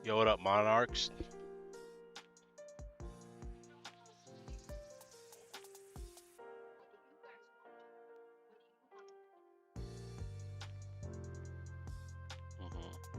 Yo, what up, Monarchs? Mhm.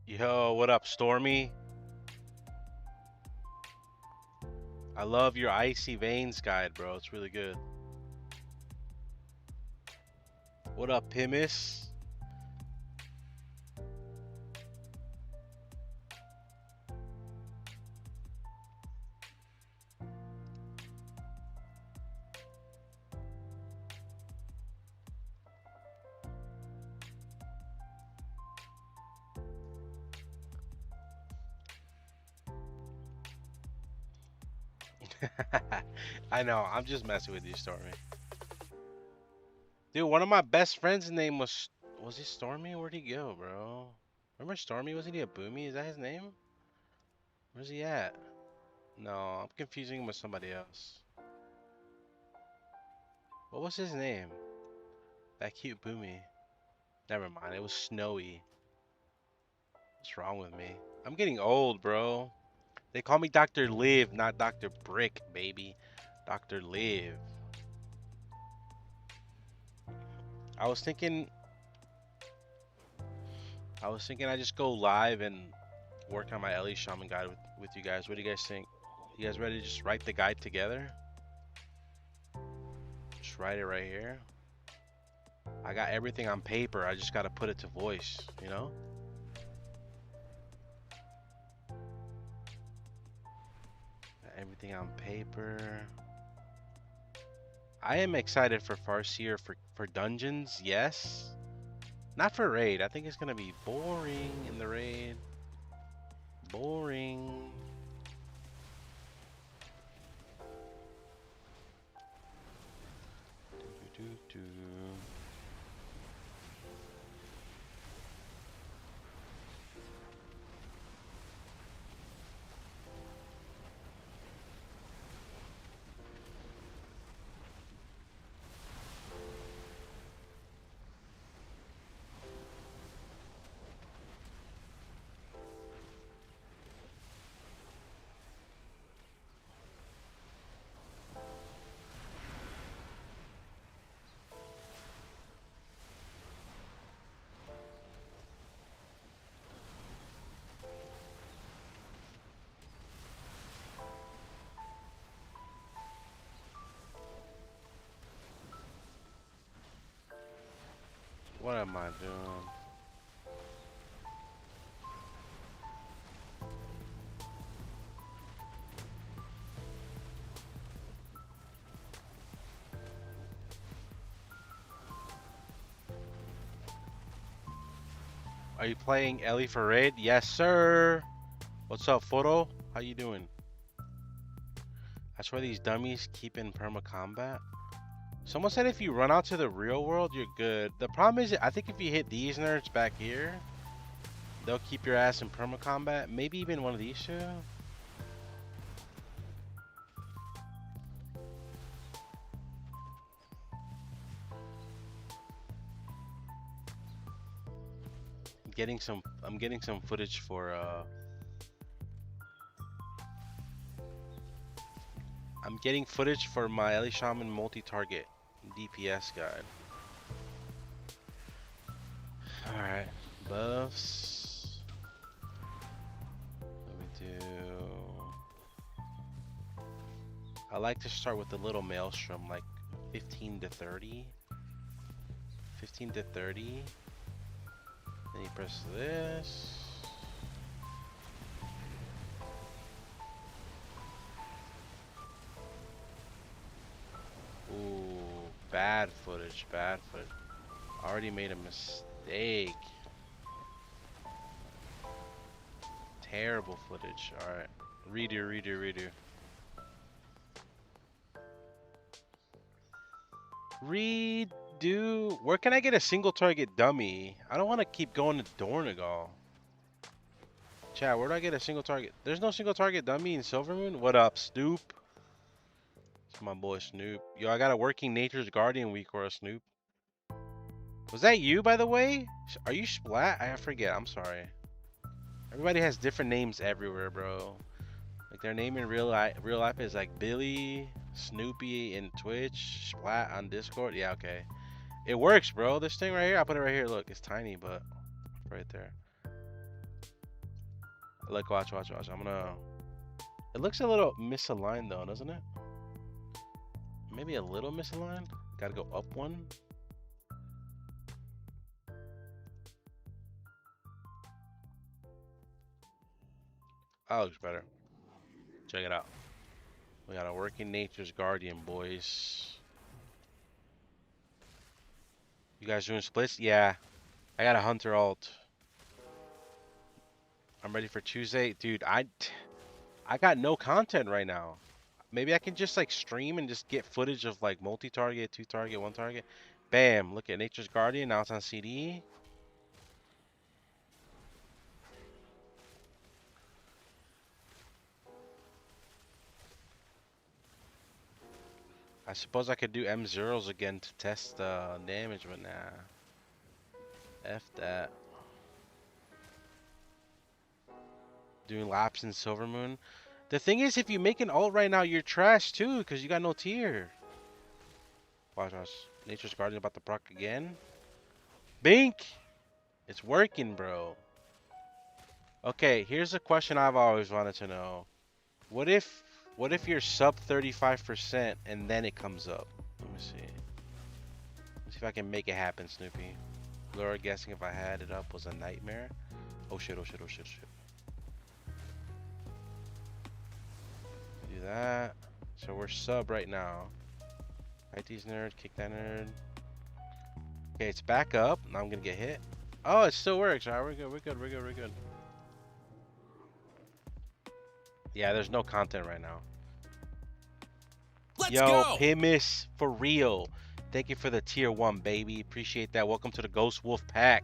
Yo, what up, Stormy? I love your Icy Veins guide, bro. It's really good. What up, Pimis? I know, I'm just messing with you, Stormy. Dude, one of my best friends' name was he Stormy? Where'd he go, bro? Remember Stormy? Wasn't he a Boomy? Is that his name? Where's he at? No, I'm confusing him with somebody else. What was his name? That cute Boomy. Never mind, it was Snowy. What's wrong with me? I'm getting old, bro. They call me Dr. Live, not Dr. Brick, baby. Dr. Live. I was thinking I just go live and work on my Ele Shaman guide with you guys. What do you guys think? You guys ready to just write the guide together? Just write it right here. I got everything on paper. I just got to put it to voice, you know? Got everything on paper. I am excited for Farseer for dungeons, yes. Not for raid. I think it's gonna be boring in the raid. Boring. Do. What am I doing? Are you playing Ellie for raid? Yes, sir. What's up, Photo? How you doing? That's why these dummies keep in perma combat. Someone said if you run out to the real world, you're good. The problem is, I think if you hit these nerds back here, they'll keep your ass in perma combat. Maybe even one of these two. I'm getting some footage for I'm getting footage for my Ele Shaman multi-target DPS guide. Alright, buffs. Let me do. I like to start with the little maelstrom, like 15 to 30. 15 to 30. Then you press this. Ooh, bad footage, bad footage. Already made a mistake. Terrible footage. Alright. Redo. Redo. Where can I get a single target dummy? I don't want to keep going to Dornegal. Chat, where do I get a single target? There's no single target dummy in Silvermoon? What up, Snoop? It's my boy Snoop. Yo, I got a working Nature's Guardian week or a Snoop. Was that you, by the way? Are you Splat? I forget. I'm sorry. Everybody has different names everywhere, bro. Like their name in real life is like Billy, Snoopy in Twitch, Splat on Discord. Yeah, okay. It works, bro. This thing right here, I put it right here. Look, it's tiny, but right there. Look, watch. I'm gonna. It looks a little misaligned though, doesn't it? Maybe a little misaligned. Gotta go up one. That looks better. Check it out. We got a working Nature's Guardian, boys. You guys doing splits? Yeah. I got a Hunter alt. I'm ready for Tuesday. Dude, I got no content right now. Maybe I can just like stream and just get footage of like multi-target, 2-target, 1-target. Bam, look at Nature's Guardian. Now it's on CD. I suppose I could do M0s again to test the damage, but nah. F that. Doing laps in Silvermoon. The thing is, if you make an ult right now, you're trash too, because you got no tier. Watch. Nature's Guardian about to proc again. Bink! It's working, bro. Okay, here's a question I've always wanted to know. What if you're sub 35% and then it comes up? Let me see. Let's see if I can make it happen, Snoopy. Laura guessing if I had it up was a nightmare. Oh shit. Do that. So we're sub right now. Fight these nerds, kick that nerd. Okay, it's back up. Now I'm gonna get hit. Oh, it still works. Alright, we're good. Yeah, there's no content right now. Let's Yo, go. Pimus, for real. Thank you for the tier 1, baby. Appreciate that. Welcome to the Ghost Wolf Pack.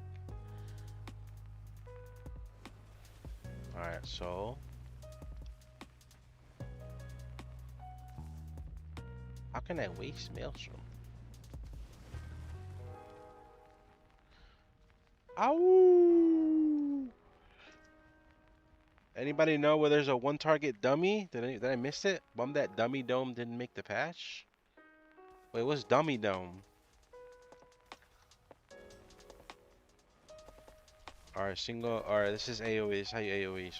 Alright, so. How can I waste Maelstrom? Ow! Anybody know where there's a 1-target dummy? Did I miss it? Bum that dummy dome didn't make the patch? Wait, what's dummy dome? Alright, single. Alright, this is AoE. This is how you AoE.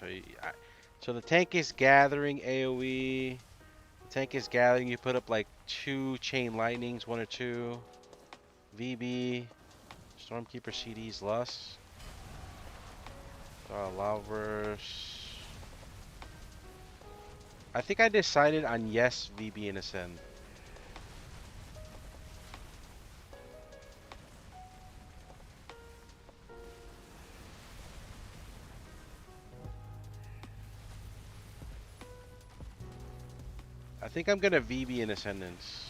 So the tank is gathering AoE. The tank is gathering. You put up like 2 chain lightnings, 1 or 2. VB. Stormkeeper CDs, Lust. Lavers. I think I decided on yes, VB, and Ascend. I think I'm gonna VB in Ascendance.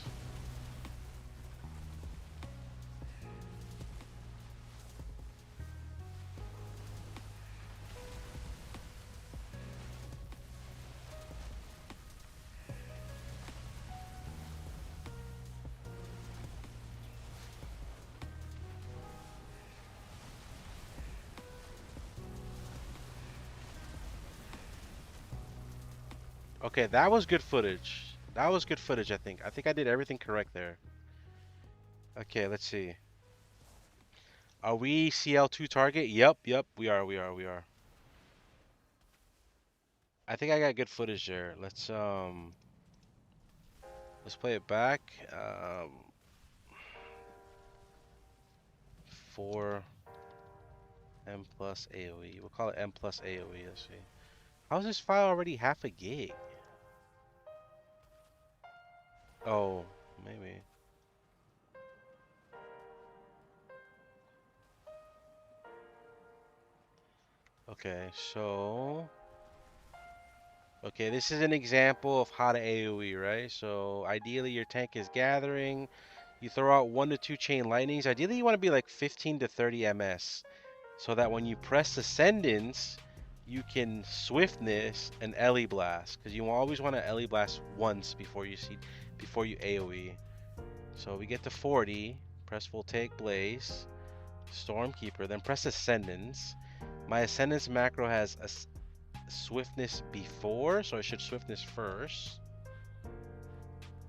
Okay, that was good footage. That was good footage, I think. I think I did everything correct there. Okay, let's see. Are we CL2 target? Yep, we are. I think I got good footage there. Let's play it back. 4 M plus AoE. We'll call it M plus AoE. Let's see. How is this file already half a gig? Oh, maybe. Okay, so okay, this is an example of how to AoE, right? So ideally your tank is gathering. You throw out 1 to 2 chain lightnings. Ideally you want to be like 15 to 30 MS. So that when you press Ascendance, you can Swiftness and Ele Blast. Because you always want to Ele Blast once before you AoE. So we get to 40, press full take Blaze, Stormkeeper, then press Ascendance. My Ascendance macro has a Swiftness before, so I should Swiftness first.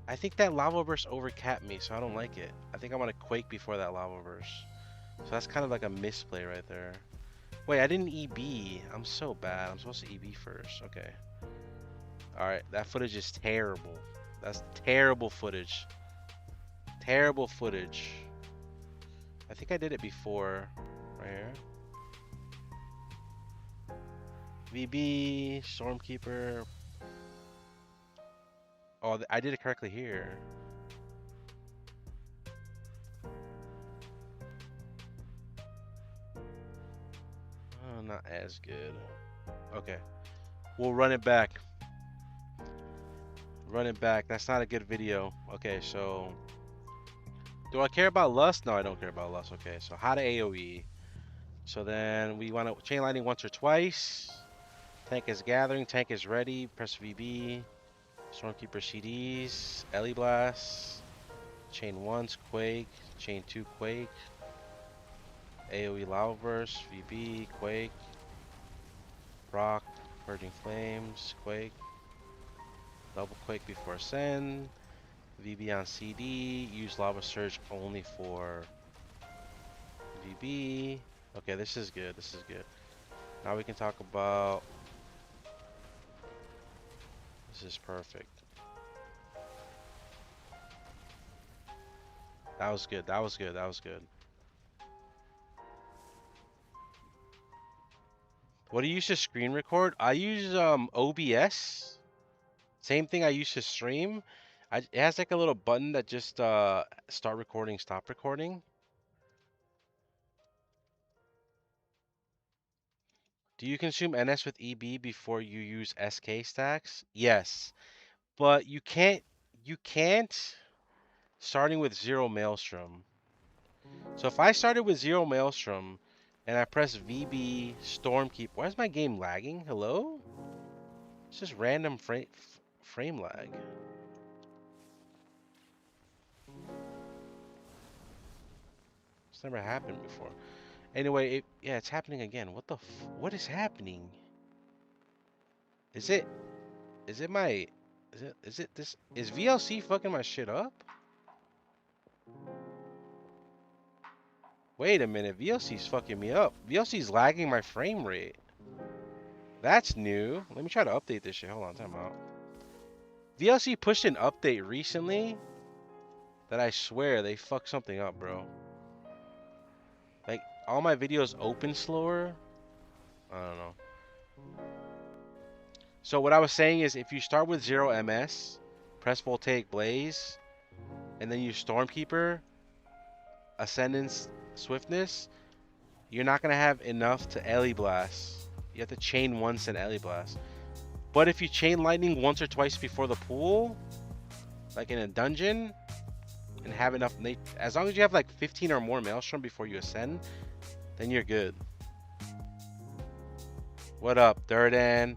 I think that Lava Burst overcapped me, so I don't like it. I think I want to Quake before that Lava Burst. So that's kind of like a misplay right there. Wait, I didn't EB. I'm so bad. I'm supposed to EB first. Okay. Alright, that footage is terrible. That's terrible footage. Terrible footage. I think I did it before. Right here. VB, Stormkeeper. Oh, I did it correctly here. Oh, not as good. Okay. We'll run it back. Run it back. That's not a good video. Okay, so... Do I care about Lust? No, I don't care about Lust. Okay, so how to AoE. So then we want to chain lightning once or twice. Tank is gathering. Tank is ready. Press VB. Stormkeeper CDs. Ele Blast. Chain once. Quake. Chain 2 Quake. AoE Lava Burst. VB. Quake. Rock. Purging Flames. Quake. Double Quake before Ascend. VB on CD. Use Lava Surge only for VB. Okay, this is good. This is good. Now we can talk about... This is perfect. That was good. That was good. That was good. What do you use to screen record? I use OBS. Same thing I use to stream. It has like a little button that just start recording, stop recording. Do you consume NS with EB before you use SK stacks? Yes, but you can't starting with 0 Maelstrom. So if I started with 0 Maelstrom and I press VB Stormkeep, why is my game lagging? Hello? It's just random frame lag. It's never happened before. Anyway, yeah, it's happening again. What is happening? Is it my, is VLC fucking my shit up? Wait a minute, VLC's fucking me up. VLC's lagging my frame rate. That's new. Let me try to update this shit. Hold on, time out. VLC pushed an update recently that I swear they fucked something up, bro. Like, all my videos open slower. I don't know. So what I was saying is if you start with 0 MS, press Voltaic Blaze, and then use Stormkeeper, Ascendance, Swiftness, you're not going to have enough to Ele Blast. You have to chain once and Ele Blast. But if you chain lightning once or twice before the pool, like in a dungeon, and have enough, as long as you have like 15 or more maelstrom before you ascend, then you're good. What up, Durden?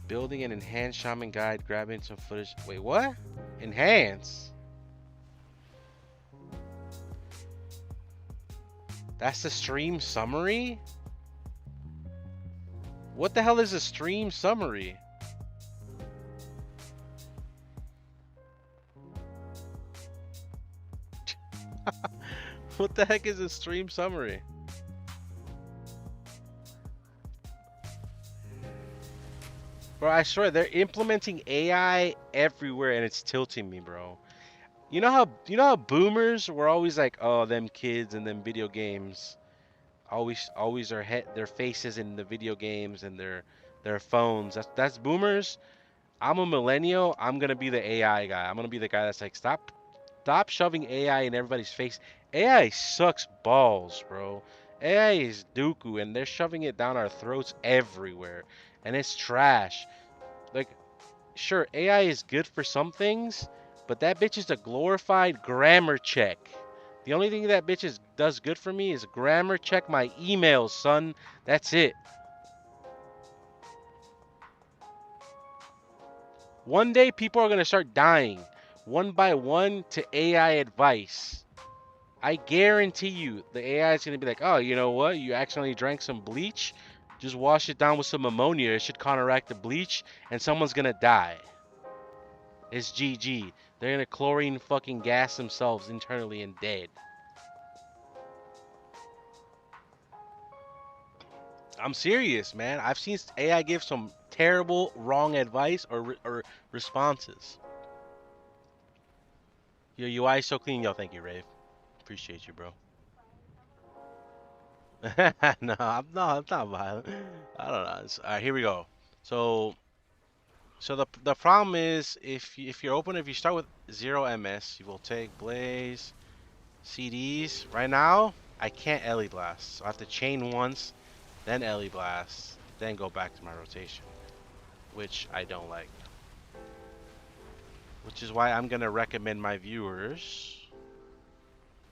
Building an enhanced shaman guide, grabbing some footage. Wait, what? Enhance? That's the stream summary? What the hell is a stream summary? What the heck is a stream summary? Bro, I swear they're implementing AI everywhere and it's tilting me, bro. You know how boomers were always like, oh, them kids and them video games always their faces in the video games and their phones. That's boomers. I'm a millennial. I'm gonna be the AI guy. I'm gonna be the guy that's like, stop shoving AI in everybody's face. AI sucks balls, bro. AI is dooku, and they're shoving it down our throats everywhere, and it's trash. Like, sure, AI is good for some things, but that bitch is a glorified grammar check. The only thing that bitch does good for me is grammar check my emails, son. That's it. One day, people are going to start dying one by one to AI advice. I guarantee you the AI is going to be like, oh, you know what? You accidentally drank some bleach. Just wash it down with some ammonia. It should counteract the bleach, and someone's going to die. It's GG. They're going to chlorine fucking gas themselves internally and dead. I'm serious, man. I've seen AI give some terrible, wrong advice or responses. Your UI is so clean. Yo, thank you, Rave. Appreciate you, bro. No, I'm not violent. I don't know. All right, here we go. So, so the problem is if you start with 0 MS, you will take Blaze, CDs. Right now, I can't Ele Blast, so I have to chain once, then Ele Blast, then go back to my rotation, which I don't like. Which is why I'm gonna recommend my viewers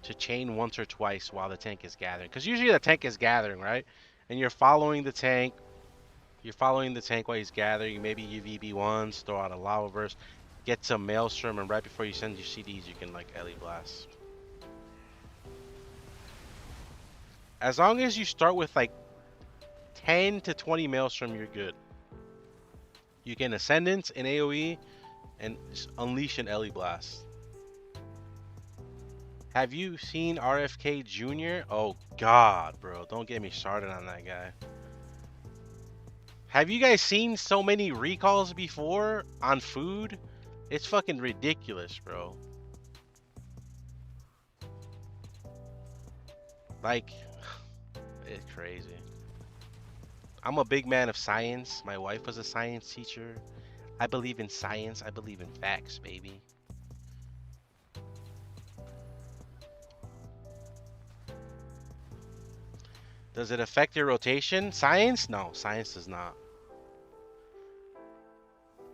to chain once or twice while the tank is gathering. Because usually the tank is gathering, right? And you're following the tank. You're following the tank while he's gathering. Maybe you VB once, throw out a lava burst, get some maelstrom, and right before you send your CDs, you can like Ele Blast. As long as you start with like 10 to 20 maelstrom, you're good. You can Ascendance in AoE and just unleash an Ele Blast. Have you seen RFK Jr.? Oh God, bro, don't get me started on that guy. Have you guys seen so many recalls before on food? It's fucking ridiculous, bro. Like, it's crazy. I'm a big man of science. My wife was a science teacher. I believe in science. I believe in facts, baby. Does it affect your rotation? Science? No, science does not.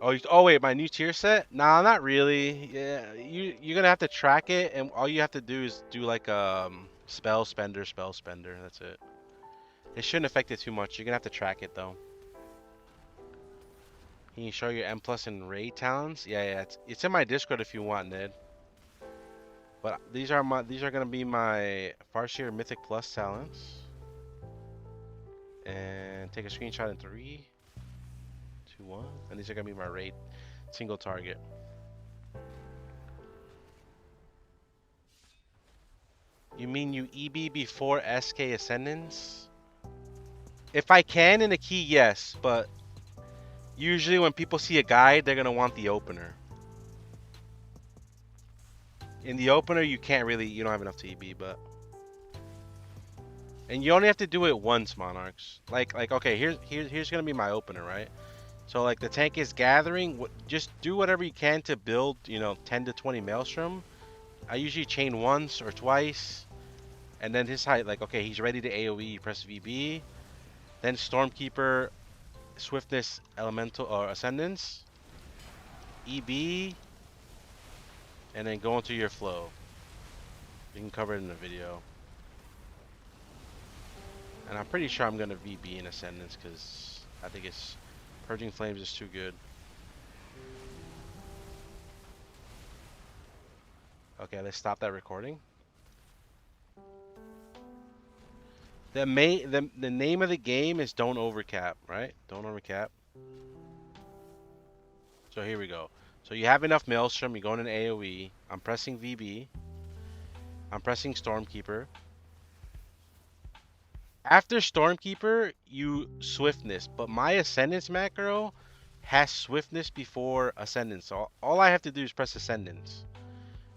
Oh wait, my new tier set? Nah, not really. Yeah, you're gonna have to track it, and all you have to do is do like spell spender. That's it. It shouldn't affect it too much. You're gonna have to track it though. Can you show your M plus and raid talents? Yeah, it's in my Discord if you want, Ned. But these are gonna be my Farseer Mythic Plus talents. And take a screenshot in 3, 2, 1. And these are gonna be my raid single target. You mean you EB before SK Ascendance? If I can in a key, yes, but usually when people see a guide, they're gonna want the opener. In the opener, you don't have enough to EB, but. And you only have to do it once, Monarchs. Like okay, here's gonna be my opener, right? So like the tank is gathering, just do whatever you can to build, 10 to 20 Maelstrom. I usually chain once or twice, and then his height, like okay, he's ready to AoE, you press VB, then Stormkeeper, Swiftness Elemental or Ascendance, EB, and then go into your flow. You can cover it in the video. And I'm pretty sure I'm gonna VB in Ascendance because I think it's Purging Flames is too good. Okay, let's stop that recording. The name of the game is don't overcap, right? Don't overcap. So here we go. So you have enough Maelstrom, you go in an AoE. I'm pressing VB. I'm pressing Stormkeeper. After Stormkeeper, you Swiftness, but my Ascendance macro has Swiftness before Ascendance. So all I have to do is press Ascendance.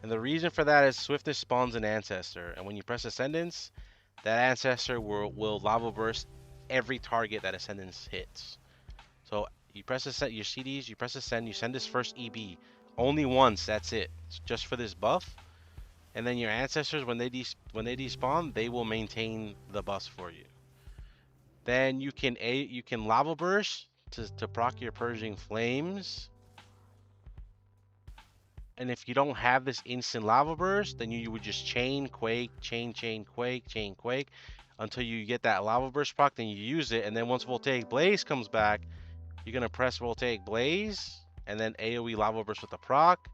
And the reason for that is Swiftness spawns an Ancestor, and when you press Ascendance, that Ancestor will Lava Burst every target that Ascendance hits. So you press Ascend, your CDs, you press Ascend, you send this first EB. Only once, that's it. It's just for this buff. And then your Ancestors, when they despawn, they will maintain the buffs for you. Then you can Lava Burst to proc your Purging Flames. And if you don't have this instant Lava Burst, then you would just chain Quake, chain Quake, chain Quake until you get that Lava Burst proc, then you use it. And then once Voltaic Blaze comes back, you're going to press Voltaic Blaze and then AoE Lava Burst with the proc.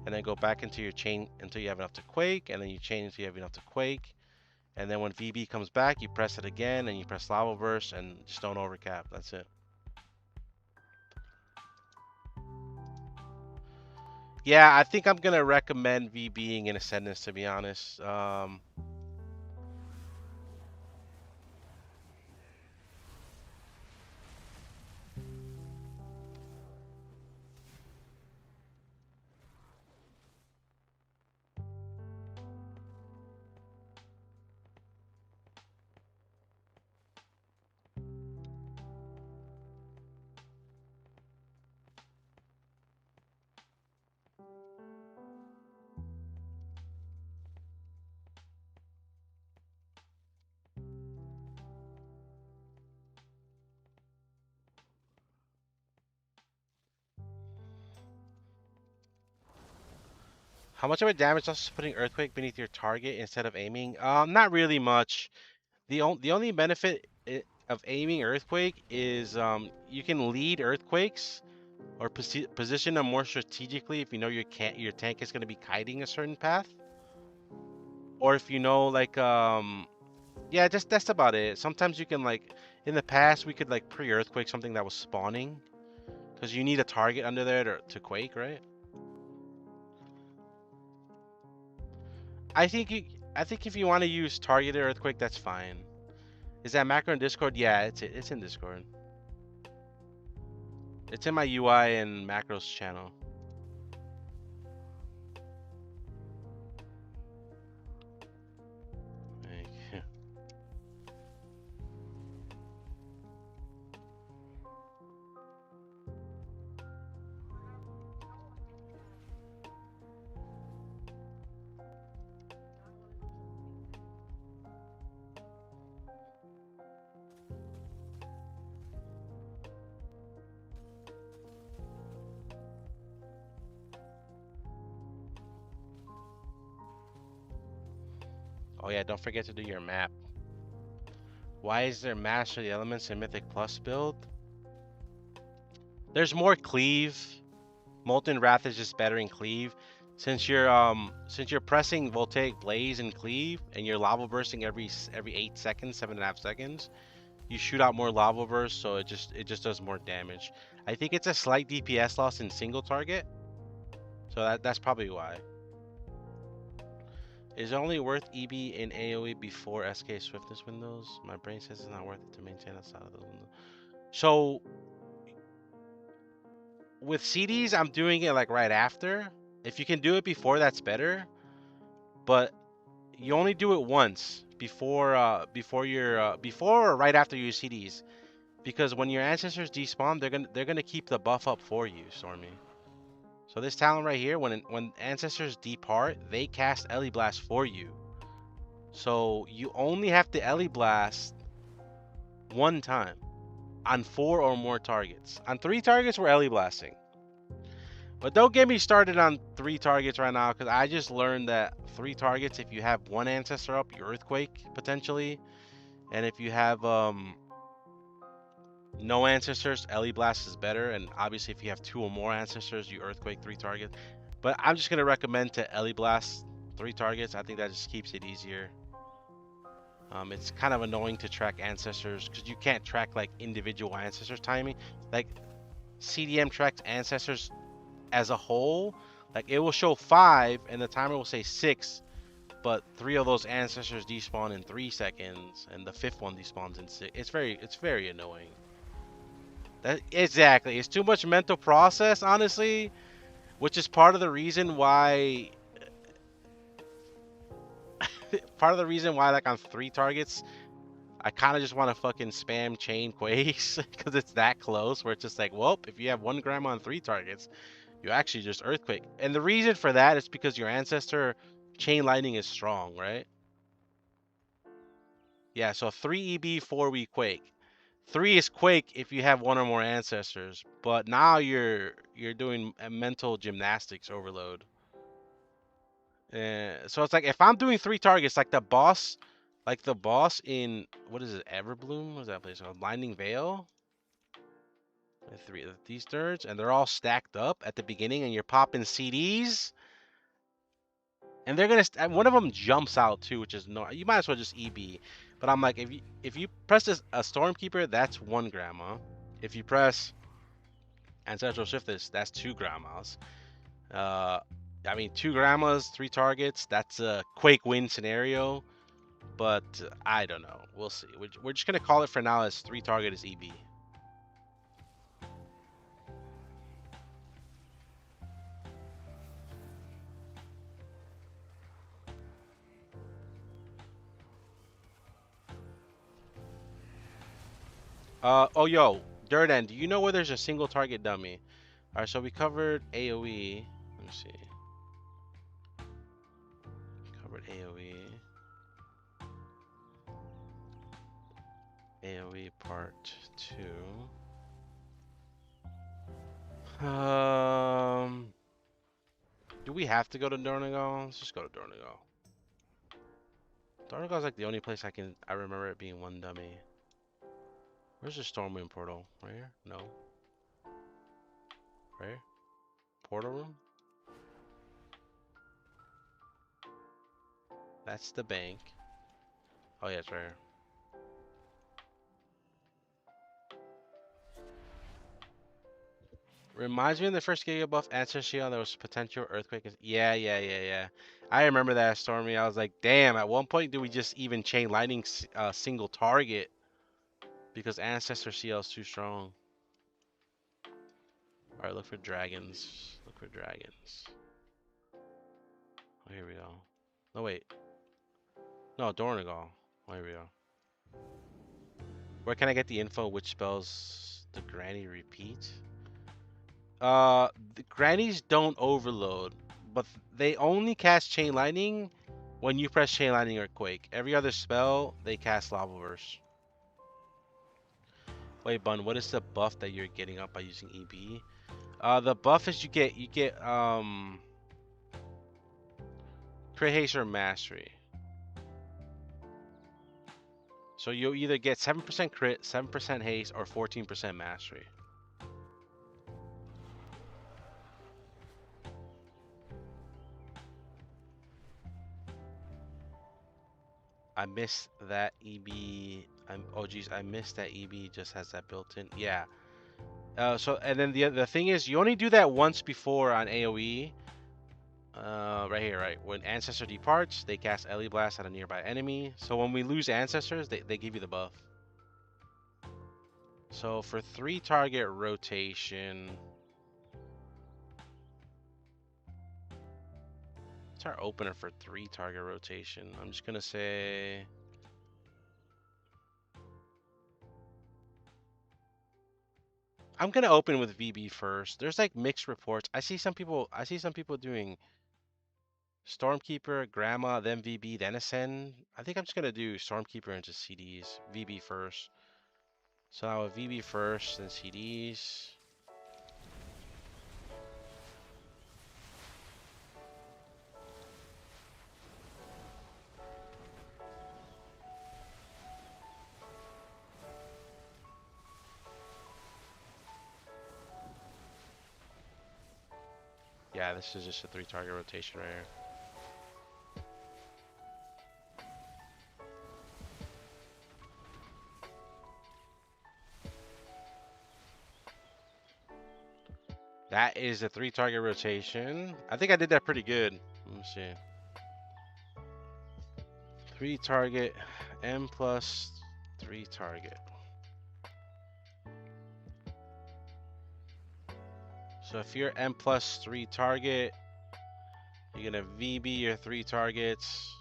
And then go back into your chain until you have enough to Quake. And then you chain until you have enough to Quake. And then when VB comes back, you press it again and you press Lava Burst and just don't overcap. That's it. Yeah, I think I'm gonna recommend VBing in Ascendance, to be honest. How much of a damage loss is putting Earthquake beneath your target instead of aiming? Not really much. The only benefit of aiming Earthquake is you can lead Earthquakes or position them more strategically if you know your tank is going to be kiting a certain path, or if you know like yeah, just that's about it. Sometimes you can like in the past we could like pre-Earthquake something that was spawning because you need a target under there to Quake, right? I think you I think if you want to use targeted Earthquake, that's fine. Is that macro in Discord? Yeah, it's in Discord. It's in my UI and macros channel. Like, oh yeah, don't forget to do your map. Why is there Master the Elements in Mythic Plus build? There's more cleave. Molten Wrath is just better in cleave. Since you're pressing Voltaic Blaze and cleave and you're lava bursting every 8 seconds, 7.5 seconds, you shoot out more lava bursts, so it just does more damage. I think it's a slight DPS loss in single target. So that's probably why. Is it only worth EB in AoE before SK Swiftness windows? My brain says it's not worth it to maintain outside of those windows. So with CDs, I'm doing it like right after. If you can do it before, that's better. But you only do it once before or right after your CDs, because when your ancestors despawn, they're gonna keep the buff up for you, Stormy. So this talent right here, when ancestors depart, they cast Ele Blast for you. So you only have to Ele Blast one time. on 4 or more targets. On 3 targets, we're Ele blasting. But don't get me started on 3 targets right now, because I just learned that 3 targets, if you have one ancestor up, you earthquake potentially, and if you have no ancestors, Ele blast is better, and obviously if you have 2 or more ancestors, you earthquake 3 targets. But I'm just gonna recommend to Ele blast 3 targets. I think that just keeps it easier. It's kind of annoying to track ancestors because you can't track like individual ancestors timing. Like CDM tracks ancestors as a whole. Like it will show 5 and the timer will say 6, but 3 of those ancestors despawn in 3 seconds and the 5th one despawns in 6. It's very annoying. That exactly. It's too much mental process, honestly, which is part of the reason why like on 3 targets I kind of just want to fucking spam chain quakes because it's that close where it's just like, well, if you have 1 gram on 3 targets, you actually just earthquake. And the reason for that is because your ancestor chain lightning is strong, right? Yeah, so 3 EB, 4 we quake. 3 is quake if you have 1 or more ancestors, but now you're doing a mental gymnastics overload. So it's like if I'm doing 3 targets, like the boss in what is it, Everbloom? What is that place called? Blinding Veil. These thirds, and they're all stacked up at the beginning, and you're popping CDs, and they're gonna. One of them jumps out too, which is no. You might as well just EB. But I'm like, if you press this a Stormkeeper, that's 1 grandma. If you press Ancestral Shift this, that's 2 grandmas. Uh, I mean, 2 grandmas, 3 targets. That's a Quake win scenario. But I don't know. We'll see. We're just gonna call it for now as 3 target is EB. Oh, yo, Durden, do you know where there's a single target dummy? All right, so we covered AoE. Let me see. Covered AoE. AoE part 2. Do we have to go to Dornagal? Let's just go to Dornagal. Dornagal's like the only place I remember it being 1 dummy. Where's the Stormwind portal? Right here? No. Right here? Portal room? That's the bank. Oh yeah, it's right here. Reminds me of the first Giga buff answer shield. There was potential earthquake. Yeah. I remember that, Stormy. I was like, damn. At one point, do we just even chain lightning single target because ancestor CL is too strong? All right, look for dragons. Look for dragons. Oh, here we go. No wait. No, Dornagal. Oh, here we go. Where can I get the info? Which spells the granny repeat? The grannies don't overload, but they only cast Chain Lightning when you press Chain Lightning or Quake. Every other spell, they cast Lava Burst. Wait, Bun, what is the buff that you're getting up by using EB? The buff is you get Crit Haste or Mastery. So you'll either get 7% crit, 7% haste, or 14% mastery. I missed that EB. Oh geez, I missed that EB just has that built in. Yeah. So and then the thing is, you only do that once before on AOE. Right here, right. When Ancestor departs, they cast Ele Blast at a nearby enemy. So when we lose Ancestors, they give you the buff. So for 3 target rotation, what's our opener for 3 target rotation? I'm just gonna say. I'm gonna open with VB first. There's like mixed reports. I see some people doing Stormkeeper, Grandma, then VB, then Ascend. I think I'm just gonna do Stormkeeper into CDs. VB first. So now with VB first, then CDs. Yeah, this is just a 3-target rotation right here. That is a 3-target rotation. I think I did that pretty good. Let me see. 3-target, M plus 3-target. So if you're M plus 3-target, you're gonna VB your 3 targets.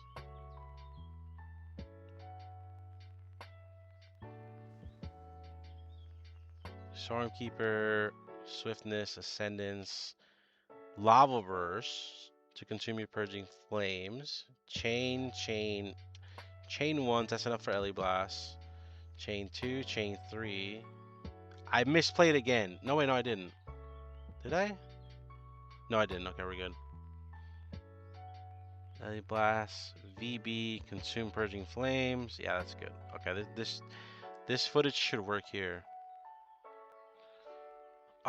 Stormkeeper, Swiftness, Ascendance, Lava Burst to consume your Purging Flames. Chain 1, that's enough for Ele Blast. Chain 2, chain 3. I misplayed again. No, wait, no, I didn't. Did I? No, I didn't. Okay, we're good. Ele Blast, VB, consume Purging Flames. Yeah, that's good. Okay, this footage should work here.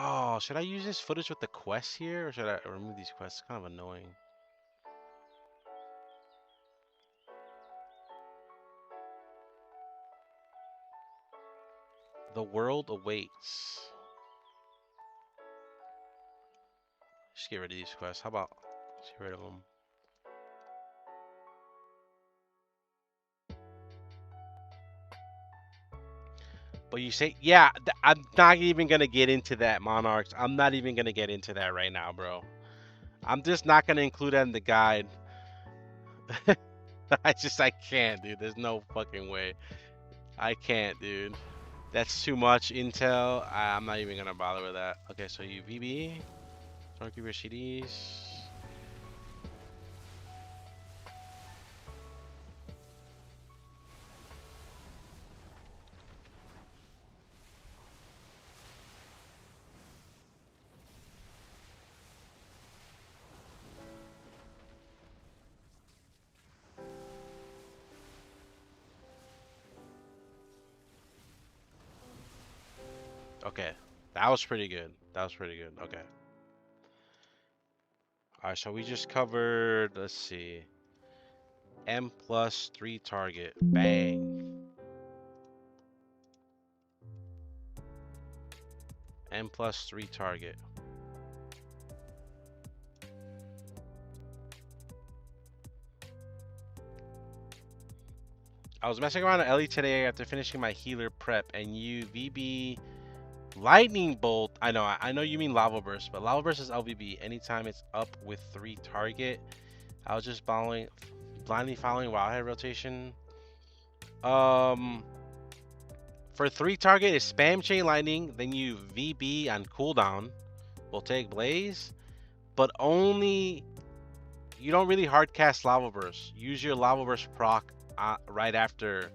Oh, should I use this footage with the quests here, or should I remove these quests? It's kind of annoying. The world awaits. Just get rid of these quests. How about let's get rid of them? But you say, yeah, I'm not even gonna get into that, Monarchs. I'm not even gonna get into that right now, bro. I'm just not gonna include that in the guide. I can't, dude. There's no fucking way. I can't, dude. That's too much intel. I'm not even gonna bother with that. Okay, so you VB, Stormkeeper CDs. Okay, that was pretty good. That was pretty good. Okay. All right, so we just covered, let's see, M plus 3-target. Bang. M plus 3-target. I was messing around with Ellie today after finishing my healer prep, and you VB Lightning Bolt. I know you mean Lava Burst, but Lava Burst is LVB. Anytime it's up with 3-target, I was just blindly following Wildhead rotation. For 3-target is Spam Chain Lightning, then you VB on cooldown, Voltaic Blaze, but only, you don't really hard cast Lava Burst. Use your Lava Burst proc right after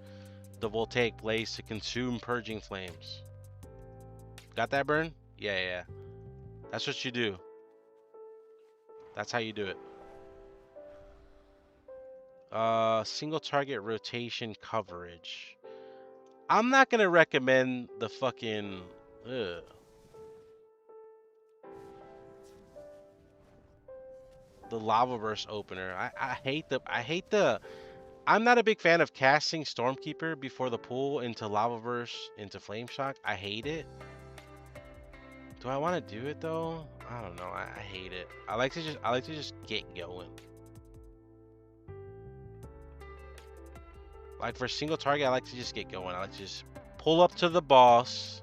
the Voltaic Blaze to consume Purging Flames. Got that, Burn? Yeah. That's what you do. That's how you do it. Single target rotation coverage. I'm not gonna recommend the fucking the Lava Burst opener. I hate the I'm not a big fan of casting Stormkeeper before the pool into Lava Burst into Flame Shock. I hate it. Do I want to do it though? I don't know. I hate it. I like to just get going. Like for single target, I like to just get going. I like to just pull up to the boss.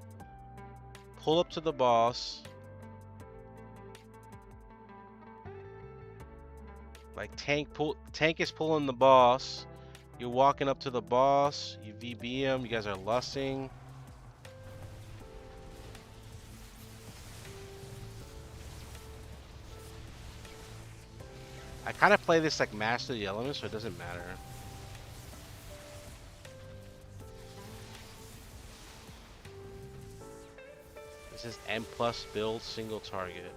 Pull up to the boss. Like tank is pulling the boss. You're walking up to the boss. You VB him. You guys are lusting. I kind of play this like Master of the Elements, so it doesn't matter. This is M plus build single target.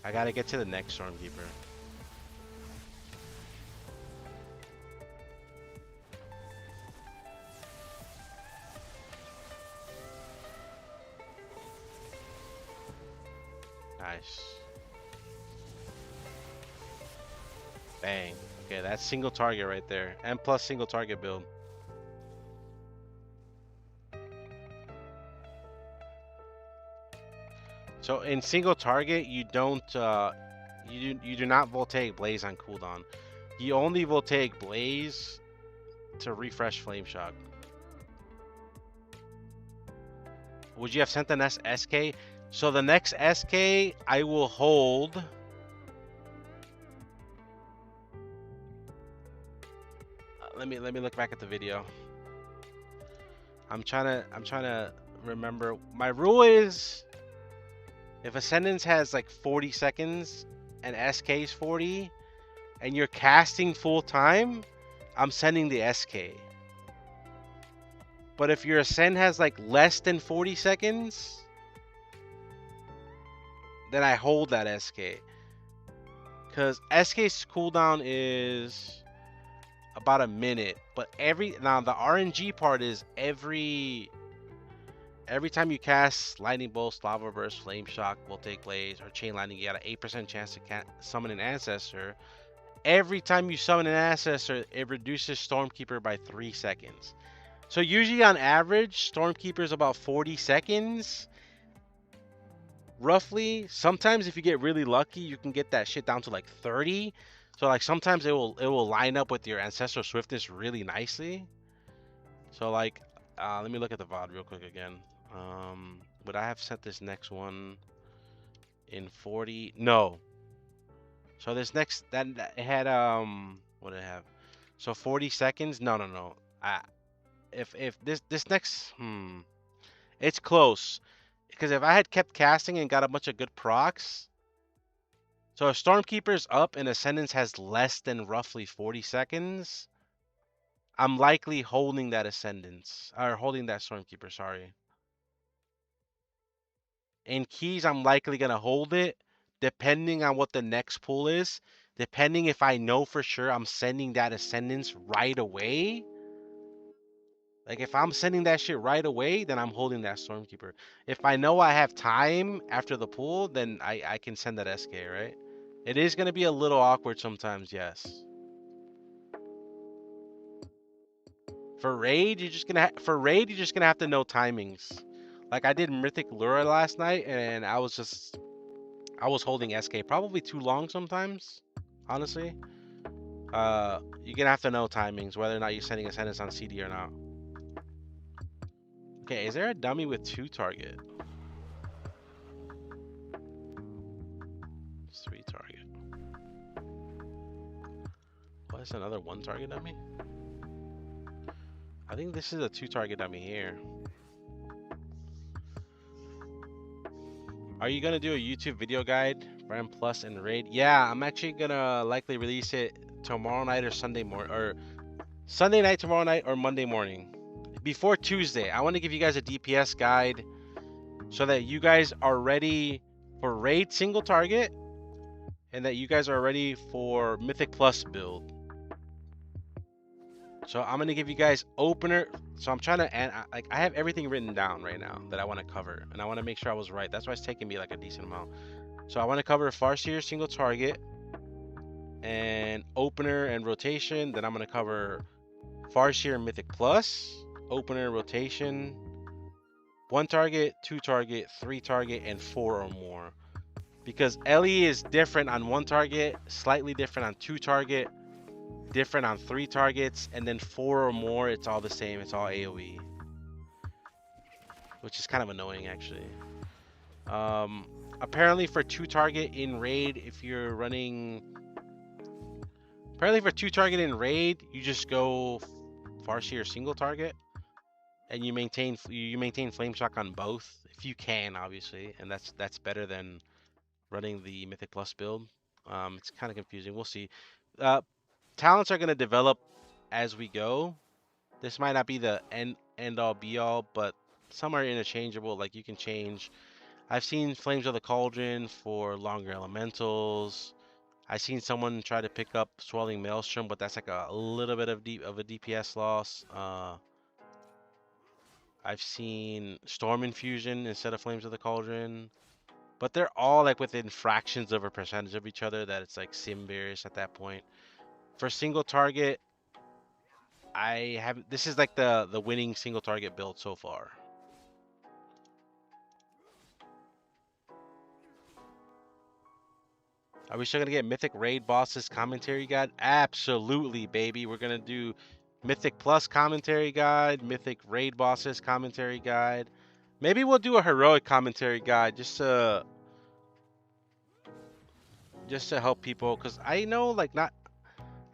I gotta get to the next Stormkeeper. Nice. Bang. Okay, that's single target right there. M plus single target build. So in single target, you don't you do not voltaic blaze on cooldown. You only voltaic blaze to refresh flame shock. Would you have sent the next SK? So the next SK I will hold. Let me look back at the video. I'm trying to remember. My rule is if Ascendance has like 40 seconds and SK is 40 and you're casting full time, I'm sending the SK. But if your Ascend has like less than 40 seconds, then I hold that SK. Because SK's cooldown is about a minute. But now the RNG part is every time you cast Lightning Bolt, Lava Burst, Flame Shock, Voltaic Blaze, or Chain Lightning, you got an 8% chance to summon an Ancestor. Every time you summon an Ancestor, it reduces Stormkeeper by 3 seconds. So usually on average, Stormkeeper is about 40 seconds. Roughly. Sometimes if you get really lucky, you can get that shit down to like 30. So like sometimes it will line up with your Ancestral Swiftness really nicely. So like, let me look at the VOD real quick again. Would I have set this next one in 40? No. So this next that it had what did it have? So 40 seconds? No. If this next it's close. Because if I had kept casting and got a bunch of good procs, so if Stormkeeper's up and Ascendance has less than roughly 40 seconds, I'm likely holding that Ascendance or holding that Stormkeeper, sorry. In keys, I'm likely gonna hold it depending on what the next pull is. Depending if I know for sure I'm sending that Ascendance right away. Like if I'm sending that shit right away, then I'm holding that Stormkeeper. If I know I have time after the pull, then I can send that SK, right? It is gonna be a little awkward sometimes, yes. For raid, you're just gonna have to know timings. Like I did Mythic Lure last night, and I was holding SK probably too long sometimes, honestly. You're gonna have to know timings, whether or not you're sending Ascendance on CD or not. Okay, is there a dummy with 2 target? 3 target. What is another 1 target dummy? I think this is a 2 target dummy here. Are you gonna do a YouTube video guide for M Plus and Raid? Yeah, I'm actually gonna likely release it tomorrow night or Sunday morning, or Sunday night, tomorrow night, or Monday morning. Before Tuesday, I want to give you guys a DPS guide so that you guys are ready for Raid single target and that you guys are ready for Mythic Plus build. So I'm gonna give you guys opener. So I'm trying to, and I have everything written down right now that I want to cover, and I want to make sure I was right. That's why it's taking me like a decent amount. So I want to cover Farseer single target and opener and rotation. Then I'm gonna cover Farseer Mythic Plus, opener, rotation, 1 target, 2 target, 3 target, and 4 or more. Because Ele is different on 1 target, slightly different on 2 target, different on 3 targets, and then 4 or more, it's all the same. It's all AoE. Which is kind of annoying, actually. Apparently for 2 target in raid, if you're running... Apparently for 2 target in raid, you just go Farseer single target. and you maintain flame shock on both if you can, obviously, and that's better than running the Mythic Plus build. It's kind of confusing. We'll see. Uh, Talents are gonna develop as we go. This might not be the end all be all, but some are interchangeable. Like you can change. I've seen Flames of the Cauldron for longer elementals. I've seen someone try to pick up Swelling Maelstrom, but that's like a little bit of a DPS loss. I've seen Storm Infusion instead of Flames of the Cauldron, but they're all like within fractions of a percentage of each other that it's like sim bearish at that point. For single target, I have this is like the winning single target build so far. Are we still gonna get Mythic Raid Bosses Commentary Guide? Absolutely, baby. We're gonna do Mythic Plus Commentary Guide, Mythic Raid Bosses Commentary Guide. Maybe we'll do a Heroic Commentary Guide just to help people, cause I know like not.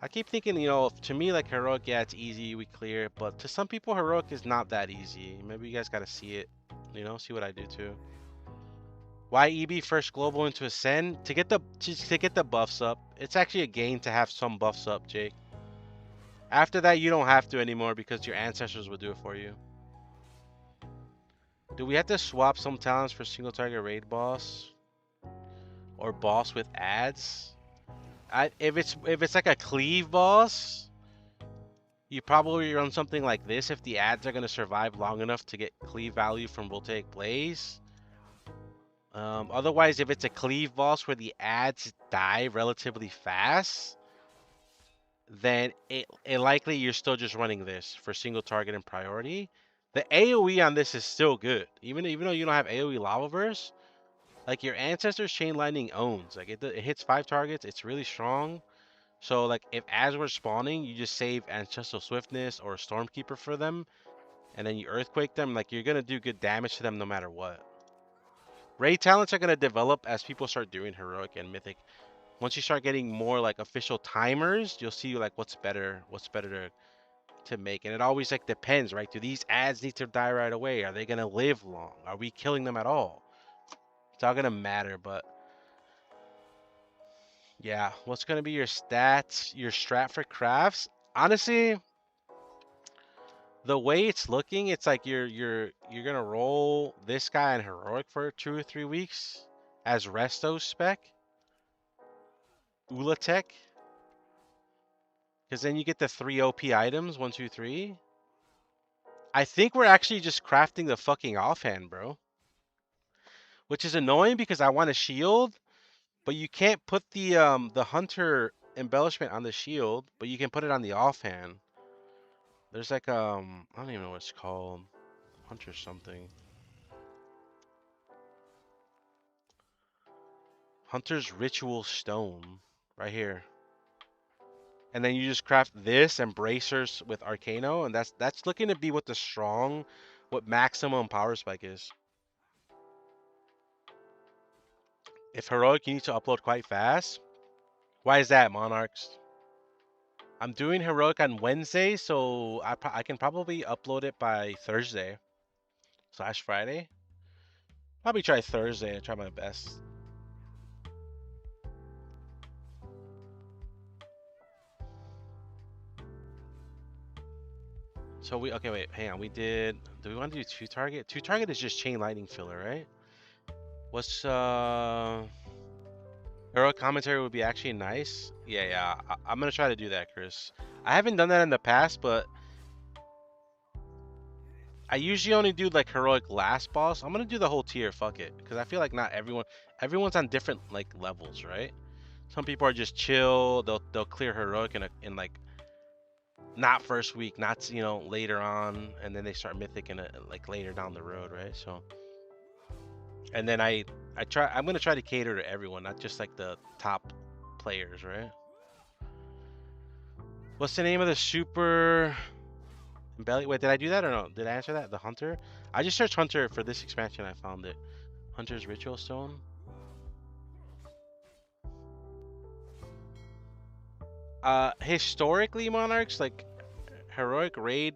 I keep thinking, to me like Heroic, yeah, it's easy, we clear, but to some people Heroic is not that easy. Maybe you guys gotta see it, see what I do too. Why EB first global into Ascend? To get the buffs up. It's actually a gain to have some buffs up, Jake. After that, you don't have to anymore because your ancestors will do it for you. Do we have to swap some talents for single target raid boss or boss with ads? If it's like a cleave boss, you probably run something like this if the ads are gonna survive long enough to get cleave value from Voltaic Blaze. Otherwise, if it's a cleave boss where the ads die relatively fast, then it likely you're still just running this for single target and priority. The AoE on this is still good. Even though you don't have AoE Lavaverse, like your Ancestors Chain Lightning owns. Like it hits 5 targets, it's really strong. So like if as we're spawning, you just save Ancestral Swiftness or Stormkeeper for them, and then you Earthquake them, like you're gonna do good damage to them no matter what. Raid talents are gonna develop as people start doing Heroic and Mythic. Once you start getting more like official timers, you'll see like what's better to make. And it always like depends, right? Do these ads need to die right away? Are they gonna live long? Are we killing them at all? It's all gonna matter, but yeah, what's gonna be your stats, your strat for crafts? Honestly, the way it's looking, it's like you're gonna roll this guy in heroic for 2 or 3 weeks as resto spec, Ulatek, because then you get the 3 OP items, 1, 2, 3. I think we're actually just crafting the fucking offhand, bro. Which is annoying because I want a shield, but you can't put the hunter embellishment on the shield, but you can put it on the offhand. There's like I don't even know what it's called. Hunter something. Hunter's Ritual Stone. Right here. And then you just craft this and bracers with Arcano, and that's looking to be what maximum power spike is. If heroic, you need to upload quite fast. Why is that, Monarchs? I'm doing heroic on Wednesday, so I can probably upload it by Thursday / Friday. Probably try Thursday. I try my best. So okay, wait, hang on. Do we want to do 2 target? 2 target is just chain lightning filler, right? What's heroic commentary would be actually nice. Yeah. I'm gonna try to do that, Chris. I haven't done that in the past, but I usually only do like heroic last boss. I'm gonna do the whole tier, fuck it, because I feel like not everyone's on different like levels, right? Some people are just chill. They'll clear heroic in like not first week, not later on, and then they start mythic in like later down the road, right? So, and then I'm gonna try to cater to everyone, not just like the top players, right? What's the name of the super belly? Wait, did I do that or no? Did I answer that? The hunter? I just searched hunter for this expansion. I found it. Hunter's Ritual Stone. Historically, Monarchs, like heroic raid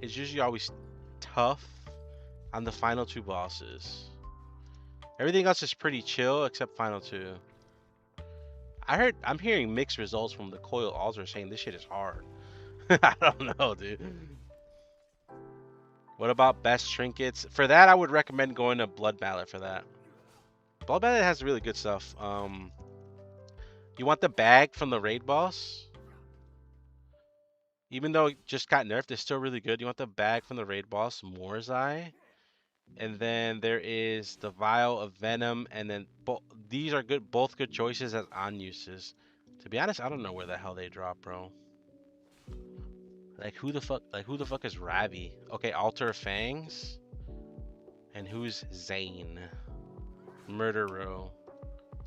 is usually always tough on the final 2 bosses. Everything else is pretty chill except final 2. I'm hearing mixed results from the Coil Altar saying this shit is hard. I don't know, dude. What about best trinkets? For that, I would recommend going to Blood Mallet for that. Blood Mallet has really good stuff. You want the bag from the raid boss? Even though it just got nerfed, it's still really good. You want the bag from the raid boss, Morzai. And then there is the Vial of Venom. And then these are good, both good choices as on uses. To be honest, I don't know where the hell they drop, bro. Like who the fuck is Ravi? Okay, Altar of Fangs. And who's Zane? Murder Row.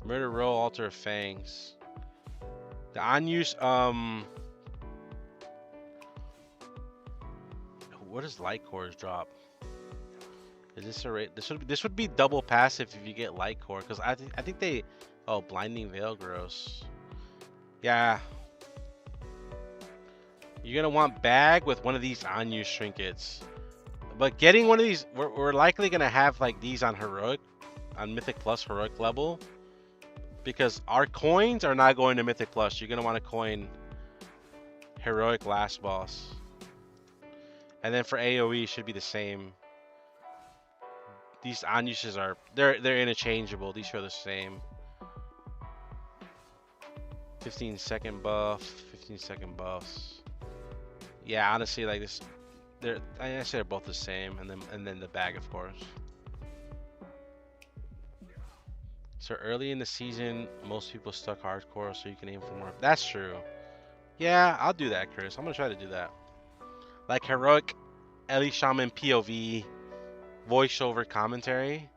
Murder Row, Altar of Fangs. The on use, what does Light Cores drop? Is this a rate? This would be double passive if you get Light Core, because I think they, oh, Blinding Veil, gross. Yeah. You're gonna want bag with one of these on-use trinkets. But getting one of these, we're likely gonna have like these on heroic, on Mythic Plus heroic level, because our coins are not going to Mythic Plus. You're gonna want to coin heroic last boss, and then for AOE should be the same. These on uses are they're interchangeable. These are the same. 15-second buff, 15-second buffs. Yeah, honestly, like this, I say they're both the same, and then the bag, of course. So early in the season, most people stuck hardcore, so you can aim for more. That's true. Yeah, I'll do that, Chris. I'm gonna try to do that. Like heroic, Ele Shaman POV, voiceover commentary.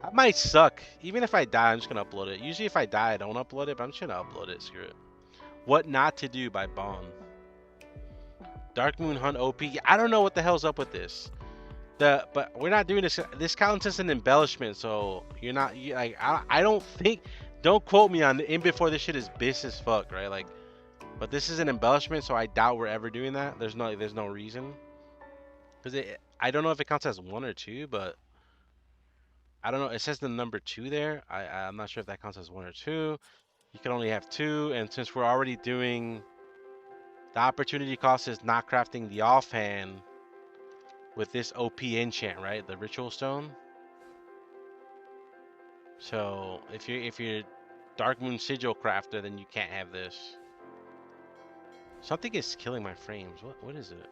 That might suck. Even if I die, I'm just gonna upload it. Usually, if I die, I don't upload it, but I'm just gonna upload it. Screw it. What Not to Do by Bond. Dark Moon Hunt OP. I don't know what the hell's up with this. But we're not doing this. This counts as an embellishment, so you're not. Like I don't think. Don't quote me on the in before this shit is bis as fuck, right? Like, but this is an embellishment, so I doubt we're ever doing that. There's no reason. Because I don't know if it counts as 1 or 2, but I don't know. It says the number 2 there. I'm not sure if that counts as 1 or 2. You can only have 2, and since we're already doing, the opportunity cost is not crafting the offhand with this OP enchant, right? The Ritual Stone. So if you're Dark Moon Sigil crafter, then you can't have this. Something is killing my frames. What is it?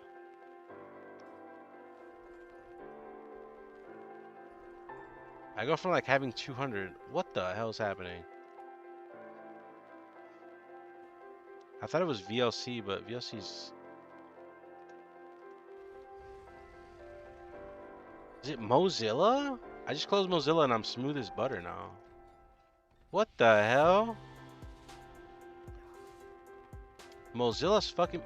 I go from like having 200. What the hell is happening? I thought it was VLC, but VLC's... Is it Mozilla? I just closed Mozilla and I'm smooth as butter now. What the hell? Mozilla's fucking...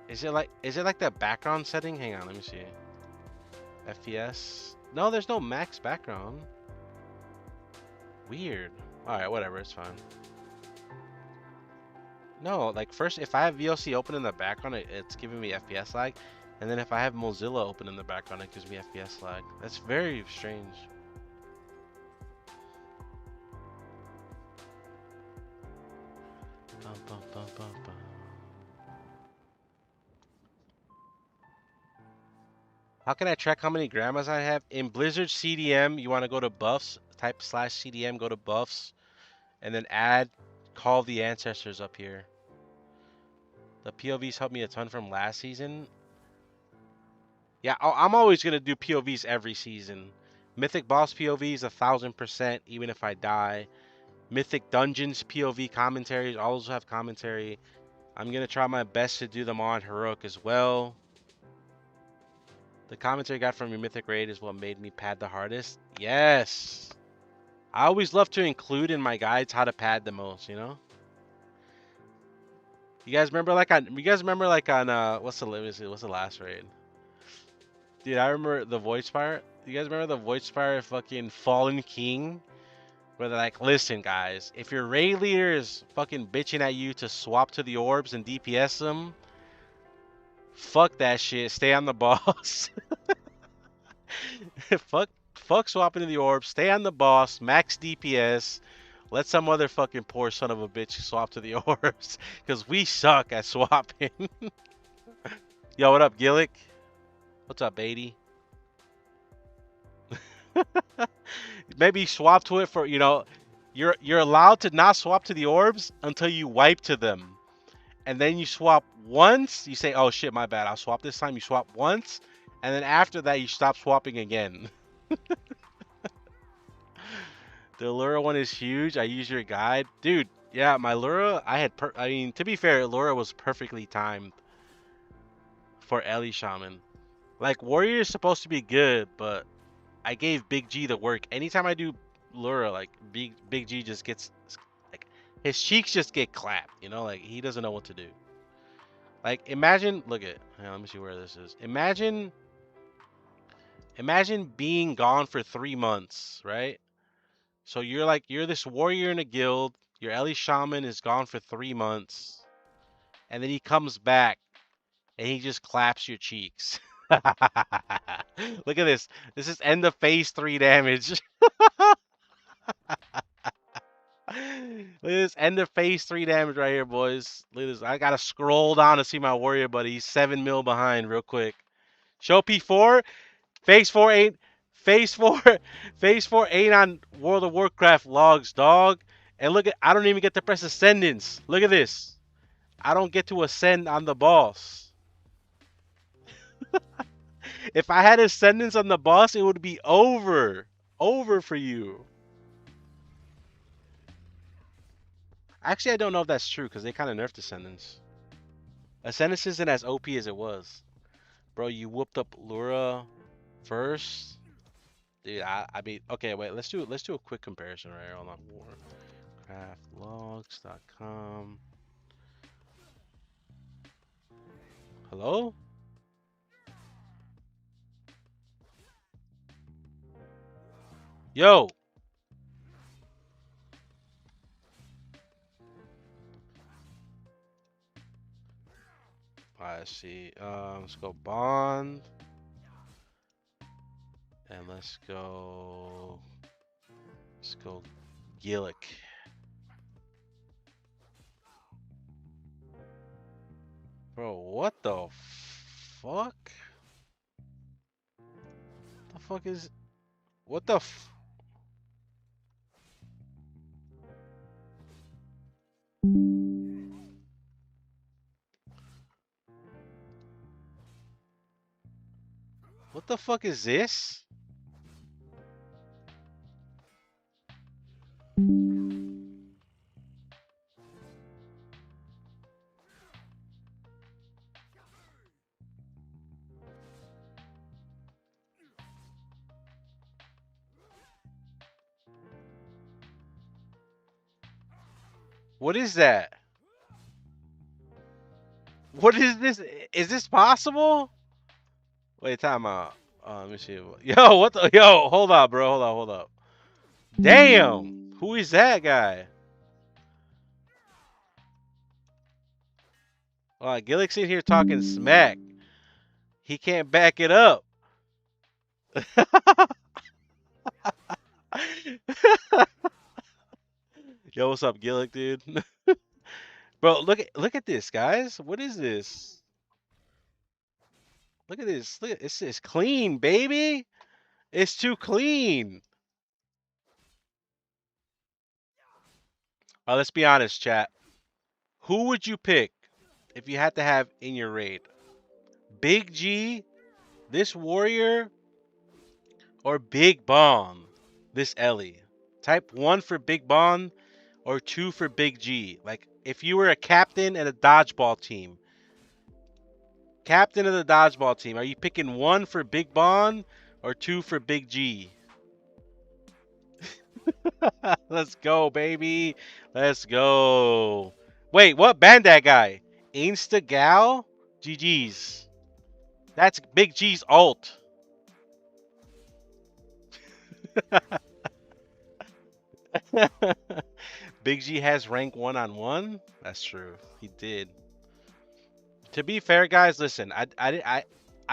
Is it like that background setting? Hang on, let me see. FPS? No, there's no max background. Weird. Alright, whatever, it's fine. No, like first, if I have VLC open in the background, it's giving me FPS lag. And then if I have Mozilla open in the background, it gives me FPS lag. That's very strange. Bum, bum, bum, bum, bum. How can I track how many grandmas I have? In Blizzard CDM, you want to go to buffs, type /CDM, go to buffs, and then add Call of the Ancestors up here. The POVs helped me a ton from last season. Yeah, I'm always going to do POVs every season. Mythic Boss POVs, 1000%, even if I die. Mythic Dungeons POV commentaries, always have commentary. I'm going to try my best to do them on Heroic as well. The commentary I got from your Mythic Raid is what made me pad the hardest. Yes! I always love to include in my guides how to pad the most, you know? You guys remember like on what's the last raid? Dude, I remember the Void Spire. You guys remember the Void Spire fucking Fallen King? Where they're like, listen guys, if your raid leader is fucking bitching at you to swap to the orbs and DPS them, Fuck that shit. Stay on the boss. Fuck swapping to the orb. Stay on the boss. Max DPS. Let some other fucking poor son of a bitch swap to the orbs. Because we suck at swapping. Yo, what up, Gillick? What's up, Beatty? Maybe swap to it for, you're allowed to not swap to the orbs until you wipe to them. And then you swap once. You say, oh shit, my bad. I'll swap this time. You swap once. And then after that, you stop swapping again. The Lura one is huge. I use your guide. Dude, yeah, my Lura, I mean, to be fair, Lura was perfectly timed for Ele Shaman. Like, Warrior is supposed to be good, but I gave Big G the work. Anytime I do Lura, like, Big G just gets, like, his cheeks just get clapped, Like, he doesn't know what to do. Like, imagine, look at, let me see where this is. Imagine being gone for 3 months, right? So you're this warrior in a guild. Your Ele Shaman is gone for 3 months, and then he comes back and he just claps your cheeks. Look at this. This is end of phase 3 damage. Look at this end of phase 3 damage right here, boys. Look at this. I gotta scroll down to see my warrior buddy. He's 7 mil behind real quick. Show P4. Phase 4 ain't Phase 4 Phase 4 ain't on World of Warcraft logs, dog. And look at, I don't even get to press ascendance. Look at this. I don't get to ascend on the boss. If I had ascendance on the boss, it would be over. Over for you. Actually, I don't know if that's true because they kind of nerfed ascendance. Ascendance isn't as OP as it was. Bro, you whooped up Lura first. Dude, I mean, okay, wait, let's do a quick comparison right here. Hold on. Warcraftlogs.com. Hello? Yo. Let's see. Let's go Bond. And let's go Gillick. Bro, what the fuck? The fuck is, what the what the fuck is this? What is that? What is this? Is this possible? Wait, time out. Let me see. Yo, what the? Yo, hold up, bro. Hold up. Damn. Who is that guy? Gillick's in here talking smack. He can't back it up. Yo, what's up, Gillick, dude? Bro, look at this, guys. What is this? Look at this. Look at this. It's clean, baby. It's too clean. Let's be honest, chat. Who would you pick if you had to have in your raid? Big G, this warrior, or Big Bon, this Ellie? Type 1 for Big Bon or 2 for Big G. Like, if you were a captain at a dodgeball team. Captain of the dodgeball team. Are you picking 1 for Big Bon or 2 for Big G? Let's go, baby. Let's go. Wait, what? Banned that guy. Insta Gal? GG's. That's Big G's ult. Big G has rank 1-on-1? That's true. He did. To be fair, guys, listen. I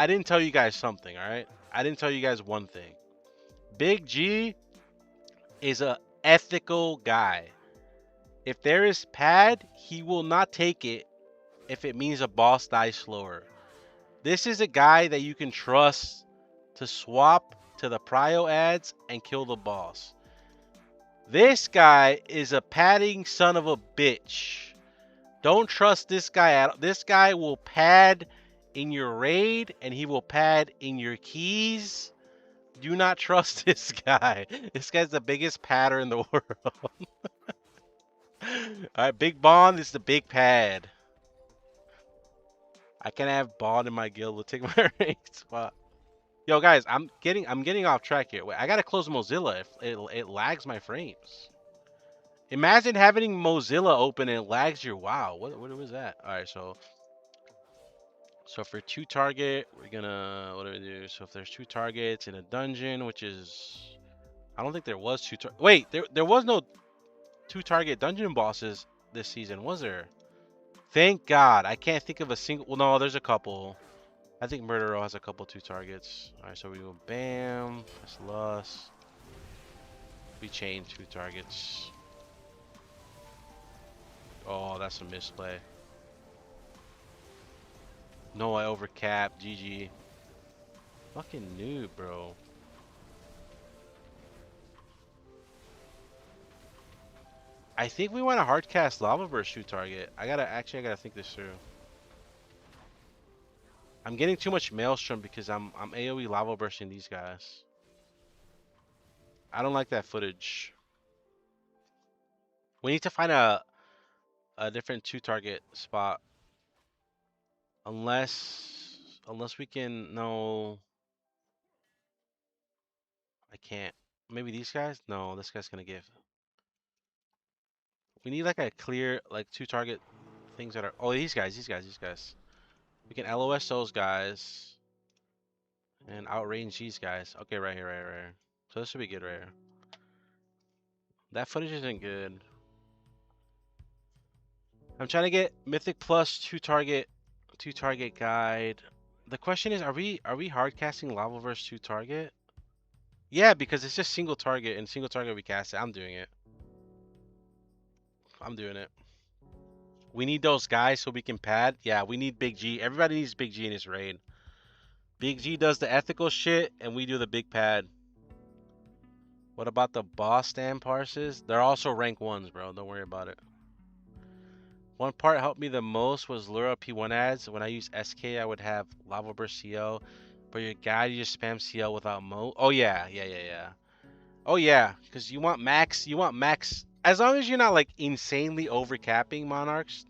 didn't tell you guys something. All right. I didn't tell you guys one thing. Big G is a ethical guy. If there is pad, he will not take it if it means a boss dies slower. This is a guy that you can trust to swap to the prio ads and kill the boss. This guy is a padding son of a bitch. Don't trust this guy at. This guy will pad in your raid and he will pad in your keys. Do not trust this guy. This guy's the biggest padder in the world. Alright, Big Bond is the big pad. I can have Bond in my guild. We'll take my rank spot. Yo, guys, I'm getting off track here. Wait, I gotta close Mozilla. If it lags my frames. Imagine having Mozilla open and it lags your WoW. What was that? All right, so for two target, we're gonna what do we do? So if there's two targets in a dungeon, which is I don't think there was wait, there was no two target dungeon bosses this season, was there? Thank God. I can't think of a single. Well, no, there's a couple. I think Murder Row has a couple two targets. All right, so we go bam. That's Lust. We chain two targets. Oh, that's a misplay. No, I overcapped. GG. Fucking noob, bro. I think we want to hardcast Lava Burst two target. I gotta think this through. I'm getting too much Maelstrom because I'm AoE Lava Bursting these guys. I don't like that footage. We need to find a different two target spot. Unless we can no. I can't. Maybe these guys? No, this guy's gonna give. We need like a clear like two target things that are oh these guys. We can LOS those guys and outrange these guys. Okay, right here. So this should be good right here. That footage isn't good. I'm trying to get Mythic Plus two target guide. The question is, are we hard casting Lavaverse two target? Yeah, because it's just single target and single target we cast it. I'm doing it. We need those guys so we can pad. Yeah, we need Big G. Everybody needs Big G in his raid. Big G does the ethical shit and we do the big pad. What about the boss stand parses? They're also rank ones, bro. Don't worry about it. One part helped me the most was Lura P1 ads. When I use SK, I would have Lava Burst CL. But your guide, you just spam CL without mo. Oh, yeah. Oh, yeah. Because you want max. As long as you're not, like, insanely overcapping Monarchs,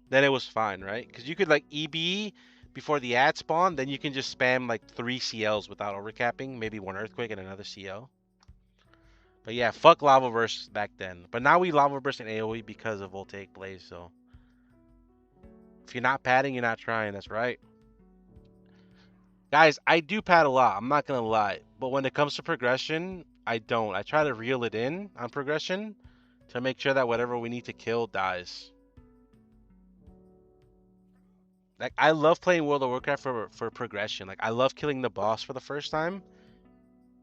then it was fine, right? Because you could, like, EB before the ad spawn. Then you can just spam, like, 3 CLs without overcapping. Maybe one Earthquake and another CL. But yeah, fuck Lavaverse back then. But now we Lavaverse in AoE because of Voltaic Blaze, so. If you're not padding, you're not trying. That's right. Guys, I do pad a lot. I'm not going to lie. But when it comes to progression, I don't. I try to reel it in on progression to make sure that whatever we need to kill dies. Like, I love playing World of Warcraft for progression. Like, I love killing the boss for the first time.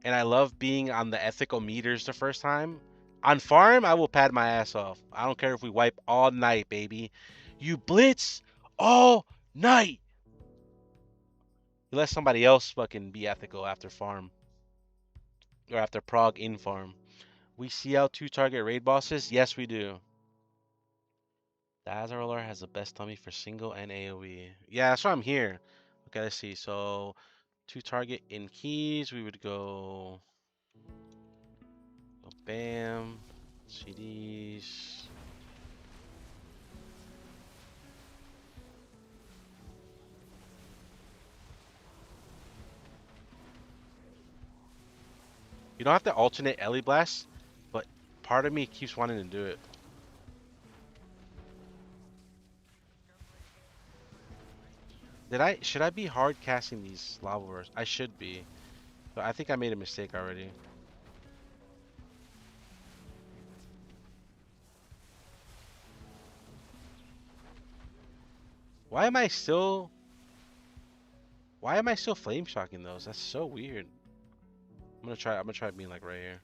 And I love being on the ethical meters the first time. On farm, I will pad my ass off. I don't care if we wipe all night, baby. You blitz all night. You let somebody else fucking be ethical after farm. Or after prog in farm. We see out two target raid bosses? Yes, we do. The Azarolar has the best tummy for single and AoE. Yeah, that's why I'm here. Okay, let's see. So, two target in keys. We would go bam. CDs. You don't have to alternate Ellie Blast, but part of me keeps wanting to do it. Should I be hard casting these lava wars? I should be. But I think I made a mistake already. Why am I still? Why am I still flame shocking those? That's so weird. I'm gonna try. I'm gonna try being like right here.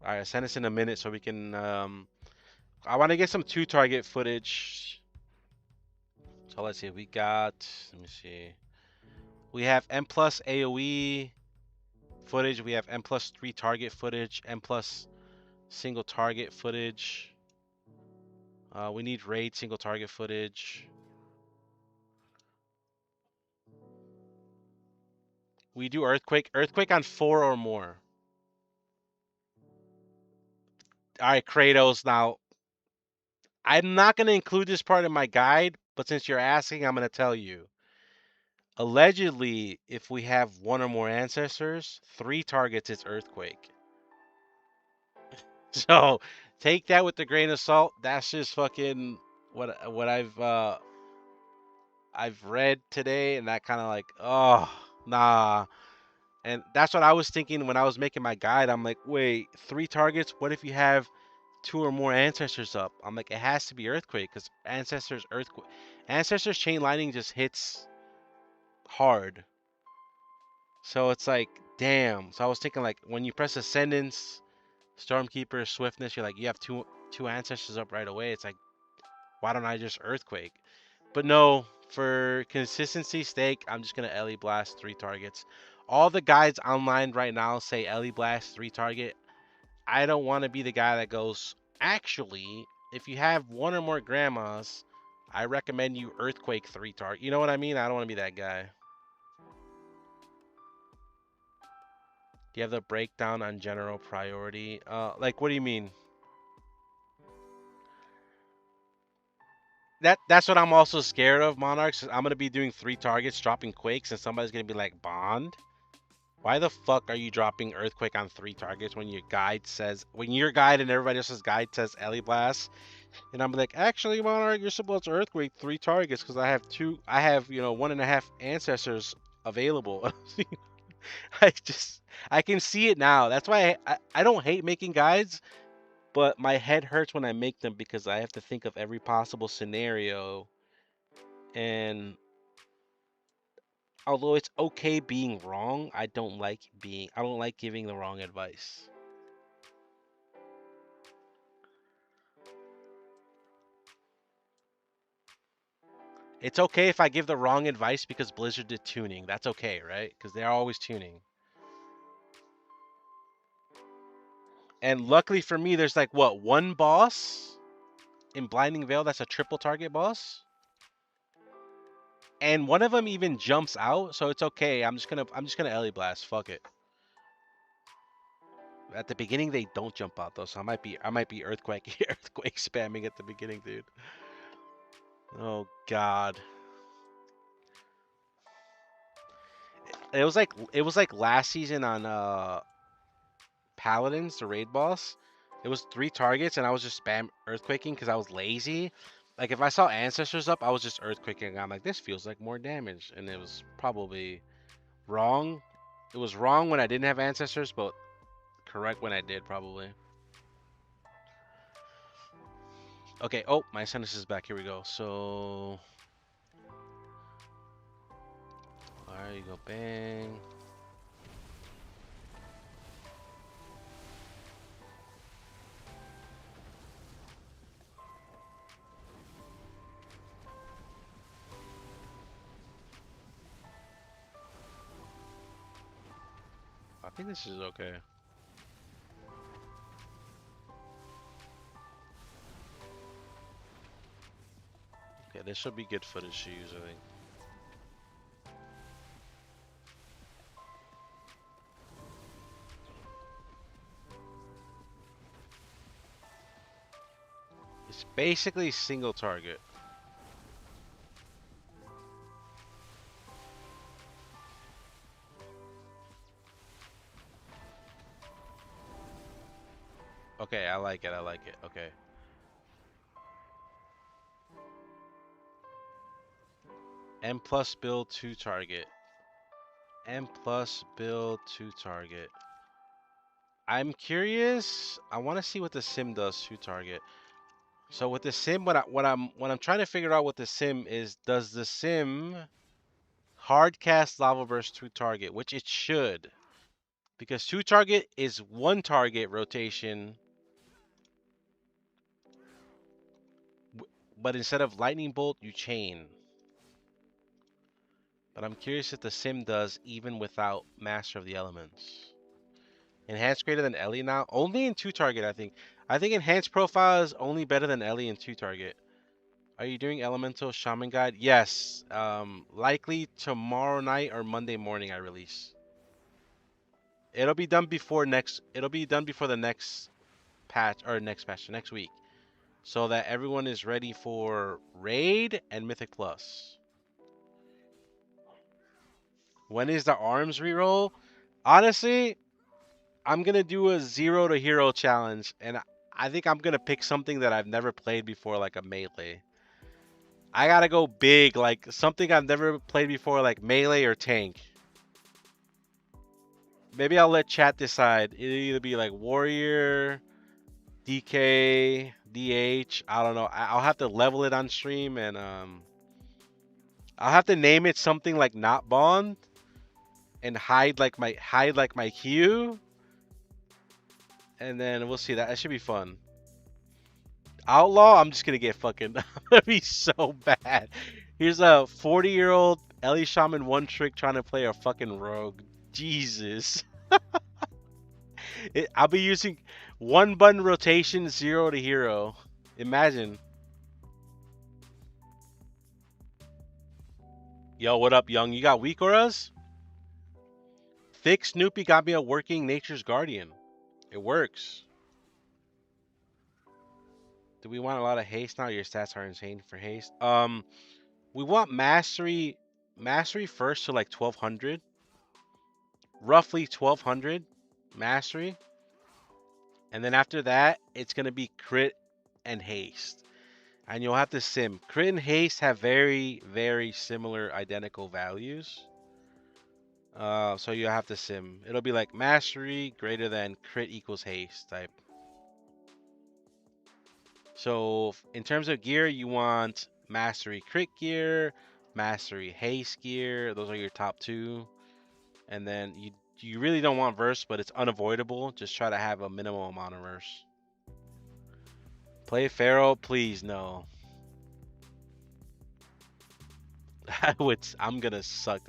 All right, send us in a minute so we can. I want to get some two target footage. So let's see. We got. Let me see. We have M plus AOE footage. We have M plus 3 target footage. M plus single target footage. We need raid single target footage. We do earthquake. Earthquake on 4 or more. All right, Kratos. Now, I'm not going to include this part in my guide, but since you're asking, I'm going to tell you. Allegedly, if we have one or more ancestors, 3 targets is earthquake. So take that with a grain of salt. That's just fucking what I've read today, and that kind of like, oh nah. And that's what I was thinking when I was making my guide. I'm like, wait, 3 targets? What if you have 2 or more ancestors up? I'm like, it has to be earthquake because ancestors chain lightning just hits hard. So it's like, damn. So I was thinking like when you press ascendance, stormkeeper, swiftness, you're like you have two ancestors up right away. It's like, why don't I just earthquake? But no, for consistency's sake, I'm just gonna Ele blast 3 targets. All the guides online right now say Ele blast 3 target. I don't want to be the guy that goes, actually, if you have one or more grandmas, I recommend you earthquake 3 target. You know what I mean? I don't want to be that guy. Do you have the breakdown on general priority? Like, what do you mean? That's what I'm also scared of, Monarchs. I'm gonna be doing 3 targets, dropping quakes, and somebody's gonna be like, Bond? Why the fuck are you dropping earthquake on 3 targets when your guide says, when your guide and everybody else's guide says Ele blast? And I'm like, actually, Monarch, you're supposed to earthquake 3 targets because I have, 1.5 ancestors available. I just, I can see it now. That's why I don't hate making guides, but my head hurts when I make them because I have to think of every possible scenario. And although it's okay being wrong, I don't like giving the wrong advice. It's okay if I give the wrong advice because Blizzard did tuning. That's okay, right? Because they're always tuning. And luckily for me, there's like what, one boss in Blinding Veil that's a triple target boss, and one of them even jumps out, so it's okay. I'm just gonna Ele blast. Fuck it. At the beginning they don't jump out though, so I might be earthquake earthquake spamming at the beginning, dude. Oh god. It was like last season on Paladins, the raid boss. It was 3 targets, and I was just spam earthquaking because I was lazy. Like if I saw ancestors up, I was just earthquaking. I'm like, this feels like more damage, and it was probably wrong. It was wrong when I didn't have ancestors, but correct when I did, probably. Okay. Oh, my sentence is back. Here we go. So, all right, you go bang. I think this is okay. Okay, this should be good footage to use, I think. It's basically single target. Okay, I like it. I like it. Okay. M plus build 2 target. M plus build 2 target. I'm curious. I want to see what the sim does 2 target. So with the sim, what I'm trying to figure out with the sim is, does the sim hard cast lava burst to target, which it should, because two target is one target rotation, but instead of lightning bolt, you chain. But I'm curious if the sim does even without Master of the Elements. Enhanced greater than Ellie now? Only in two target, I think. I think enhanced profile is only better than Ellie in two target. Are you doing Elemental Shaman Guide? Yes. Likely tomorrow night or Monday morning I release. It'll be done before next. It'll be done before the next patch or next week, so that everyone is ready for Raid and Mythic Plus. When is the arms reroll? Honestly, I'm gonna do a 0 to hero challenge, and I think I'm gonna pick something that I've never played before, like a melee. I gotta go big, like something I've never played before, like melee or tank. Maybe I'll let chat decide. It'll either be like warrior, DK, DH. I don't know. I'll have to level it on stream, and I'll have to name it something like not Bond, and hide like my Q, and then we'll see. That should be fun. Outlaw, I'm just gonna get fucking. I'm gonna be so bad. Here's a 40-year-old Ele Shaman one trick trying to play a fucking rogue. Jesus. I'll be using one button rotation, 0 to hero. Imagine. Yo, what up, young? You got weak auras? Thick Snoopy got me a working Nature's Guardian. It works. Do we want a lot of haste now? Your stats are insane for haste. We want mastery first to like 1200. Roughly 1200 mastery. And then after that, it's going to be crit and haste. And you'll have to sim. Crit and haste have very, very similar identical values. So you have to sim. It'll be like mastery greater than crit equals haste type. So in terms of gear, you want mastery crit gear, mastery haste gear. Those are your top two. And then you really don't want verse, but it's unavoidable. Just try to have a minimal amount of verse. Play Pharaoh, please no. I'm gonna suck.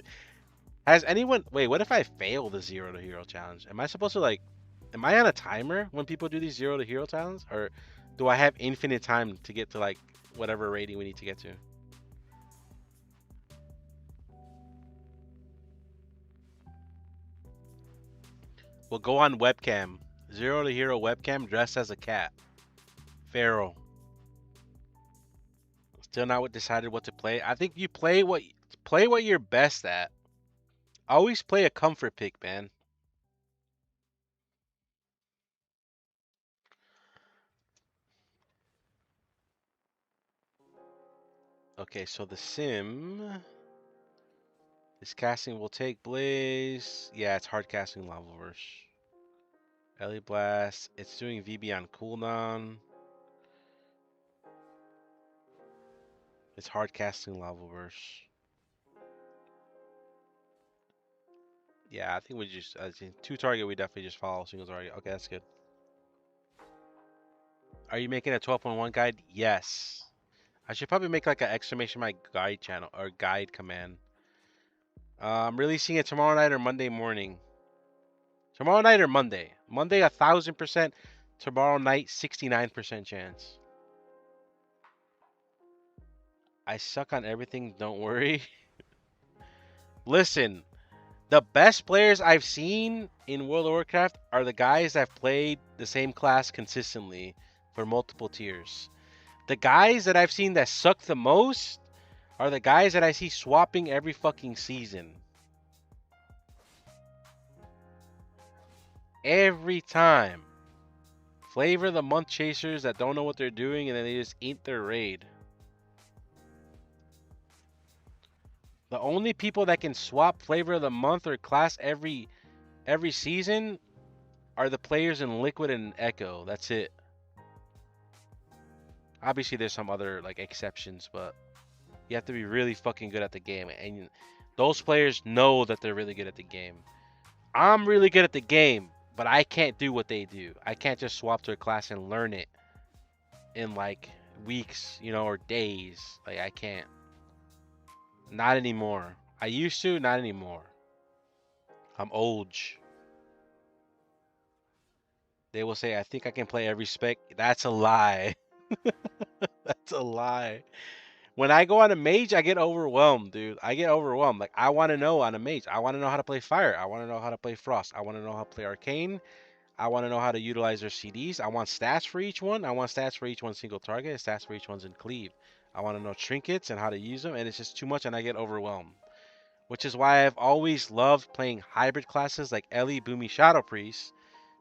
Has anyone wait, what if I fail the 0 to hero challenge? Am I supposed to like am I on a timer when people do these 0 to hero challenges? Or do I have infinite time to get to like whatever rating we need to get to? We'll go on webcam. 0 to hero webcam dressed as a cat. Pharaoh. Still not decided what to play. I think you play what you're best at. Always play a comfort pick, man. Okay, so the sim. This casting will take Blaze. Yeah, it's hard casting Lavaverse. Ellie Blast. It's doing VB on cooldown. It's hard casting Lavaverse. Yeah, I think we just two target. We definitely just follow single target. Okay, that's good. Are you making a 12.1 guide? Yes. I should probably make like an exclamation mark guide channel or guide command. I'm releasing it tomorrow night or Monday morning. Tomorrow night or Monday. Monday 1000%. Tomorrow night 69% chance. I suck on everything. Don't worry. Listen, the best players I've seen in World of Warcraft are the guys that have played the same class consistently for multiple tiers. The guys that I've seen that suck the most are the guys that I see swapping every fucking season. Every time. Flavor of the month chasers that don't know what they're doing and then they just eat their raid. The only people that can swap flavor of the month or class every season are the players in Liquid and Echo. That's it. Obviously, there's some other like exceptions, but you have to be really fucking good at the game, and those players know that they're really good at the game. I'm really good at the game, but I can't do what they do. I can't just swap to a class and learn it in like weeks, or days. Like I can't. Not anymore. I used to, not anymore. I'm old. They will say, I think I can play every spec. That's a lie. That's a lie. When I go on a mage, I get overwhelmed, dude. I get overwhelmed. Like, I want to know on a mage. I want to know how to play fire. I want to know how to play frost. I want to know how to play arcane. I want to know how to utilize their CDs. I want stats for each one. I want stats for each one single target, stats for each one's in cleave. I want to know trinkets and how to use them, and it's just too much, and I get overwhelmed. Which is why I've always loved playing hybrid classes like Ele, Boomy, Shadow Priest,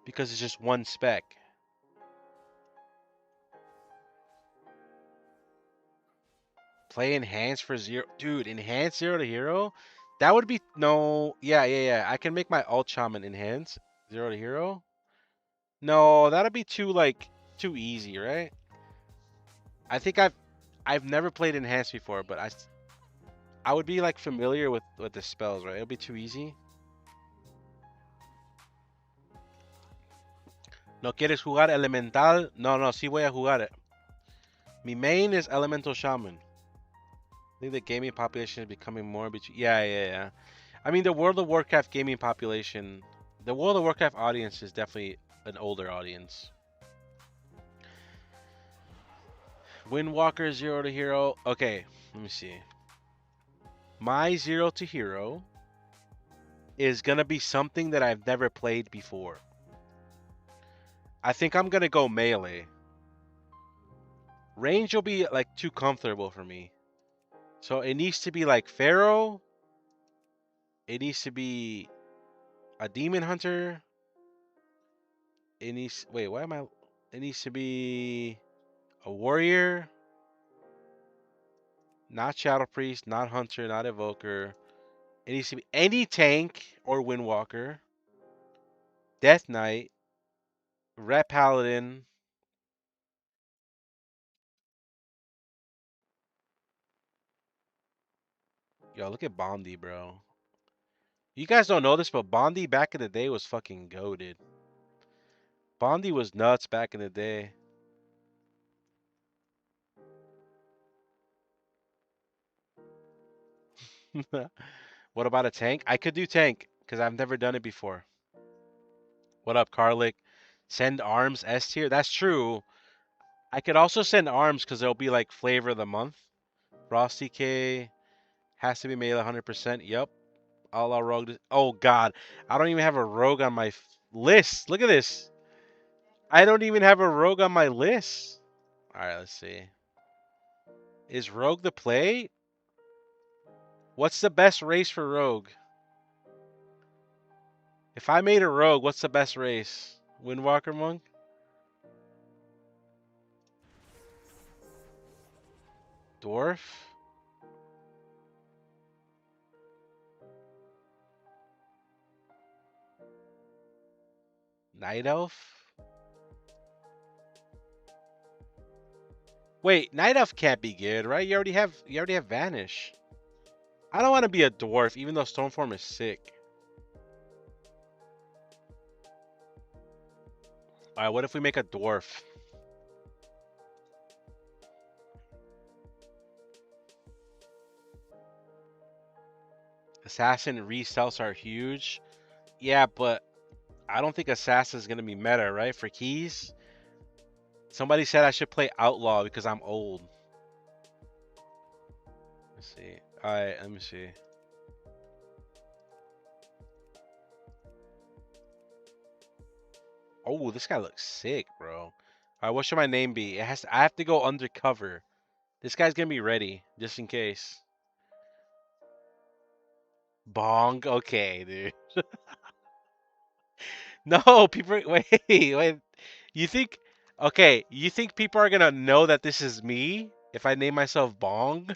because it's just one spec. Play enhance for zero, dude. Enhance zero to hero, that would be no. Yeah, yeah, yeah. I can make my alt shaman enhance zero to hero. No, that'd be too easy, right? I think I've never played enhance before, but I would be like familiar with the spells, right? It'll be too easy. ¿No quieres jugar elemental? No, no, sí voy a jugar it. Mi main is elemental shaman. I think the gaming population is becoming more between. Yeah, yeah, yeah. I mean, the World of Warcraft gaming population, the World of Warcraft audience is definitely an older audience. Windwalker zero to hero. Okay, let me see. My zero to hero is gonna be something that I've never played before. I think I'm gonna go melee. Range will be like too comfortable for me. So it needs to be like Pharaoh. It needs to be a demon hunter. It needs wait, why am I it needs to be a warrior. Not Shadow Priest, not Hunter, not Evoker. It needs to be any tank or Windwalker. Death Knight. Ret Paladin. Yo, look at Bondi, bro. You guys don't know this, but Bondi back in the day was fucking goated. Bondi was nuts back in the day. What about a tank? I could do tank, because I've never done it before. What up, Karlik? Send arms S tier? That's true. I could also send arms because there'll be like flavor of the month. Frosty K has to be made 100%. Yep. All our rogue. Oh god, I don't even have a rogue on my list. Look at this. I don't even have a rogue on my list. All right, let's see. Is rogue the play? What's the best race for rogue? If I made a rogue, what's the best race? Windwalker monk? Dwarf? Night elf? Wait, night elf can't be good, right? You already have vanish. I don't want to be a dwarf, even though Stormform is sick. All right, what if we make a dwarf? Assassin resales are huge. Yeah, but I don't think Assassin is gonna be meta, right? For keys. Somebody said I should play Outlaw because I'm old. Let's see. All right, let me see. Oh, this guy looks sick, bro. All right, what should my name be? I have to go undercover. This guy's gonna be ready just in case. Bong. Okay, dude. No, people. Wait, wait. You think? Okay, you think people are gonna know that this is me if I name myself Bong?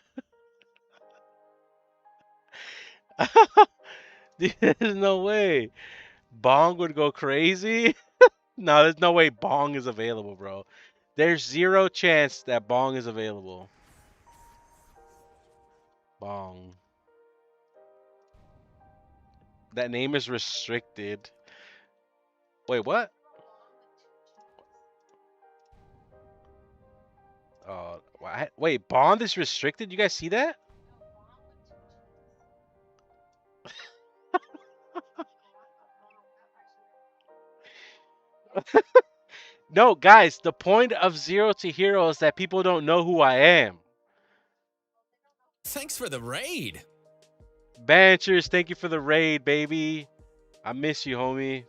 There's no way. Bong would go crazy. No, there's no way Bong is available, bro. There's 0 chance that Bong is available. Bong. That name is restricted. Wait, what? Wait, Bond is restricted? You guys see that? No, guys, the point of Zero to Hero is that people don't know who I am. Thanks for the raid. Banchers, thank you for the raid, baby. I miss you, homie.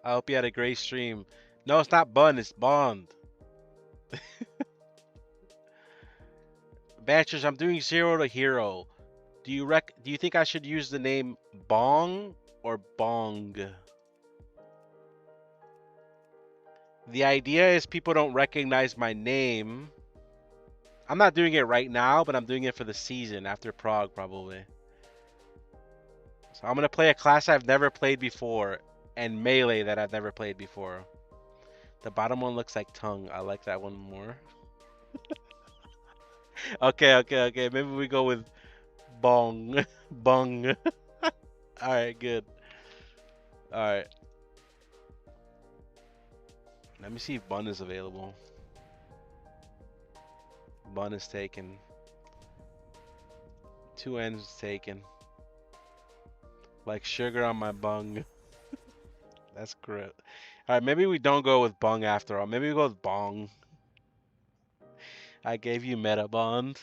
I hope you had a great stream. No, it's not Bun, it's Bond. Banchers, I'm doing Zero to Hero. Do you think I should use the name Bong or Bong? The idea is people don't recognize my name. I'm not doing it right now, but I'm doing it for the season after Prague, probably. So I'm going to play a class I've never played before and Melee that I've never played before. The bottom one looks like tongue. I like that one more. Okay. Maybe we go with Bong. Bong. Alright, good. Alright. Let me see if Bun is available. Bun is taken. 2 ends taken. Like sugar on my bung. That's great. Alright, maybe we don't go with bung after all. Maybe we go with bong. I gave you meta bond.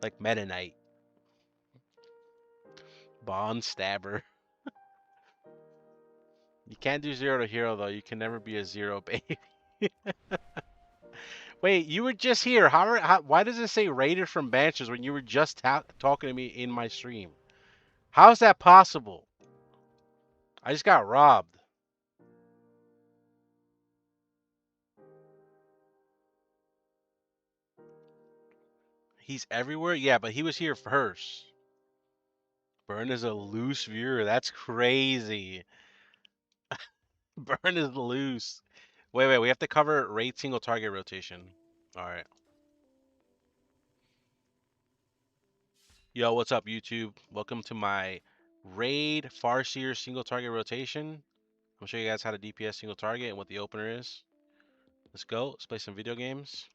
Like Meta Knight. Bond stabber. You can't do Zero to Hero though. You can never be a Zero baby. Wait, you were just here. Why does it say raided from Banches when you were just talking to me in my stream? How is that possible? I just got robbed. He's everywhere? Yeah, but he was here first. Burn is a loose viewer. That's crazy. Burn is loose. Wait. We have to cover raid single target rotation. All right. Yo, what's up, YouTube? Welcome to my raid Farseer single target rotation. I'll show you guys how to DPS single target and what the opener is. Let's go. Let's play some video games.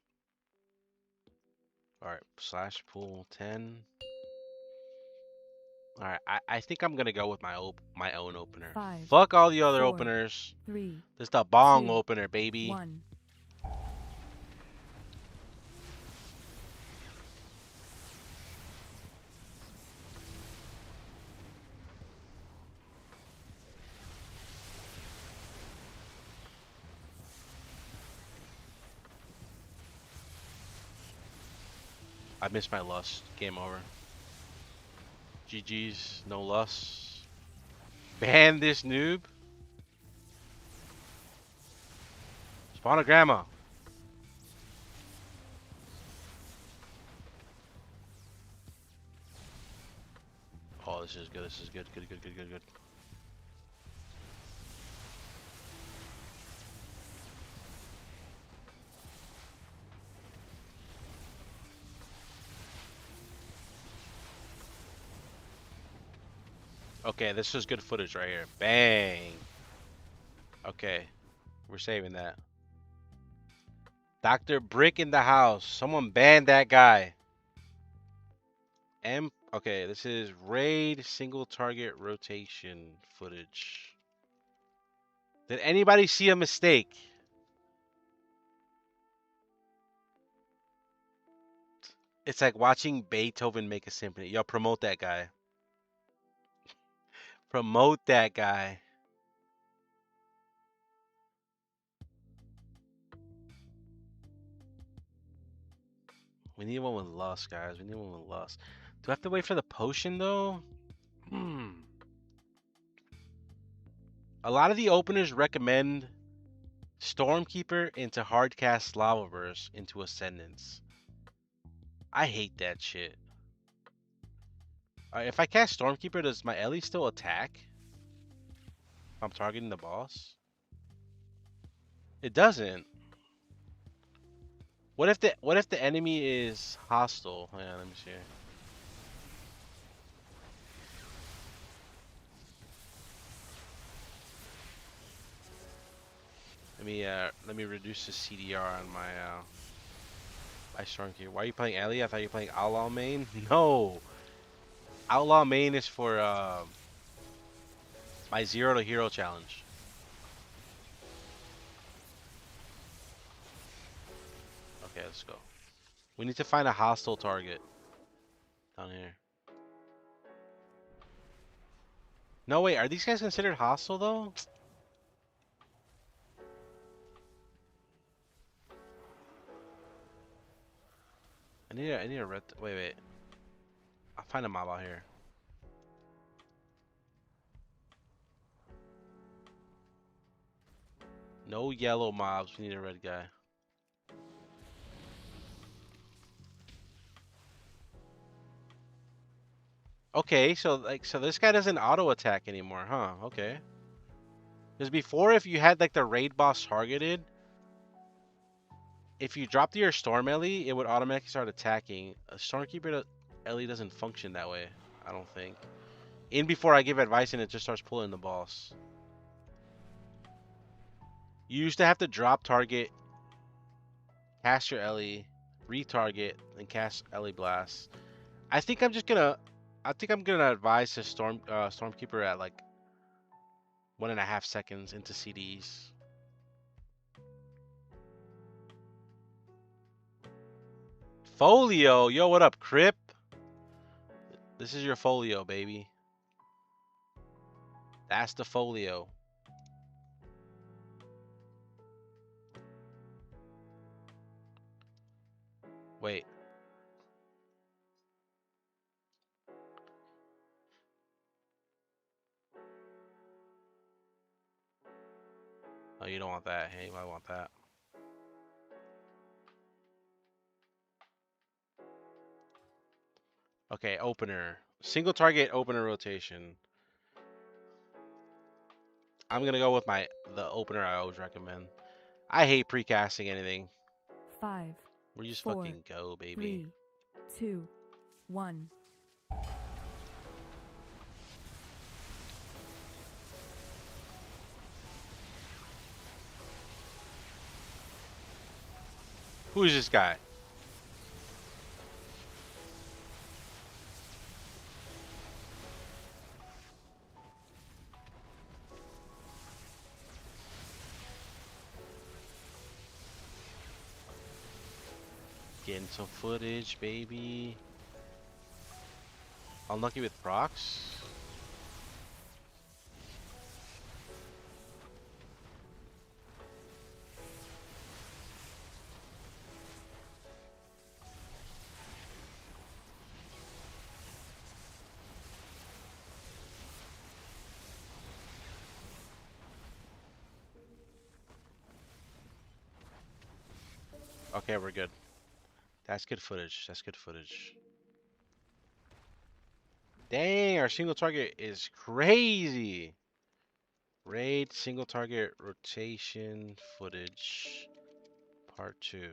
All right. Slash pool 10. All right. I think I'm gonna go with my own opener. 5, Fuck all the other 4, openers. 3, This is the bong 2, opener, baby. 1. I missed my lust. Game over. GG's. No lust. Ban this noob. Spawn a grandma. Oh, this is good. This is good. Good. Okay, this is good footage right here. Bang. Okay, we're saving that. Dr. Brick in the house. Someone ban that guy. Okay, this is raid single target rotation footage. Did anybody see a mistake? It's like watching Beethoven make a symphony. Yo, promote that guy. Promote that guy. We need one with lust, guys. We need one with lust. Do I have to wait for the potion, though? A lot of the openers recommend Stormkeeper into Hardcast Lavaverse into Ascendance. I hate that shit. Alright, if I cast Stormkeeper, does my Ellie still attack? If I'm targeting the boss? It doesn't. What if the enemy is hostile? Yeah, let me see. Let me reduce the CDR on my Stormkeeper. Why are you playing Ellie? I thought you were playing Outlaw main. No, Outlaw main is for my zero to hero challenge. Okay, let's go. We need to find a hostile target down here. No, wait, are these guys considered hostile though? I need a red. Wait. I'll find a mob out here. No yellow mobs. We need a red guy. Okay, so this guy doesn't auto attack anymore, huh? Okay. Because before, if you had like the raid boss targeted, if you dropped your Storm Ellie, it would automatically start attacking. A Stormkeeper Ellie doesn't function that way, I don't think. In before I give advice and it just starts pulling the boss. You used to have to drop target, cast your Ellie, retarget, and cast Ellie Blast. I think I'm just gonna, I think I'm gonna advise the Stormkeeper at like 1.5 seconds into CDs. Folio, yo, what up, Crip? This is your folio, baby. That's the folio. Wait. Oh, you don't want that. Hey, you might want that. Okay, opener. Single target opener rotation. I'm gonna go with the opener I always recommend. I hate precasting anything. 5, We just 4, fucking go, baby. 3, 2, 1. Who is this guy? Getting some footage, baby. Unlucky with procs. Okay, we're good. That's good footage. That's good footage. Dang, our single target is crazy. Raid single target rotation footage part 2.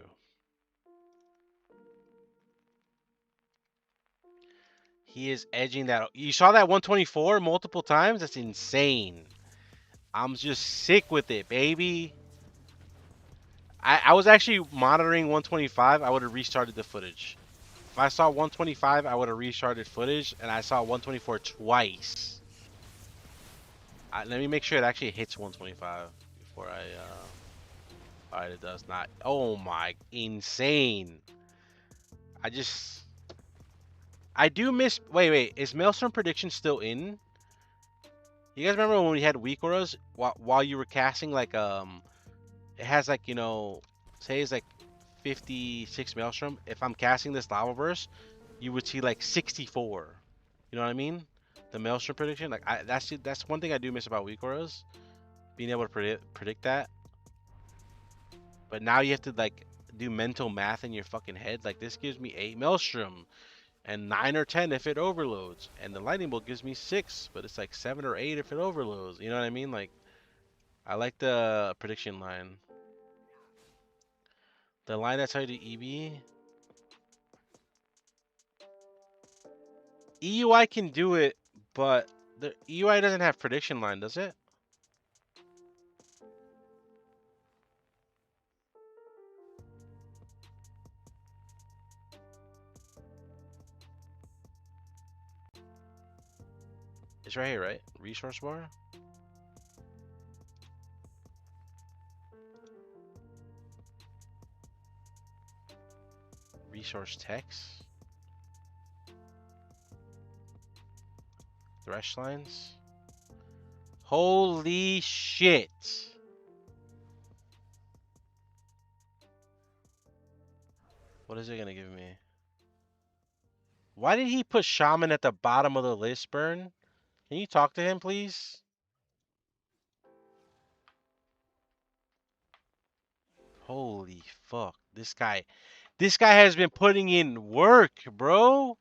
He is edging that. You saw that 124 multiple times? That's insane. I'm just sick with it, baby. I was actually monitoring 125. I would have restarted the footage. If I saw 125, I would have restarted footage, and I saw 124 twice. Let me make sure it actually hits 125 before I. Alright, it does not. Oh my, insane. I just. I do miss. Wait. Is Maelstrom Prediction still in? You guys remember when we had weak auras while you were casting like it has like say it's like 56 Maelstrom. If I'm casting this Lava Burst, you would see like 64. You know what I mean? The Maelstrom prediction, like that's one thing I do miss about weak auras, being able to predict that. But now you have to like do mental math in your fucking head. Like this gives me 8 Maelstrom and 9 or 10 if it overloads, and the Lightning Bolt gives me 6, but it's like 7 or 8 if it overloads. You know what I mean? Like I like the prediction line. The line that's how you do EB. EUI can do it, but the EUI doesn't have prediction line, does it? It's right here, right? Resource bar. Resource text. Thresh lines. Holy shit. What is it gonna give me? Why did he put Shaman at the bottom of the list, Burn? Can you talk to him, please? Holy fuck. This guy has been putting in work, bro.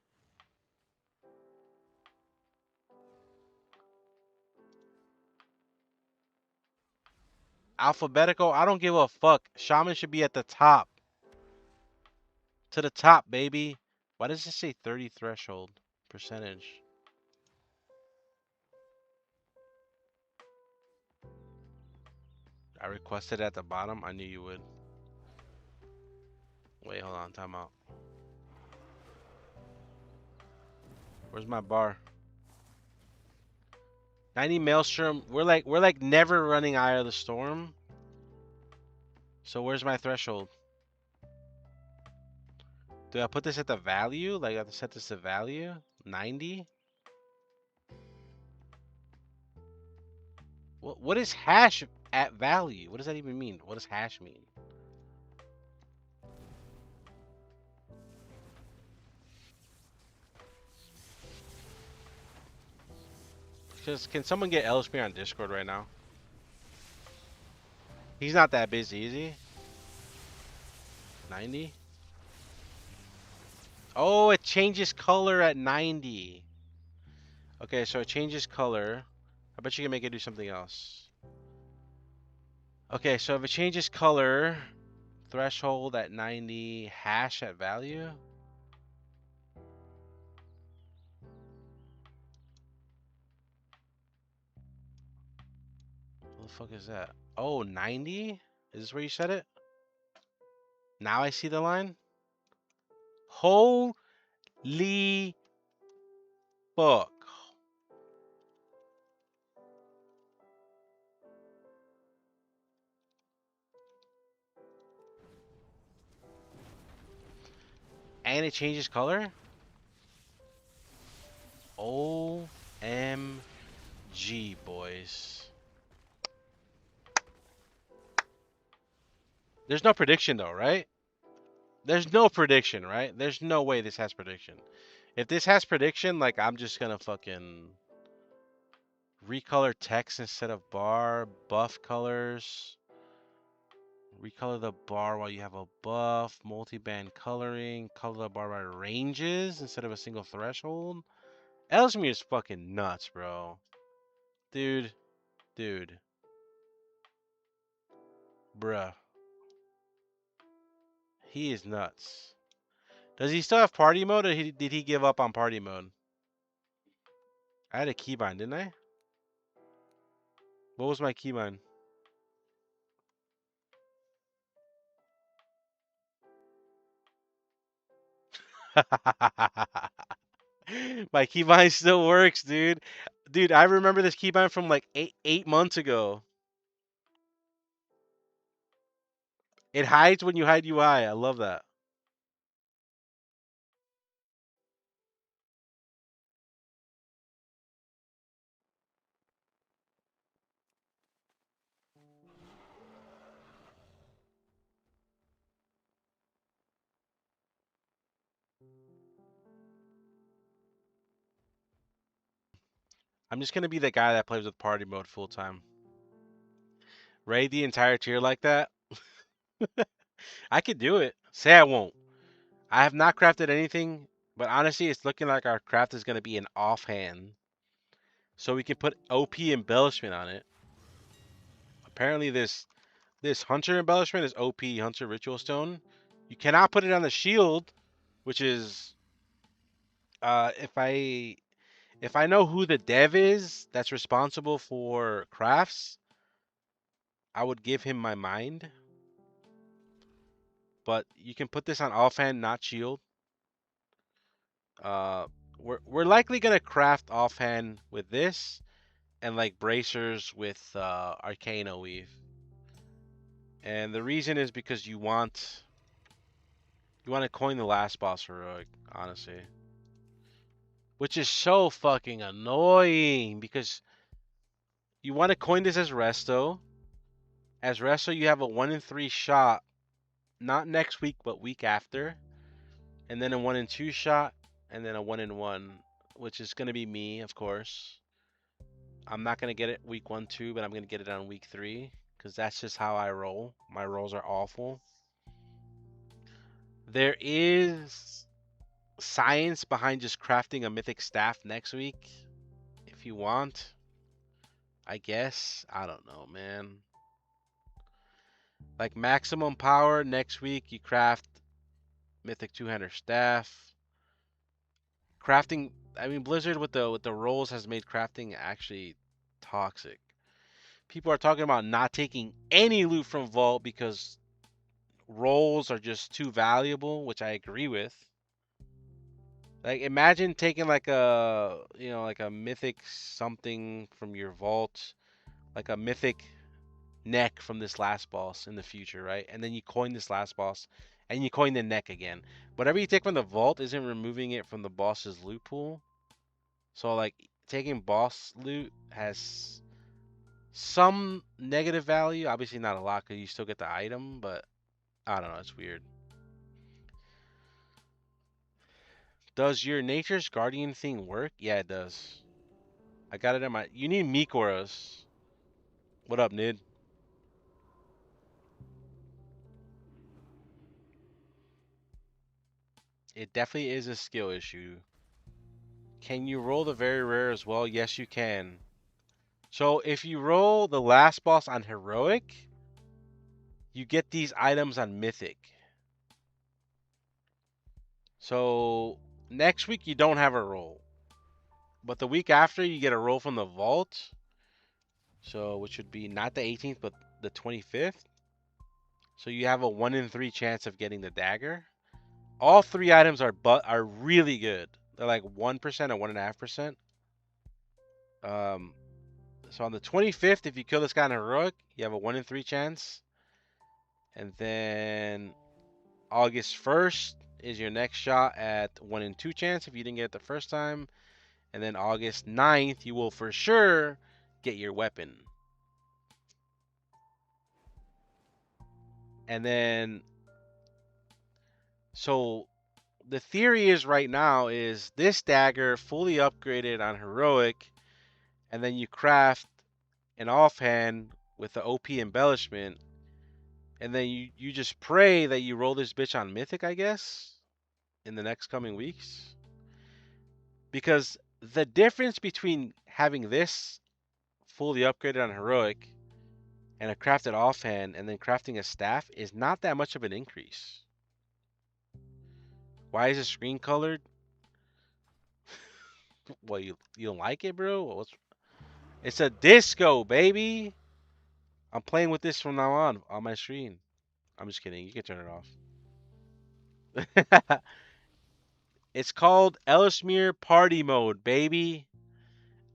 Alphabetical, I don't give a fuck. Shaman should be at the top. To the top, baby. Why does it say 30 threshold percentage? I requested at the bottom. I knew you would. Wait, hold on. Time out. Where's my bar? 90 Maelstrom. We're like never running Eye of the Storm. So where's my threshold? Do I put this at the value? Like I have to set this to value? 90? What is hash at value? What does that even mean? What does hash mean? Because can someone get Elishmere on Discord right now? He's not that busy, is he? 90? Oh, it changes color at 90. Okay, so it changes color. I bet you can make it do something else. Okay, so if it changes color, threshold at 90, hash at value. What the fuck is that? Oh, 90? Is this where you set it? Now I see the line? Holy fuck. And it changes color? OMG, boys. There's no prediction though, right? There's no prediction, right? There's no way this has prediction. If this has prediction, like I'm just gonna fucking recolor text instead of bar, buff colors. Recolor the bar while you have a buff, multi-band coloring, color the bar by ranges instead of a single threshold. Ellesmere is fucking nuts, bro. Dude, dude, bruh. He is nuts. Does he still have party mode or did he give up on party mode? I had a keybind, didn't I? What was my keybind? My keybind still works, dude. Dude, I remember this keybind from like eight months ago. It hides when you hide UI. I love that. I'm just gonna be the guy that plays with party mode full time. Raid the entire tier like that. I could do it. Say I won't. I have not crafted anything, but honestly, it's looking like our craft is gonna be an offhand. So we can put OP embellishment on it. Apparently, this This Hunter embellishment is OP Hunter Ritual Stone. You cannot put it on the shield, which is uh if I if I know who the dev is that's responsible for crafts, I would give him my mind. But you can put this on offhand, not shield. Uh, we're likely gonna craft offhand with this and like bracers with Arcano Weave. And the reason is because you want to coin the last boss heroic, honestly. Which is so fucking annoying because you want to coin this as resto. As resto, you have a 1 in 3 shot, not next week, but week after. And then a 1 in 2 shot, and then a 1 in 1, which is going to be me, of course. I'm not going to get it week 1, 2, but I'm going to get it on week 3 because that's just how I roll. My rolls are awful. There is science behind just crafting a mythic staff next week if you want. I guess. I don't know, man. Like maximum power next week, you craft mythic two-hander staff. Crafting, I mean Blizzard with the rolls has made crafting actually toxic. People are talking about not taking any loot from Vault because rolls are just too valuable, which I agree with. Like imagine taking like like a mythic something from your vault, like a mythic neck from this last boss in the future, right? And then you coin this last boss and you coin the neck again. Whatever you take from the vault isn't removing it from the boss's loot pool. So like taking boss loot has some negative value, obviously not a lot because you still get the item, but I don't know, it's weird. Does your Nature's Guardian thing work? Yeah, it does. I got it in my. You need Mikoros. What up, Nid? It definitely is a skill issue. Can you roll the very rare as well? Yes, you can. So if you roll the last boss on heroic, you get these items on mythic. So next week you don't have a roll, but the week after you get a roll from the vault. So which would be not the 18th, but the 25th. So you have a 1 in 3 chance of getting the dagger. All three items are really good. They're like 1% or 1.5%. Um, so on the 25th, if you kill this guy in heroic, you have a 1 in 3 chance. And then August 1st is your next shot at 1 in 2 chance if you didn't get it the first time. And then August 9th, you will for sure get your weapon. And then, so the theory is right now is this dagger fully upgraded on heroic, and then you craft an offhand with the OP embellishment, and then you just pray that you roll this bitch on mythic, I guess, in the next coming weeks. Because the difference between having this fully upgraded on heroic and a crafted offhand and then crafting a staff is not that much of an increase. Why is the screen colored? What, you don't like it, bro? It's a disco, baby. I'm playing with this from now on my screen. I'm just kidding. You can turn it off. It's called Ellesmere Party Mode, baby.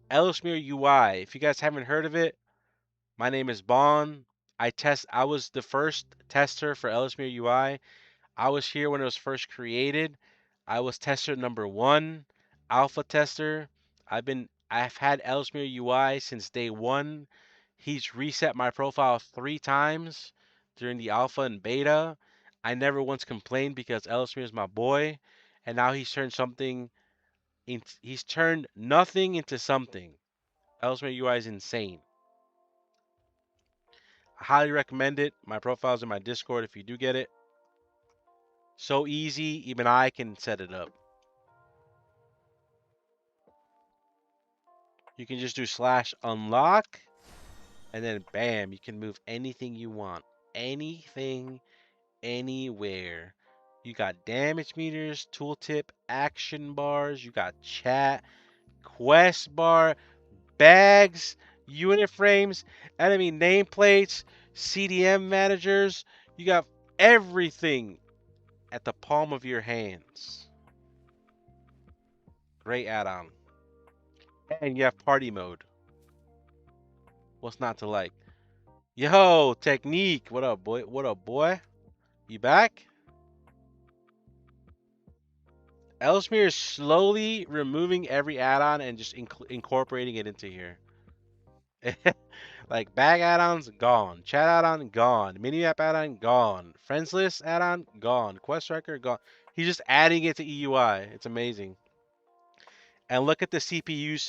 Ellesmere UI. If you guys haven't heard of it, my name is Bon. I was the first tester for Ellesmere UI. I was here when it was first created. I was tester number 1, alpha tester. I've had Ellesmere UI since day 1. He's reset my profile 3 times during the alpha and beta. I never once complained because Ellesmere is my boy, and now he's turned nothing into something. Ellesmere UI is insane. I highly recommend it. My profile's in my Discord if you do get it. So easy, even I can set it up. You can just do /unlock, and then bam, you can move anything you want. anything, anywhere. You got damage meters, tooltip, action bars, you got chat, quest bar, bags, unit frames, enemy nameplates, CDM managers. You got everything at the palm of your hands. Great add-on. And you have party mode. What's not to like? Yo, Technique. What up, boy? What up, boy? You back? Ellesmere is slowly removing every add-on and just incorporating it into here. Like bag add-ons gone, chat add-on gone, mini map add-on gone, friends list add-on gone, quest tracker gone. He's just adding it to EUI. It's amazing. And look at the CPU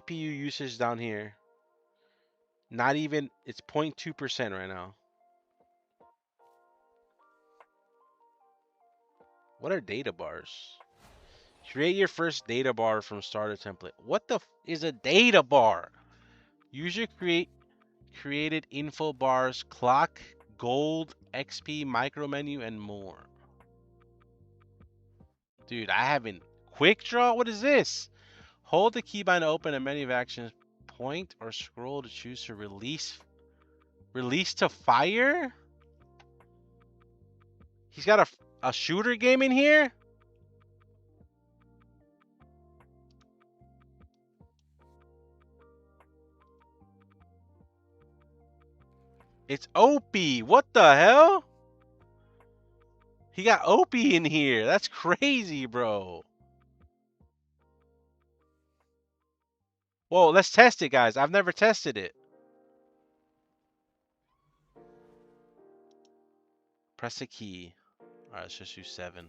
usage down here. Not even, it's 0.2% right now. What are data bars? Create your first data bar from starter template. What the is a data bar? Use your created info bars, clock, gold, XP, micro menu, and more. Dude, I haven't. Quick draw? What is this? Hold the keybind to open a menu of actions. Point or scroll to choose to release. Release to fire? He's got a shooter game in here? It's Opie. What the hell? He got Opie in here. That's crazy, bro. Whoa, let's test it, guys. I've never tested it. Press the key. Alright, let's just do 7.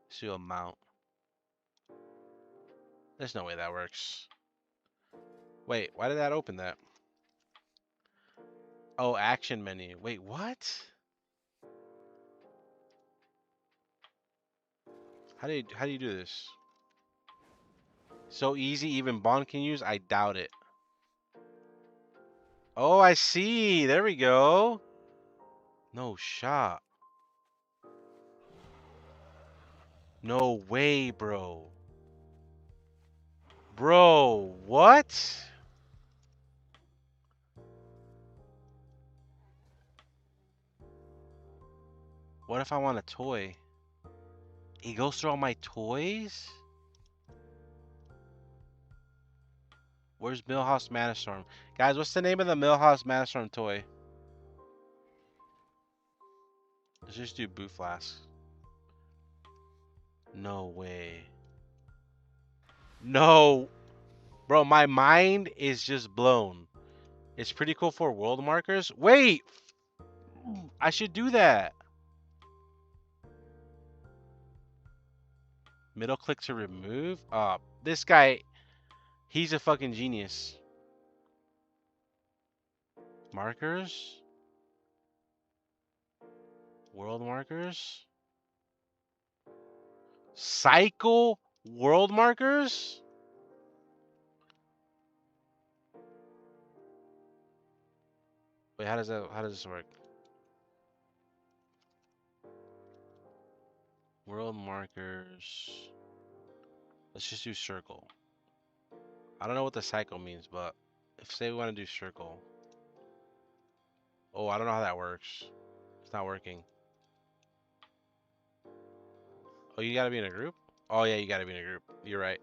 Let's do amount. There's no way that works. Wait, why did that open that? Oh, action menu. Wait, what? How do you do this? So easy, even Bond can use? I doubt it. Oh, I see. There we go. No shot. No way, bro. Bro, what? What if I want a toy? He goes through all my toys? Where's Millhouse Manastorm? Guys, what's the name of the Millhouse Manastorm toy? Let's just do boot flask. No way. No. Bro, my mind is just blown. It's pretty cool for world markers. Wait! I should do that. Middle click to remove. This guy, he's a fucking genius. Markers? World markers? Cycle world markers? Wait, how does this work? World markers. Let's just do circle. I don't know what the cycle means, but if say we want to do circle. Oh, I don't know how that works. It's not working. Oh, you gotta be in a group? Oh yeah, you gotta be in a group. You're right.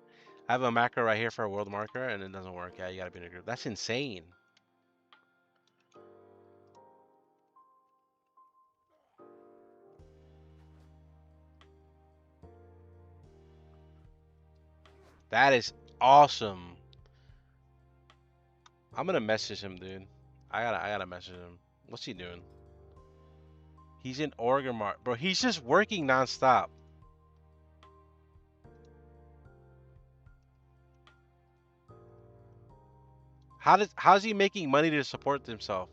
I have a macro right here for a world marker and it doesn't work. Yeah, you gotta be in a group. That's insane. That is awesome. I'm gonna message him, dude. I gotta message him. What's he doing? He's in Oregon Mark. Bro, he's just working nonstop. How's he making money to support himself?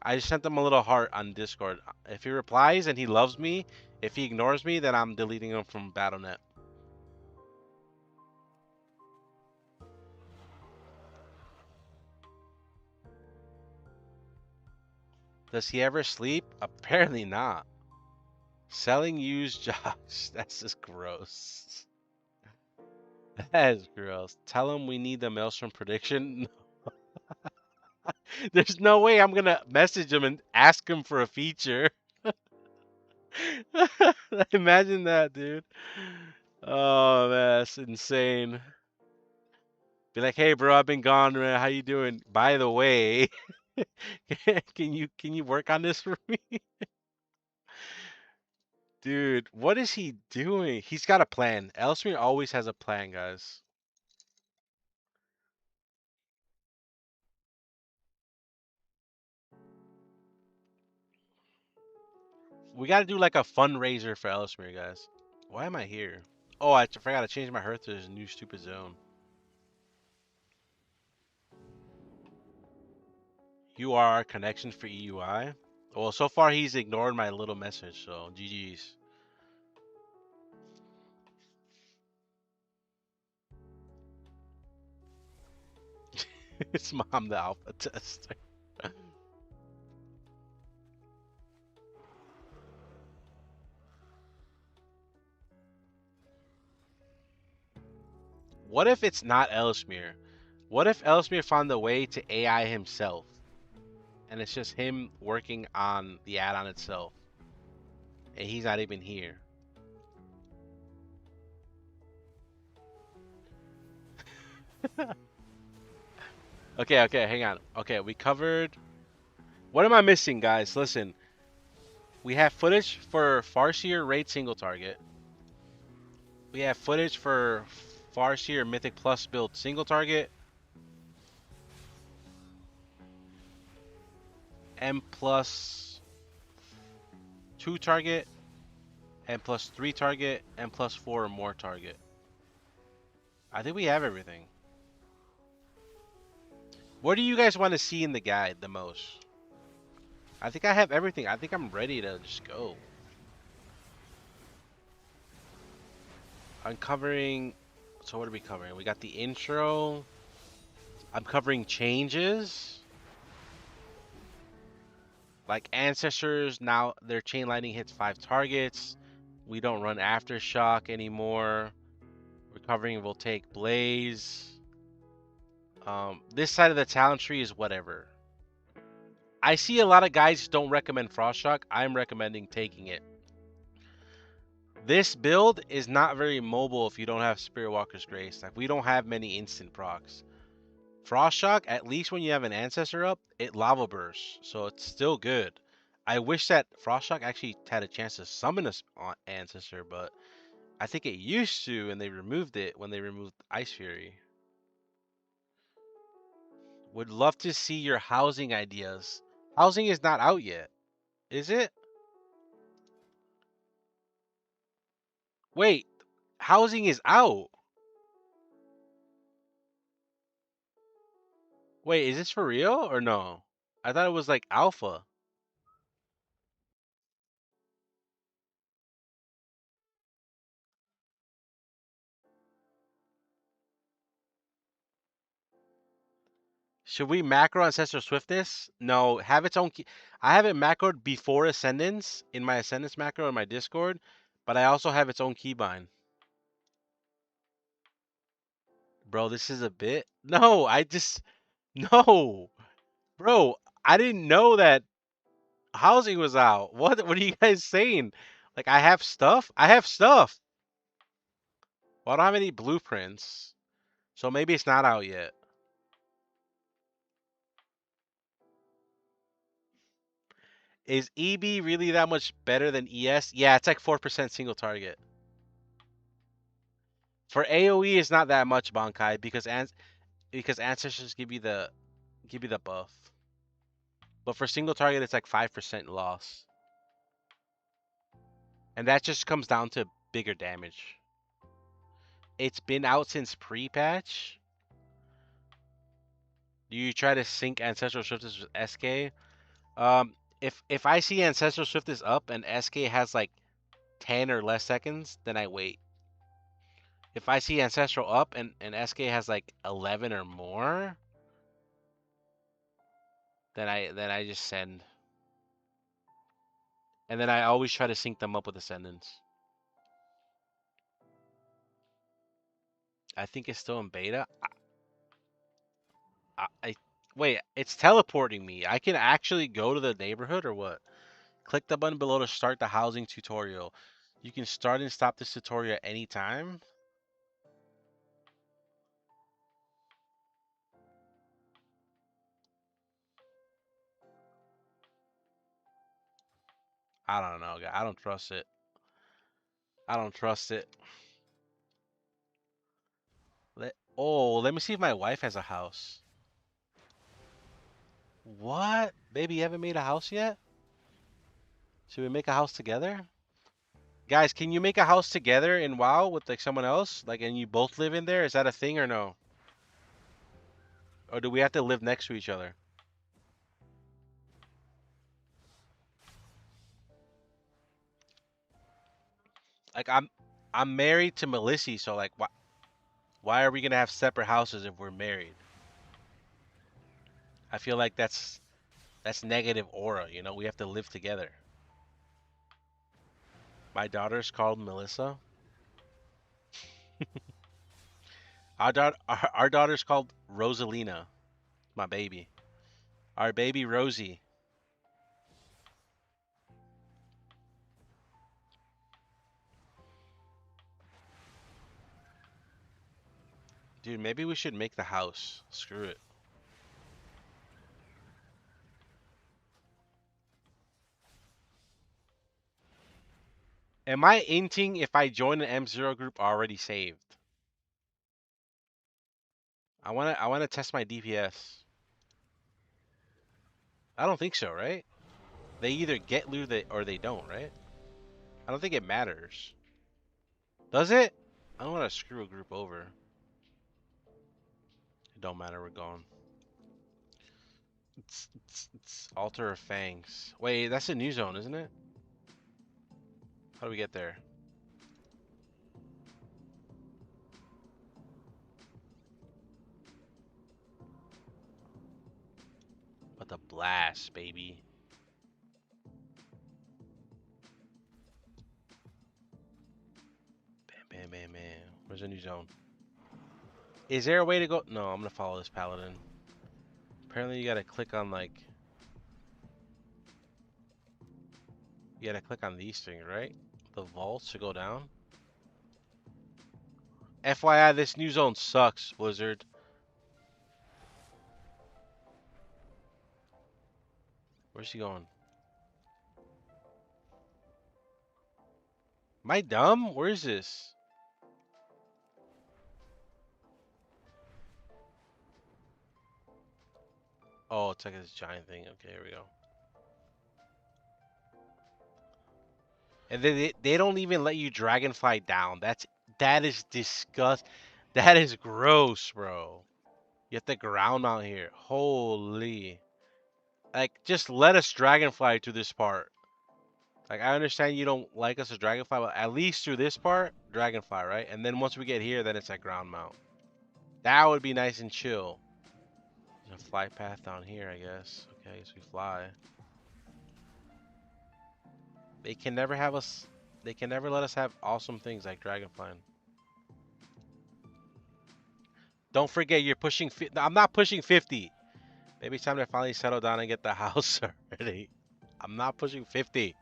I just sent him a little heart on Discord. If he replies and he loves me, if he ignores me, then I'm deleting him from Battle.net. Does he ever sleep? Apparently not. Selling used jocks. That's just gross. That is gross. Tell him we need the Maelstrom prediction. There's no way I'm gonna message him and ask him for a feature. Imagine that, dude. Oh man, that's insane. Be like, hey, bro, I've been gone, man. How you doing? By the way, can you work on this for me, dude? What is he doing? He's got a plan. Elsmere always has a plan, guys. We got to do like a fundraiser for Elsmere, guys. Why am I here? Oh, I forgot to change my hearth to this new stupid zone. You are our connection for EUI. Well, so far he's ignored my little message, so GG's. It's mom the alpha tester. What if it's not Ellesmere? What if Ellesmere found a way to AI himself? And it's just him working on the add-on itself. And he's not even here. Okay, okay, hang on. Okay, we covered... What am I missing, guys? Listen. We have footage for Farseer Raid Single Target. We have footage for Farseer Mythic Plus build Single Target. M plus 2 target. M plus 3 target. M plus 4 or more target. I think we have everything. What do you guys want to see in the guide the most? I think I have everything. I think I'm ready to just go. I'm covering... So what are we covering? We got the intro. I'm covering changes. Like Ancestors, now their chain lightning hits 5 targets. We don't run Aftershock anymore. Recovering will take Blaze. This side of the talent tree is whatever. I see a lot of guys don't recommend Frost Shock. I'm recommending taking it. This build is not very mobile if you don't have Spirit Walker's Grace. Like, we don't have many instant procs. Frost Shock, at least when you have an Ancestor up, it Lava Bursts, so it's still good. I wish that Frost Shock actually had a chance to summon an Ancestor, but I think it used to, and they removed it when they removed Ice Fury. Would love to see your housing ideas. Housing is not out yet, is it? Wait, housing is out. Wait, is this for real or no? I thought it was like alpha. Should we macro Ancestral Swiftness? No, have its own key. I have it macroed before Ascendance in my Ascendance macro in my Discord, but I also have its own keybind. Bro, this is a bit. No, I just no, bro. I didn't know that housing was out. What are you guys saying? Like I have stuff. I have stuff. Well, I don't have any blueprints, so maybe it's not out yet. Is EB really that much better than ES? Yeah, it's like 4% single target. For AoE, it's not that much, Bankai, because ancestors give you the buff. But for single target, it's like 5% loss, and that just comes down to bigger damage. It's been out since pre-patch. Do you try to sync Ancestral Swiftness with SK? If I see Ancestral Swiftness up and SK has like 10 or less seconds, then I wait. If I see Ancestral up and SK has like 11 or more, then I just send. And then I always try to sync them up with Ascendants. I think it's still in beta. I wait, it's teleporting me. I can actually go to the neighborhood or what? Click the button below to start the housing tutorial. You can start and stop this tutorial at any time. I don't know, guy. I don't trust it. I don't trust it. Let me see if my wife has a house. What? Baby, you haven't made a house yet? Should we make a house together? Guys, can you make a house together in WoW with like someone else? Like, and you both live in there? Is that a thing or no? Or do we have to live next to each other? Like, I'm married to Melissy, so like, why are we gonna have separate houses if we're married? I feel like that's negative aura. You know, we have to live together. My daughter's called Melissa. Our daughter's called Rosalina. My baby. Our baby Rosie. Dude, maybe we should make the house. Screw it. Am I inting if I join an M0 group already saved? I wanna test my DPS. I don't think so, right? They either get loot or they don't, right? I don't think it matters. Does it? I don't want to screw a group over. It don't matter, we're gone. It's Altar of Fangs. Wait, that's a new zone, isn't it? How do we get there? But the blast, baby. Bam, bam, bam, bam. Where's the new zone? Is there a way to go? No, I'm gonna follow this paladin. Apparently, you gotta click on like. You gotta click on these things, right? The vaults to go down. FYI, this new zone sucks, Blizzard. Where's he going? Am I dumb? Where is this? Oh, it's like this giant thing. Okay, here we go. And then they don't even let you dragonfly down. That is disgust. That is gross, bro. You have to ground mount here. Holy. Like, just let us dragonfly to this part. Like, I understand you don't like us to dragonfly, but at least through this part, dragonfly, right? And then once we get here, then it's at ground mount. That would be nice and chill. There's a fly path down here, I guess. Okay, so we fly. They can never have us. They can never let us have awesome things like dragonflying. Don't forget, you're pushing. No, I'm not pushing 50. Maybe it's time to finally settle down and get the house already. I'm not pushing 50.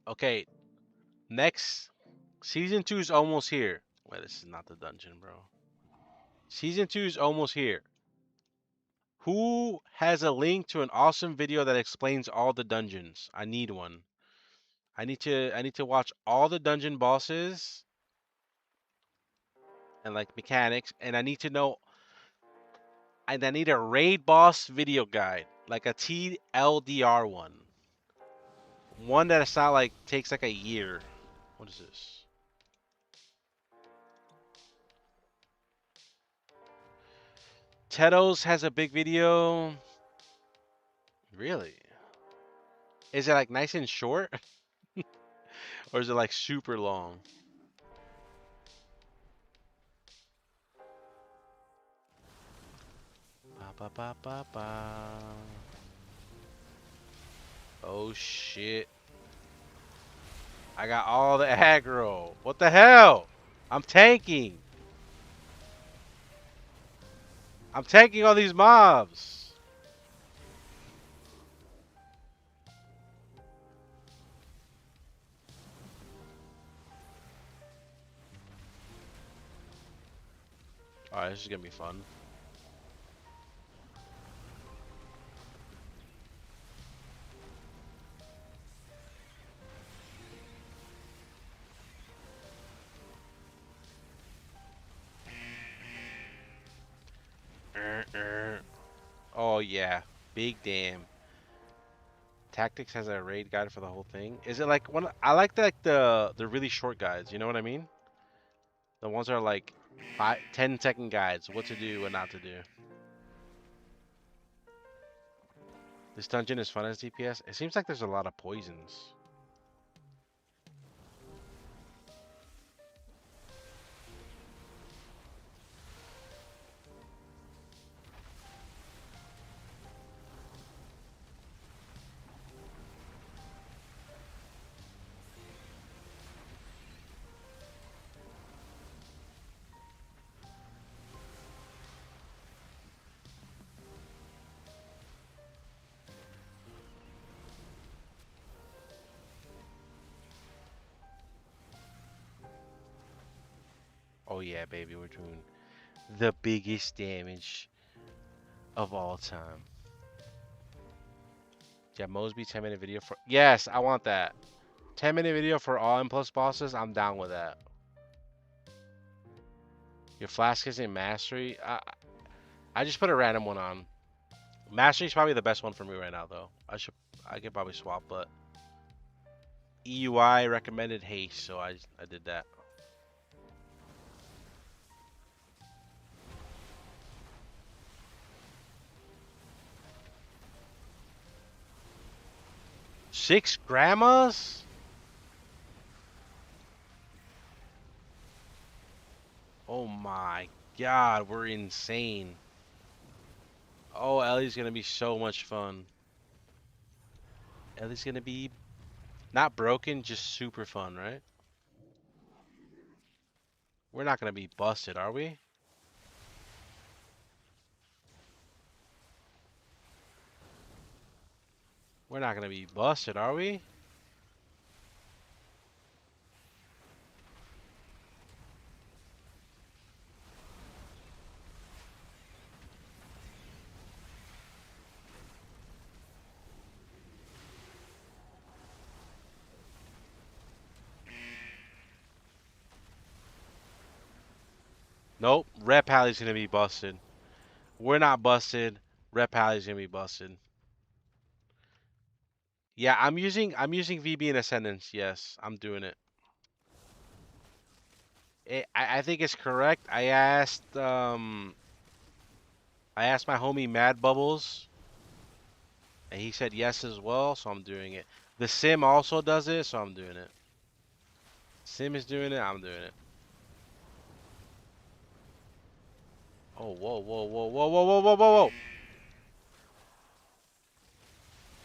Okay, next season 2 is almost here. Wait, this is not the dungeon, bro. Season 2 is almost here. Who has a link to an awesome video that explains all the dungeons? I need one. I need to watch all the dungeon bosses and like mechanics, and I need to know, and I need a raid boss video guide, like a TLDR one. One that it's not like takes like a year. What is this? Tedos has a big video. Really? Is it like nice and short, or is it like super long? Ba ba ba ba ba. Oh shit! I got all the aggro. What the hell? I'm tanking. I'm tanking all these mobs. Alright, this is gonna be fun. Oh yeah, big damn. Tactics has a raid guide for the whole thing. Is it like one? I like the really short guides. You know what I mean? The ones that are like 10-second guides. What to do, what not to do. This dungeon is fun as DPS. It seems like there's a lot of poisons. Oh yeah, baby, we're doing the biggest damage of all time. Yeah, Mosby 10-minute video for. Yes, I want that. 10-minute video for all M plus bosses. I'm down with that. Your flask is in mastery. I just put a random one on. Mastery is probably the best one for me right now, though. I could probably swap, but EUI recommended haste, so I did that. Six grandmas? Oh my god, we're insane. Oh, Ellie's gonna be so much fun. Ellie's gonna be not broken, just super fun, right? We're not gonna be busted, are we? We're not gonna be busted, are we? Nope. Rep Alley's gonna be busted. We're not busted. Rep Alley's gonna be busted. Yeah, I'm using VB in Ascendance. Yes, I'm doing it. I think it's correct. I asked my homie Mad Bubbles, and he said yes as well, so I'm doing it. The Sim also does it, so I'm doing it. Sim is doing it, I'm doing it. Oh, whoa, whoa, whoa, whoa, whoa, whoa, whoa, whoa, whoa.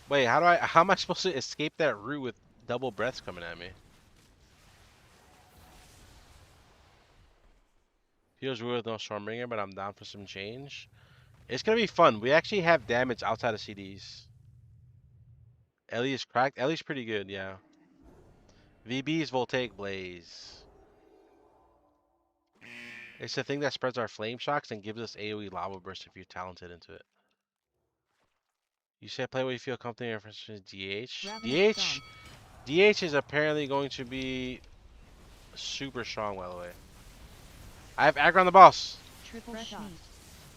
Wait, how am I supposed to escape that root with double breaths coming at me? Feels weird with no Stormbringer, but I'm down for some change. It's gonna be fun. We actually have damage outside of CDs. Ellie is cracked. Ellie's pretty good, yeah. VB is Voltaic Blaze. It's the thing that spreads our flame shocks and gives us AoE lava burst if you're talented into it. You said play where you feel comfortable in reference to DH. DH is apparently going to be super strong, by the way. I have aggro on the boss. Triple shot.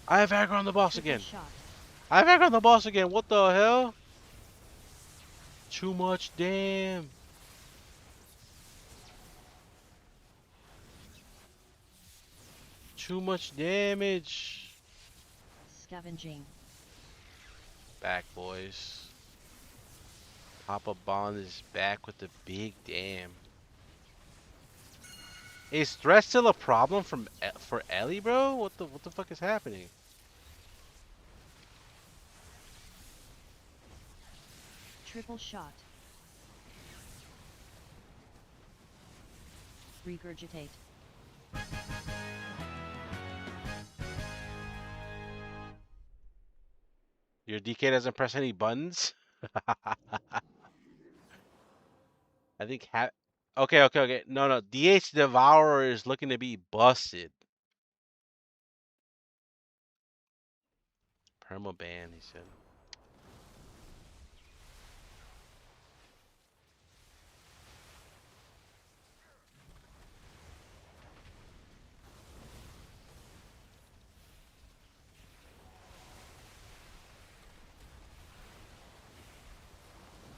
I have aggro on the boss Triple again. shot. I have aggro on the boss again. What the hell? Too much damn. Too much damage. Scavenging. Back, boys. Papa Bond is back with the big damn. Is threat still a problem for Ellie, bro? What the fuck is happening? Triple shot. Regurgitate. Your DK doesn't press any buttons? I think okay. No. DH Devourer is looking to be busted. Perma ban, he said.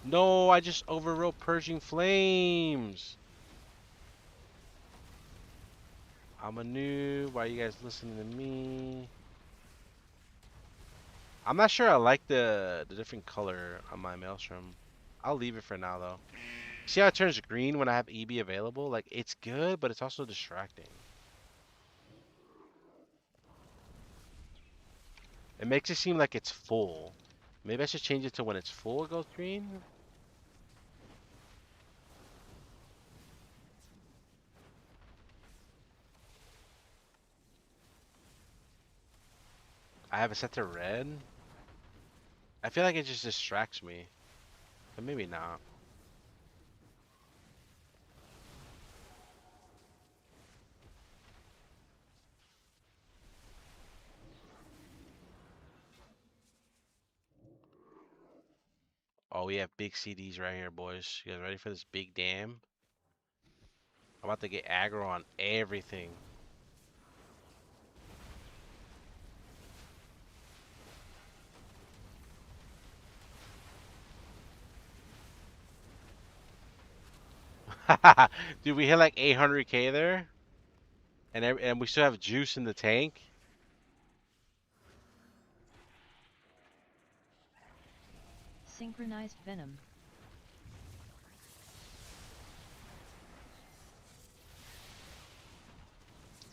No, I just overwrote Purging Flames. I'm a noob. Why are you guys listening to me? I'm not sure I like the different color on my Maelstrom. I'll leave it for now though. See how it turns green when I have EB available? Like it's good, but it's also distracting. It makes it seem like it's full. Maybe I should change it to when it's full it goes green. I have it set to red. I feel like it just distracts me. But maybe not. Oh, we have big CDs right here, boys. You guys ready for this big dam? I'm about to get aggro on everything. Dude, we hit like 800k there, and we still have juice in the tank. Synchronized venom.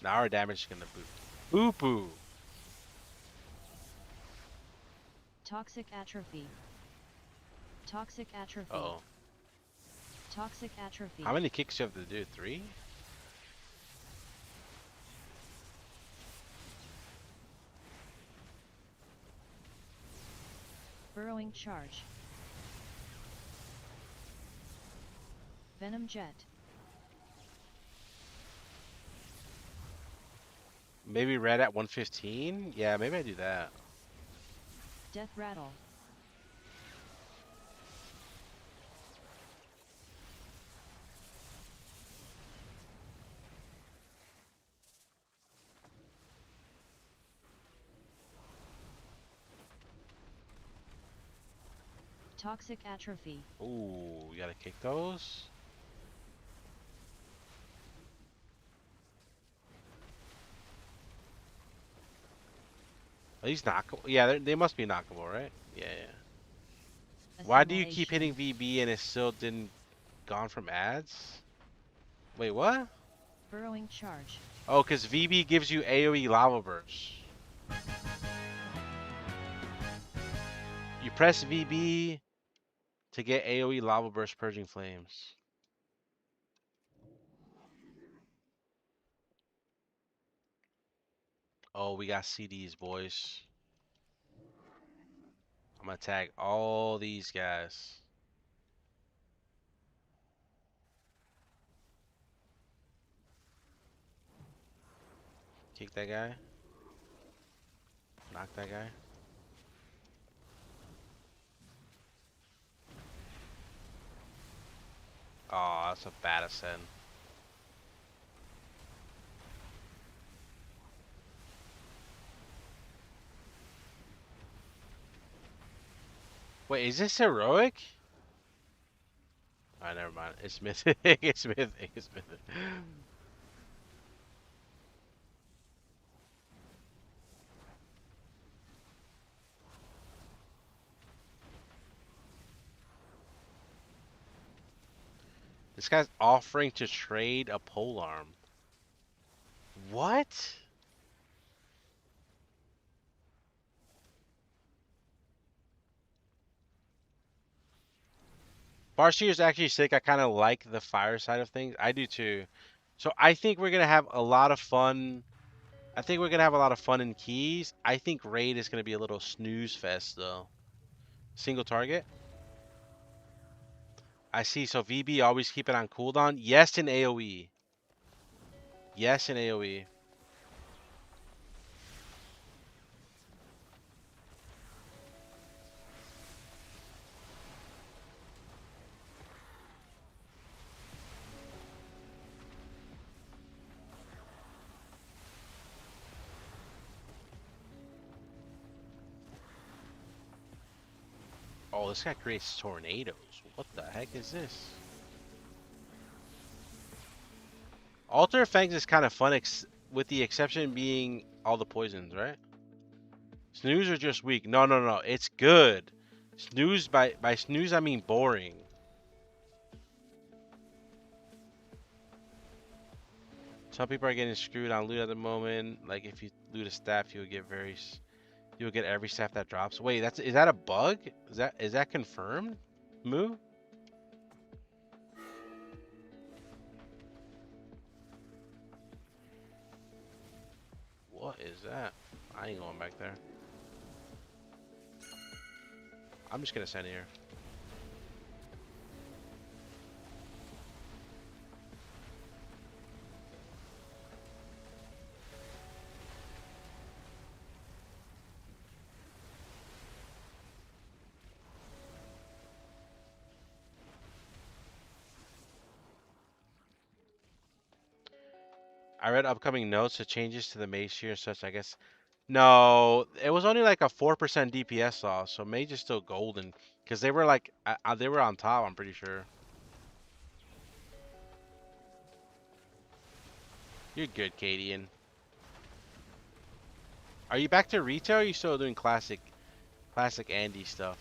Now our damage is gonna boot. Boo. Toxic atrophy. Toxic atrophy. Uh-oh. Toxic atrophy. How many kicks do you have to do? 3? Burrowing charge. Venom jet. Maybe red at 115? Yeah, maybe I do that. Death rattle. Toxic atrophy. Ooh, you gotta kick those? Are these knockable? Yeah, they must be knockable, right? Yeah. Why do you keep hitting Assimilation. VB and it still didn't gone from ads? Wait, what? Burrowing charge. Oh, because VB gives you AoE lava burst. You press VB to get AoE lava burst purging flames. Oh, we got CDs, boys. I'm gonna tag all these guys. Kick that guy. Knock that guy. Oh, that's a bad ascend. Wait, is this heroic? Alright, never mind. It's mythic. It's mythic. It's mythic. This guy's offering to trade a polearm. What? Farseer is actually sick. I kind of like the fire side of things. I do too. So I think we're gonna have a lot of fun. I think we're gonna have a lot of fun in keys. I think raid is gonna be a little snooze fest though. Single target. I see. So VB always keep it on cooldown. Yes in AoE. Yes in AoE. Oh, this guy creates tornadoes. What the heck is this? Altar of Fangs is kind of fun, with the exception being all the poisons, right? Snooze are just weak. No, no, no. It's good. Snooze, by snooze I mean boring. Some people are getting screwed on loot at the moment. Like if you loot a staff, you'll get you'll get every staff that drops. Wait, is that a bug? Is that confirmed? Moo? What is that? I ain't going back there. I'm just gonna send here. I read upcoming notes to changes to the mage here, such I guess. No, it was only like a 4% DPS loss, so mage is still golden because they were like they were on top. I'm pretty sure. You're good, Cadian. Are you back to retail? Or are you still doing classic Andy stuff?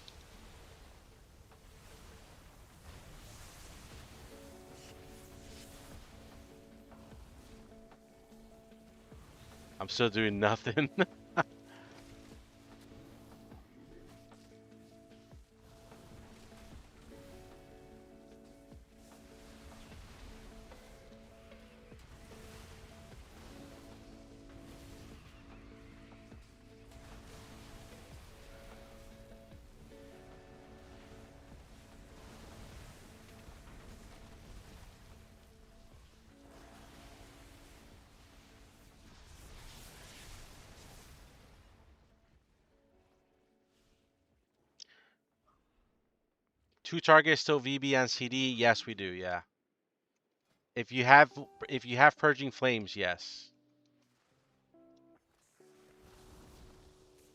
I'm still doing nothing. 2 targets still VB on CD? Yes, we do. Yeah. If you have purging flames, yes.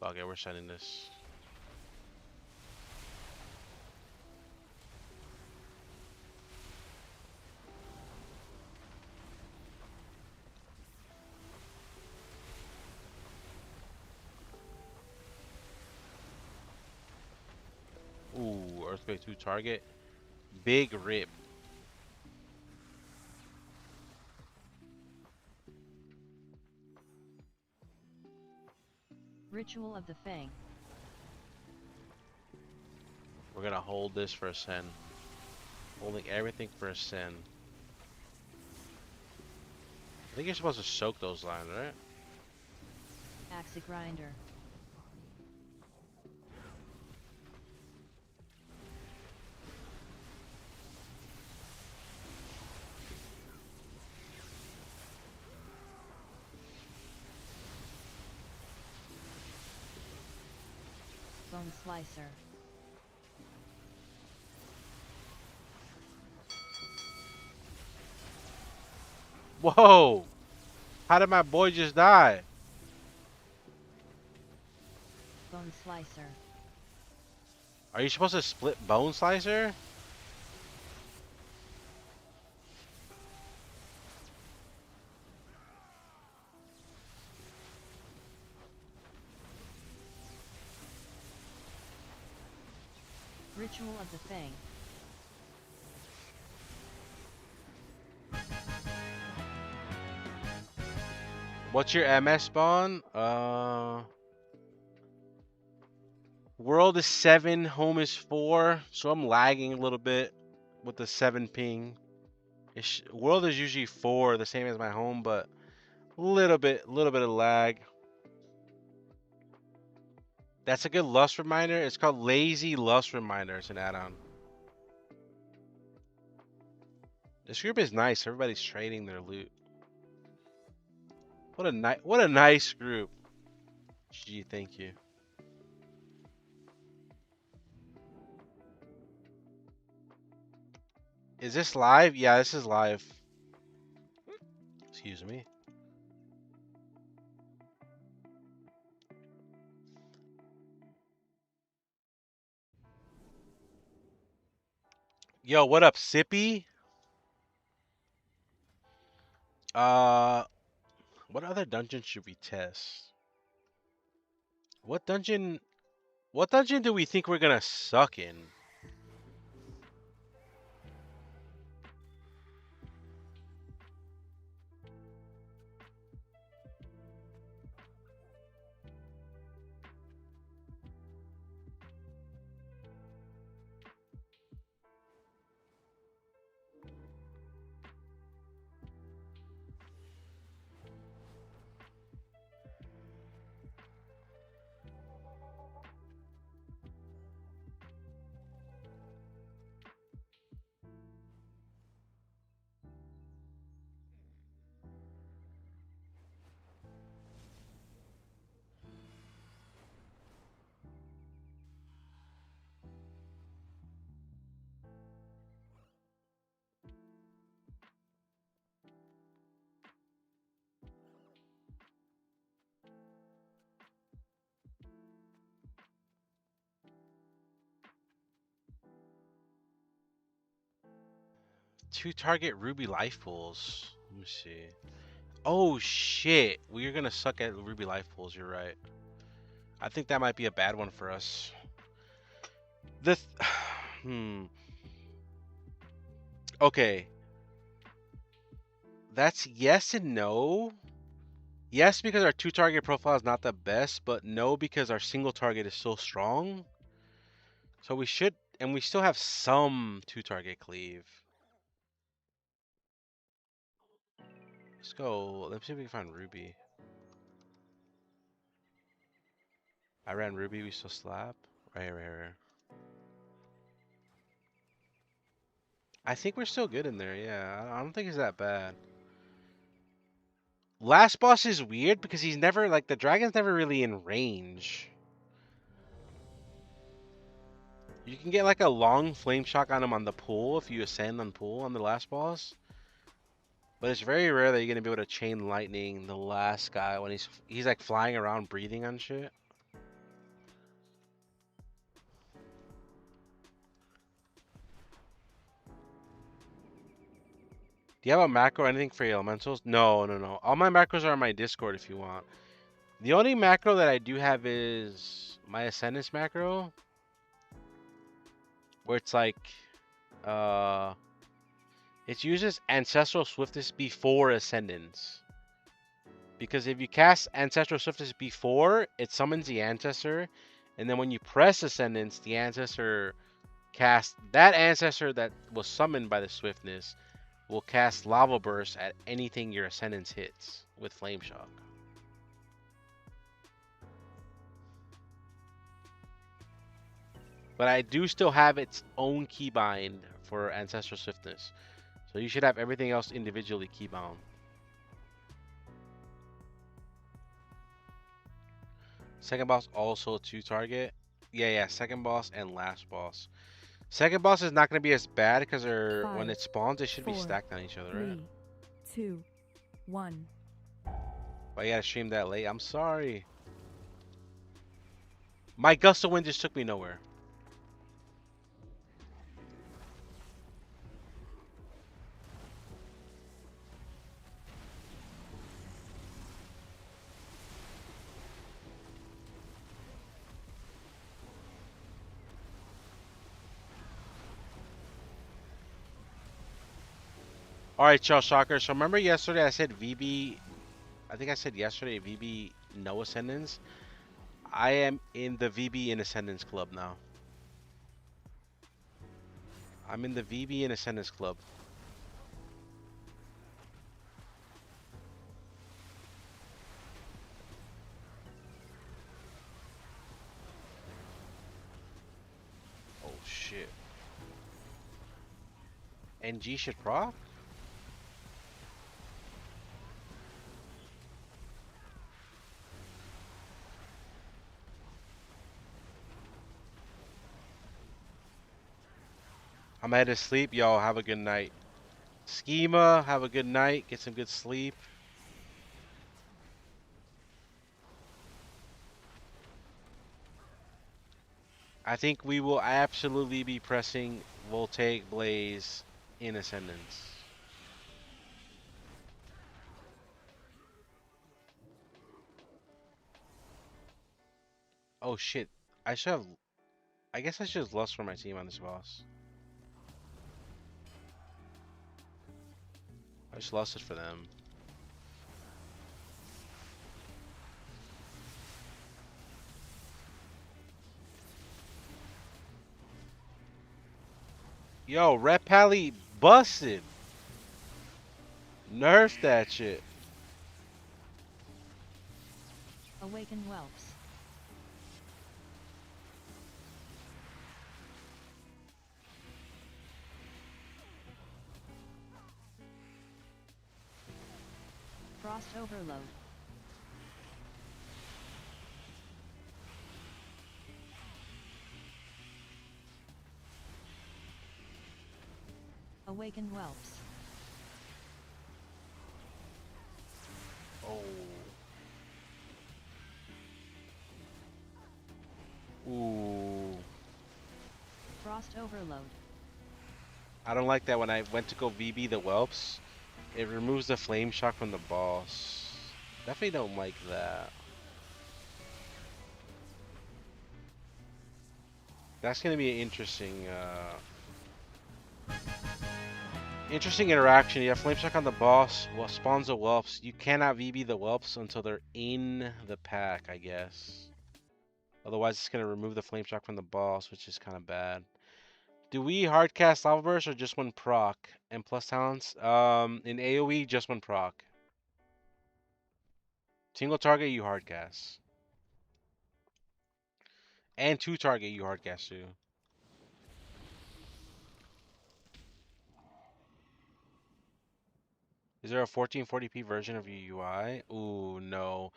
Okay, we're sending this. Ooh, earthquake 2 target. Big rip. Ritual of the Fang. We're gonna hold this for a sen. Holding everything for a sen. I think you're supposed to soak those lines, right? Axe Grinder. Bone Slicer. Whoa! How did my boy just die? Bone Slicer. Are you supposed to split Bone Slicer? Ritual of the Fang. What's your MS spawn? World is 7, home is 4, so I'm lagging a little bit with the 7 ping. World is usually 4, the same as my home, but little bit of lag. That's a good lust reminder. It's called Lazy Lust Reminder. It's an add-on. This group is nice. Everybody's trading their loot. What a nice group. Gee, thank you. Is this live? Yeah, this is live. Excuse me. Yo, what up, Sippy? What other dungeon should we test? What dungeon do we think we're gonna suck in? Two target ruby life pools. Let me see. Oh shit, we're gonna suck at ruby life pools. You're right. I think that might be a bad one for us. This, Okay, that's yes and no. Yes, because our two target profile is not the best, but no, because our single target is so strong. So we should, and we still have some two target cleave. Let's go. Let's see if we can find Ruby. I ran Ruby. We still slap. Right here, right here. I think we're still good in there. Yeah, I don't think it's that bad. Last boss is weird because he's never like the dragon's never really in range. You can get like a long flame shock on him on the pool if you ascend on pool on the last boss. But it's very rare that you're gonna be able to chain lightning the last guy when he's like flying around breathing on shit. Do you have a macro or anything for your elementals? No, no, no. All my macros are on my Discord if you want. The only macro that I do have is my Ascendance macro. Where it's like, it uses Ancestral Swiftness before Ascendance. Because if you cast Ancestral Swiftness before, it summons the Ancestor. And then when you press Ascendance, the Ancestor casts... That Ancestor that was summoned by the Swiftness will cast Lava Burst at anything your Ascendance hits with Flame Shock. But I do still have its own keybind for Ancestral Swiftness. So you should have everything else individually keybound. Second boss also 2 target. Yeah, second boss and last boss. Second boss is not going to be as bad because when it spawns, it should be stacked on each other, right? 3, 2, 1. But I got to stream that late. I'm sorry. My gust of wind just took me nowhere. All right, y'all, shocker. So remember yesterday I said VB I think I said yesterday, VB no ascendance. I am in the VB in ascendance club now. I'm in the VB in ascendance club. Oh shit. NG should proc? I'm headed to sleep. Yo, have a good night. Schema, have a good night. Get some good sleep. I think we will absolutely be pressing Voltaic Blaze in Ascendance. Oh shit. I should have. I guess I should have Lust for my team on this boss. I just lusted for them. Yo, Red Pally busted. Nerf that shit. Awaken whelps. Frost overload. Awaken whelps. Oh. Ooh. Frost overload. I don't like that when I went to go VB the Whelps. It removes the flame shock from the boss. Definitely don't like that. That's gonna be an interesting interaction. You have flame shock on the boss. Well, spawns the whelps. You cannot VB the whelps until they're in the pack, I guess. Otherwise, it's gonna remove the flame shock from the boss, which is kind of bad. Do we hardcast Lava Burst or just one proc? And plus talents? In AoE, just one proc. Single target, you hardcast. And two target, you hardcast too. Is there a 1440p version of your UI? Ooh, no.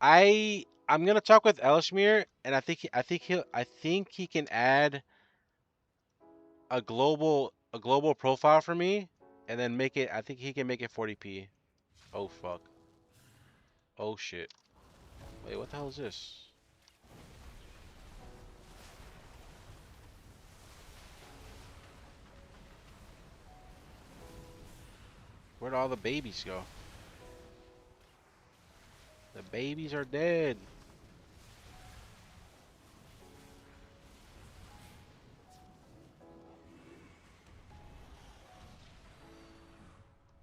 I'm gonna talk with Elishmir, and I think he can add a global profile for me, and then make it. I think he can make it 40p. Oh fuck. Oh shit. Wait, what the hell is this? Where'd all the babies go? The babies are dead.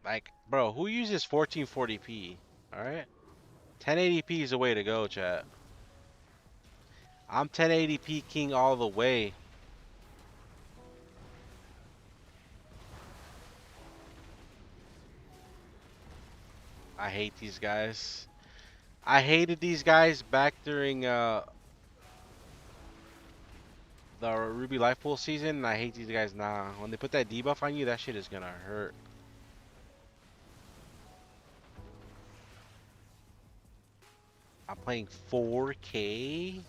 Like, bro, who uses 1440p? All right, 1080p is the way to go, chat. I'm 1080p king all the way. I hate these guys. I hated these guys back during the Ruby Life Pool season, and I hate these guys now. When they put that debuff on you, that shit is gonna hurt. I'm playing 4K.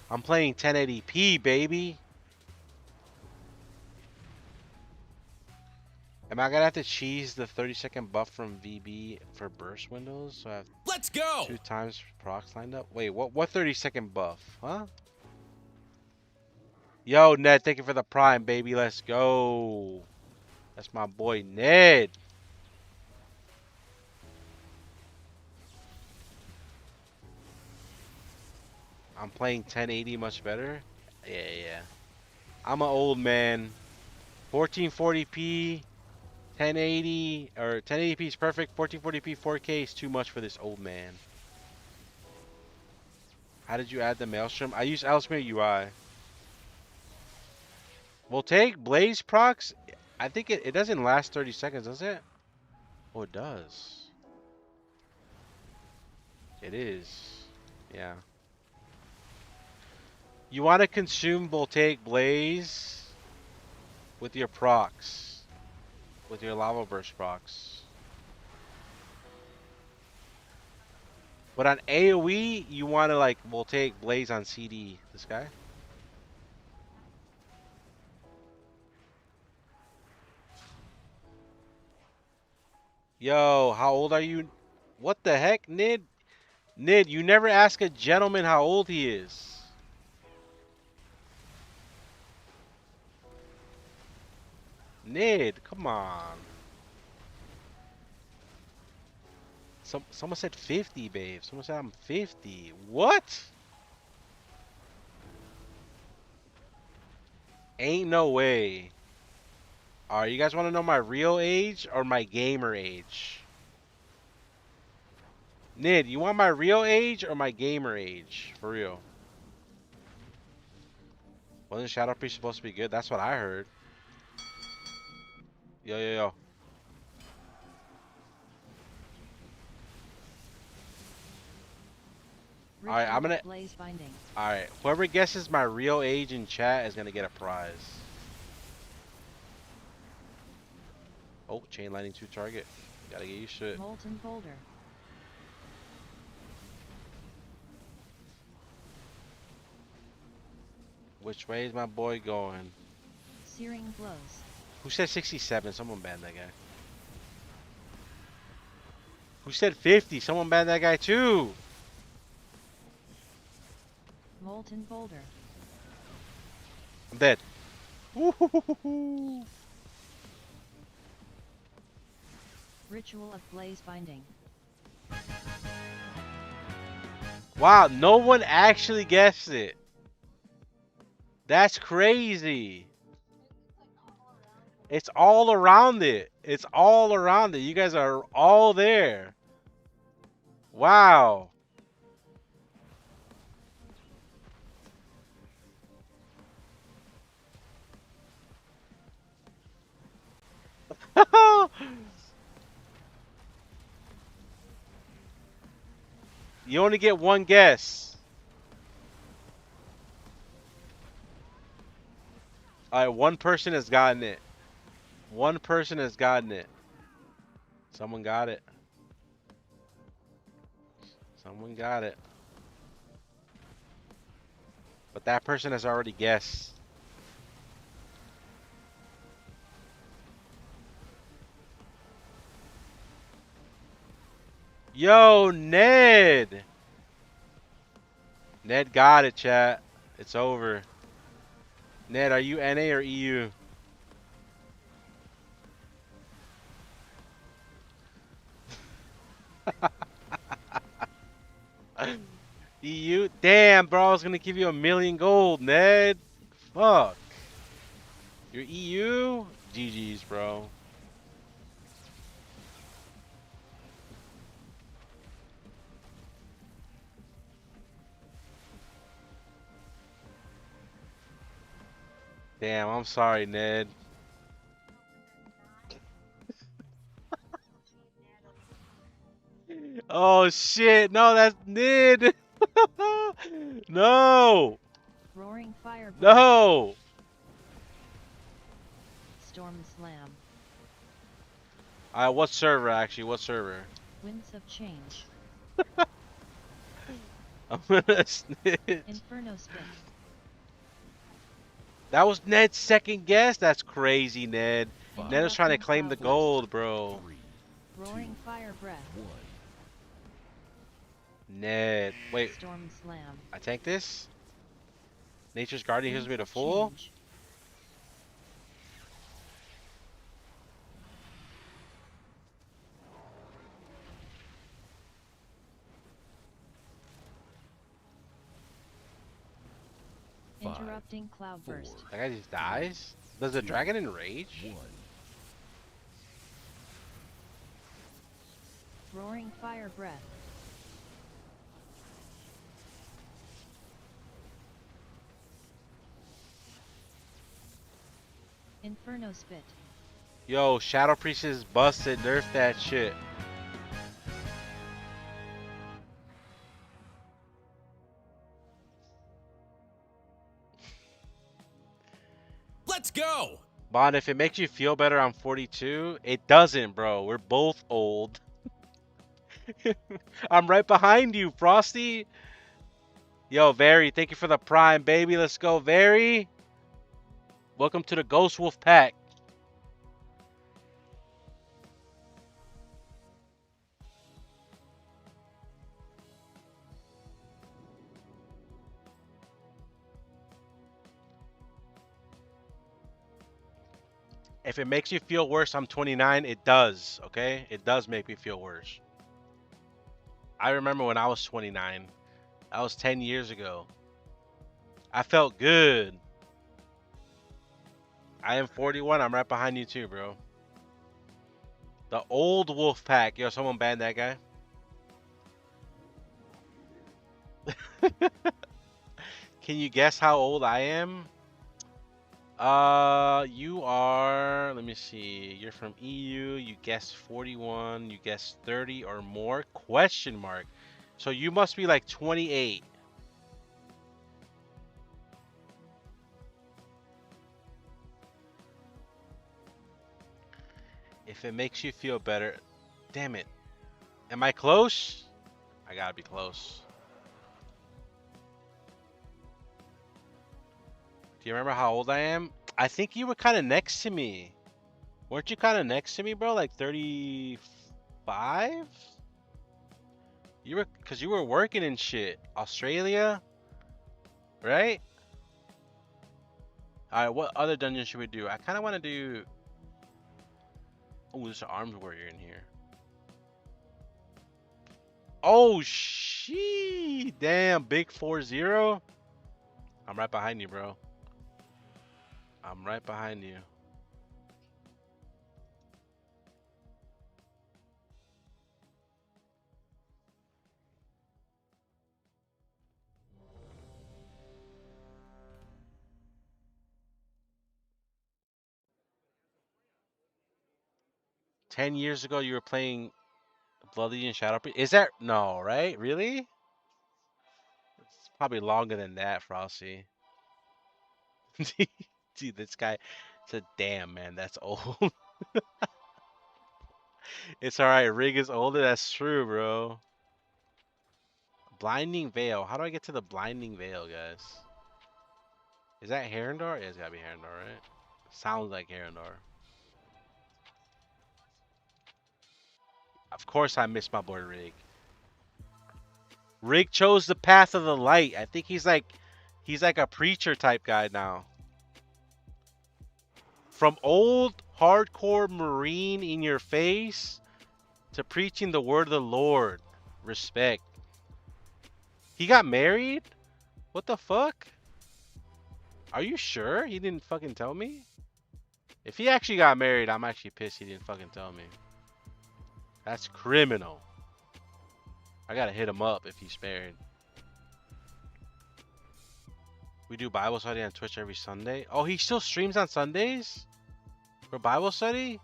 I'm playing 1080p, baby. Am I gonna have to cheese the 30-second buff from VB for burst windows? So I have Let's go! 2 times procs lined up? Wait, what 30-second buff? Huh? Yo, Ned, thank you for the prime, baby. Let's go. That's my boy, Ned. I'm playing 1080 much better. Yeah, yeah. I'm an old man. 1440p. 1080 or 1080p is perfect. 1440p 4K is too much for this old man. How did you add the Maelstrom? I use Ellesmere UI. We'll take Blaze procs. I think it doesn't last 30 seconds, does it? Oh, it does. It is. Yeah. You want to consume Voltaic Blaze with your procs. With your Lava Burst procs. But on AoE, you want to like Voltaic Blaze on CD. This guy? Yo, how old are you? What the heck, Nid? Nid, you never ask a gentleman how old he is. Nid, come on. Someone said 50, babe. Someone said I'm 50. What? Ain't no way. Alright, you guys want to know my real age or my gamer age? Nid, you want my real age or my gamer age? For real. Wasn't Shadow Priest supposed to be good? That's what I heard. Yo, yo, yo. Alright, I'm gonna... Blaze binding. Alright, whoever guesses my real age in chat is gonna get a prize. Oh, chain lightning 2 target. Gotta get used to it. Molten boulder. Which way is my boy going? Searing blows. Who said 67? Someone banned that guy. Who said 50? Someone banned that guy too. Molten boulder. I'm dead. Woo-hoo-hoo-hoo-hoo. Ritual of blaze binding. Wow, no one actually guessed it. That's crazy. It's all around it. It's all around it. You guys are all there. Wow. You only get one guess. Alright, one person has gotten it. One person has gotten it. Someone got it. Someone got it. But that person has already guessed. Yo, Ned! Ned got it, chat. It's over. Ned, are you NA or EU? EU? Damn, bro, I was gonna give you 1,000,000 gold, Ned. Fuck. You're EU? GG's, bro. Damn, I'm sorry, Ned. Oh shit, no, that's Ned. No, Roaring fire. no. Storm slam. What server actually? What server? Winds of change. I'm gonna snitch. Inferno spit. That was Ned's second guess. That's crazy, Ned. Ned was trying to Interrupting claim the cloudburst. gold, bro. Roaring fire breath. Ned, wait. Storm slam. I tank this. Nature's Guardian heals Winds me to of full. change. Interrupting cloudburst. That guy just dies. Does the dragon enrage? Roaring fire breath. Inferno spit. Yo, Shadow Priest is busted. Nerf that shit. Let's go! Bond, if it makes you feel better, I'm 42. It doesn't, bro. We're both old. I'm right behind you, Frosty. Yo, Very, thank you for the prime, baby. Let's go, Very. Welcome to the Ghost Wolf Pack. If it makes you feel worse, I'm 29. It does, okay? It does make me feel worse. I remember when I was 29. That was 10 years ago. I felt good. I am 41. I'm right behind you too, bro. The old wolf pack. Yo, someone banned that guy. Can you guess how old I am? You are, let me see. You're from EU. You guessed 41. You guessed 30 or more? Question mark. So you must be like 28. If it makes you feel better. Damn it. Am I close? I gotta be close. Do you remember how old I am? I think you were kind of next to me. Weren't you kind of next to me, bro? Like 35? You were, cause you were working and shit. Australia, right? All right, what other dungeon should we do? I kind of want to do. Oh, there's an armed warrior in here. Oh, she. Damn, big 4-0. I'm right behind you, bro. I'm right behind you. Ten years ago, you were playing Blood Legion Shadow Priest. Is that no, right? Really? It's probably longer than that, Frosty. Dude, this guy said, "Damn, man, that's old." It's all right. Rig is older. That's true, bro. Blinding Veil. How do I get to the Blinding Veil, guys? Is that Herondor? Yeah, it's gotta be Herondor, right? Sounds like Herondor. Of course, I missed my boy Rig. Rig chose the path of the light. I think he's like a preacher type guy now. From old hardcore Marine in your face to preaching the word of the Lord. Respect. He got married? What the fuck? Are you sure he didn't fucking tell me? If he actually got married, I'm actually pissed he didn't fucking tell me. That's criminal. I gotta hit him up if he's married. We do Bible study on Twitch every Sunday. Oh, he still streams on Sundays? For Bible study?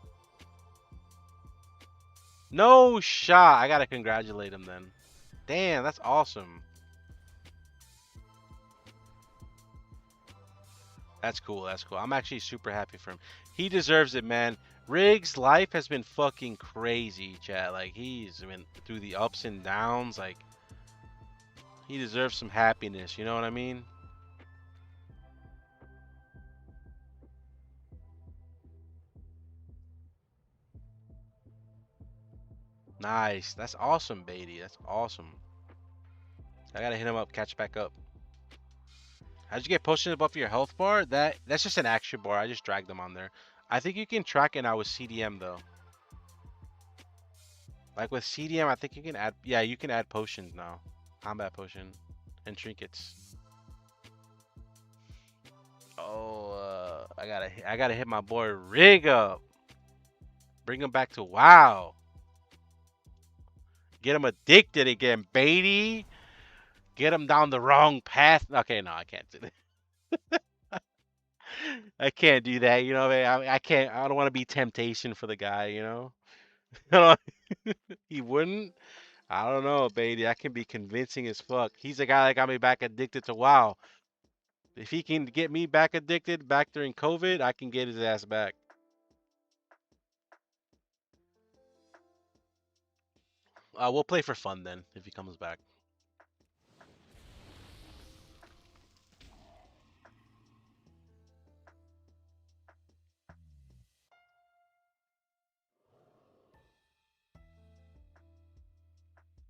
No shot. I gotta congratulate him then. Damn, that's awesome. That's cool. That's cool. I'm actually super happy for him. He deserves it, man. Riggs' life has been fucking crazy, chat. Like, he's been through the ups and downs. Like, he deserves some happiness. You know what I mean? Nice. That's awesome, Beatty. That's awesome. I gotta hit him up, catch back up. How'd you get potions above your health bar? That's just an action bar. I just dragged them on there. I think you can track it now with CDM though. Like with CDM, I think you can add. Yeah, you can add potions now. Combat potion and trinkets. Oh, I gotta hit my boy Rig up. Bring him back to WoW. Get them addicted again, baby. Get them down the wrong path. Okay, no, I can't do that. I can't do that. You know, I can't. I don't want to be temptation for the guy. You know, he wouldn't. I don't know, baby. I can be convincing as fuck. He's the guy that got me back addicted to WoW. If he can get me back addicted back during COVID, I can get his ass back. We'll play for fun then if he comes back.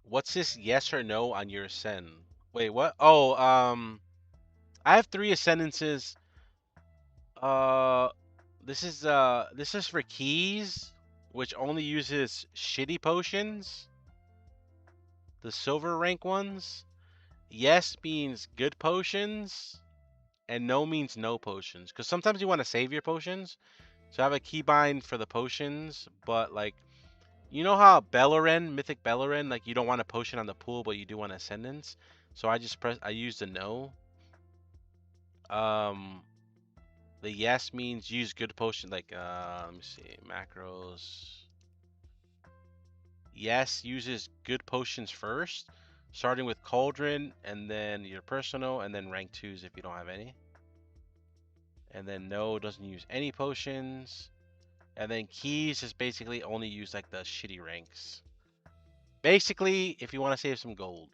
What's this yes or no on your ascend? Wait, what? Oh, I have 3 ascendances. Uh, this is for keys, which only uses shitty potions. The silver rank ones. Yes means good potions, and no means no potions. Because sometimes you want to save your potions. So I have a keybind for the potions, but like, you know how Beleren, Mythic Beleren, like you don't want a potion on the pool, but you do want Ascendance. So I use the no. Um, the yes means use good potion, like, let me see, macros. Yes uses good potions first, starting with Cauldron, and then your personal, and then rank 2s if you don't have any. And then no doesn't use any potions. And then keys is basically only use like the shitty ranks. Basically, if you want to save some gold.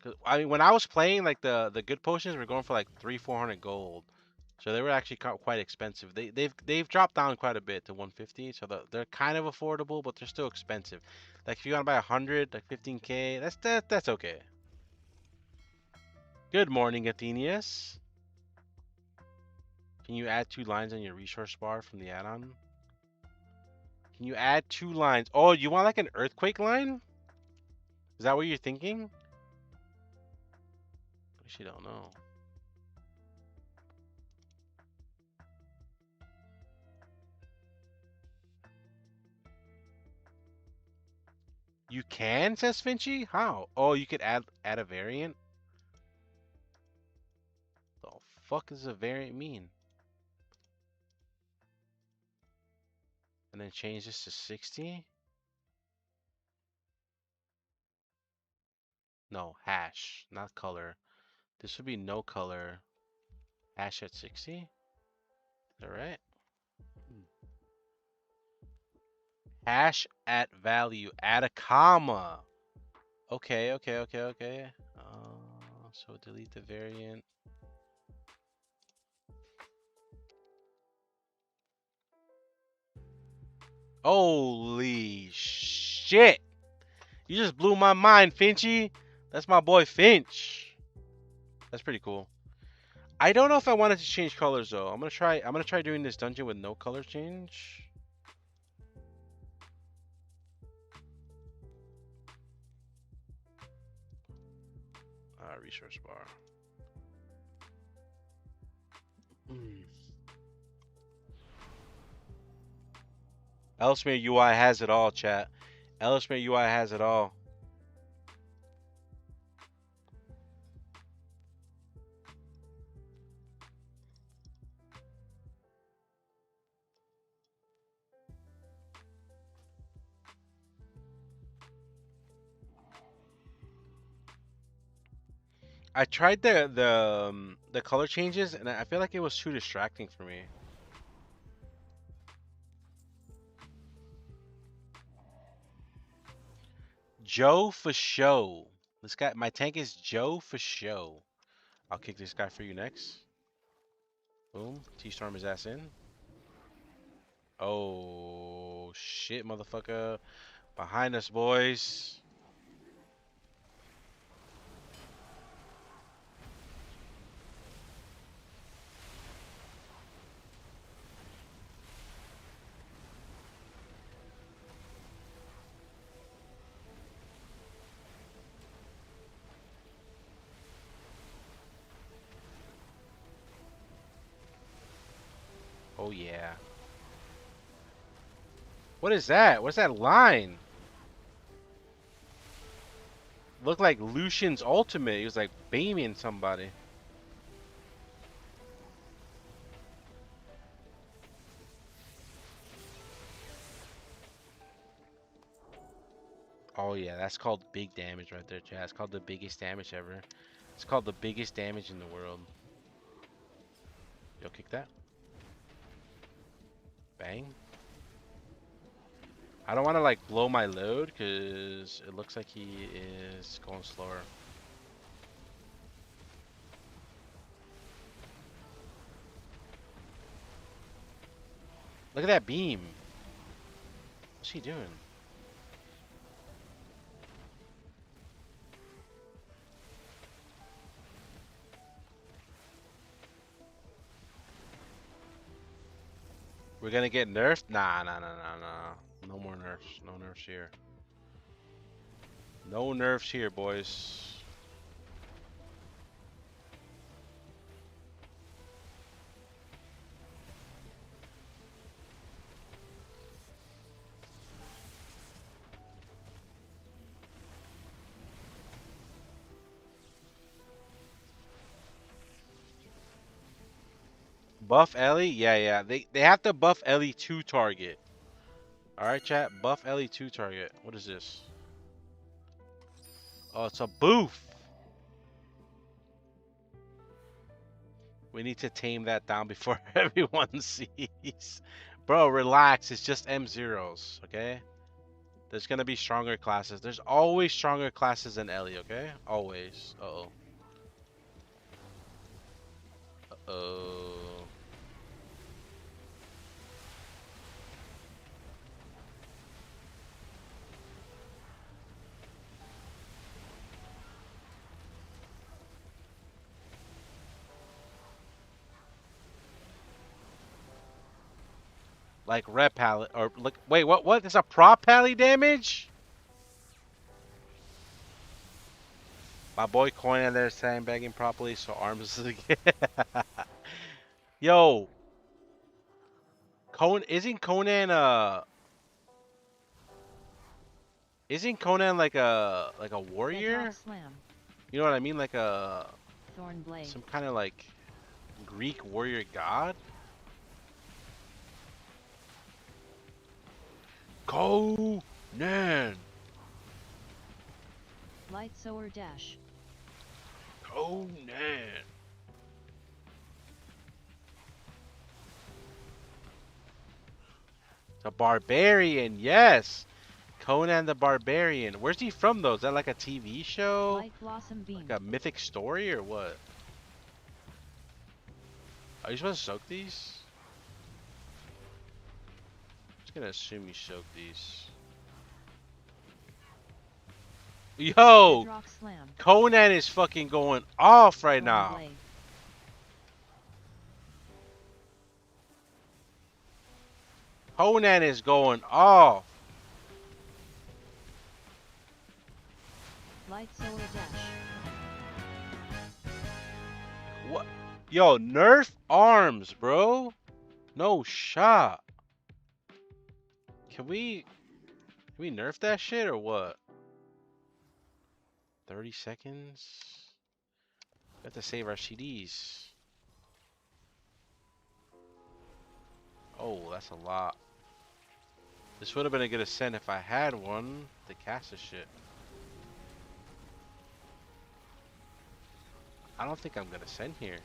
'Cause, I mean, when I was playing, like the good potions were going for like 300-400 gold, so they were actually quite expensive. They've dropped down quite a bit to 150, so they're kind of affordable, but they're still expensive. Like if you want to buy 100, like 15k, that's okay. Good morning, Athenius. Can you add 2 lines on your resource bar from the add-on? Can you add 2 lines? Oh, you want like an earthquake line? Is that what you're thinking? I actually don't know. You can, says Finchy? How? Oh, you could add a variant? The fuck does a variant mean? And then change this to 60? No, hash, not color. This would be no color. Hash at 60? Is that right? Hash at value. Add a comma. Okay, okay, okay, okay. So delete the variant. Holy shit! You just blew my mind, Finchy. That's my boy Finch. That's pretty cool. I don't know if I wanted to change colors though. I'm gonna try doing this dungeon with no color change. Resource bar. Ellesmere UI has it all, chat. Ellesmere UI has it all. I tried the color changes, and I feel like it was too distracting for me. Joe for show. This guy, my tank is Joe for show. I'll kick this guy for you next. Boom. T-storm his ass in. Oh shit, motherfucker! Behind us, boys. Oh yeah. What is that? What's that line? Looked like Lucian's ultimate. He was like beaming somebody. Oh yeah, that's called big damage right there, chat. It's called the biggest damage ever. It's called the biggest damage in the world. Yo, kick that. Bang. I don't want to like blow my load because it looks like he is going slower. Look at that beam. What's he doing? We're gonna get nerfed? Nah, nah, nah, nah, nah. No more nerfs. No nerfs here. No nerfs here, boys. Buff Ellie? Yeah, yeah. They have to buff Ellie to target. Alright, chat. Buff Ellie to target. What is this? Oh, it's a boof. We need to tame that down before everyone sees. Bro, relax. It's just M0s, okay? There's gonna be stronger classes. There's always stronger classes than Ellie, okay? Always. Uh-oh. Uh-oh. Like red pallet or look. Wait, what? There's a prop pally damage? My boy Conan there sandbagging properly, so arms is again. Yo, isn't Conan like a warrior? Bedrock Slam. You know what I mean? Like a Thorn Blade. some kind of like Greek warrior god? Conan. Light Sower Dash. Conan. The Barbarian, yes. Conan the Barbarian. Where's he from though? Is that like a TV show? Light Blossom Beam. Like a mythic story or what? Are you supposed to soak these? I'm just gonna assume you soak these. Yo! Bedrock Slam. Conan is fucking going off right Thorn now. Blade. Conan is going off. Light Sower Dash. What? Yo, nerf arms, bro. No shot. Can we nerf that shit or what? 30 seconds. We have to save our CDs. Oh, that's a lot. This would have been a good ascent if I had one to cast this shit. I don't think I'm gonna send here.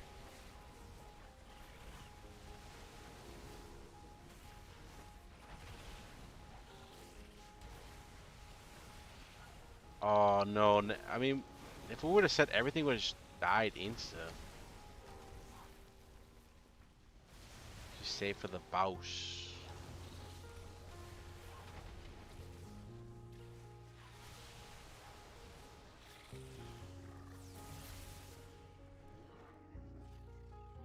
Oh no! I mean, if we would have said everything would have just died insta. Just save for the Bausch.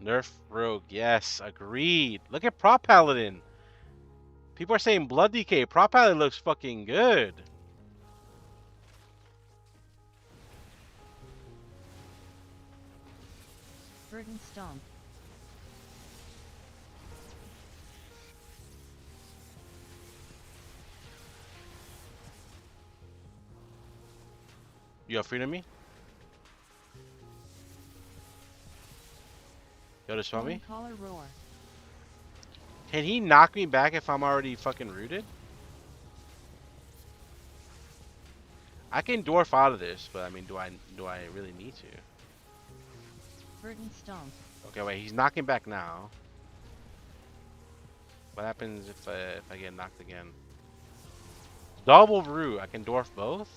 Nerf Rogue, yes, agreed. Look at Prop Paladin. People are saying Blood Decay. Prop Paladin looks fucking good. Verdant Stomp. Yo, freedom me? Yo, to spell me? Collar roar. Can he knock me back if I'm already fucking rooted? I can dwarf out of this, but I mean, do I really need to? Verdant stomp. Okay, wait, he's knocking back now. What happens if I get knocked again? Double root. I can dwarf both?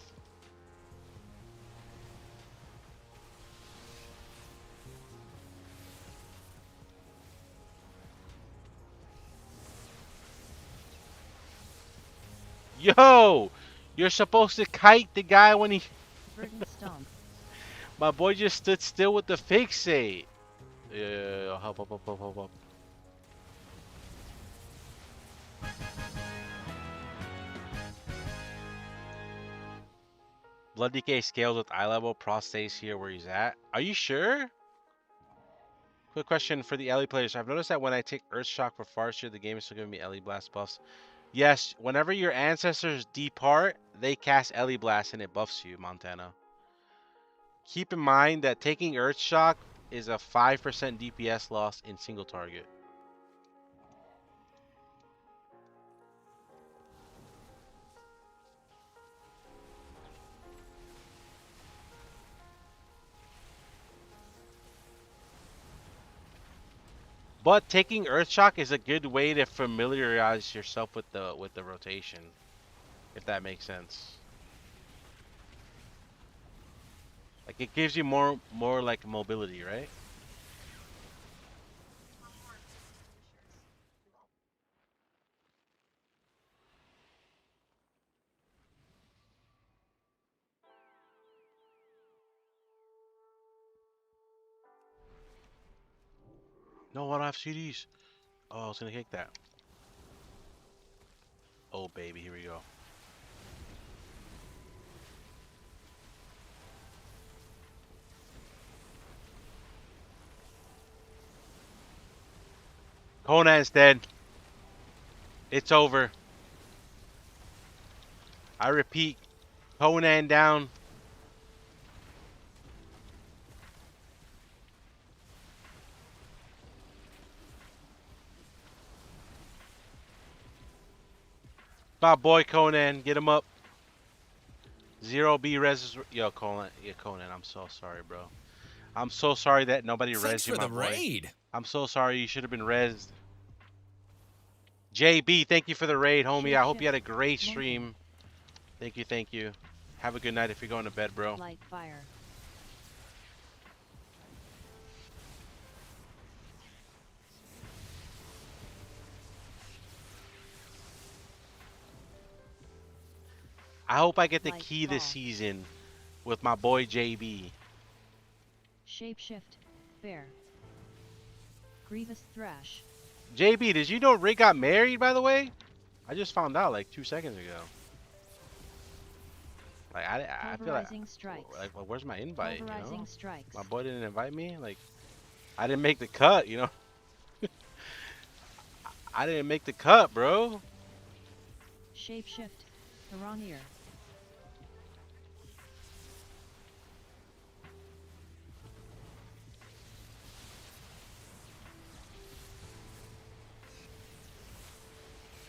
Yo! You're supposed to kite the guy when he... Verdant stomp. My boy just stood still with the fixate. Yeah, help, help, help, help, help, help. Blood decay scales with eye level. Prost stays here where he's at. Are you sure? Quick question for the Ellie players. I've noticed that when I take Earth Shock for Farseer, the game is still giving me Ellie Blast buffs. Yes, whenever your ancestors depart, they cast Ellie Blast and it buffs you, Montana. Keep in mind that taking Earth Shock is a 5% DPS loss in single target. But taking Earth Shock is a good way to familiarize yourself with the rotation, if that makes sense. Like it gives you more like mobility, right? No, I don't have CDs. Oh, I was gonna kick that. Oh baby, here we go. Conan's dead. It's over. I repeat, Conan down. My boy Conan, get him up. Zero B res. Yo, Conan. Yeah, Conan. I'm so sorry, bro. I'm so sorry that nobody Thanks resed you, for my the boy. raid. I'm so sorry. You should have been resed. JB, thank you for the raid, homie. I hope you had a great stream. Thank you, thank you. Have a good night if you're going to bed, bro. Light fire. I hope I get the Light key this fall. season with my boy JB. Shapeshift. Bear. Grievous thrash. JB, did you know Rick got married, by the way? I just found out like 2 seconds ago. Like I feel like, Pulverizing strikes. like well, where's my invite? You Pulverizing know, strikes. my boy didn't invite me. Like I didn't make the cut. You know, I didn't make the cut, bro. Shapeshift. Haranir.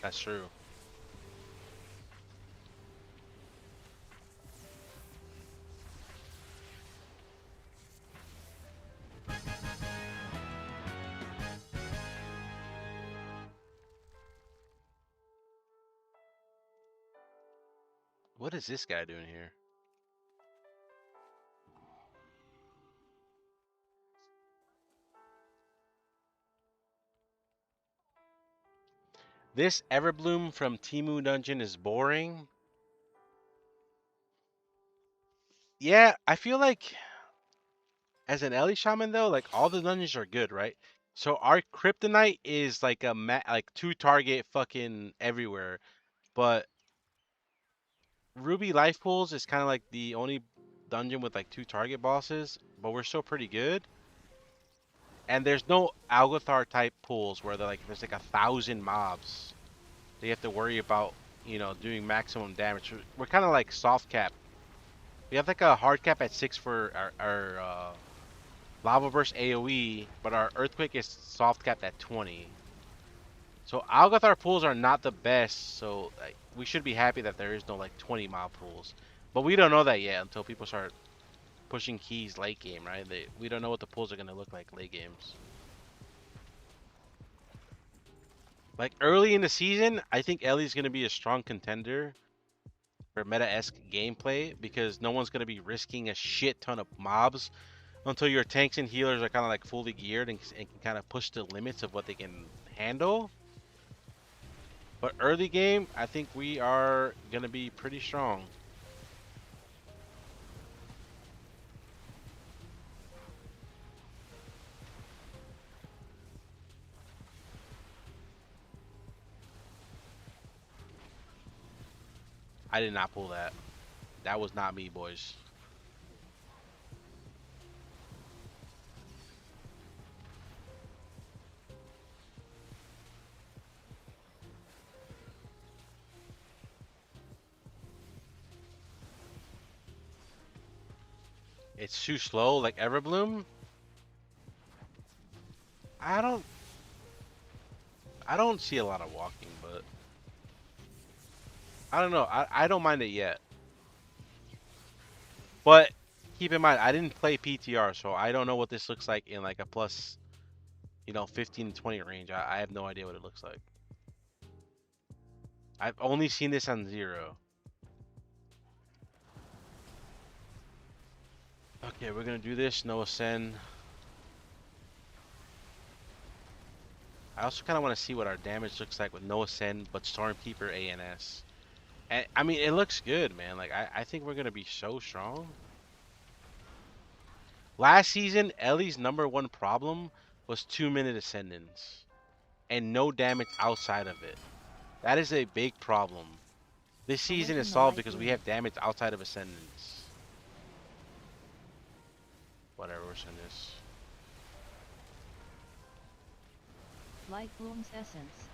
That's true. What is this guy doing here? This Everbloom from Timu Dungeon is boring. Yeah, I feel like as an Ele Shaman though, like all the dungeons are good, right? So our Kryptonite is like like 2 target fucking everywhere, but Ruby Life Pools is kind of like the only dungeon with like 2 target bosses, but we're still pretty good. And there's no Algothar type pools where there's like 1,000 mobs. They have to worry about, doing maximum damage. We're kind of like soft cap. We have like a hard cap at 6 for our lava burst AoE, but our earthquake is soft capped at 20. So Algothar pools are not the best, so like, we should be happy that there is no like 20 mile pools. But we don't know that yet until people start pushing keys late game, right? We don't know what the pools are gonna look like late games. Like early in the season, I think Ellie's gonna be a strong contender for meta-esque gameplay because no one's gonna be risking a shit ton of mobs until your tanks and healers are kind of like fully geared and can kind of push the limits of what they can handle. But early game, I think we are gonna be pretty strong. I did not pull that. That was not me, boys. It's too slow, like Everbloom. I don't, I don't see a lot of walking, but I don't know. I don't mind it yet. But keep in mind, I didn't play PTR, so I don't know what this looks like in like a plus, 15 to 20 range. I have no idea what it looks like. I've only seen this on 0. Okay, we're gonna do this. No ascend. I also kind of want to see what our damage looks like with no ascend, but Stormkeeper ANS. And, I mean, it looks good, man. Like I think we're gonna be so strong. Last season, Ellie's #1 problem was 2-minute ascendance and no damage outside of it. That is a big problem. This season is Awaken the solved light because we bloom. have damage outside of ascendance. Whatever, we're sending this. Light Bloom's essence.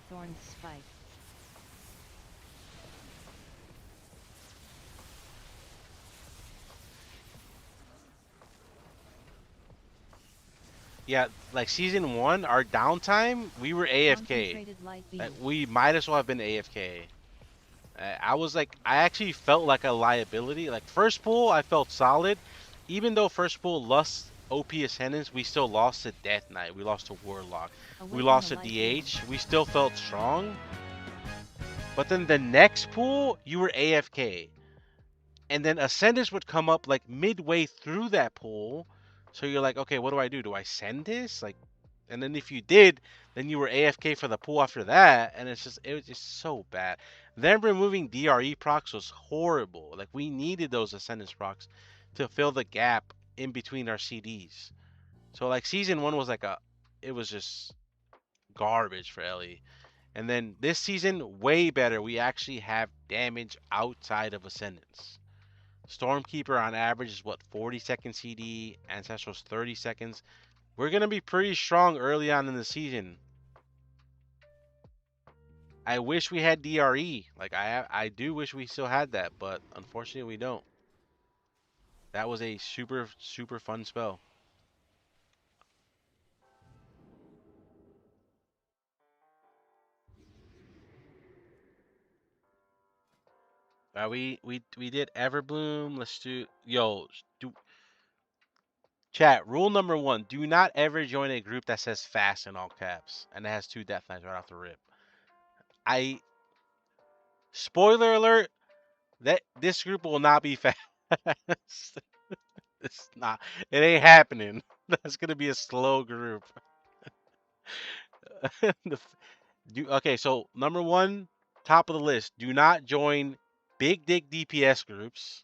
Thorn's spike. Yeah, like season 1, our downtime, we were AFK. Concentrated light beam. Like, we might as well have been AFK. I was like, I actually felt like a liability. Like first pool, I felt solid. Even though first pool lost OP Ascendance, we still lost to Death Knight. We lost to Warlock. We Awaken lost the to light bloom. DH. We still felt strong. But then the next pool, you were AFK. And then Ascendance would come up like midway through that pool. So you're like, okay, what do I do? Do I send this? Like, and then if you did, then you were AFK for the pool after that, and it was just so bad. Then removing DRE procs was horrible. Like we needed those Ascendance procs to fill the gap in between our CDs. So like season 1 was like it was just garbage for Ellie. And then this season, way better. We actually have damage outside of Ascendance. Stormkeeper on average is what, 40-second CD, Ancestral's 30 seconds. We're gonna be pretty strong early on in the season. I wish we had DRE. Like I do wish we still had that, but unfortunately we don't. That was a super fun spell. We did Everbloom. Let's do do chat. Rule number 1: do not ever join a group that says fast in all caps and it has 2 death knights right off the rip. I Spoiler alert, that this group will not be fast. It's not. It ain't happening. That's gonna be a slow group. Okay, so number 1, top of the list. Do not join big dick DPS groups.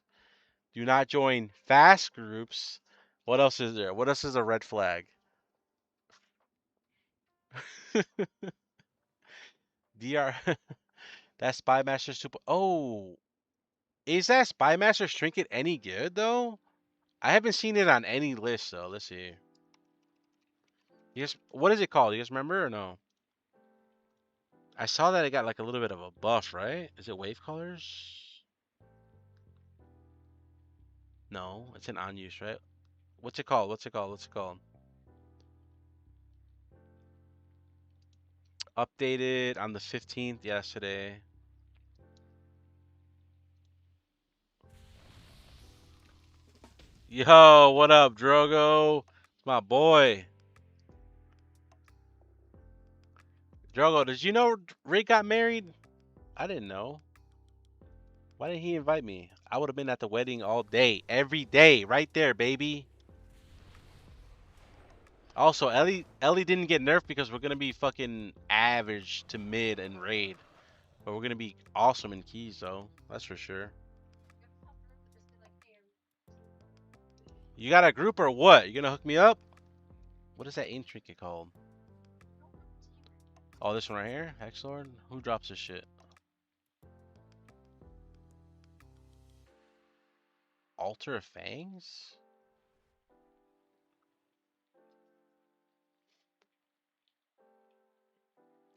Do not join fast groups. What else is there? What else is a red flag? DR. That Spymaster super. Oh, is that Spymaster trinket any good though? I haven't seen it on any list though. Let's see. You guys, what is it called? You guys remember or no? I saw that it got like a little bit of a buff, right? Is it wave colors? No, it's an on use, right? What's it called? What's it called? What's it called? Updated on the 15th yesterday. Yo, what up, Drogo? It's my boy. Drogo, did you know Rick got married? I didn't know. Why didn't he invite me? I would have been at the wedding all day, every day, right there, baby. Also, Ellie didn't get nerfed because we're gonna be fucking average to mid and raid, but we're gonna be awesome in keys though. That's for sure. You got a group or what? You gonna hook me up? What is that aim trinket called? Oh, this one right here, Hexlord. Who drops this shit? Altar of Fangs?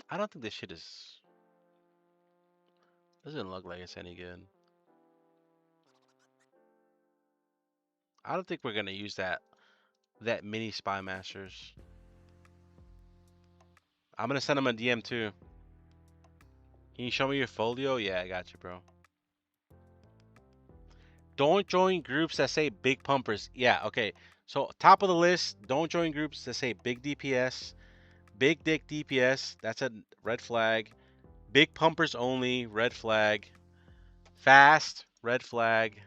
I don't think this shit is. Doesn't look like it's any good. I don't think we're gonna use that mini spy masters. I'm gonna send him a DM too. Can you show me your folio? Yeah, I got you, bro. Don't join groups that say big pumpers. Yeah, okay. So top of the list, don't join groups that say big DPS, big dick DPS. That's a red flag. Big pumpers only, red flag. Fast, red flag.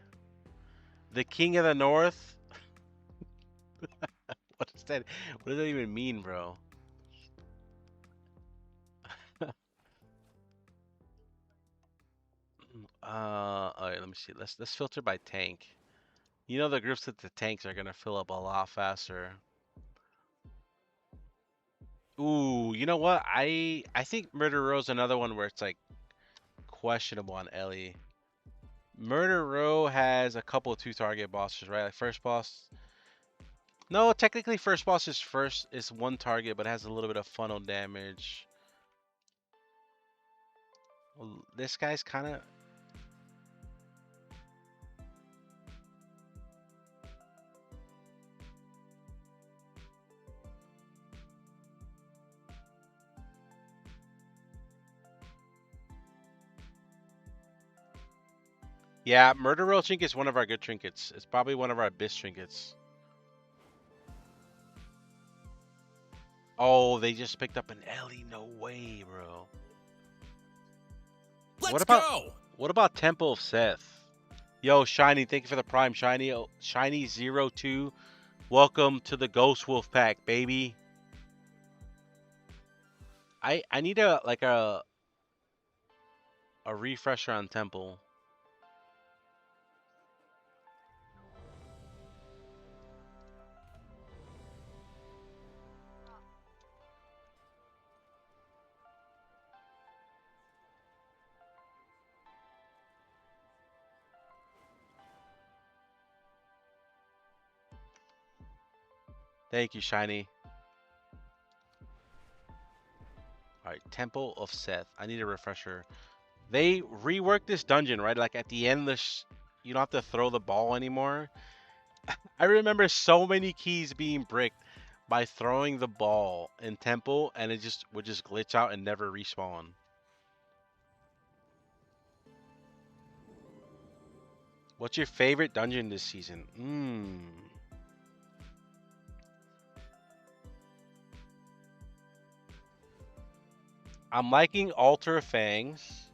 The King of the North. What is that? What does that even mean, bro? Alright, let me see. Let's filter by tank. You know the groups that the tanks are gonna fill up a lot faster. Ooh, you know what? I think Murder Row's another one where it's like questionable on Ellie. Murder Row has a couple of two target bosses, right? Like first boss. No, technically first boss is one target, but has a little bit of funnel damage. Well, this guy's kind of. Yeah, Murder Row trinket is one of our good trinkets. It's probably one of our best trinkets. Oh, they just picked up an Ellie. No way, bro. Let's go! What about Temple of Seth? Yo, Shiny, thank you for the prime. Shiny 02. Welcome to the Ghost Wolf pack, baby. I need a refresher on Temple. Thank you, Shiny. Alright, Temple of Seth. I need a refresher. They reworked this dungeon, right? Like at the end, you don't have to throw the ball anymore. I remember so many keys being bricked by throwing the ball in Temple, and it just would just glitch out and never respawn. What's your favorite dungeon this season? I'm liking Altar of Fangs.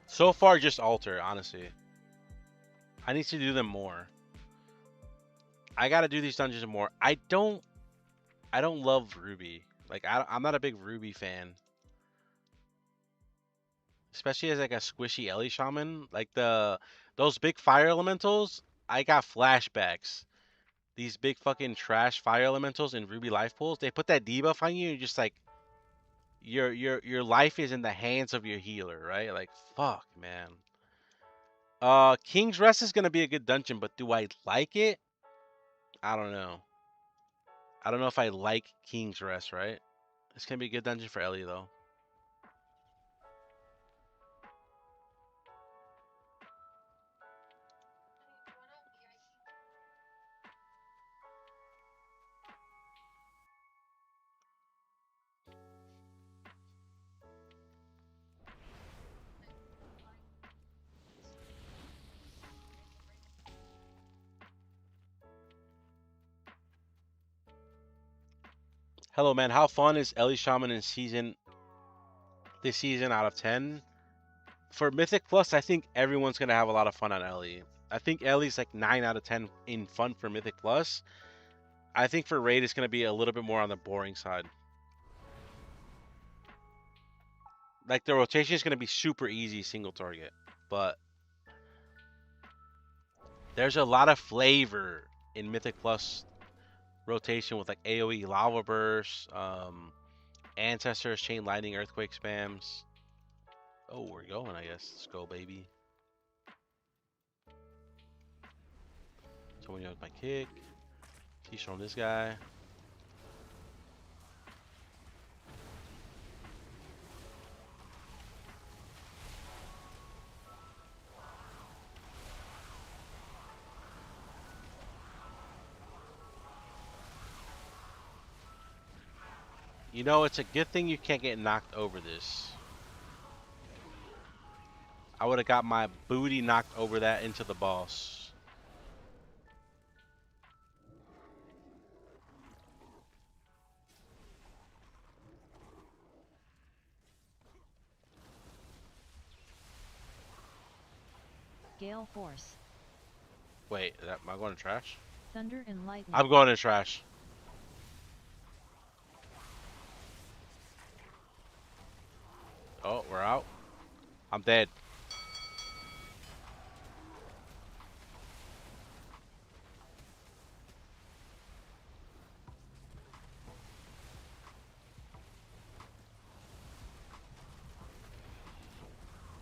So far, just Altar, honestly. I need to do them more. I gotta do these dungeons more. I don't love Ruby. Like I'm not a big Ruby fan, especially as like a squishy Ele Shaman. Like those big fire elementals. I got flashbacks. These big fucking trash fire elementals in Ruby life pools. They put that debuff on you. You're just like your life is in the hands of your healer, right? Like fuck, man. King's Rest is gonna be a good dungeon, but do I like it? I don't know. I don't know if I like King's Rest, right? This can be a good dungeon for Ellie, though. Hello, man. How fun is Ele Shaman in this season out of 10? For Mythic Plus, I think everyone's going to have a lot of fun on Ellie. I think Ellie's like 9 out of 10 in fun for Mythic Plus. I think for Raid, it's going to be a little bit more on the boring side. Like, the rotation is going to be super easy single target. But there's a lot of flavor in Mythic Plus rotation with like AoE Lava Burst, Ancestors, Chain Lightning, Earthquake spams. Oh, we're going, I guess. Let's go, baby. Someone knows my kick. He's showing this guy. You know, it's a good thing you can't get knocked over this. I would have got my booty knocked over that into the boss. Gale Force. Wait, am I going to trash? Thunder and Lightning. I'm going to trash. Oh, we're out. I'm dead.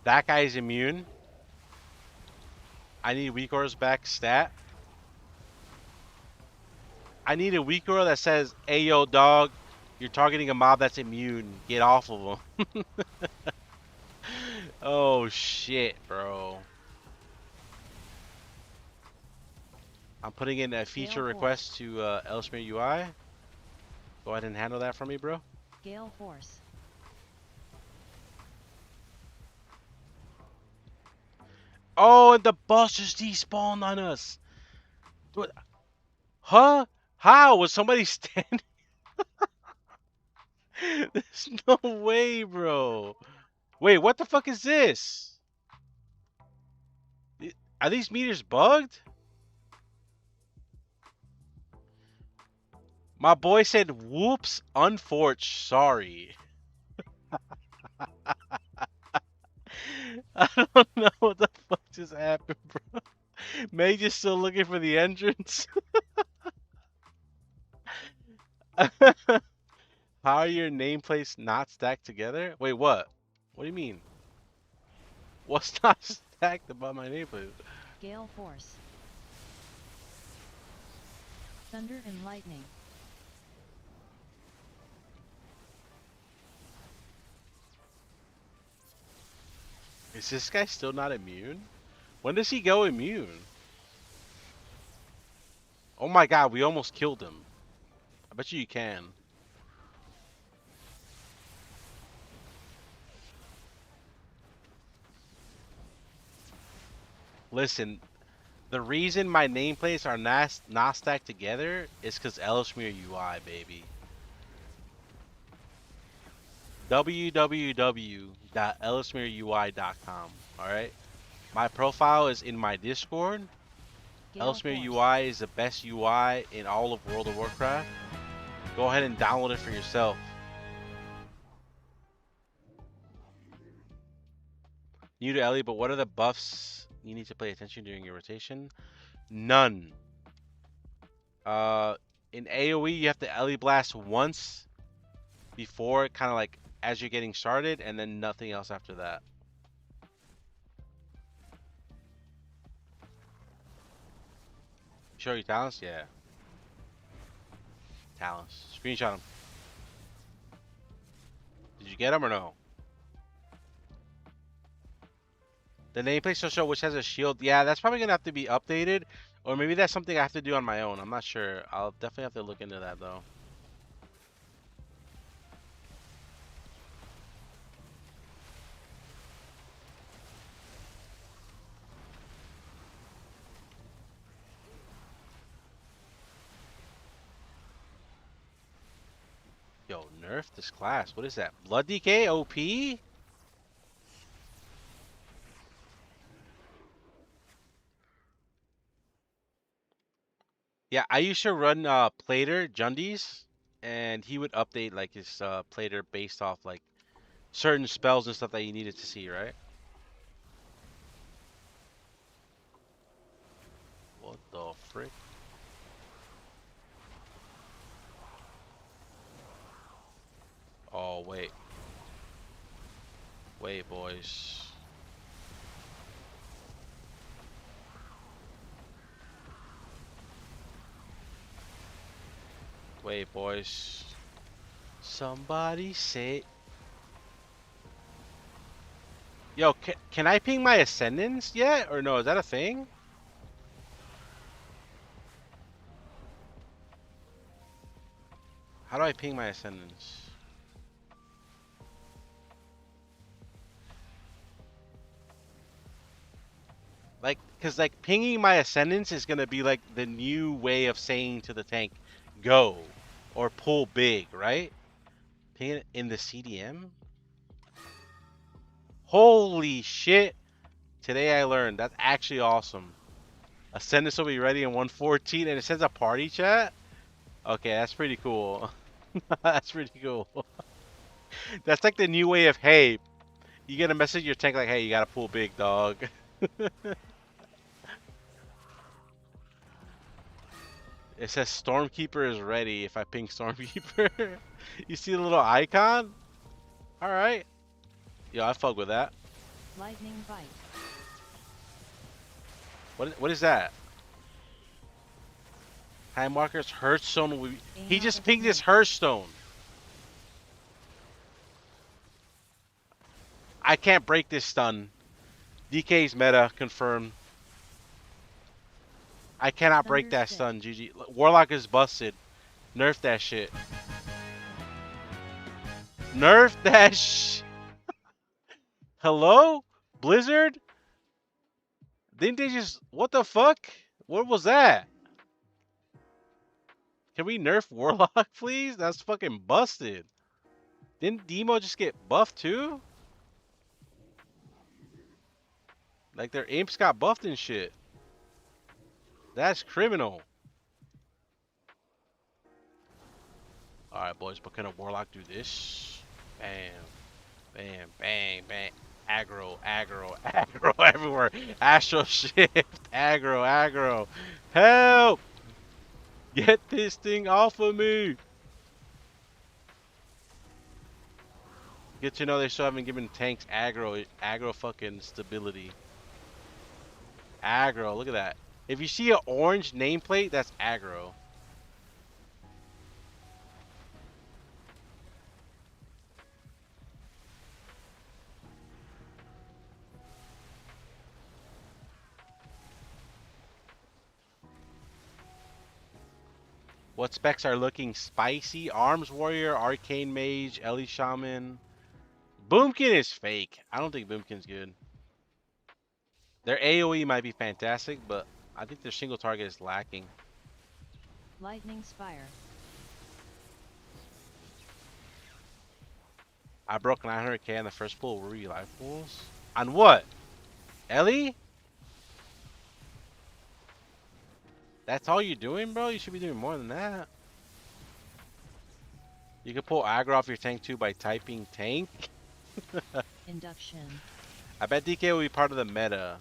That guy's immune. I need weak auras back stat. I need a weak aura that says, "Hey yo, dog, you're targeting a mob that's immune. Get off of them." Oh shit, bro. I'm putting in a feature Gale request to Elsmere UI. Go ahead and handle that for me, bro. Gale Force. Oh, and the boss just despawned on us. What? Huh? How? Was somebody standing? There's no way, bro. Wait, what the fuck is this? Are these meters bugged? My boy said, whoops, unforged, sorry. I don't know what the fuck just happened, bro. May just still looking for the entrance. How are your nameplates not stacked together? Wait, what? What do you mean? What's not stacked about my nameplate? Gale Force. Thunder and Lightning. Is this guy still not immune? When does he go immune? Oh my god, we almost killed him. I bet you can. Listen, the reason my nameplates are not stacked together is because Ellesmere UI, baby. www.ellesmereui.com. Alright? My profile is in my Discord. Gale Ellesmere Force. UI is the best UI in all of World of Warcraft. Go ahead and download it for yourself. New to Ellie, but what are the buffs you need to pay attention during your rotation? None. In AoE, you have to Ellie Blast once before, kind of like as you're getting started, and then nothing else after that. Show your talents? Yeah. Talons. Screenshot him. Did you get him or no? The nameplate still show which has a shield. Yeah, that's probably gonna have to be updated, or maybe that's something I have to do on my own. I'm not sure. I'll definitely have to look into that though. Yo, nerf this class. What is that? Blood DK OP? Yeah, I used to run Plater Jundies, and he would update like his Plater based off like certain spells and stuff that you needed to see, right? What the frick? Oh wait, wait, boys. Wait, boys. Somebody say. Yo, can I ping my ascendants yet? Or no, is that a thing? How do I ping my ascendants? Like, cause like pinging my ascendants is gonna be like the new way of saying to the tank, go, or pull big, right? Ping it in the CDM? Holy shit! Today I learned. That's actually awesome. Ascendants will be ready in 114, and it says a party chat? Okay, that's pretty cool. That's pretty cool. That's like the new way of, hey, you get a message your tank like, hey, you gotta pull big, dog. It says Stormkeeper is ready if I ping Stormkeeper. You see the little icon? Alright. Yo, I fuck with that. Lightning bite. What is that? Time markers, Hearthstone. He just pinged his Hearthstone. I can't break this stun. DK's meta, confirmed. I cannot break that stun, GG. Warlock is busted. Nerf that shit. Nerf that sh... Hello? Blizzard? Didn't they just... What the fuck? What was that? Can we nerf Warlock, please? That's fucking busted. Didn't Demo just get buffed too? Like their imps got buffed and shit. That's criminal. Alright, boys, but can a Warlock do this? Bam. Bam, bang, bang. Aggro, aggro, aggro everywhere. Astral shift. Aggro, aggro. Help! Get this thing off of me. Good to know they still haven't given tanks aggro fucking stability. Aggro, look at that. If you see an orange nameplate, that's aggro. What specs are looking spicy? Arms Warrior, Arcane Mage, Ele Shaman. Boomkin is fake. I don't think Boomkin's good. Their AoE might be fantastic, but I think their single target is lacking. Lightning spire. I broke 900k on the first pool. Were you live pools? On what? Ellie? That's all you're doing, bro? You should be doing more than that. You can pull aggro off your tank too by typing tank. Induction. I bet DK will be part of the meta.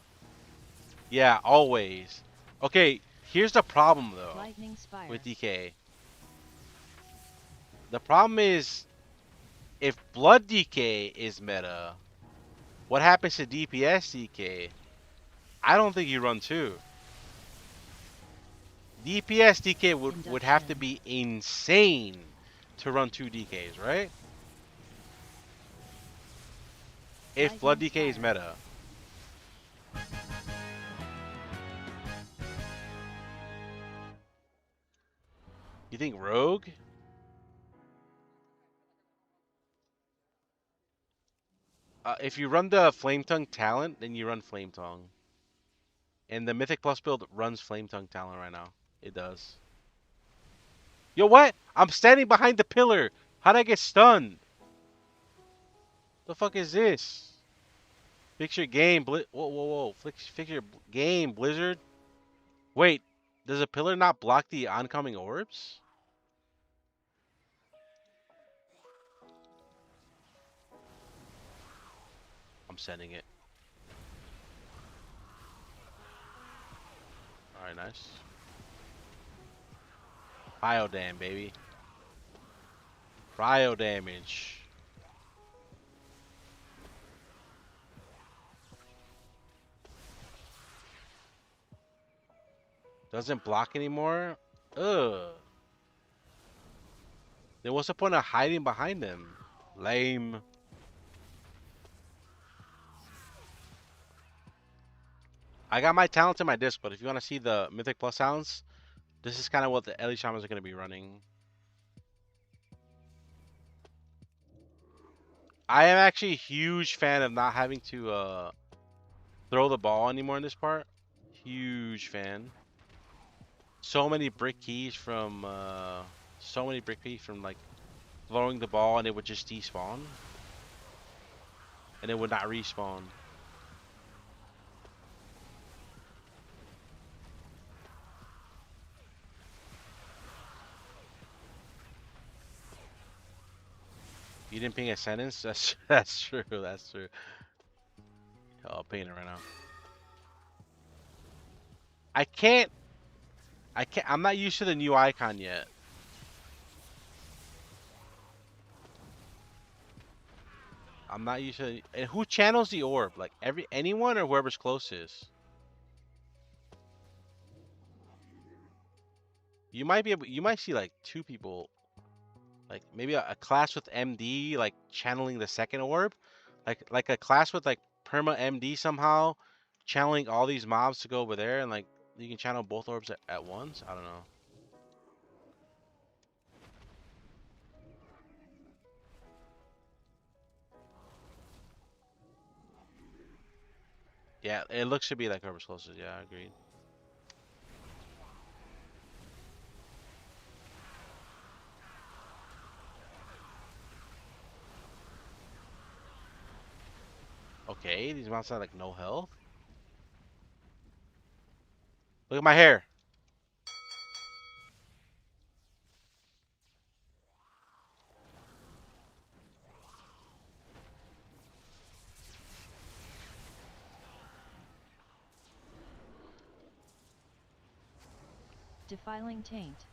Yeah, always. Okay, here's the problem though. Lightning spire. With DK. The problem is, if Blood DK is meta, what happens to DPS DK? I don't think you run two. DPS DK would have to Induction. be insane to run 2 DKs, right? If Flood Lightning DK is Spire. meta. You think Rogue? If you run the Flame Tongue talent, then you run Flame Tongue. And the Mythic Plus build runs Flame Tongue talent right now. It does. Yo, what? I'm standing behind the pillar. How'd I get stunned? The fuck is this? Fix your game, whoa. Fix your game, Blizzard. Wait, does a pillar not block the oncoming orbs? I'm sending it. Alright, nice. Cryo dam, baby. Cryo damage. Doesn't block anymore? Ugh. Then what's the point of hiding behind them? Lame. I got my talents in my disc, but if you want to see the Mythic Plus sounds, this is kind of what the Ele Shamans are going to be running. I am actually a huge fan of not having to throw the ball anymore in this part. Huge fan. So many brick keys from like throwing the ball and it would just despawn. And it would not respawn. You didn't ping a sentence? That's true. That's true. I'll ping it right now. I can't. I'm not used to the new icon yet. I'm not used to. And who channels the orb? Like anyone or whoever's closest. You might be able. You might see like 2 people. Like maybe a class with MD like channeling the second orb. Like a class with like perma MD somehow channeling all these mobs to go over there and like you can channel both orbs at once. I don't know. Yeah, it looks to be like whoever's closest. Yeah, I agreed. Okay, these mobs have like no health. Look at my hair. Defiling Taint.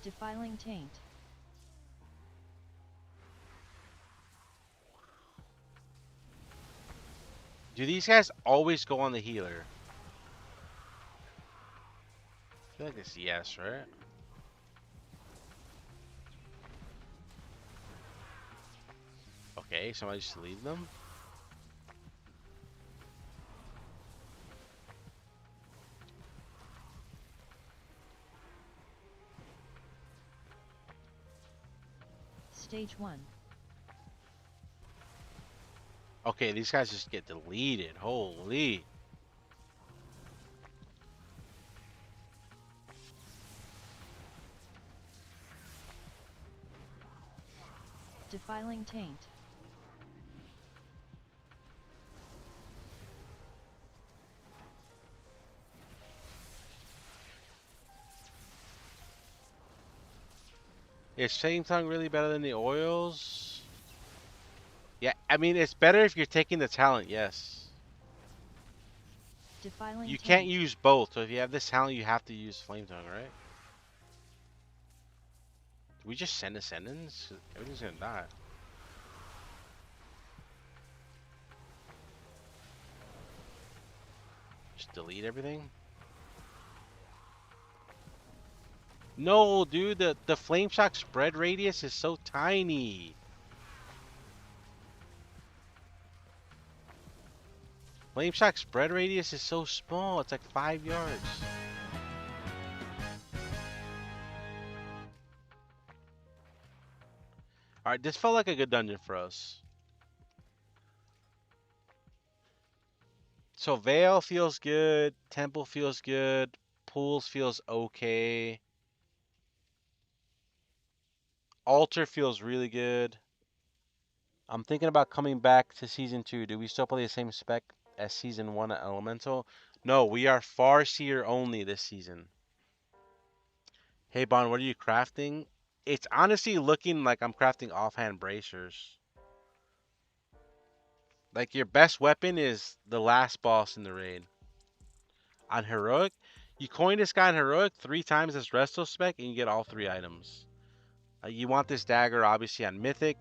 Defiling Taint. Do these guys always go on the healer? I feel like it's yes, right? Okay, somebody just leave them. Stage 1. Okay, these guys just get deleted. Holy. Defiling Taint. Is Flame Tongue really better than the oils? Yeah, I mean, it's better if you're taking the talent, yes. Defiling You can't taint. use both, so if you have this talent, you have to use Flame Tongue, right? Do we just send Ascendants? Everything's gonna die. Just delete everything? No, dude, the Flame Shock spread radius is so tiny. Flame Shock spread radius is so small, it's like 5 yards. Alright, this felt like a good dungeon for us. So Veil feels good, Temple feels good, Pools feels okay. Altar feels really good. I'm thinking about coming back to Season 2. Do we still play the same spec as Season 1 at Elemental? No, we are Farseer only this season. Hey, Bon, what are you crafting? It's honestly looking like I'm crafting offhand bracers. Like, your best weapon is the last boss in the raid. On Heroic, you coin this guy on Heroic 3 times as Resto spec and you get all 3 items. You want this dagger, obviously, on Mythic.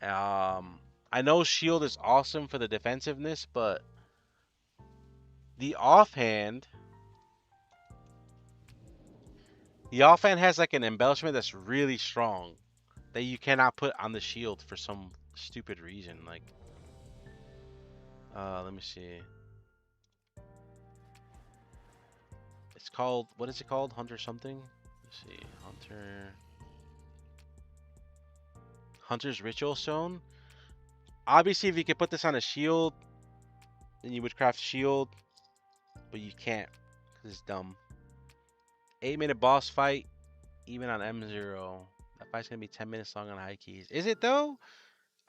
I know Shield is awesome for the defensiveness, but the offhand... The offhand has like an embellishment that's really strong that you cannot put on the shield for some stupid reason. Like, let me see. It's called, what is it called? Hunter something? Let's see. Hunter's Ritual Stone. Obviously, if you could put this on a shield, then you would craft shield, but you can't because it's dumb. 8-minute boss fight, even on M0. That fight's gonna be 10 minutes long on high keys. Is it though?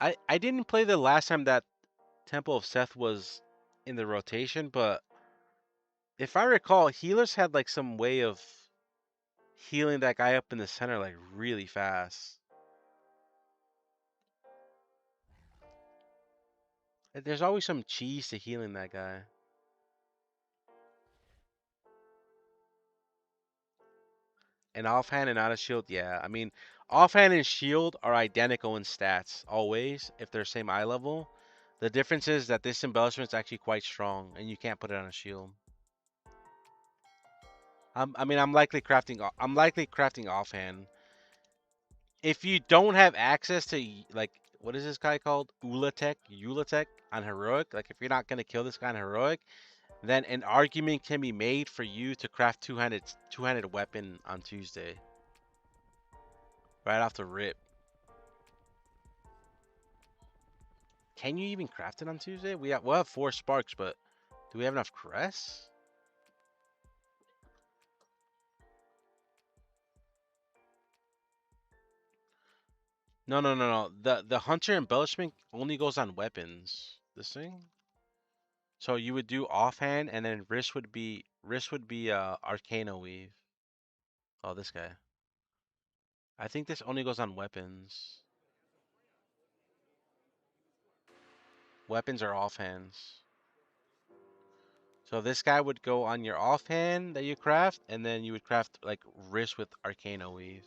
I didn't play the last time that Temple of Seth was in the rotation, but if I recall, healers had like some way of healing that guy up in the center like really fast. There's always some cheese to healing that guy. And offhand and out of shield, yeah. I mean, offhand and shield are identical in stats always if they're same eye level. The difference is that this embellishment is actually quite strong, and you can't put it on a shield. I mean, I'm likely crafting. I'm likely crafting offhand. If you don't have access to like what is this guy called? Ulatech on heroic. Like if you're not gonna kill this guy on heroic, then an argument can be made for you to craft two-handed weapon on Tuesday. Right off the rip. Can you even craft it on Tuesday? We'll have 4 sparks, but do we have enough crests? No, no, no, no. The hunter embellishment only goes on weapons. This thing? So you would do offhand, and then wrist would be Arcana Weave. Oh, this guy. I think this only goes on weapons. Weapons are offhands. So this guy would go on your offhand that you craft, and then you would craft like wrist with Arcana Weave.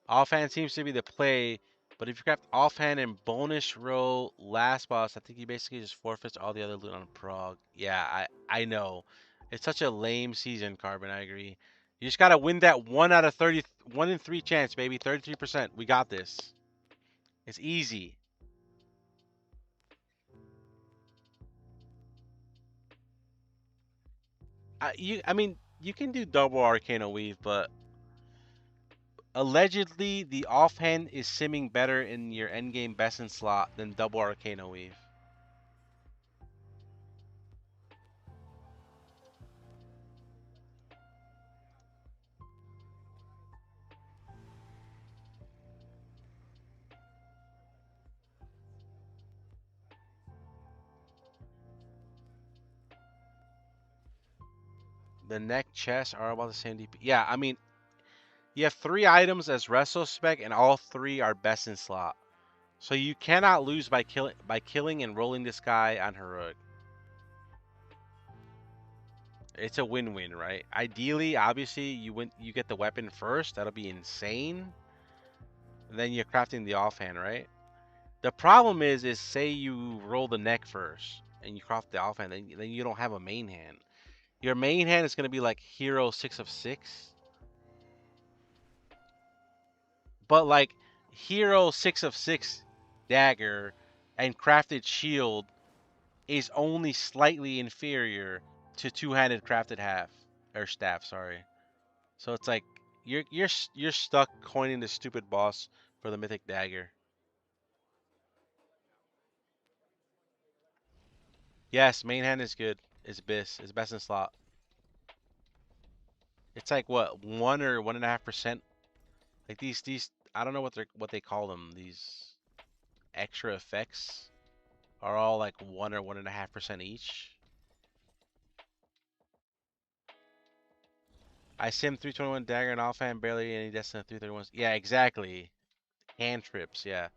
Offhand seems to be the play, but if you craft offhand and bonus roll last boss, I think you basically just forfeit all the other loot on prog. Yeah, I know. It's such a lame season, Carbon. I agree. You just gotta win that 1 out of 30, 1 in 3 chance, baby. 33%. We got this. It's easy. I mean, you can do double Arcana Weave, but allegedly the offhand is simming better in your endgame best in slot than double Arcana Weave. The neck chests are about the same DP. Yeah, I mean, You have 3 items as resto spec, and all 3 are best in slot. So you cannot lose by killing and rolling this guy on heroic. It's a win-win, right? Ideally, obviously, you get the weapon first. That'll be insane. And then you're crafting the offhand, right? The problem is say you roll the neck first and you craft the offhand, then you don't have a main hand. Your main hand is gonna be like hero 6 of 6. But like hero 6 of 6 dagger and crafted shield is only slightly inferior to two-handed crafted half or staff, sorry. So it's like you're stuck coining the stupid boss for the mythic dagger. Yes, main hand is good. It's best. It's best in slot. It's like what 1 or 1.5%. Like these I don't know what they call them. These extra effects are all like 1 or 1.5% each. I sim 321 dagger and offhand barely any Destiny 331. Yeah, exactly. Hand trips. Yeah,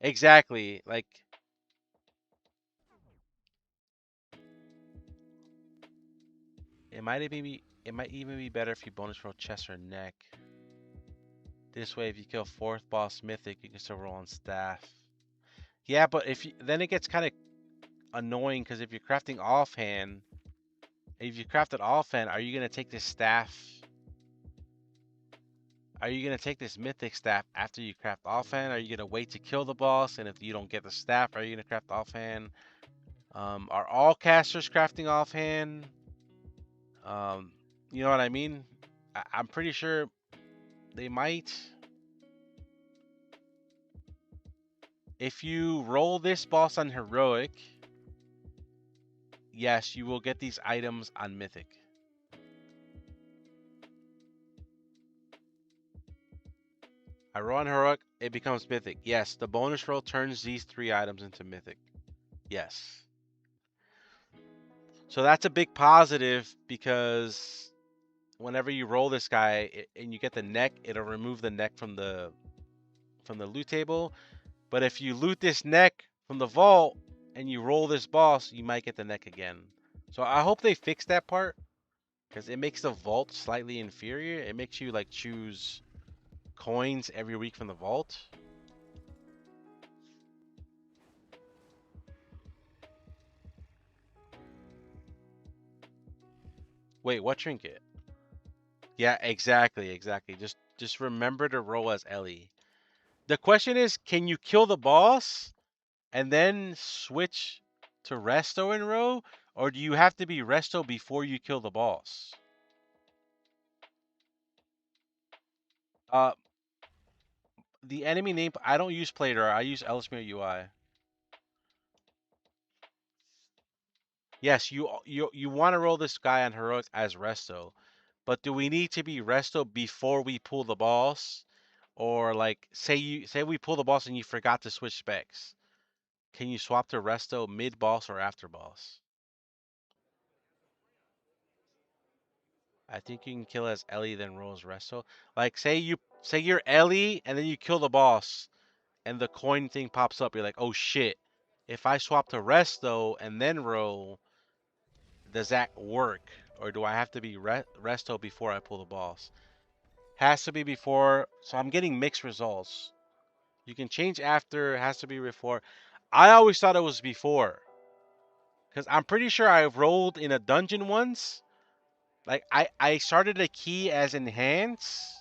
exactly. Like it might even be better if you bonus roll chest or neck. This way, if you kill 4th boss mythic, you can still roll on staff. Yeah, but then it gets kind of annoying because if you're crafting offhand, if you craft it offhand, are you gonna take this staff? Are you gonna take this mythic staff after you craft offhand? Are you gonna wait to kill the boss? And if you don't get the staff, are you gonna craft offhand? Are all casters crafting offhand? Um, you know what I mean? I'm pretty sure they might. If you roll this boss on heroic, yes, you will get these items on mythic. I roll on heroic, it becomes mythic. Yes, the bonus roll turns these 3 items into mythic. Yes. So that's a big positive because whenever you roll this guy and you get the neck, it'll remove the neck from the loot table. But if you loot this neck from the vault and you roll this boss, you might get the neck again. So I hope they fix that part because it makes the vault slightly inferior. It makes you like choose coins every week from the vault. Wait, what trinket? Yeah, exactly. Just remember to roll as Ellie. The question is, can you kill the boss and then switch to resto in row, or do you have to be resto before you kill the boss? Uh, the enemy name, I don't use Plater. I use Elsmere UI. Yes, you want to roll this guy on heroic as resto, but do we need to be resto before we pull the boss, or like say we pull the boss and you forgot to switch specs? Can you swap to resto mid boss or after boss? I think you can kill as Ellie then roll as resto. Like say you're Ellie and then you kill the boss and the coin thing pops up. You're like, oh shit. If I swap to resto and then roll, does that work? Or do I have to be resto before I pull the boss? Has to be before. So I'm getting mixed results. You can change after. Has to be before. I always thought it was before. Because I'm pretty sure I've rolled in a dungeon once. Like I started a key as enhance.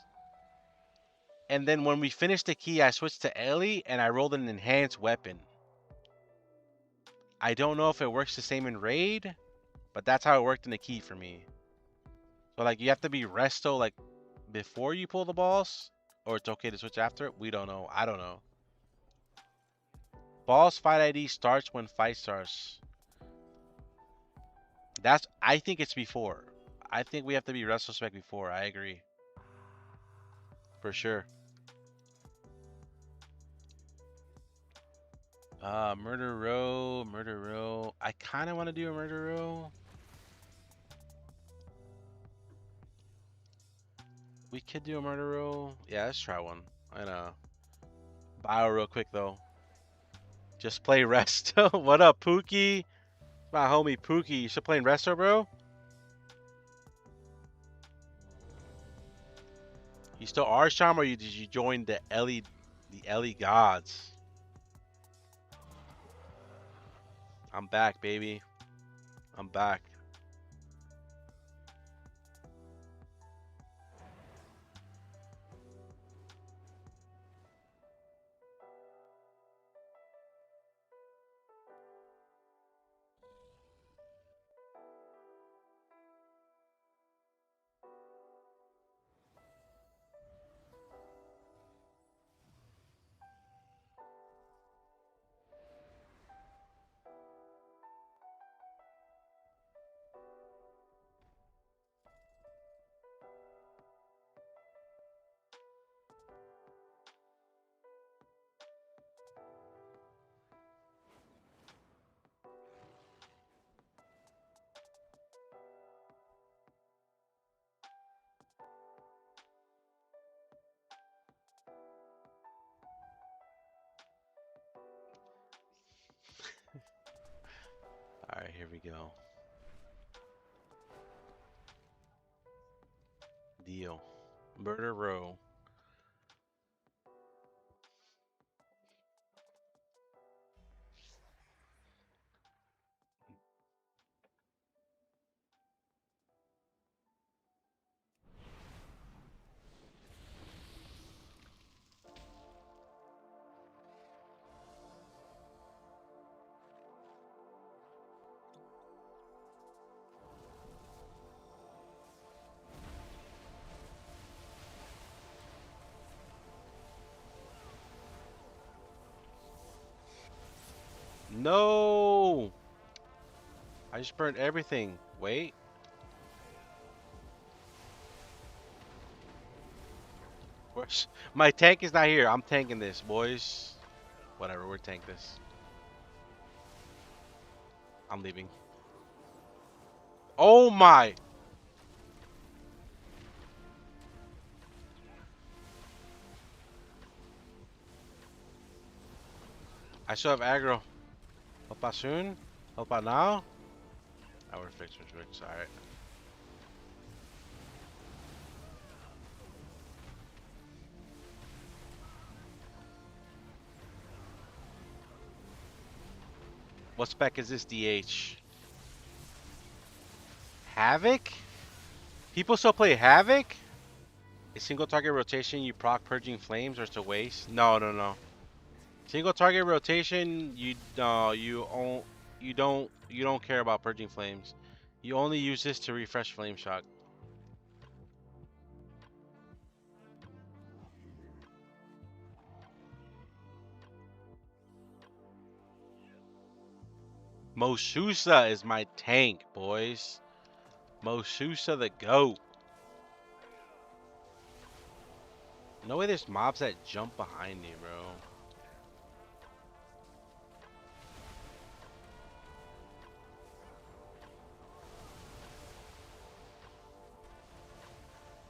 And then when we finished the key, I switched to Ellie and I rolled an enhanced weapon. I don't know if it works the same in raid, but that's how it worked in the key for me. So like you have to be resto like before you pull the boss, or it's okay to switch after it. We don't know. I don't know. Boss fight ID starts when fight starts. I think it's before. I think we have to be resto spec before. I agree. For sure. Murder row, murder row. I kind of want to do a murder row. We could do a murder roll. Yeah, let's try one. I know. Bio real quick though. Just play Resto. What up, Pookie? My homie Pookie. You still playing Resto, bro? You still are Sham, or did you join the Ele gods? I'm back, baby. I'm back. All right, here we go. Deal. Murder row. No! I just burned everything. Wait. Where's my tank is not here. I'm tanking this, boys. Whatever, we're tank this. I'm leaving. Oh my! I still have aggro. Help out soon? Help out now? Oh, we're fixed, alright. What spec is this, DH? Havoc? People still play Havoc? A single target rotation, you proc purging flames, or it's a waste? No, no, no. Single target rotation, you don't care about purging flames. You only use this to refresh flame shock. Mosusa is my tank, boys. Mosusa the GOAT. No way there's mobs that jump behind me, bro.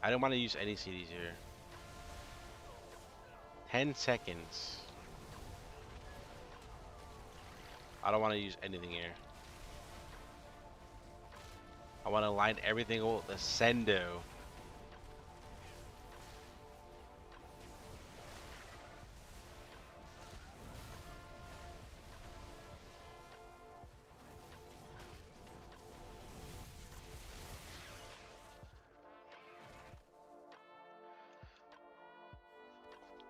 I don't want to use any CDs here. 10 seconds. I don't want to use anything here. I want to line everything with the Sendo.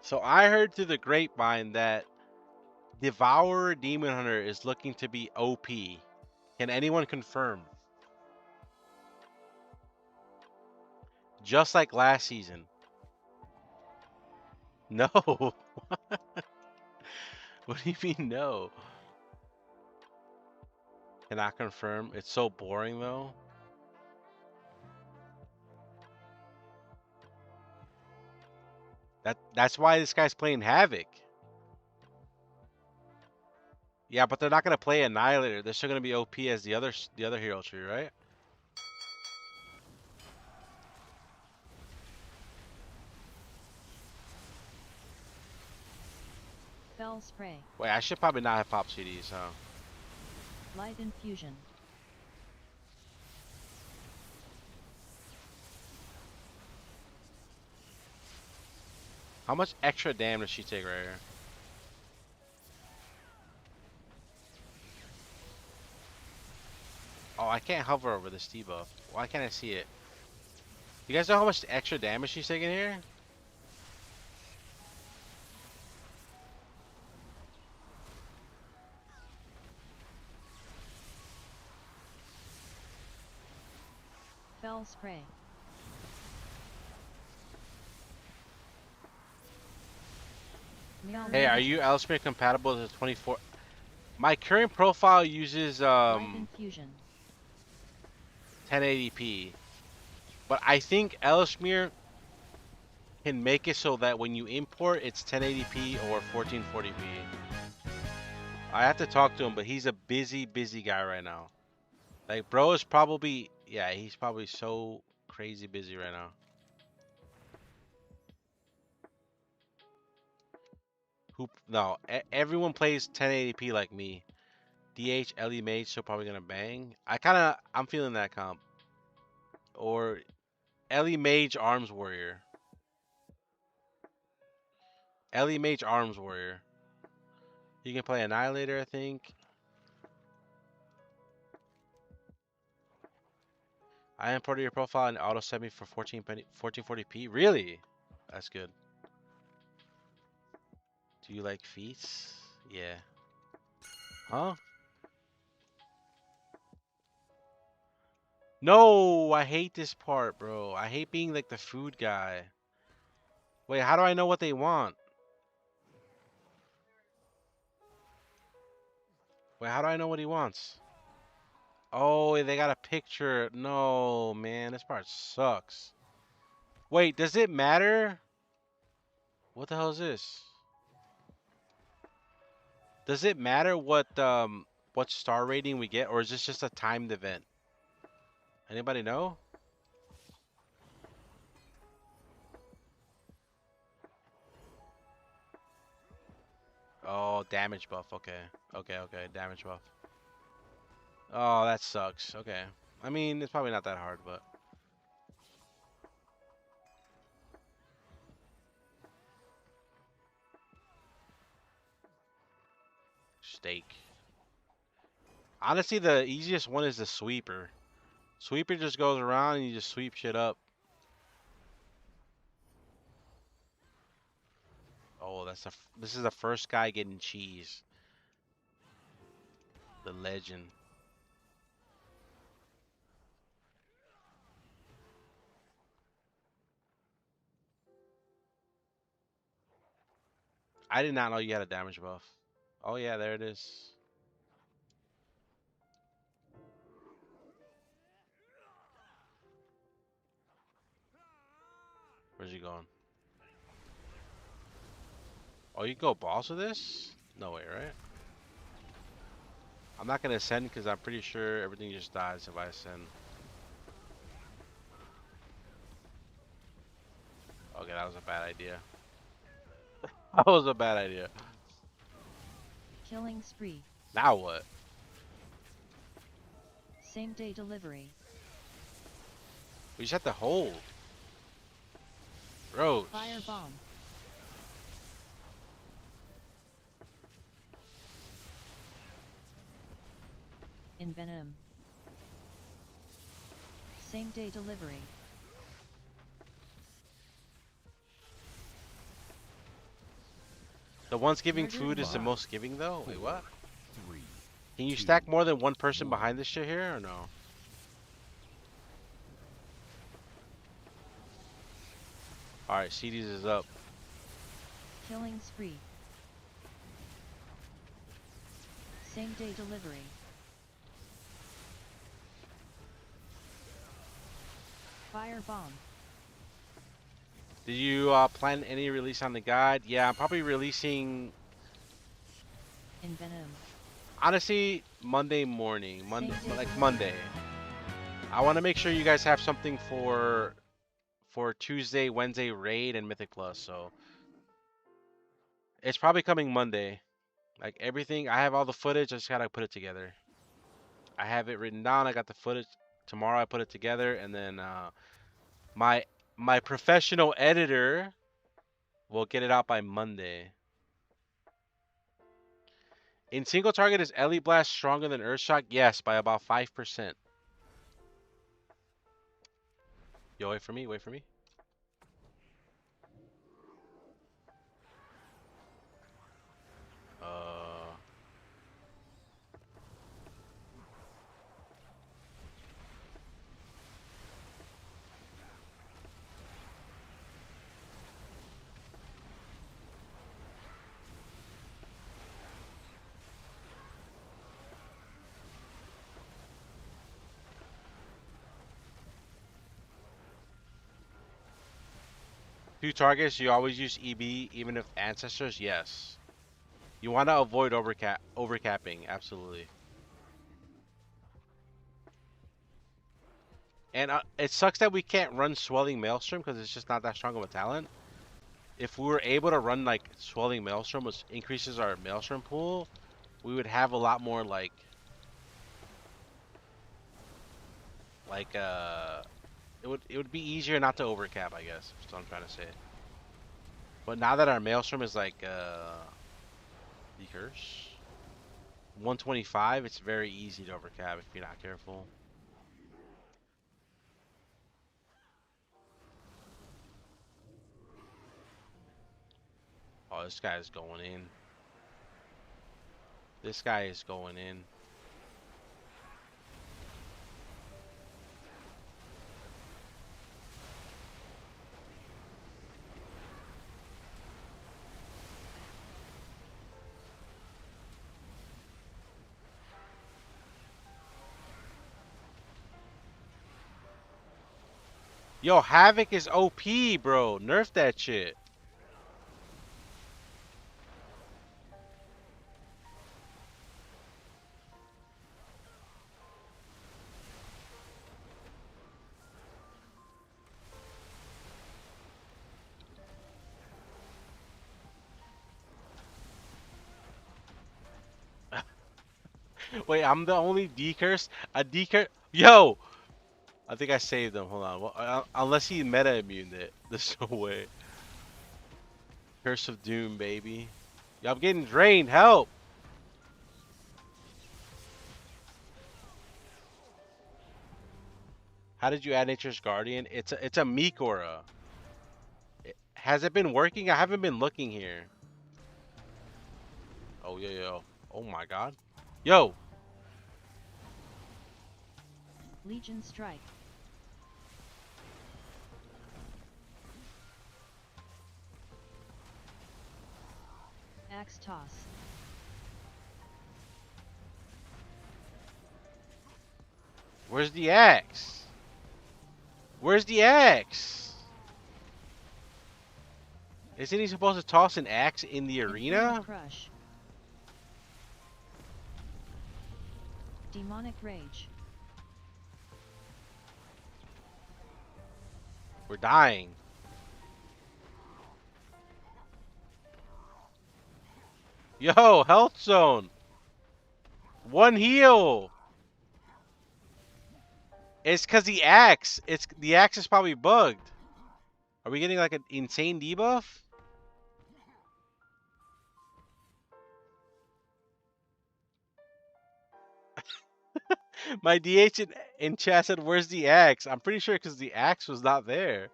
So I heard through the grapevine that Devourer Demon Hunter is looking to be OP. Can anyone confirm? Just like last season. No. What do you mean no? Cannot confirm. It's so boring though. That's why this guy's playing Havoc. Yeah, but they're not gonna play Annihilator. They're still gonna be OP as the other hero tree, right? Fell spray. Wait, I should probably not have pop CDs, huh? Light infusion. How much extra damage does she take right here? Oh, I can't hover over this debuff. Why can't I see it? You guys know how much extra damage she's taking here? Fell spray. Meow Hey, are you Ele Shaman compatible to 24? My current profile uses Light infusion. 1080p, but I think Ele Shaman can make it so that when you import, it's 1080p or 1440p. I have to talk to him, but he's a busy guy right now. Like, bro is probably, yeah, he's probably so crazy busy right now. No, everyone plays 1080p like me. DH, Ellie Mage, so probably gonna bang. I'm feeling that comp. Or Ellie Mage, Arms Warrior. Ellie Mage, Arms Warrior. You can play Annihilator, I think. I imported your profile and auto set me for 1440p. Really? That's good. Do you like feats? Yeah. Huh? No, I hate this part, bro. I hate being like the food guy. Wait, how do I know what they want? Wait, how do I know what he wants? Oh, they got a picture. No, man, this part sucks. Wait, does it matter? What the hell is this? Does it matter what star rating we get, or is this just a timed event? Anybody know? Oh, damage buff. Okay. Okay, damage buff. Oh, that sucks. Okay. I mean, it's probably not that hard, but steak. Honestly, the easiest one is the sweeper. Sweeper just goes around and you just sweep shit up. Oh, this is the first guy getting cheese. The legend. I did not know you had a damage buff. Oh yeah, there it is. Where's he going? Oh, you go boss with this? No way, right? I'm not gonna ascend because I'm pretty sure everything just dies if I ascend. Okay, that was a bad idea. That was a bad idea. Killing spree. Now what? Same day delivery. We just have to hold. Bro. Fire bomb. Envenom. Same day delivery. The ones giving Murder food is the bomb. most giving though? Wait, what? 3. Can you Two, stack more than one person one. behind this shit here or no? Alright, CDs is up. Killing spree. Same day delivery. Fire bomb. Did you plan any release on the guide? Yeah, I'm probably releasing, Envenom. honestly, Monday morning. Same day Like delivery. Monday. I want to make sure you guys have something for Tuesday, Wednesday raid and Mythic Plus. So It's probably coming Monday. Like everything, I have all the footage. I just gotta put it together. I have it written down. I got the footage. Tomorrow I put it together, and then my my professional editor will get it out by Monday. In single target, is Ele Blast stronger than Earthshock? Yes, by about 5%. Yo, wait for me. Wait for me. Uh. Two targets, you always use EB, even if ancestors? Yes. You want to avoid overcapping, absolutely. And it sucks that we can't run Swelling Maelstrom because it's just not that strong of a talent. If we were able to run like Swelling Maelstrom, which increases our Maelstrom pool, we would have a lot more it would be easier not to overcap, I guess. That's what I'm trying to say. But now that our Maelstrom is like the curse 125, it's very easy to overcap if you're not careful. Oh, this guy is going in. This guy is going in. Yo, Havoc is OP, bro. Nerf that shit. Wait, I'm the only decurse? A decurse? Yo! I think I saved him. Hold on. Well, unless he meta immuned it. There's no way. Curse of Doom, baby. Yo, I'm getting drained. Help! How did you add Nature's Guardian? It's a Meek aura. Has it been working? I haven't been looking here. Oh, yo. Oh my god. Yo! Legion Strike. Axe Toss. Where's the axe? Where's the axe? Isn't he supposed to toss an axe in the arena? Crush. Demonic Rage. We're dying. Yo, health zone. One heal. It's cause the axe. The axe is probably bugged. Are we getting like an insane debuff? My DH in chat said, "Where's the axe?" I'm pretty sure because the axe was not there.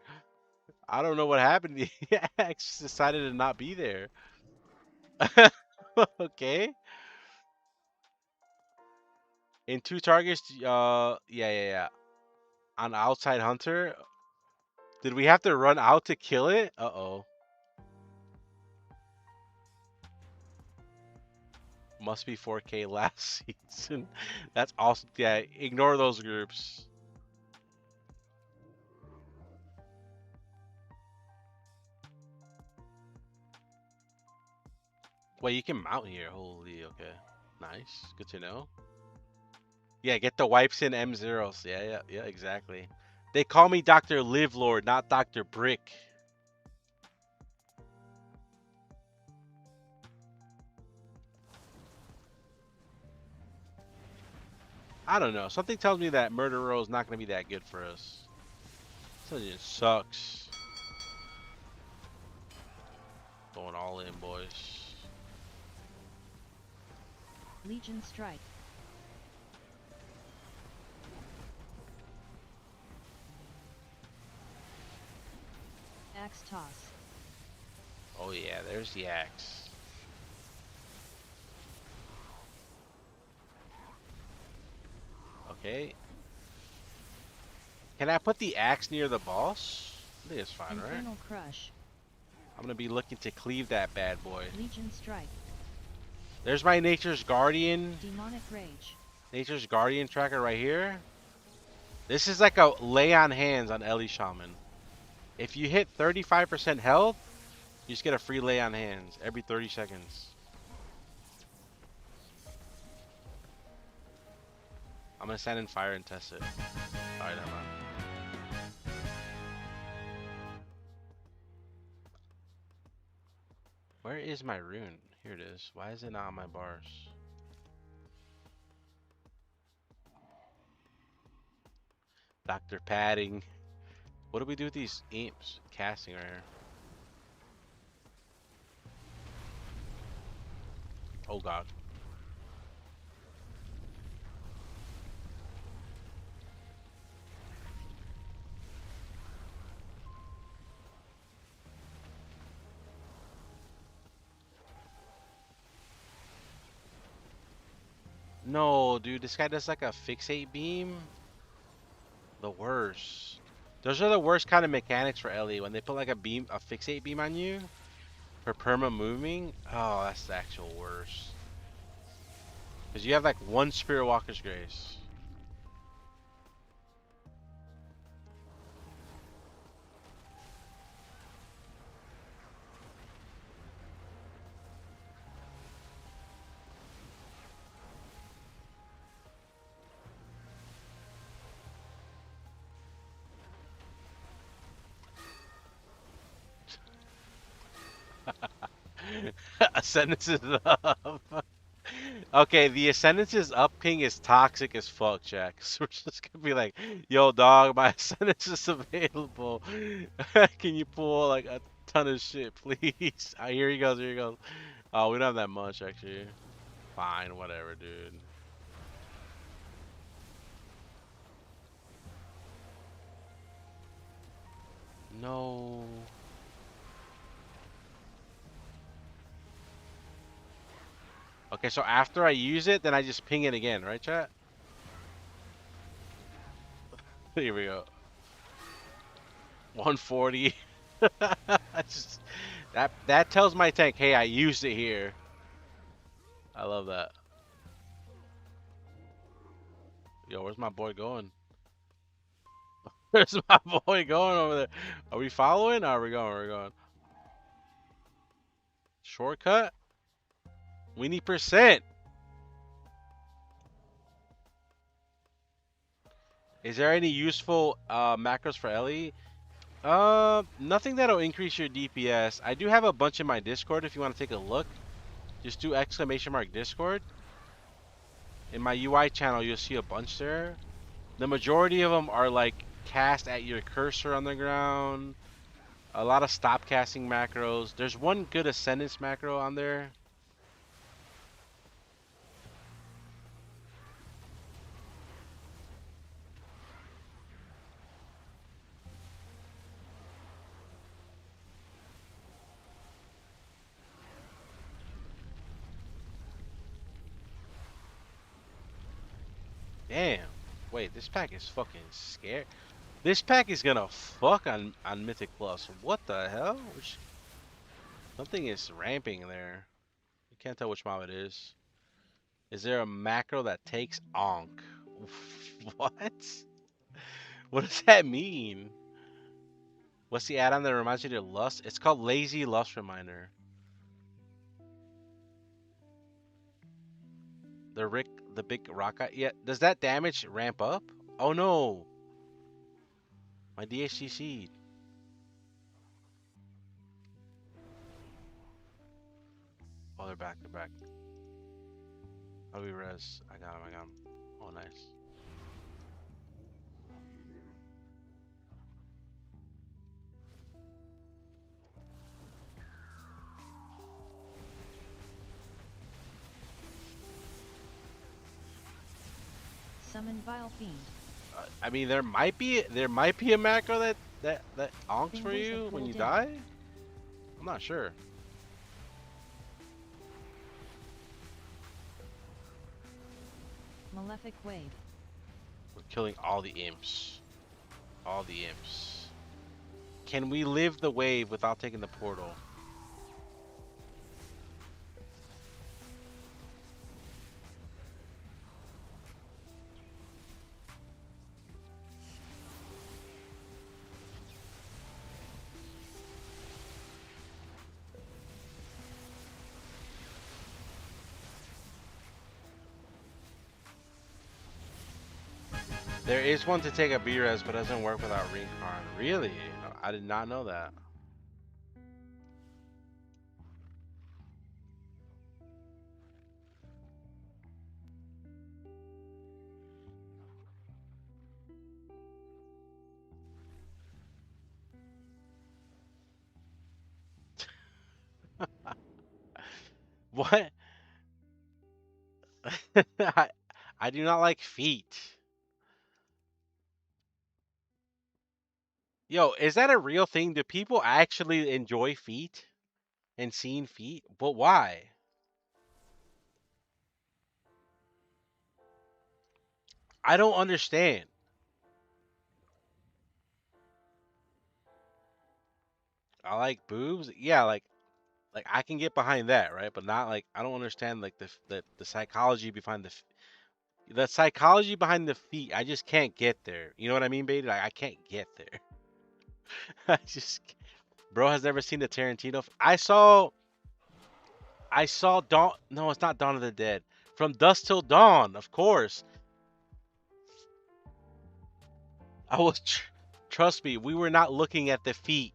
I don't know what happened. The axe decided to not be there. Okay. In two targets, yeah. On outside hunter, did we have to run out to kill it? Uh-oh. Must be 4K last season. That's awesome. Yeah, ignore those groups. Wait, you can mount here. Holy, okay. Nice. Good to know. Yeah, get the wipes in M0s. Yeah, exactly. They call me Dr. Livelord, not Dr. Brick. I don't know. Something tells me that Murder Row is not going to be that good for us. Something just sucks. Going all in, boys. Legion Strike. Axe Toss. Oh yeah, there's the axe. Okay. Can I put the axe near the boss? I think it's fine, right? Infernal Crush. I'm gonna be looking to cleave that bad boy. Legion Strike. There's my Nature's Guardian. Demonic Rage. Nature's Guardian tracker right here. This is like a lay on hands on Ele Shaman. If you hit 35% health, you just get a free lay on hands every 30 seconds. I'm gonna stand in fire and test it. Alright, never mind. Where is my rune? Here it is. Why is it not on my bars? Dr. Padding. What do we do with these imps casting right here? Oh god. No, dude, this guy does like a fixate beam. The worst. Those are the worst kind of mechanics for Ellie. When they put like a beam, a fixate beam on you for perma moving. Oh, that's the actual worst. Because you have like one Spirit Walker's Grace. Ascendance is up. Okay, the Ascendance is up ping is toxic as fuck, Jack. So we're just gonna be like, yo, dog, my Ascendance is available. Can you pull like a ton of shit, please? Here he goes, here he goes. Oh, we don't have that much, actually. Fine, whatever, dude. No. Okay, so after I use it, then I just ping it again, right, chat? Here we go. 140. Just, that tells my tank, hey, I used it here. I love that. Yo, where's my boy going? Where's my boy going over there? Are we following? Or are we going? Where are we going? Shortcut? We need percent. Is there any useful macros for Ellie? Nothing that'll increase your DPS. I do have a bunch in my Discord if you want to take a look. Just do !mark Discord. In my UI channel, you'll see a bunch there. The majority of them are like cast at your cursor on the ground. A lot of stop casting macros. There's one good Ascendance macro on there. Damn. Wait, this pack is fucking scared. This pack is gonna fuck on Mythic Plus. What the hell? Something is ramping there. You can't tell which mob it is. Is there a macro that takes Onk? What? What does that mean? What's the add-on that reminds you of Lust? It's called Lazy Lust Reminder. The big rock guy. Yeah, does that damage ramp up? Oh no! My DHCC. Oh, they're back. They're back. How do we res? I got him. Oh, nice. Summon Vile Fiend. I mean, there might be a macro that onks for Fingers you of when you Gul'dan. die. I'm not sure. Malefic Wave. We're killing all the imps. All the imps. Can we live the wave without taking the portal? There is one to take a B-res, but it doesn't work without Reincarn. Really? I did not know that. What? I, I do not like feet. Yo, is that a real thing? Do people actually enjoy feet and seeing feet? But why? I don't understand. I like boobs. Yeah, like I can get behind that, right? But not like I don't understand like the psychology behind the psychology behind the feet. I just can't get there. You know what I mean, baby? Like I can't get there. I just bro has never seen the Tarantino. I saw Dawn. No, it's not Dawn of the Dead. From Dusk Till Dawn, of course. I was. Trust me, we were not looking at the feet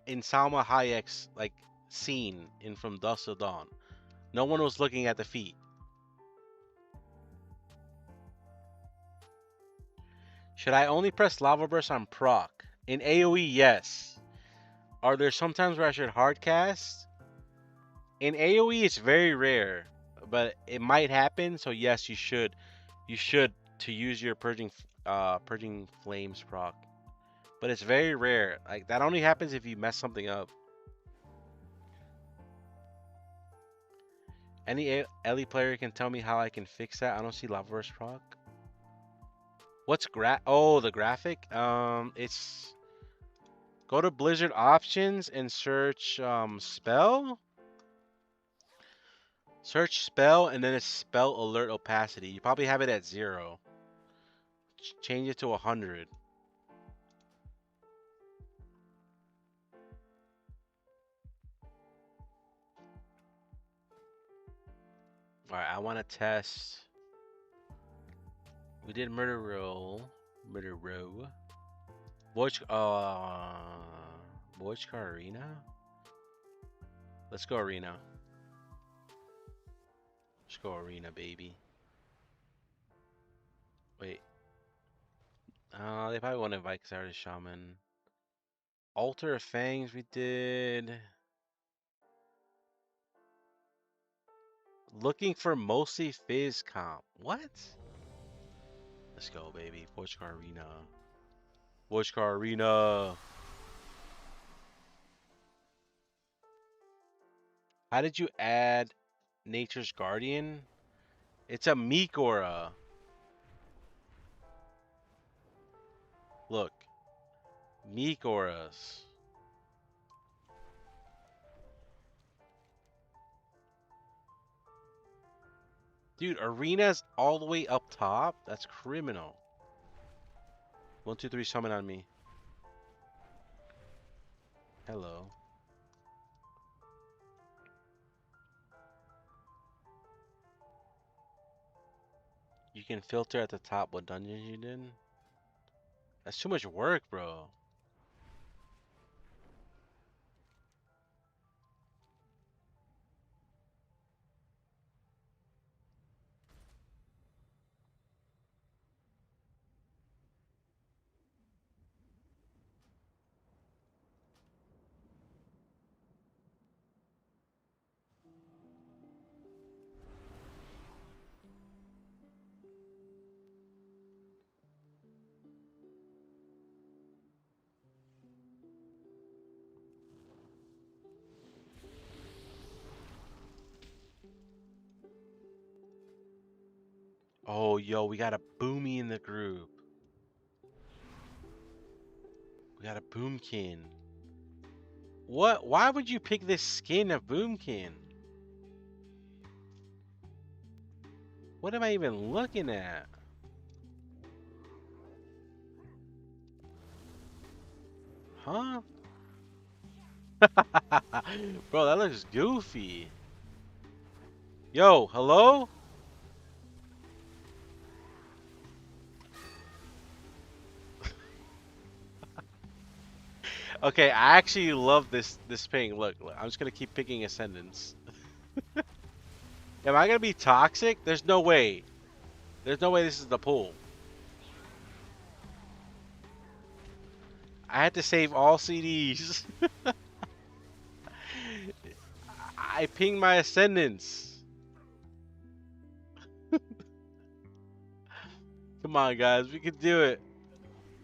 in Salma Hayek's like scene in From Dusk Till Dawn. No one was looking at the feet. Should I only press Lava Burst on proc? In AoE, yes. Are there some times where I should hardcast? In AoE, it's very rare, but it might happen. So yes, you should. You should to use your purging flames proc. But it's very rare. Like that only happens if you mess something up. Any Ellie player can tell me how I can fix that. I don't see Lava Burst proc. What's Oh, the graphic? It's go to Blizzard options and search spell. Search spell and then it's spell alert opacity. You probably have it at 0. Change it to 100. All right, I want to test. We did murder roll, murder row. Bochka Arena. Let's go arena. Let's go arena, baby. Wait. They probably won't invite because I already shaman. Altar of Fangs we did. Looking for mostly Fizz comp. What? Let's go, baby. Bochka Arena. Bochka Arena. How did you add Nature's Guardian? It's a Meek aura. Look. Meek auras. Dude, arena's all the way up top? That's criminal. 1, 2, 3, summon on me. Hello. You can filter at the top what dungeons you did. That's too much work, bro. Oh, yo, we got a Boomy in the group. We got a Boomkin. What? Why would you pick this skin of Boomkin? What am I even looking at? Huh? Bro, that looks goofy. Yo, hello? Okay, I actually love this ping. Look, I'm just gonna keep picking Ascendants. Am I gonna be toxic? There's no way. There's no way this is the pool. I had to save all CDs. I pinged my Ascendants. Come on, guys, we can do it.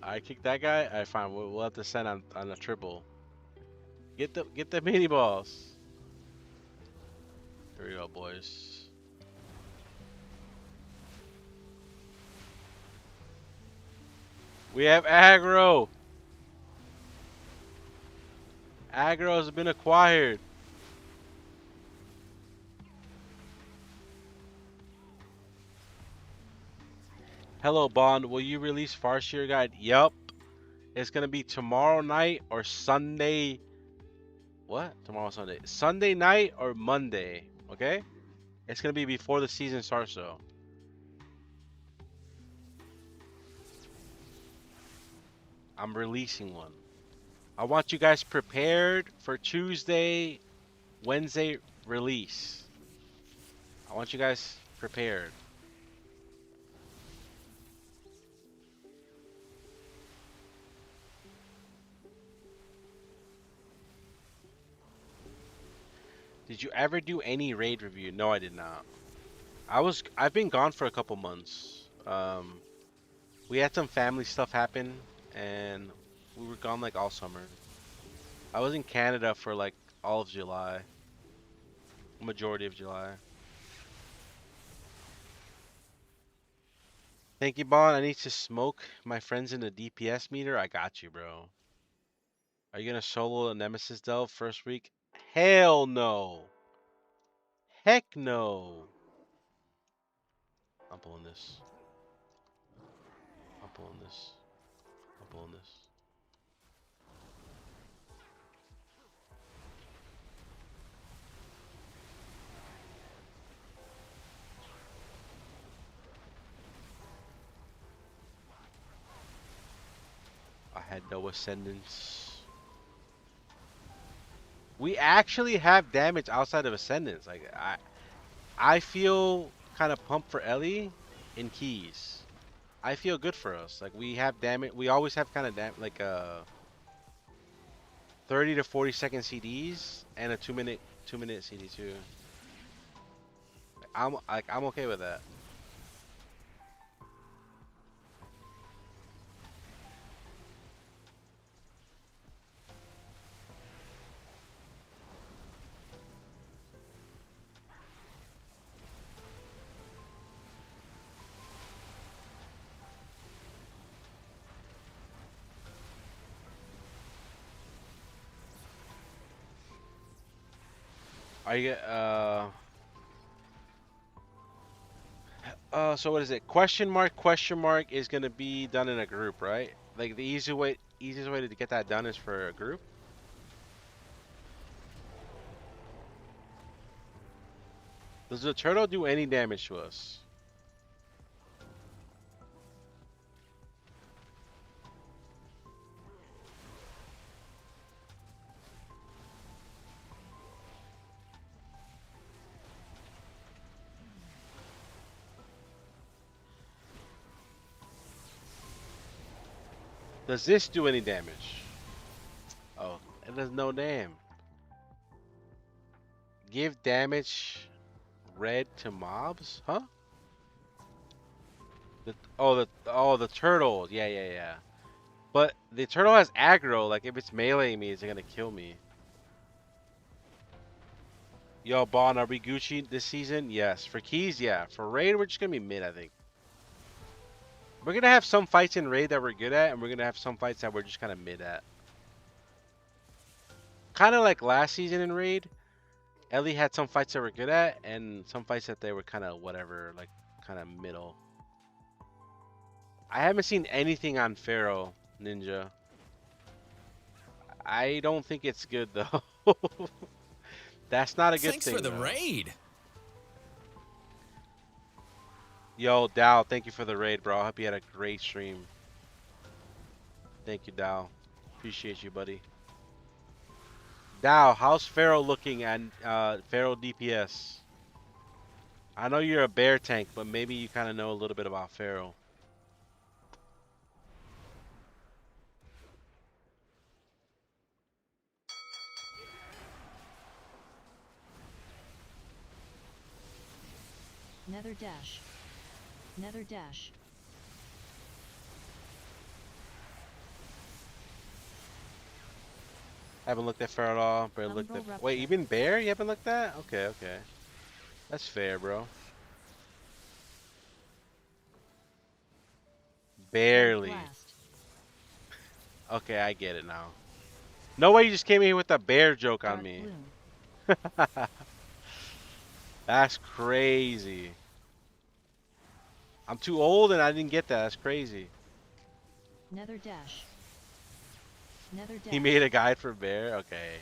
I kicked that guy. Alright, fine. We'll have to send on a triple. Get the mini balls. Here we go, boys. We have aggro. Aggro has been acquired. Hello, Bond. Will you release Farseer Guide? Yup. It's gonna be tomorrow night or Sunday. What? Tomorrow, Sunday. Sunday night or Monday. Okay? It's gonna be before the season starts, though. I'm releasing one. I want you guys prepared for Tuesday, Wednesday release. I want you guys prepared. Did you ever do any raid review? No, I did not. I've been gone for a couple months. We had some family stuff happen, and we were gone like all summer. I was in Canada for like all of July, majority of July. Thank you, Bond. I need to smoke my friends in the DPS meter. I got you, bro. Are you gonna solo a Nemesis delve first week? Hell no. Heck no. I'm pulling this. I'm pulling this. I'm pulling this. I had no ascendance. We actually have damage outside of ascendance. Like I feel kind of pumped for Ellie in keys. I feel good for us. Like we have damage. We always have kind of like 30 to 40 second CDs and a 2 minute CD too. I'm okay with that. Are you so what is it? Question mark is gonna be done in a group, right? Like the easiest way to get that done is for a group. Does the turtle do any damage to us? Does this do any damage? Oh, it does no damn. Give damage red to mobs? Huh? The turtle. Yeah. But the turtle has aggro. Like if it's meleeing me, is it gonna kill me? Yo, Bon, are we Gucci this season? Yes. For keys, yeah. For raid, we're just gonna be mid, I think. We're gonna have some fights in raid that we're good at, and we're gonna have some fights that we're just kind of mid at. Kind of like last season in raid. Ellie had some fights that were good at, and some fights that they were kind of whatever, like kind of middle. I haven't seen anything on Pharaoh Ninja. I don't think it's good though. That's not a good Thanks for thing the though. raid. Yo, Dow, thank you for the raid, bro. I hope you had a great stream. Thank you, Dow. Appreciate you, buddy. Dow, how's Pharaoh looking at Pharaoh DPS? I know you're a bear tank, but maybe you kind of know a little bit about Pharaoh. Nether dash. Nether dash. Haven't looked at Pharaoh at all. But looked at. Umbral Wait, rupture. even bear? You haven't looked at? Okay, okay. That's fair, bro. Void Barely. blast. Okay, I get it now. No way you just came in here with a bear joke on Dark me. bloom. That's crazy. I'm too old and I didn't get that. That's crazy. Nether dash. Nether dash. He made a guide for bear? Okay.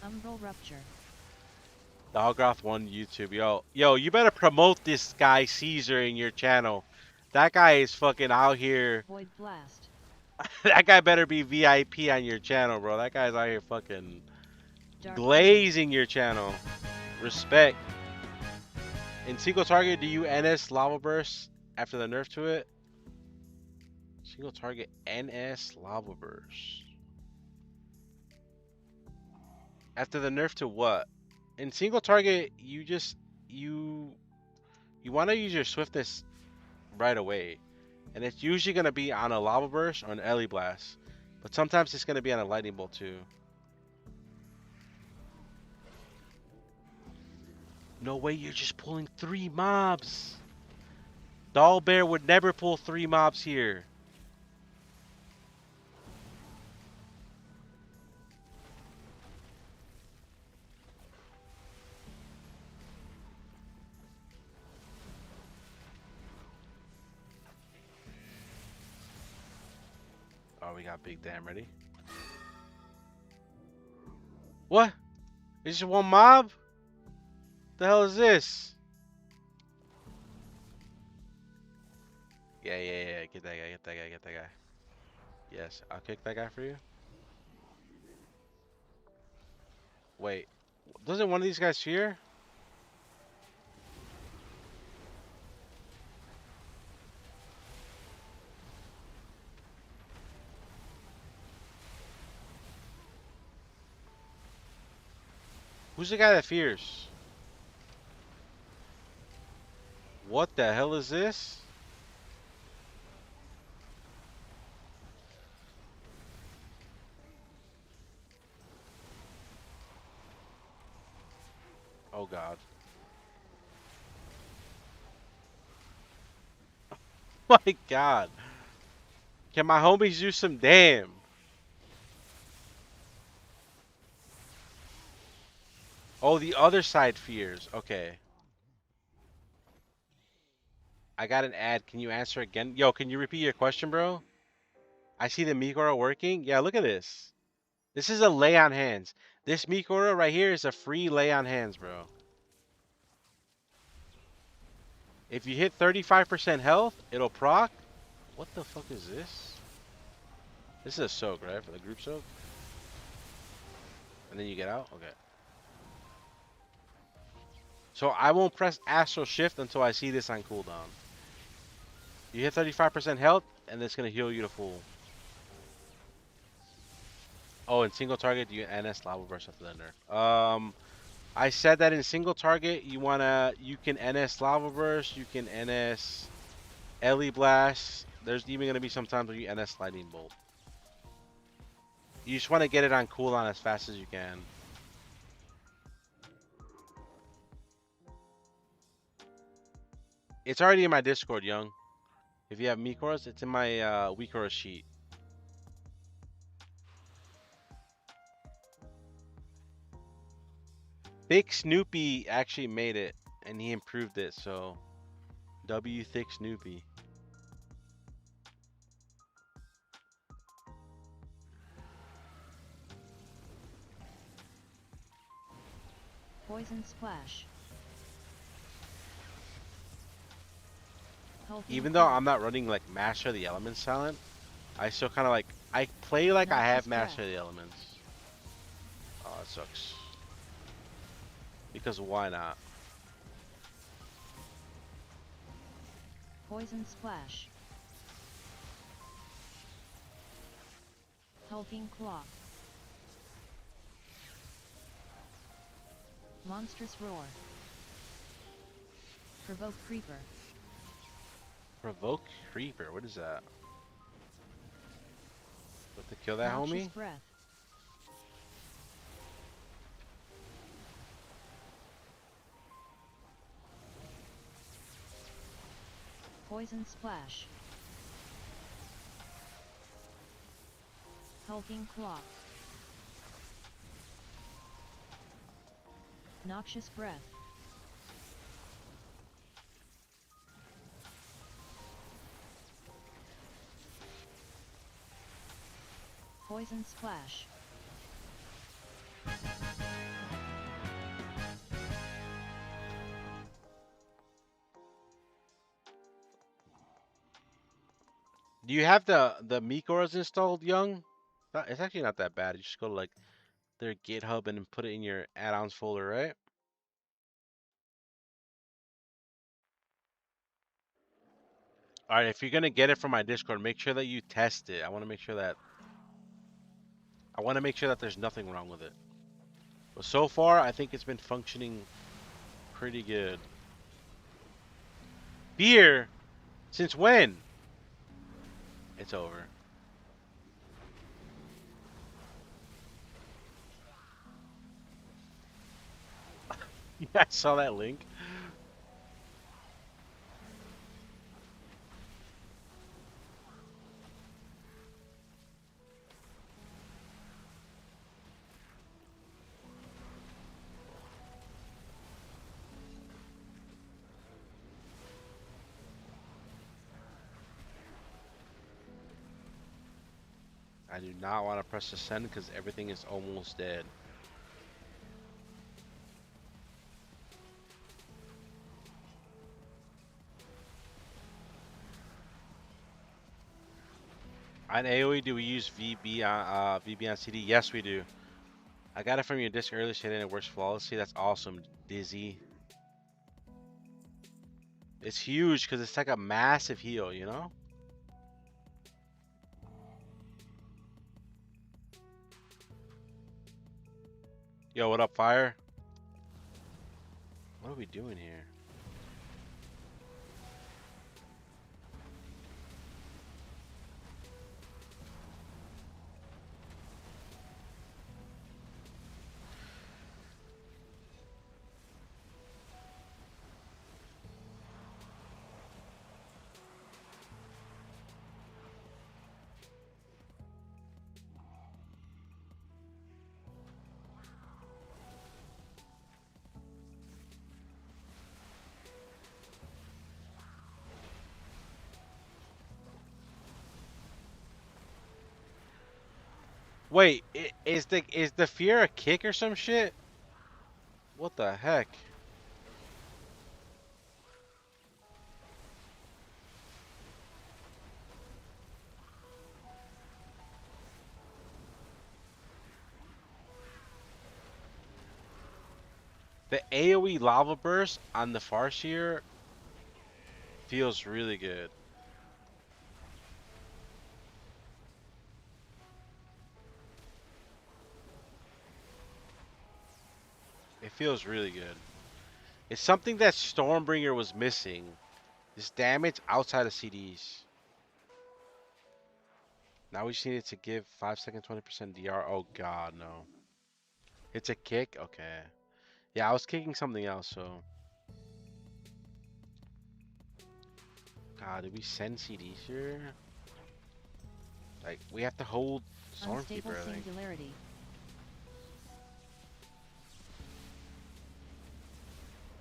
Umbral rupture. Dogroth won YouTube. Yo, you better promote this guy Caesar in your channel. That guy is fucking out here. Void blast. That guy better be VIP on your channel, bro. That guy's out here fucking Dark bloom. glazing your channel. Respect. In single target, do you NS lava burst after the nerf to it? Single target NS lava burst. After the nerf to what? In single target, you want to use your swiftness right away, and it's usually gonna be on a lava burst or an Ele blast, but sometimes it's gonna be on a lightning bolt too. No way, you're just pulling 3 mobs. Doll Bear would never pull 3 mobs here. Oh, we got Big Damn ready. What? It's just one mob? The hell is this? Yeah. Get that guy, get that guy, get that guy. Yes, I'll kick that guy for you. Wait, doesn't one of these guys fear? Who's the guy that fears? What the hell is this? Oh god. My god. Can my homies do some damn? Oh, the other side fears. Okay. I got an ad. Can you answer again? Yo, can you repeat your question, bro? I see the Mikora working. Yeah, look at this. This is a lay on hands. This Mikora right here is a free lay on hands, bro. If you hit 35% health, it'll proc. What the fuck is this? This is a soak, right? For the group soak? And then you get out? Okay. So I won't press Astral Shift until I see this on cooldown. You hit 35% health, and it's going to heal you to full. Oh, in single target, you NS Lava Burst after the nerf. I said that in single target, you can NS Lava Burst, you can NS Ele Blast. There's even going to be some times where you NS Lightning Bolt. You just want to get it on cooldown as fast as you can. It's already in my Discord, Young. If you have Mikoros, it's in my Weekora sheet. Thick Snoopy actually made it, and he improved it, so W Thick Snoopy. Poison splash. Hulking Even though claw. I'm not running like Master of the Elements talent, I still kind of like, I play like I have Noxious Master breath. of the Elements. Oh, it sucks. Because why not? Poison splash. Hulking claw. Monstrous roar. Provoke creeper. Provoke Creeper, what is that? What to kill that Noxious homie? breath. Poison splash. Hulking claw. Noxious breath. Poison splash. Do you have the Mikoras installed, Young? It's actually not that bad. You just go to like their GitHub and then put it in your add-ons folder, right? All right, if you're gonna get it from my Discord, make sure that you test it. I want to make sure that there's nothing wrong with it. But so far, I think it's been functioning pretty good. Beer? Since when? It's over. Yeah, I saw that link. I do not want to press the send because everything is almost dead. On AoE, do we use VB on CD? Yes, we do. I got it from your disc earlier today and it works flawlessly. That's awesome, Dizzy. It's huge because it's like a massive heal, you know? Yo, what up, Fire? What are we doing here? Wait, is the fear a kick or some shit? What the heck? The AoE lava burst on the Farseer feels really good. It feels really good. It's something that Stormbringer was missing. This damage outside of CDs. Now we just needed to give 5 second 20% DR. Oh god, no. It's a kick? Okay. Yeah, I was kicking something else, so. Ah, did we send CDs here? Like, we have to hold Unstable Stormkeeper, I think. singularity.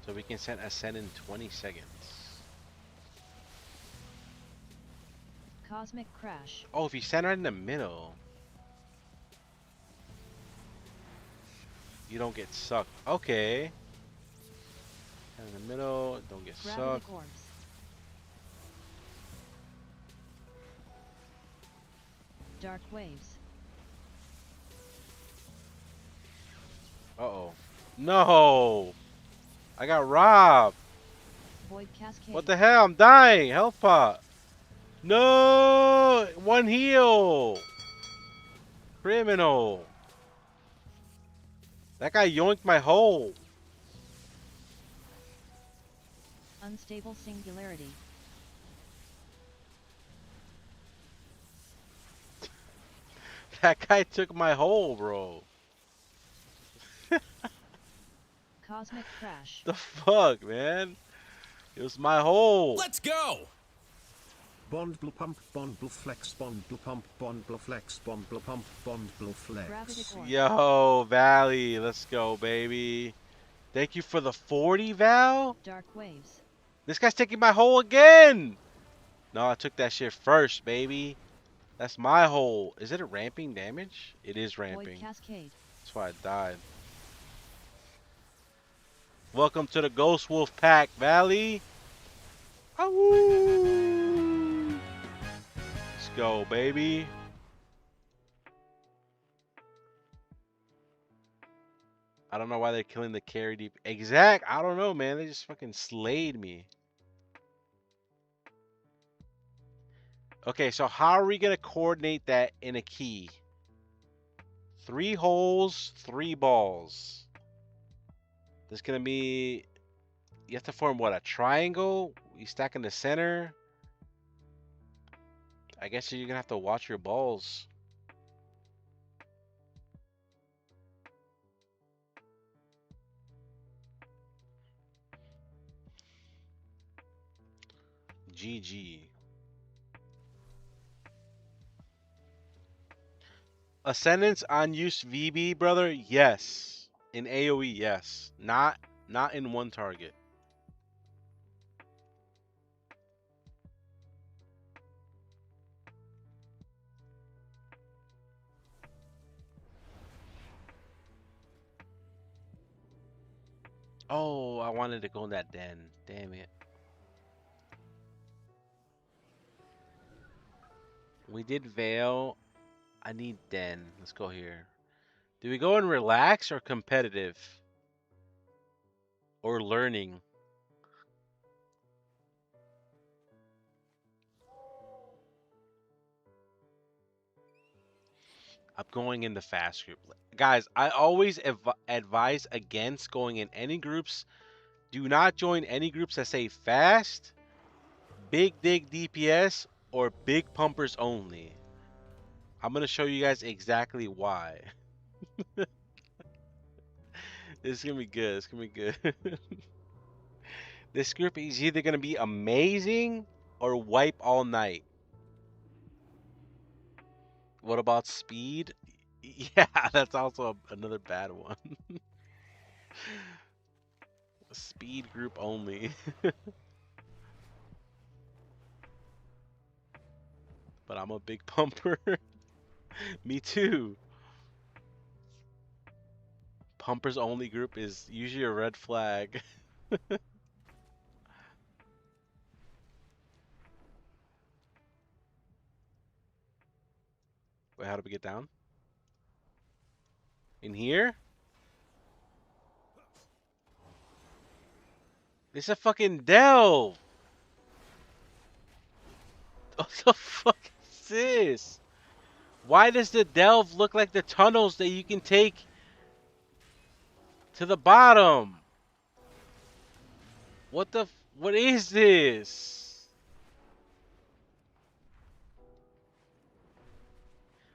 So we can send Ascend in 20 seconds. Cosmic crash. Oh, if you send right in the middle, you don't get sucked. Okay. And in the middle, don't get Gravitic sucked. orbs. Dark waves. Uh-oh. No! I got robbed. Void cascade. What the hell? I'm dying. Health pot. No! One heal. Criminal. That guy yoinked my hole. Unstable singularity. That guy took my hole, bro. Cosmic crash. The fuck, man? It was my hole. Let's go! Bond blue pump, bond blue flex, bond blue pump, bond blue flex, bond blue pump, bond blue flex. Gravitic orb. Yo, Valley. Let's go, baby. Thank you for the 40, Val. Dark waves. This guy's taking my hole again. No, I took that shit first, baby. That's my hole. Is it a ramping damage? It is Void ramping. cascade. That's why I died. Welcome to the Ghost Wolf Pack, Valley. Awoo. Let's go, baby. I don't know why they're killing the carry deep. Exact. I don't know, man. They just fucking slayed me. Okay, so how are we gonna coordinate that in a key? 3 holes, 3 balls. There's gonna be. You have to form what? A triangle? You stack in the center. I guess you're gonna have to watch your balls. GG. Ascendance on use VB, brother? Yes. In AoE, yes. Not in one target. Oh, I wanted to go in that den. Damn it. We did Veil. I need den. Let's go here. Do we go in relax or competitive? Or learning? I'm going in the fast group. Guys, I always advise against going in any groups. Do not join any groups that say fast, big dig DPS, or big pumpers only. I'm going to show you guys exactly why. This is going to be good. It's going to be good. This group is either going to be amazing or wipe all night. What about speed? Yeah, that's also another bad one. Speed group only. But I'm a big pumper. Me too. Pumpers only group is usually a red flag. Wait, how do we get down? In here? It's a fucking delve. What the fuck is this? Why does the delve look like the tunnels that you can take to the bottom? What is this?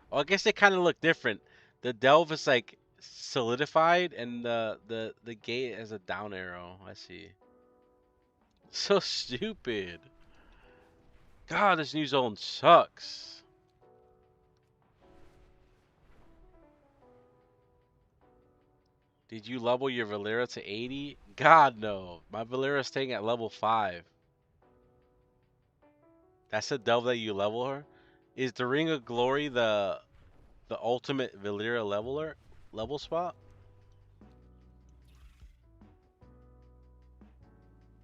Oh, I guess they kind of look different. The delve is like solidified and the gate has a down arrow. I see. So stupid. God, this new zone sucks. Did you level your Valera to 80? God, no. My Valera's staying at level 5. That's the delve that you level her? Is the Ring of Glory the ultimate Valera level spot?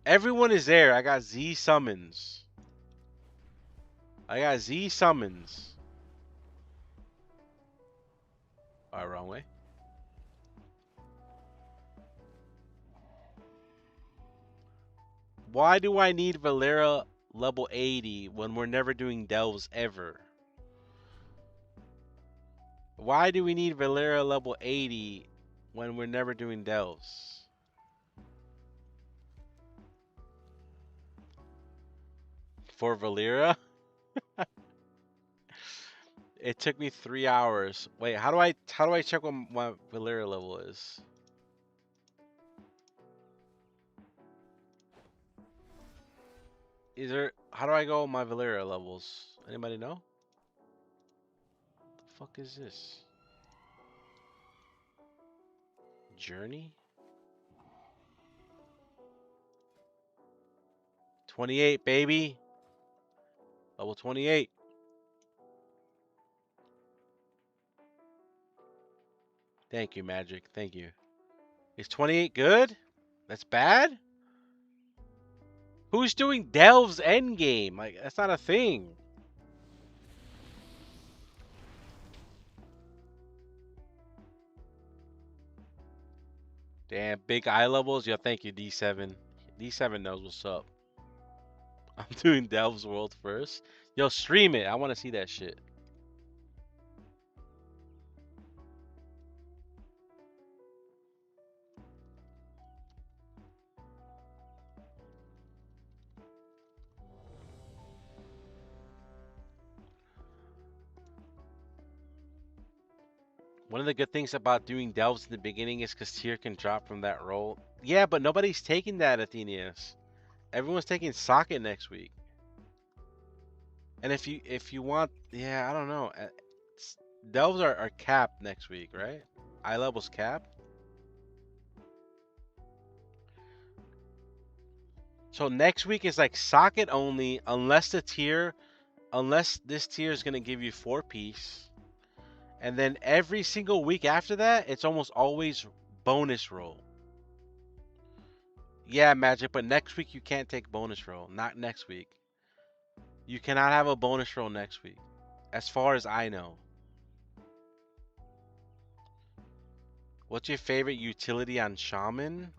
Everyone is there. I got Z summons. I got Z summons. Alright, wrong way. Why do I need Valera level 80 when we're never doing delves ever? Why do we need Valera level 80 when we're never doing delves? For Valera? It took me 3 hours. Wait, how do I check what my Valera level is? How do I go with my Valera levels? Anybody know? The fuck is this? Journey? 28, baby. Level 28. Thank you, Magic. Thank you. Is 28 good? That's bad? Who's doing Delve's endgame? Like, that's not a thing. Damn, big eye levels? Yeah, thank you, D7. D7 knows what's up. I'm doing Delve's World first. Yo, stream it. I want to see that shit. One of the good things about doing delves in the beginning is because tier can drop from that role. Yeah, but nobody's taking that, Athenius. Everyone's taking socket next week. And if you want, yeah, I don't know. Delves are capped next week, right? Eye levels capped. So next week is like socket only, unless this tier is gonna give you 4-piece. And then every single week after that, it's almost always bonus roll. Yeah, Magic, but next week you can't take bonus roll. Not next week. You cannot have a bonus roll next week. As far as I know. What's your favorite utility on Shaman?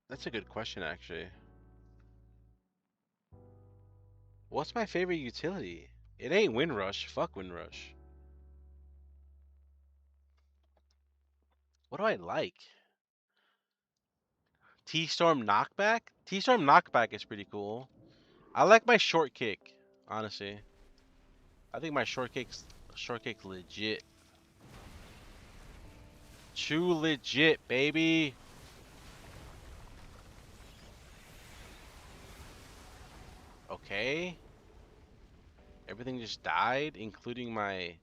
That's a good question, actually. What's my favorite utility? It ain't Windrush. Fuck Windrush. What do I like? T-Storm Knockback? T-Storm Knockback is pretty cool. I like my short kick, honestly. I think my short kick's legit. Too legit, baby. Okay. Everything just died, including my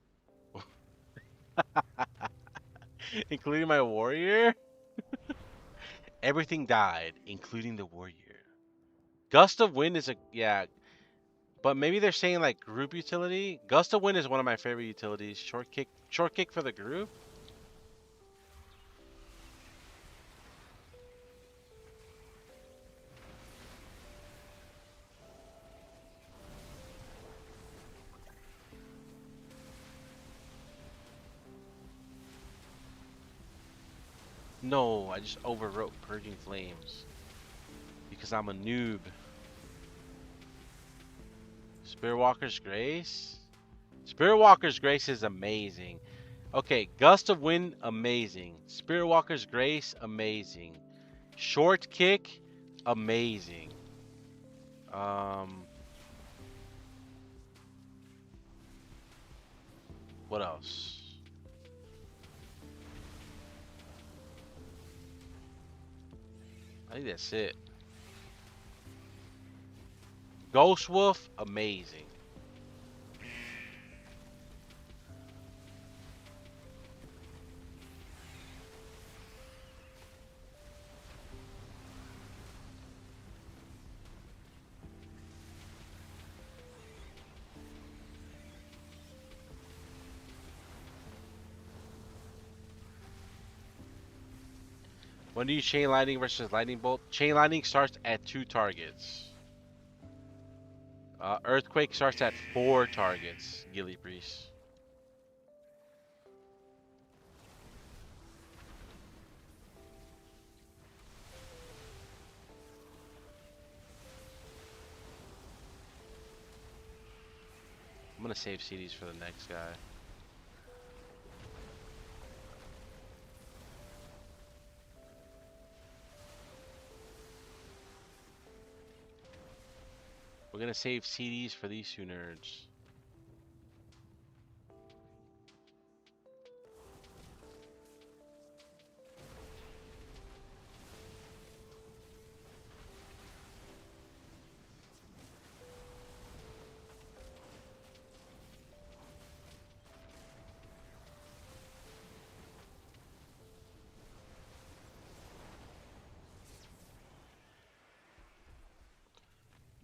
including my warrior. Everything died, including the warrior. Gust of Wind is yeah, but maybe they're saying like group utility. Gust of Wind is one of my favorite utilities. Short kick for the group. No, I just overwrote Purging Flames because I'm a noob. Spiritwalker's Grace? Spiritwalker's Grace is amazing. Okay, Gust of Wind, amazing. Spiritwalker's Grace, amazing. Short Kick, amazing. What else? I think that's it. Ghost Wolf, amazing. When do you chain lightning versus lightning bolt? Chain lightning starts at 2 targets. Earthquake starts at 4 targets. Gilly Priest. I'm gonna save CDs for the next guy. We're gonna save CDs for these two nerds.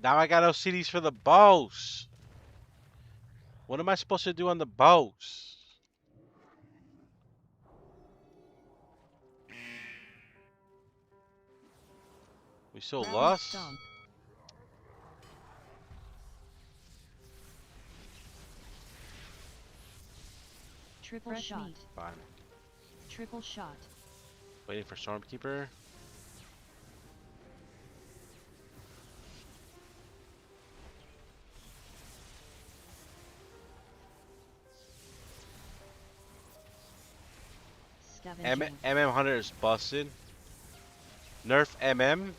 Now I got no CDs for the boss. What am I supposed to do on the boss? We still Rapid lost? stomp. Triple Fresh shot. meat. Fine. Triple shot. Waiting for Stormkeeper. Scavenging. MM Hunter is busted. Nerf MM.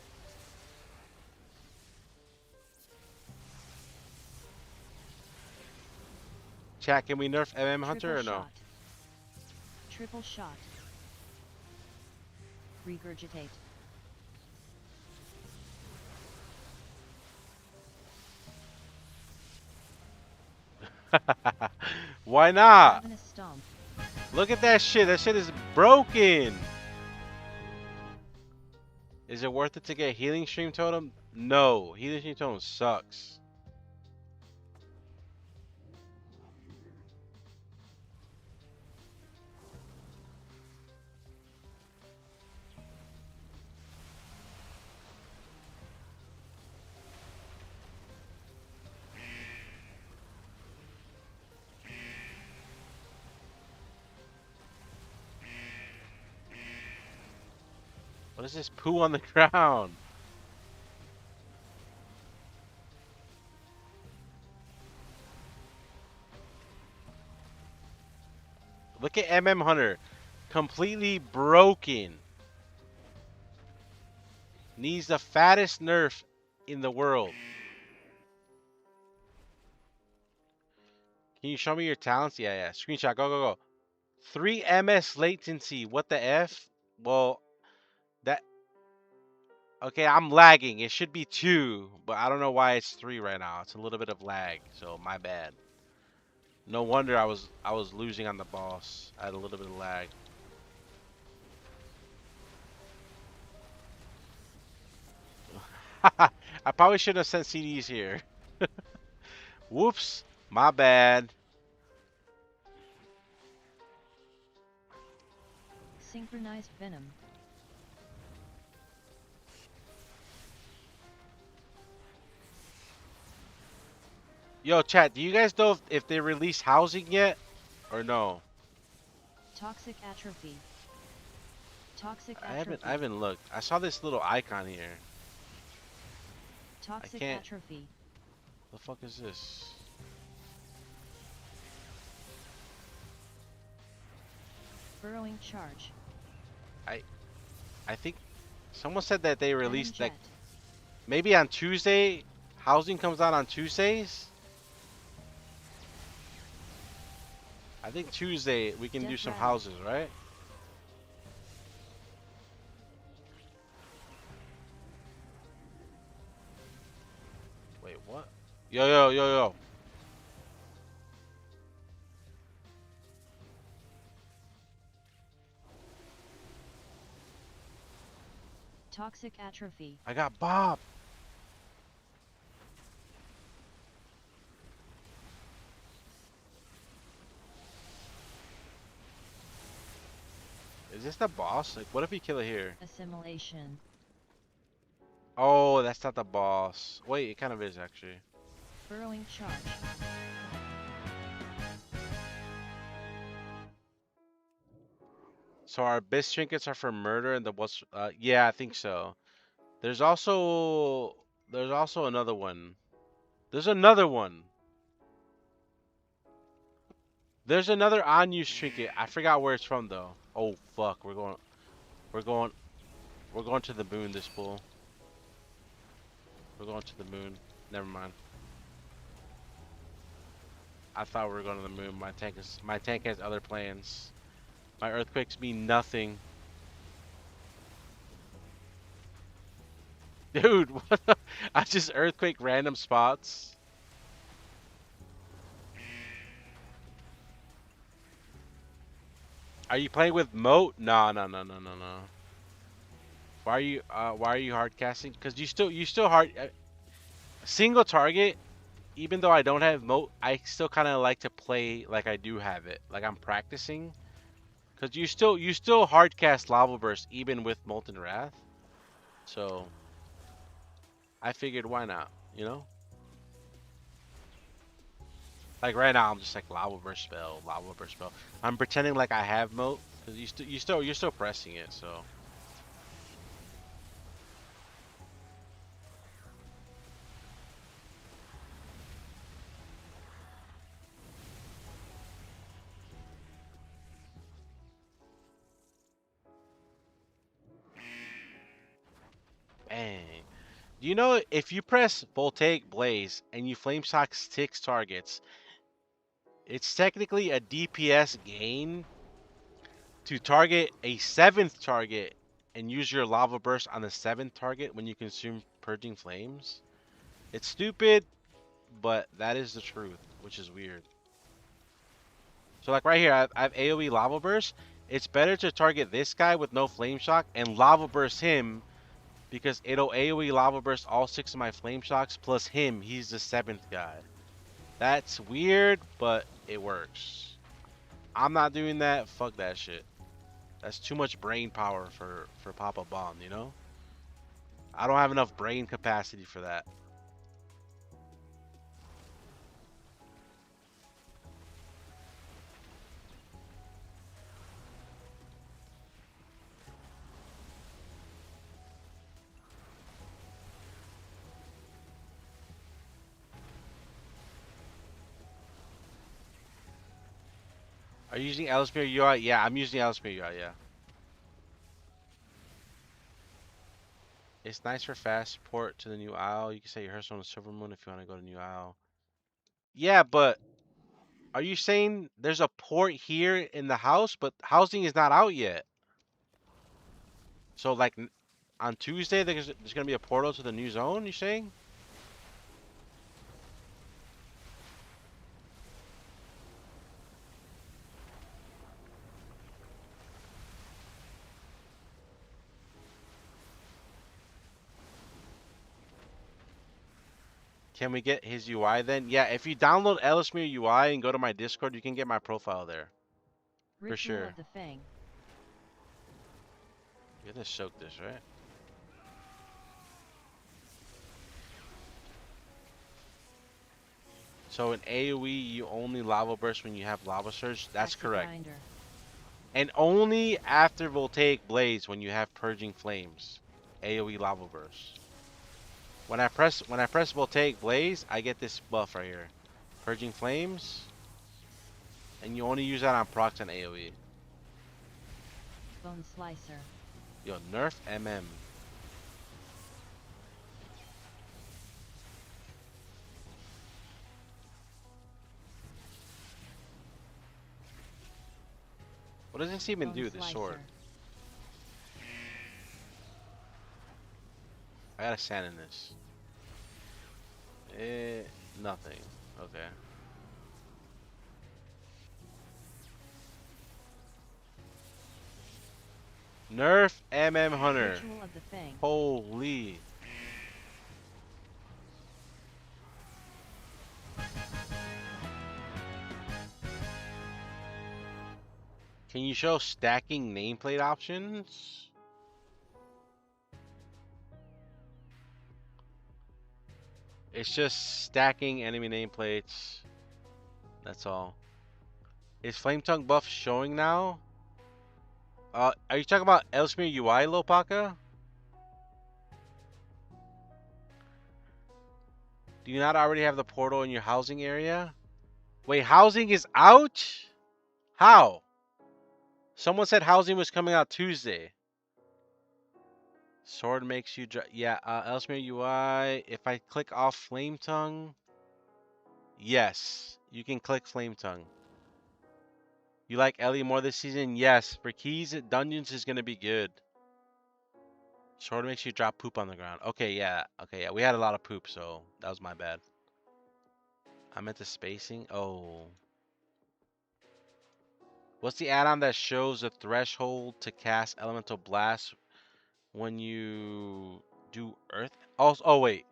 Chat, can we nerf MM Hunter or Triple no? shot. Triple shot. Regurgitate. Why not? Ravenous stomp. Look at that shit. That shit is broken. Is it worth it to get Healing Stream Totem? No. Healing Stream Totem sucks. What is this poo on the ground? Look at MM Hunter. Completely broken. Needs the fattest nerf in the world. Can you show me your talents? Yeah, yeah. Screenshot. Go, go, go. 3 MS latency. What the F? Well, that... Okay, I'm lagging. It should be 2, but I don't know why it's 3 right now. It's a little bit of lag, so my bad. No wonder I was losing on the boss. I had a little bit of lag. I probably shouldn't have sent CDs here. Whoops, my bad. Synchronized venom. Yo, chat, do you guys know if they released housing yet? Or no? Toxic atrophy. Toxic I atrophy. haven't looked. I saw this little icon here. Toxic can't- atrophy. The fuck is this? Burrowing charge. I think someone said that they released Venom like jet. maybe on Tuesday. Housing comes out on Tuesdays. I think Tuesday we can do Death some rattle. houses, right? What? Yo, yo, yo, yo. Toxic atrophy. I got Bob. Is this the boss? Like, what if we kill it here? Assimilation. Oh, that's not the boss. Wait, it kind of is actually. Burrowing charge. So our best trinkets are for murder and the what's yeah, I think so. There's also another one. There's another one. There's another unused trinket. I forgot where it's from though. Oh fuck, we're going we're going to the moon this bull. We're going to the moon. Never mind. I thought we were going to the moon. My tank has other plans. My earthquakes mean nothing. Dude, what I just earthquake random spots. Are you playing with Moat? No, no, no, no, no, no. Why are you hard casting? Cause you still hard single target. Even though I don't have Moat, I still kind of like to play like I do have it. Like I'm practicing. Cause you still hard cast Lava Burst even with Molten Wrath. So I figured why not, you know? Like right now I'm just like Lava Burst spell, Lava Burst spell. I'm pretending like I have Moat. Cause you're still pressing it, so. Bang. Do you know if you press Voltaic Blaze and you Flame Shock 6 targets, it's technically a DPS gain to target a 7th target and use your Lava Burst on the 7th target when you consume Purging Flames? It's stupid, but that is the truth, which is weird. So like right here, I have AoE Lava Burst. It's better to target this guy with no Flame Shock and Lava Burst him because it'll AoE Lava Burst all 6 of my Flame Shocks plus him. He's the 7th guy. That's weird, but it works. I'm not doing that. Fuck that shit. That's too much brain power for Papa Bomb, you know? I don't have enough brain capacity for that. Are you using Ellesmere UI? Yeah, I'm using Ellesmere UI, yeah. It's nice for fast port to the new Isle. You can set your Hearthstone to Silver Moon if you want to go to New Isle. Yeah, but are you saying there's a port here in the house, but housing is not out yet? So like on Tuesday, there's gonna be a portal to the new zone. You saying? Can we get his UI then? Yeah, if you download Ellesmere UI and go to my Discord, you can get my profile there. For Ritual sure. of the Fang. You're gonna soak this, right? So in AoE, you only Lava Burst when you have Lava Surge? That's Acid correct. Grinder. And only after Voltaic Blaze when you have Purging Flames. AoE Lava Burst. When I press Voltaic Blaze, I get this buff right here. Purging Flames. And you only use that on procs and AoE. Bone Slicer. Yo, nerf MM. What does this even Bone do, this sword? Slicer. I gotta sand in this. Nothing. Okay. Nerf Hunter. Ritual of the Fang. Holy. Can you show stacking nameplate options? It's just stacking enemy nameplates. That's all. Is Flame Tongue buff showing now? Are you talking about Elsmere UI, Lopaka? Do you not already have the portal in your housing area? Wait, housing is out? How? Someone said housing was coming out Tuesday. Sword makes you yeah, Elsmere UI. If I click off Flame Tongue, yes, you can click Flame Tongue. You like Ellie more this season? Yes. For keys, dungeons is gonna be good. Sword makes you drop poop on the ground. Okay, yeah. Okay, yeah. We had a lot of poop, so that was my bad. I meant the spacing. Oh. What's the add-on that shows the threshold to cast Elemental Blast when you do Earth? Oh wait.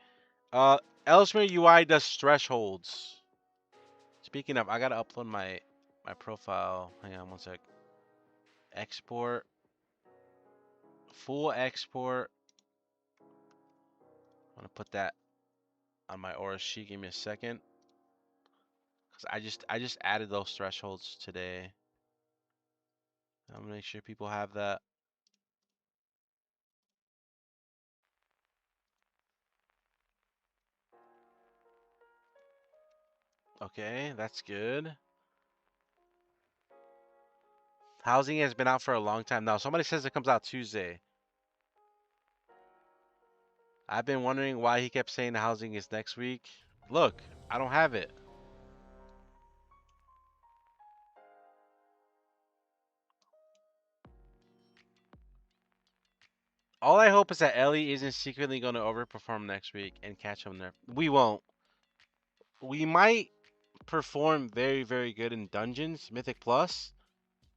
Elsmere UI does thresholds. Speaking of, I gotta upload my profile. Hang on one sec. Export. Full export. I'm gonna put that on my Aura sheet. Give me a second. Cause I just added those thresholds today. I'm gonna make sure people have that. Okay, that's good. Housing has been out for a long time now. Somebody says it comes out Tuesday. I've been wondering why he kept saying the housing is next week. Look, I don't have it. All I hope is that Ellie isn't secretly going to overperform next week and catch him there. We won't. We might perform very, very good in Dungeons, Mythic Plus,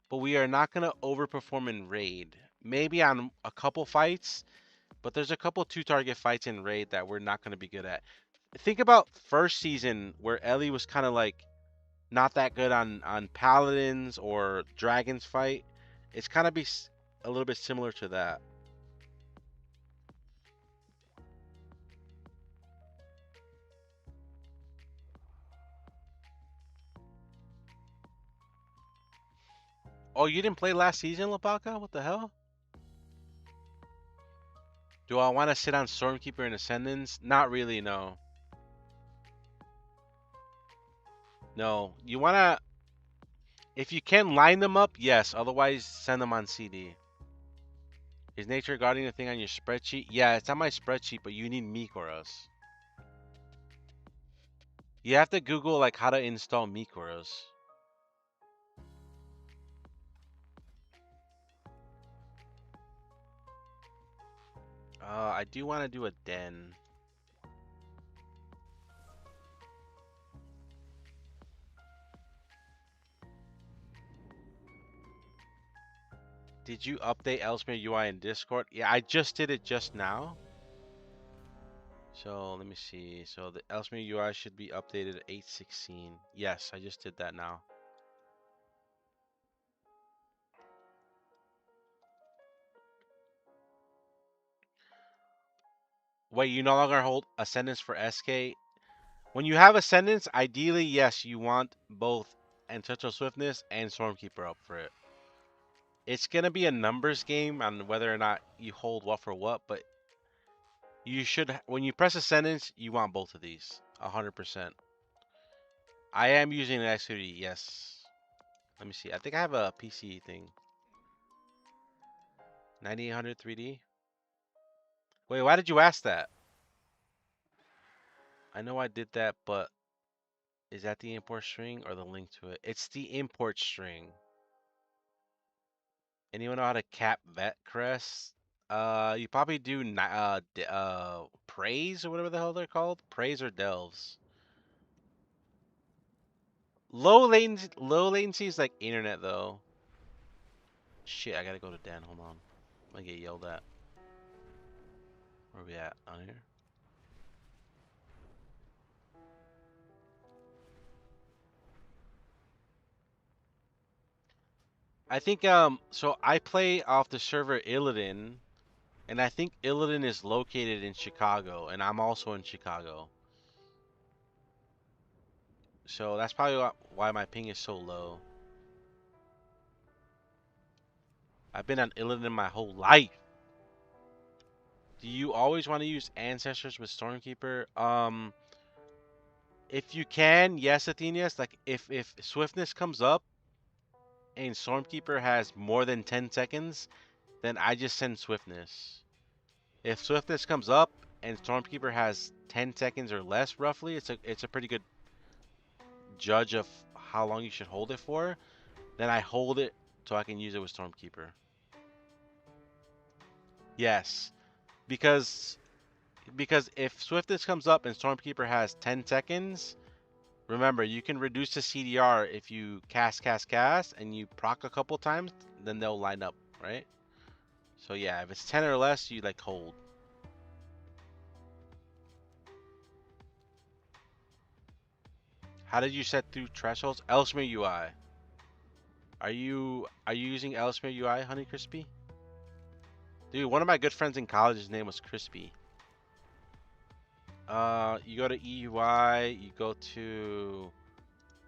but we are not going to overperform in Raid. Maybe on a couple fights, but there's a couple two-target fights in Raid that we're not going to be good at. Think about first season where Ellie was kind of like not that good on Paladins or Dragons fight. It's kind of be a little bit similar to that. Oh, you didn't play last season, Lapaka? What the hell? Do I want to sit on Stormkeeper and Ascendants? Not really, no. No. You want to... If you can line them up, yes. Otherwise, send them on CD. Is Nature Guardian a thing on your spreadsheet? Yeah, it's on my spreadsheet, but you need Mikoros. You have to Google, like, how to install Mikoros. I do want to do a den. Did you update Elsmere UI in Discord? Yeah, I just did it just now. So let me see. So the Elsmere UI should be updated at 8:16. Yes, I just did that now. Wait, you no longer hold Ascendance for SK? When you have Ascendance, ideally, yes, you want both Ancestral Swiftness and Stormkeeper up for it. It's going to be a numbers game on whether or not you hold what for what, but you should, when you press Ascendance, you want both of these. 100%. I am using the X3D, yes. Let me see. I think I have a PC thing. 9800 3D? Wait, why did you ask that? I know I did that, but is that the import string or the link to it? It's the import string. Anyone know how to cap vet crest? You probably do praise or whatever the hell they're called. Praise or delves. Low latency is like internet though. Shit, I gotta go to Dan. Hold on. I'm gonna get yelled at. Where we at? On here? I think so I play off the server Illidan, and I think Illidan is located in Chicago, and I'm also in Chicago. So that's probably why my ping is so low. I've been on Illidan my whole life. Do you always want to use ancestors with Stormkeeper? If you can, yes, Athenius. Like if swiftness comes up and Stormkeeper has more than 10 seconds, then I just send swiftness. If swiftness comes up and Stormkeeper has 10 seconds or less, roughly, it's a pretty good judge of how long you should hold it for. Then I hold it so I can use it with Stormkeeper. Yes, because if swiftness comes up and Stormkeeper has 10 seconds, remember you can reduce the CDR if you cast, and you proc a couple times, then they'll line up, right? So yeah, if it's 10 or less, you like hold. How did you set through thresholds? Ellesmere UI. Are you using Ellesmere UI, Honey Crispy? Dude, one of my good friends in college, his name was Crispy. You go to EUI, you go to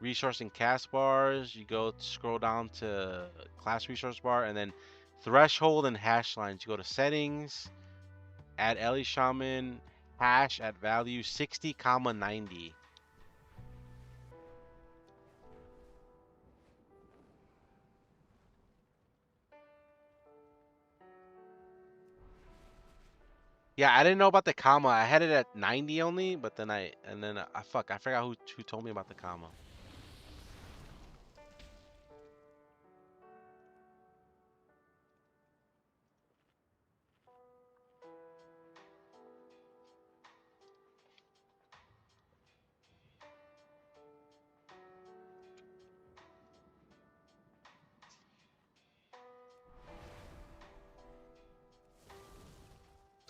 resource and cast bars, you go scroll down to class resource bar, and then threshold and hash lines. You go to settings, add Ele Shaman, hash at value 60, 90. Yeah, I didn't know about the comma. I had it at 90 only, but then I forgot who told me about the comma.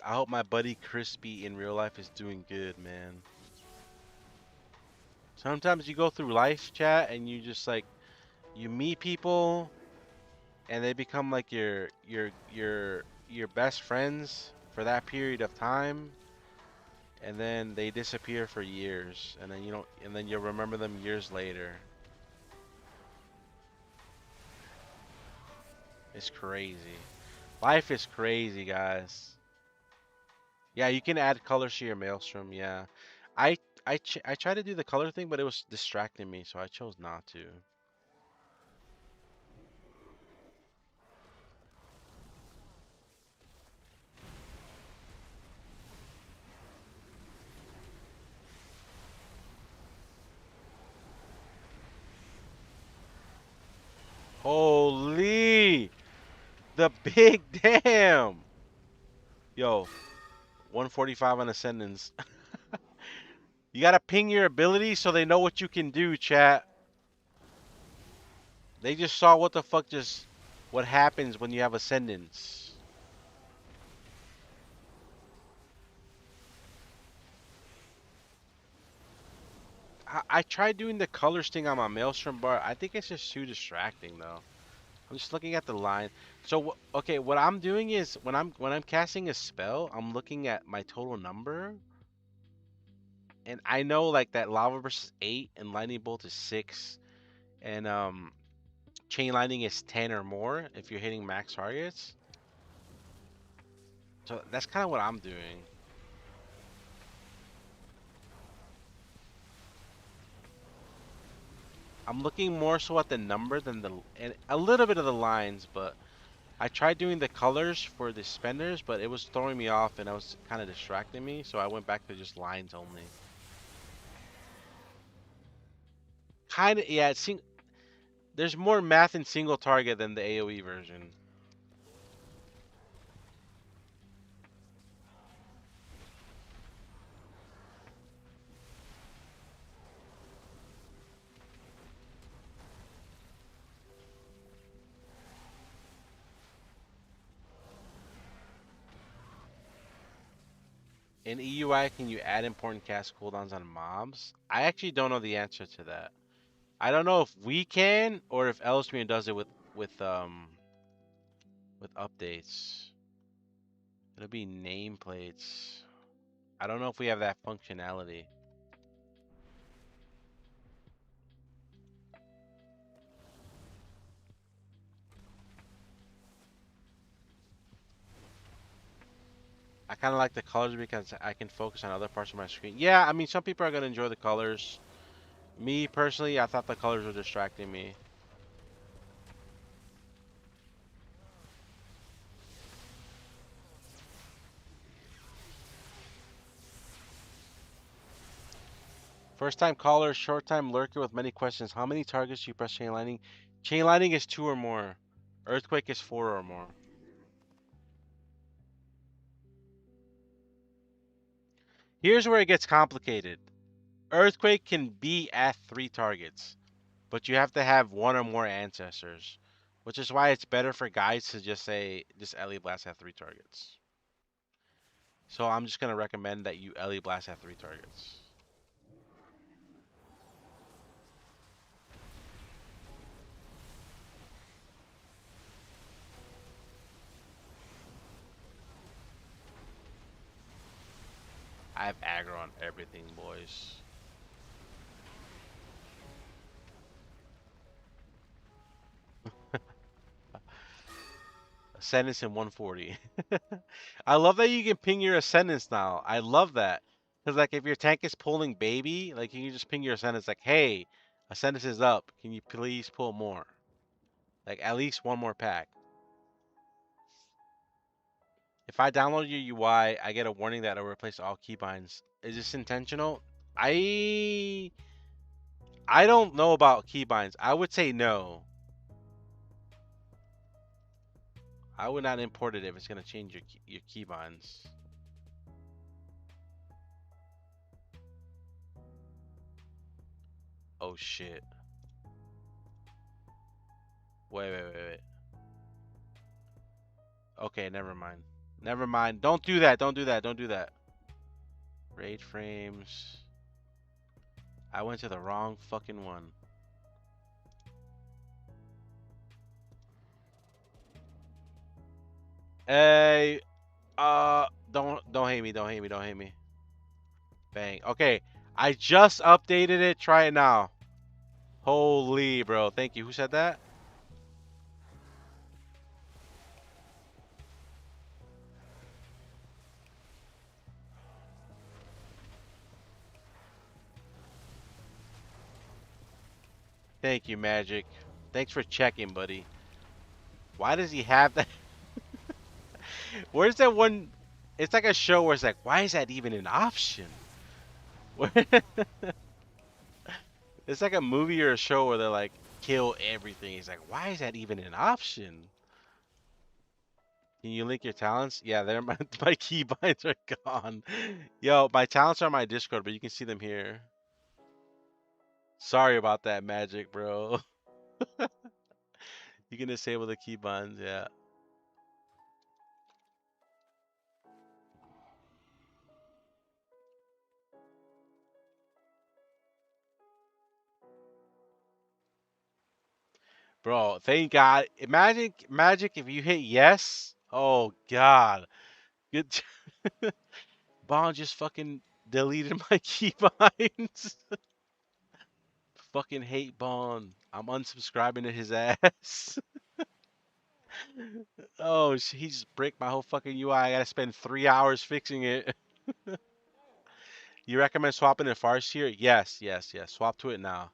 I hope my buddy Crispy in real life is doing good, man. Sometimes you go through life, chat, and you just like you meet people and they become like your best friends for that period of time, and then they disappear for years, and then you don't, and then you'll remember them years later. It's crazy. Life is crazy, guys. Yeah, you can add colors to your maelstrom. Yeah, I I tried to do the color thing, but it was distracting me, so I chose not to. Holy, the big damn. Yo, 145 on Ascendance. You gotta ping your abilities so they know what you can do, chat. They just saw what happens when you have Ascendance. I tried doing the colors thing on my Maelstrom bar. I think it's just too distracting though. I'm just looking at the line. So okay, what I'm doing is when I'm casting a spell, I'm looking at my total number, and I know like that Lava Burst is 8 and Lightning Bolt is 6, and Chain Lightning is 10 or more if you're hitting max targets. So that's kind of what I'm doing. I'm looking more so at the number than and a little bit of the lines, but I tried doing the colors for the spenders, but it was throwing me off and it was kind of distracting me, so I went back to just lines only. Kind of, yeah. There's more math in single target than the AoE version. In EUI, can you add important cast cooldowns on mobs? I actually don't know the answer to that. I don't know if we can or if Elstream does it with updates. It'll be nameplates. I don't know if we have that functionality. I kind of like the colors because I can focus on other parts of my screen. Yeah, I mean, some people are going to enjoy the colors. Me, personally, I thought the colors were distracting me. First time caller, short time lurker with many questions. How many targets do you press chain lightning? Chain lightning is 2 or more. Earthquake is 4 or more. Here's where it gets complicated. Earthquake can be at 3 targets, but you have to have 1 or more ancestors, which is why it's better for guys to just say, just Ellie Blast at 3 targets. So I'm just going to recommend that you Ellie Blast at 3 targets. I have aggro on everything, boys. Ascendance in 140. I love that you can ping your Ascendance now. I love that. Because, like, if your tank is pulling baby, like, you can just ping your Ascendance, like, hey, Ascendance is up. Can you please pull more? Like, at least one more pack. If I download your UI, I get a warning that it'll replace all keybinds. Is this intentional? I don't know about keybinds. I would say no. I would not import it if it's gonna change your keybinds. Oh shit. Wait. Okay, never mind. Never mind. Don't do that. Don't do that. Don't do that. Raid frames. I went to the wrong fucking one. Hey, don't hate me. Don't hate me. Don't hate me. Bang. Okay, I just updated it. Try it now. Holy, bro. Thank you. Who said that? Thank you, Magic. Thanks for checking, buddy. Why does he have that? Where's that one? It's like a show where it's like, why is that even an option? It's like a movie or a show where they're like, kill everything. He's like, why is that even an option? Can you link your talents? Yeah, they're my keybinds are gone. Yo, my talents are on my Discord, but you can see them here. Sorry about that, Magic, bro. You can disable the keybinds, yeah. Bro, thank God. Imagine Magic if you hit yes. Oh God. Good. Bond just fucking deleted my keybinds. Fucking hate Bond. I'm unsubscribing to his ass. Oh, he just break my whole fucking UI. I gotta spend 3 hours fixing it. You recommend swapping to Farseer? Yes. Swap to it now.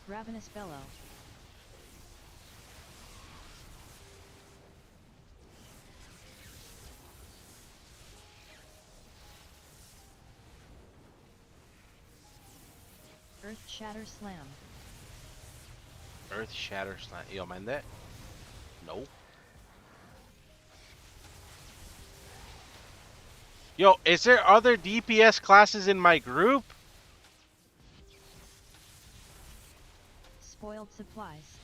Ravenous Bellow. Earth Shatter Slam. Earth Shatter Slam. Yo, mind that? Nope. Yo, is there other DPS classes in my group? Spoil Spoiled supplies.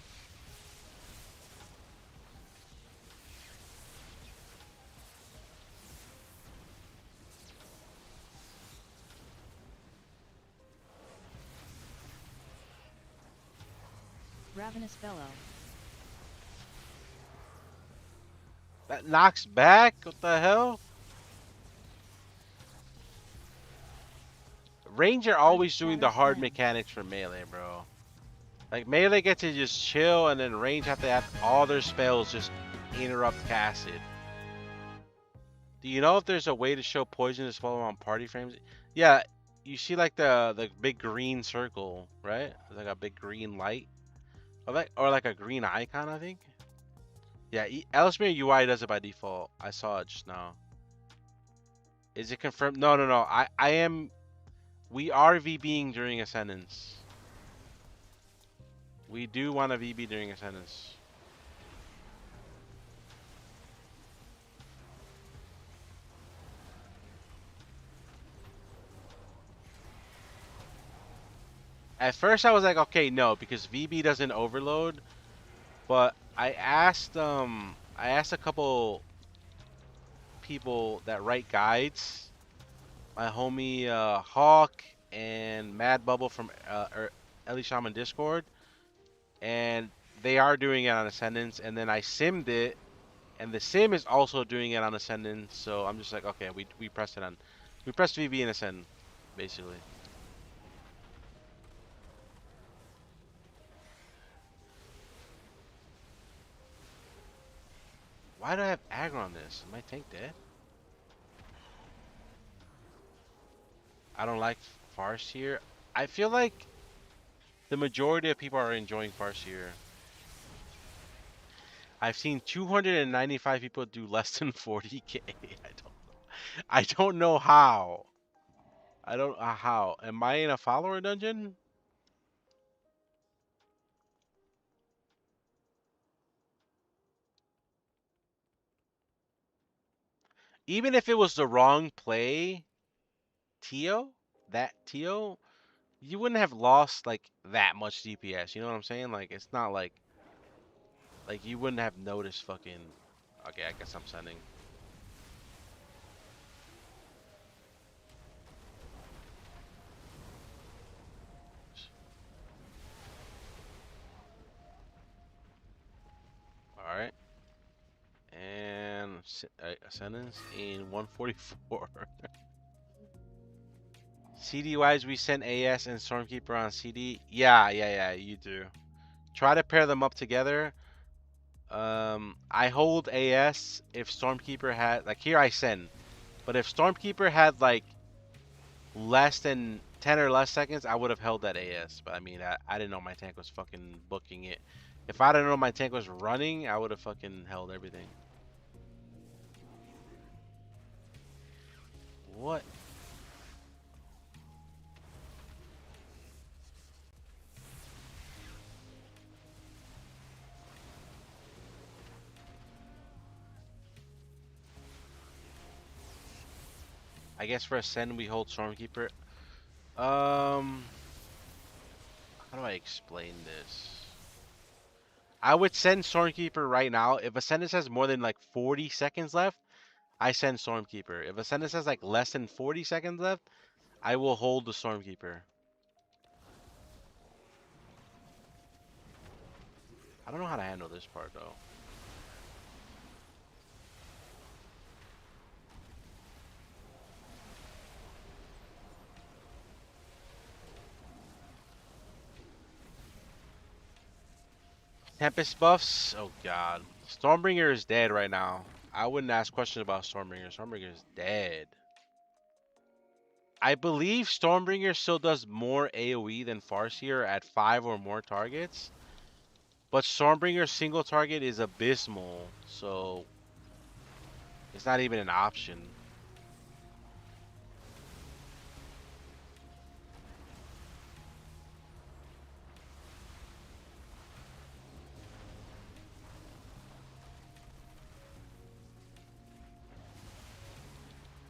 Ravenous Bellow. That knocks back? What the hell? Ranger always doing the Shatter hard Slam. mechanics for melee, bro. Like melee gets to just chill, and then range have to have all their spells just interrupt casted. Do you know if there's a way to show poison to swallow on party frames? Yeah, you see like the big green circle, right? It's like a big green light, or like a green icon, I think. Yeah, Elsmere UI does it by default. I saw it just now. Is it confirmed? No, no, no. I am. We are VBing during Ascendance. We do want to VB during Ascendance. At first I was like, okay, no, because VB doesn't overload. But I asked a couple people that write guides, my homie Hawk and Mad Bubble from Ele Shaman Discord, and they are doing it on Ascendance. And then I simmed it, and the sim is also doing it on Ascendance. So I'm just like, okay, we pressed it on, we pressed VB and Ascend, basically. Why do I have aggro on this? Is my tank dead? I don't like Farseer. I feel like the majority of people are enjoying Farseer. I've seen 295 people do less than 40k. I don't know how. I don't know how. Am I in a follower dungeon? Even if it was the wrong play, Tio, that Tio, you wouldn't have lost like that much DPS. You know what I'm saying? Like it's not like you wouldn't have noticed fucking. Okay, I guess I'm sending. All right. And Ascendance in 144. CD wise, we sent AS and Stormkeeper on CD. Yeah, you do. Try to pair them up together. I hold AS if Stormkeeper had, like here I send, but if Stormkeeper had like less than 10 or less seconds, I would have held that AS. But I mean, I didn't know my tank was fucking booking it. If I didn't know my tank was running, I would have fucking held everything. What? I guess for Ascend we hold Stormkeeper. How do I explain this? I would send Stormkeeper right now. If Ascendance has more than like 40 seconds left, I send Stormkeeper. If Ascendance has like less than 40 seconds left, I will hold the Stormkeeper. I don't know how to handle this part though. Tempest buffs? Oh god. Stormbringer is dead right now. I wouldn't ask questions about Stormbringer. Stormbringer is dead. I believe Stormbringer still does more AoE than Farseer at 5 or more targets. But Stormbringer's single target is abysmal, so it's not even an option.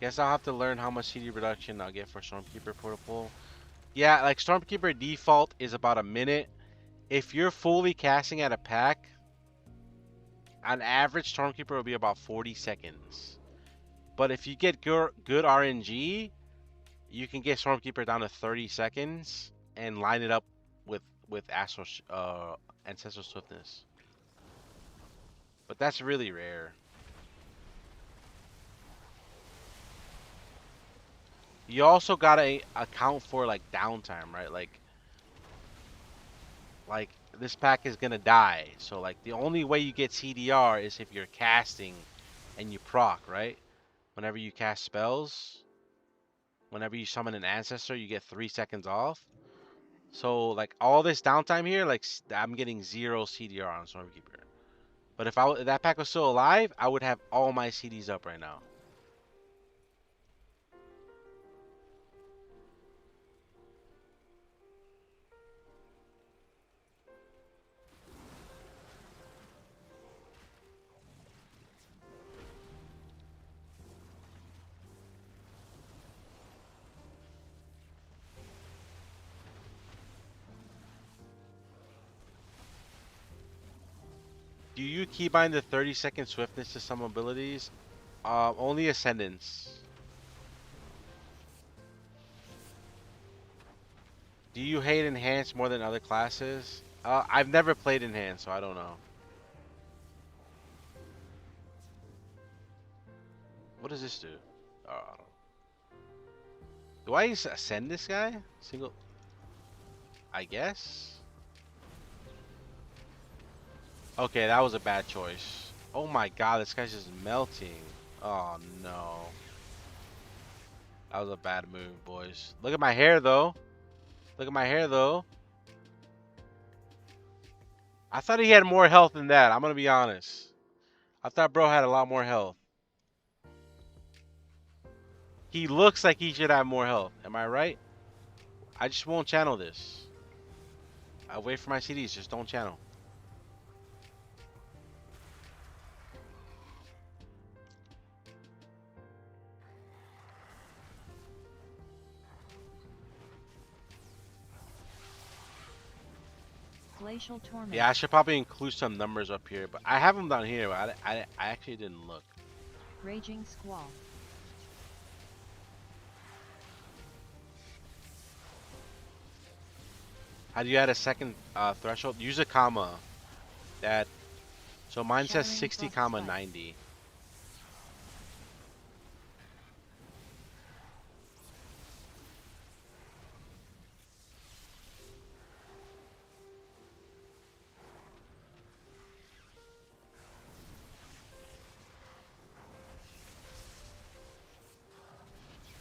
Guess I'll have to learn how much CD reduction I'll get for Stormkeeper Protocol. Yeah, like Stormkeeper default is about a minute. If you're fully casting at a pack, on average, Stormkeeper will be about 40 seconds. But if you get good RNG, you can get Stormkeeper down to 30 seconds and line it up with Ancestral Swiftness. But that's really rare. You also gotta account for like downtime, right? Like this pack is gonna die, so like the only way you get CDR is if you're casting and you proc, right? Whenever you cast spells, whenever you summon an ancestor, you get 3 seconds off. So like all this downtime here, like I'm getting 0 CDR on Stormkeeper. But if that pack was still alive, I would have all my CDs up right now. Do you keybind the 30-second swiftness to some abilities? Only Ascendants. Do you hate Enhance more than other classes? I've never played Enhance, so I don't know. What does this do? Do I ascend this guy? Single... I guess? Okay, that was a bad choice. Oh my god, this guy's just melting. Oh no. That was a bad move, boys. Look at my hair, though. Look at my hair, though. I thought he had more health than that. I'm gonna be honest. I thought bro had a lot more health. He looks like he should have more health. Am I right? I just won't channel this. I wait for my CDs. Just don't channel. Glacial Torment. Yeah, I should probably include some numbers up here, but I have them down here. But I actually didn't look. Raging Squall. How do you add a second threshold? Use a comma. That. So mine says Shattering 60, Frost comma Spike. 90.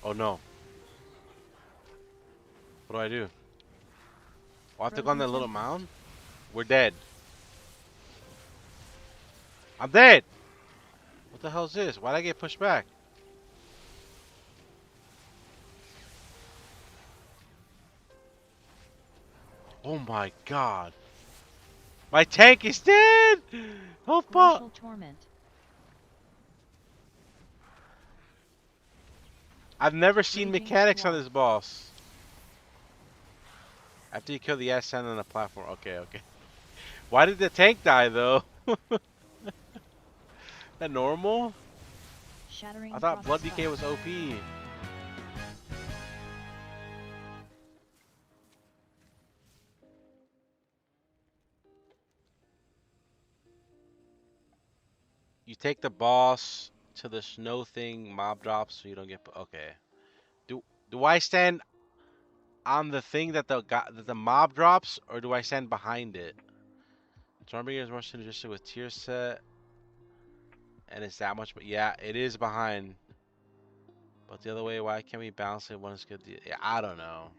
Oh no. What do I do? Oh, I have to go on Frozen that little Tempest. mound? We're dead. I'm dead! What the hell is this? Why'd I get pushed back? Oh my god. My tank is dead! Help up! Glacial Torment. I've never seen Raging mechanics on Squall. this boss. After you kill the Ascend on the platform. Okay, okay. Why did the tank die though? That normal? Shattering I thought Frost Blood Spike. Decay was OP. You take the boss to the snow thing, mob drops, so you don't get. Okay. Do I stand on the thing that the mob drops, or do I stand behind it? Stormbringer is more synergistic with tier set, and it's that much. But yeah, it is behind. But the other way, why can't we balance it? One is good. Yeah, I don't know.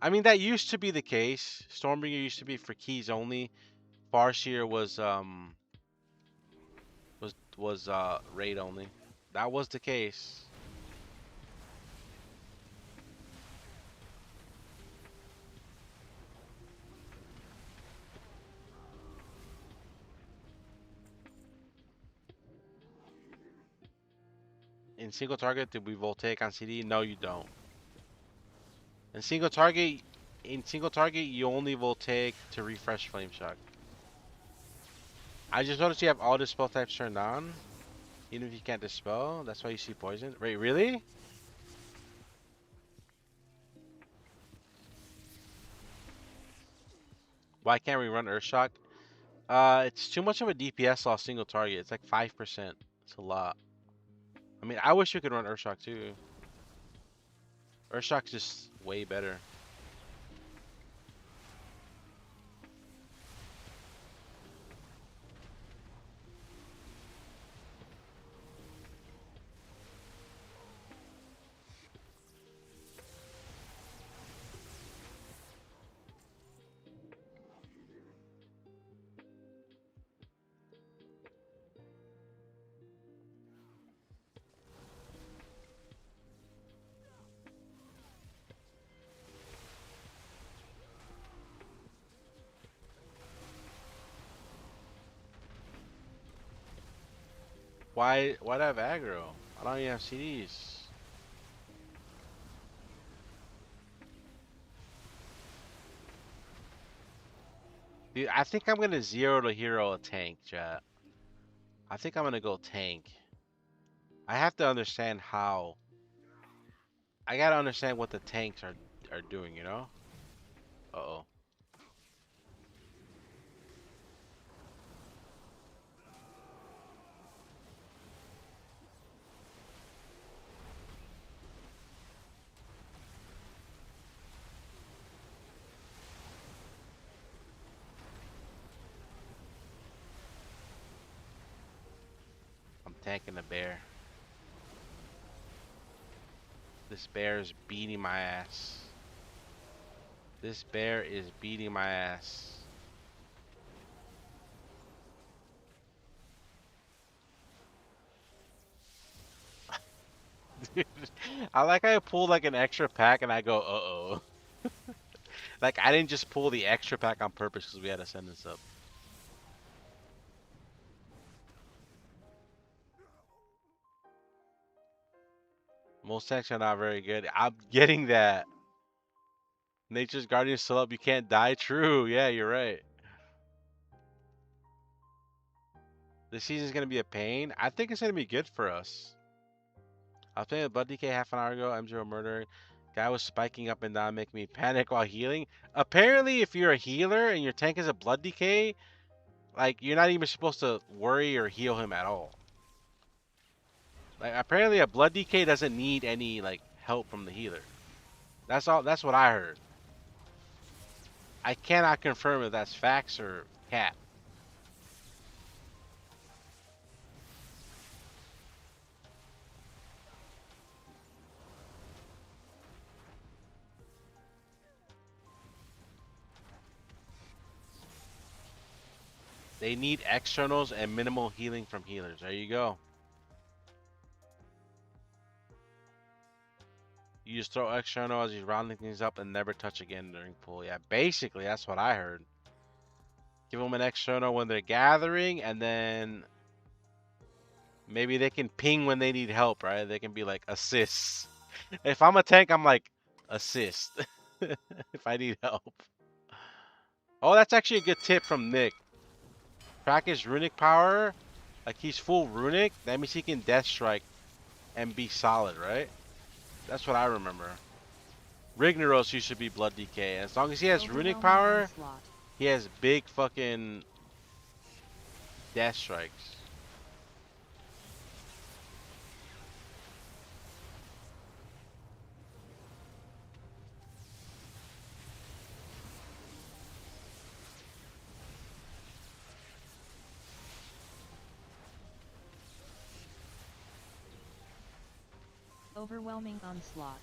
I mean, that used to be the case. Stormbringer used to be for keys only. Farseer was raid only. That was the case. In single target, did we voltaic on CD? No, you don't. In single target, in single target, you only will take to refresh Flame Shock. I just noticed you have all the spell types turned on, even if you can't dispel. That's why you see poison. Wait, really? Why can't we run Earth Shock? It's too much of a DPS loss single target. It's like 5%. It's a lot. I mean, I wish we could run Earth Shock too. Earth Shock's just way better. Why do I have aggro? I don't even have CDs. Dude, I think I'm gonna zero to hero a tank, chat. I think I'm gonna go tank. I have to understand how. I gotta understand what the tanks are doing, you know? Uh-oh. I'm tanking the bear. This bear is beating my ass. This bear is beating my ass. Dude, I like how I pulled like an extra pack and I go, uh-oh. Like I didn't just pull the extra pack on purpose because we had to send this up. Most tanks are not very good. I'm getting that. Nature's Guardian still up. You can't die. True. Yeah, you're right. This season's gonna be a pain. I think it's gonna be good for us. I was playing with Blood DK half an hour ago. M0 murder. Guy was spiking up and down, making me panic while healing. Apparently, if you're a healer and your tank is a Blood DK, like you're not even supposed to worry or heal him at all. Like apparently, a Blood DK doesn't need any like help from the healer. That's all. That's what I heard. I cannot confirm if that's facts or cat. They need externals and minimal healing from healers. There you go. You just throw external as he's rounding things up and never touch again during pull. Yeah, basically that's what I heard. Give them an external when they're gathering, and then maybe they can ping when they need help, right? They can be like assists. If I'm a tank, I'm like assist if I need help. Oh, that's actually a good tip from Nick. Track his runic power. Like he's full runic. That means he can death strike and be solid, right? That's what I remember. Rignaros used to be Blood DK. As long as he has runic Overwhelming power, onslaught. he has big fucking death strikes. Overwhelming onslaught.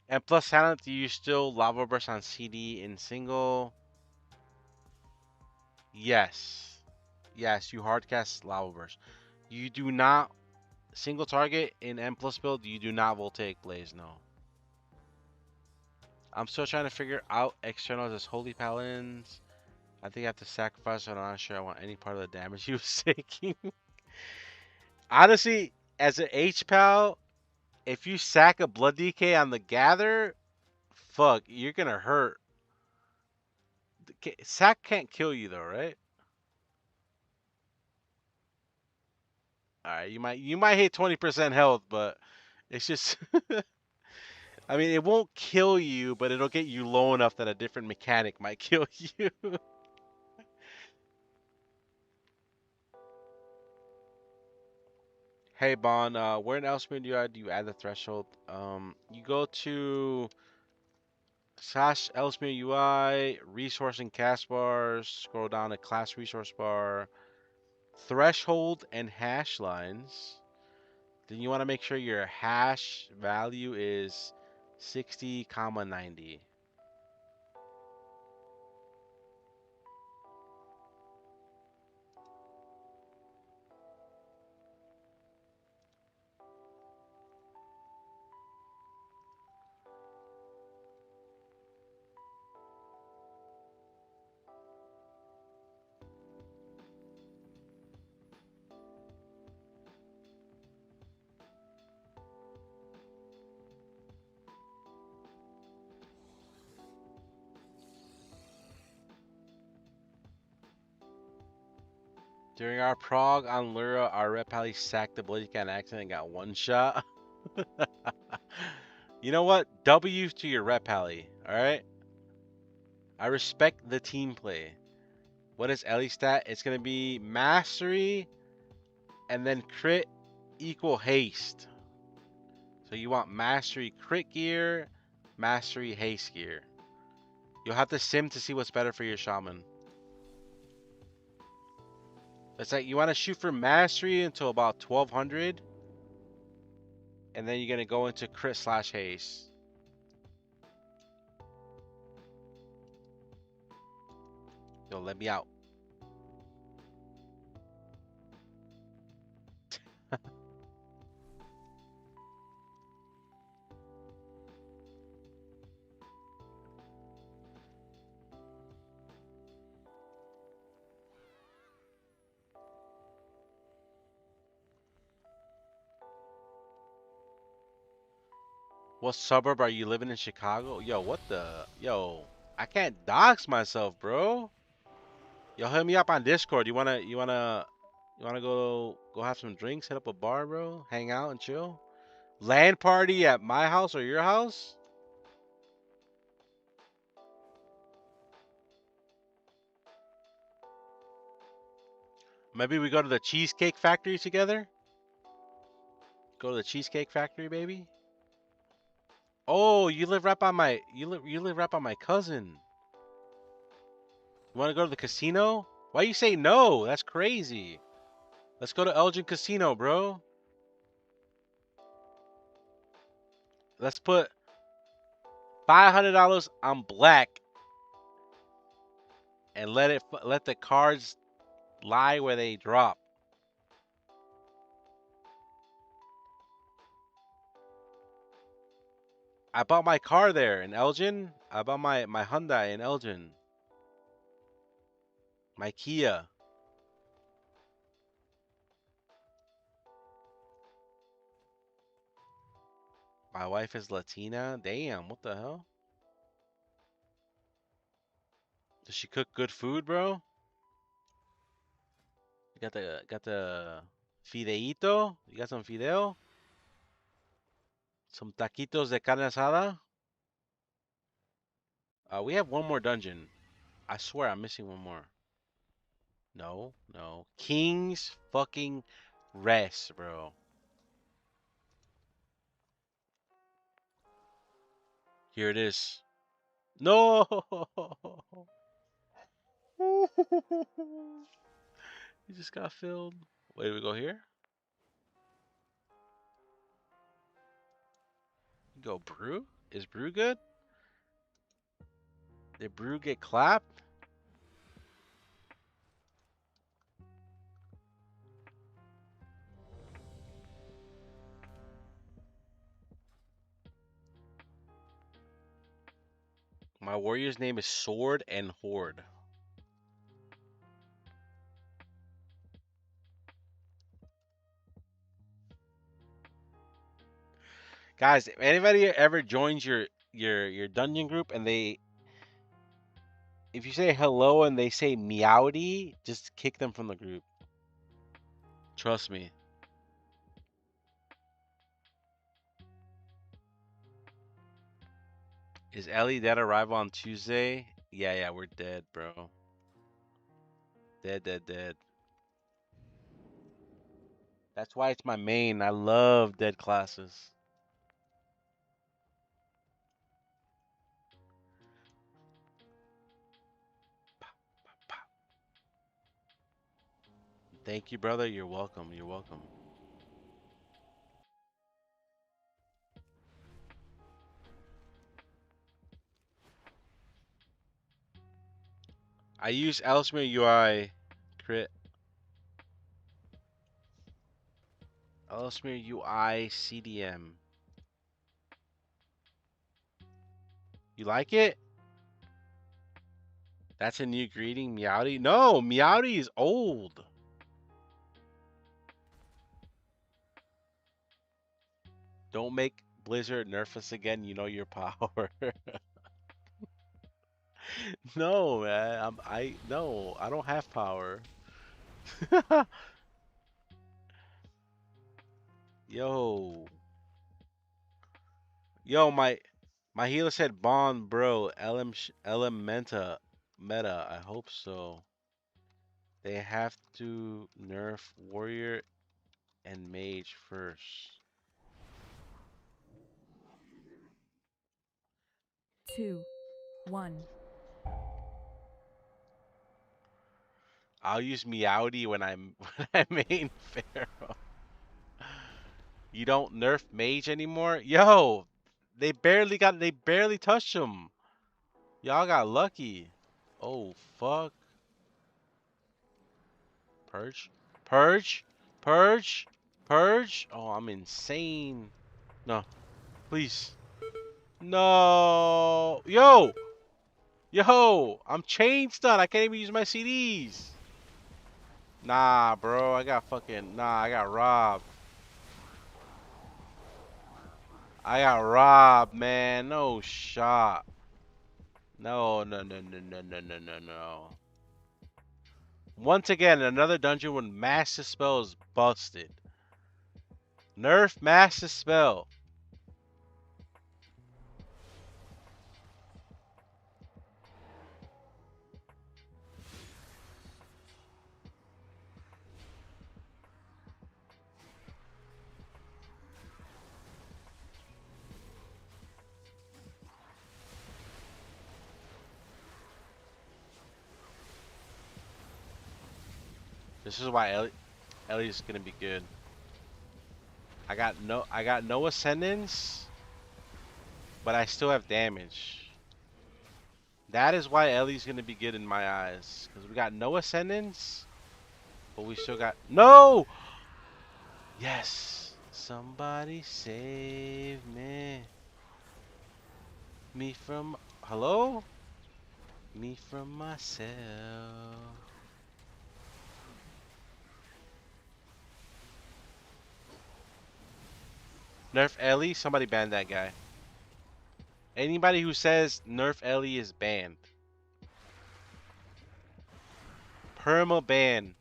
And plus silent, do you still lava burst on CD in single? Yes. Yes, you hardcast lava burst. You do not single target in M plus build. You do not voltaic blaze. No. I'm still trying to figure out externals as holy paladins. I think I have to sacrifice. I'm not sure I want any part of the damage he was taking. Honestly, as an H-Pal, if you sack a blood DK on the gather, fuck, you're gonna hurt. Sack can't kill you though, right? All right, you might hit 20% health, but it's just I mean, it won't kill you, but it'll get you low enough that a different mechanic might kill you. Hey Bon, where in Elsewhere do you add the threshold? You go to slash Ellesmere UI, resource and cast bars, scroll down to class resource bar, threshold and hash lines. Then you want to make sure your hash value is 60, 90. During our prog on Lura, our rep pally sacked the Bloody Cat accident and got one shot. You know what? W to your rep pally, alright? I respect the team play. What is Ellie stat? It's going to be mastery and then crit equal haste. So you want mastery crit gear, mastery haste gear. You'll have to sim to see what's better for your shaman. It's like you want to shoot for mastery until about 1200. And then you're going to go into crit slash haste. Yo, let me out. What suburb are you living in Chicago? Yo, what the? Yo, I can't dox myself, bro. Yo, hit me up on Discord. You wanna go have some drinks, hit up a bar, bro? Hang out and chill? Land party at my house or your house? Maybe we go to the Cheesecake Factory together? Go to the Cheesecake Factory, baby? Oh, you live right by my you live right by my cousin. You wanna go to the casino? Why you say no? That's crazy. Let's go to Elgin Casino, bro. Let's put $500 on black and let the cards lie where they drop. I bought my car there in Elgin. I bought my Hyundai in Elgin. My Kia. My wife is Latina. Damn, what the hell? Does she cook good food, bro? You got the fideito? You got some fideo? Some taquitos de carne asada? We have one more dungeon. I swear I'm missing one more. No, no. King's fucking Rest, bro. Here it is. No! He just got filled. Wait, we go here? Go brew? Is brew good? Did brew get clapped? My warrior's name is Sword and Horde. Guys, if anybody ever joins your dungeon group and if you say hello and they say meowdy, just kick them from the group. Trust me. Is Ellie dead arrival on Tuesday? Yeah, we're dead, bro. Dead. That's why it's my main. I love dead classes. Thank you, brother. You're welcome. You're welcome. I use Elsmere UI crit. Elsmere UI CDM. You like it? That's a new greeting, Meowdy? No, Meowdy is old. Don't make Blizzard nerf us again. You know your power. No, man. No, I don't have power. Yo. Yo, my healer said Bond, bro. Elementa meta. I hope so. They have to nerf warrior and mage first. 2, 1. I'll use Meowdy when I'm when I main Pharaoh. You don't nerf mage anymore? Yo, they barely touched him. Y'all got lucky. Oh fuck. Purge? Purge? Purge? Purge? Oh, I'm insane. No, please. No. Yo, I'm chain stun. I can't even use my CDs. Nah, bro. I got robbed. I got robbed, man. No shot. No. Once again, another dungeon when Master Spell is busted. Nerf Master Spell. This is why Ellie's gonna be good. I got no ascendance, but I still have damage. That is why Ellie's gonna be good in my eyes. Because we got no ascendance, but we still got no! Yes! Somebody save me. Me from hello? Me from myself. Nerf Ellie, somebody ban that guy. Anybody who says Nerf Ellie is banned. Perma ban.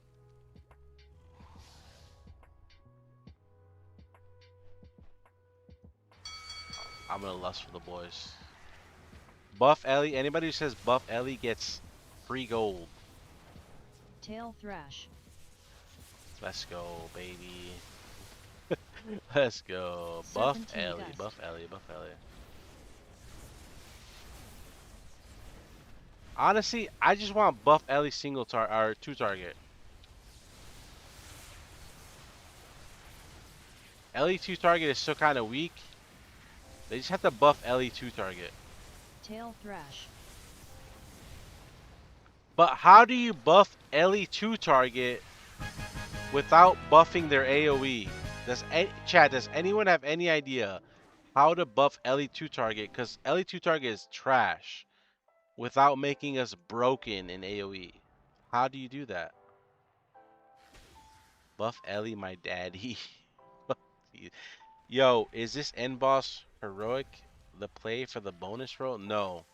I'm gonna lust for the boys. Buff Ellie, anybody who says buff Ellie gets free gold. Tail thrash. Let's go, baby. Let's go. Buff Ellie, dust. buff Ellie, buff Ellie. Honestly, I just want buff Ellie single or two target. Ellie two target is still kind of weak. They just have to buff Ellie two target. Tail thrash. But how do you buff Ellie two target without buffing their AoE? Chat, does anyone have any idea how to buff Ellie two target? Because Ellie two target is trash. without making us broken in AoE. How do you do that? Buff Ellie, my daddy. Yo, is this end boss heroic? The play for the bonus roll? No.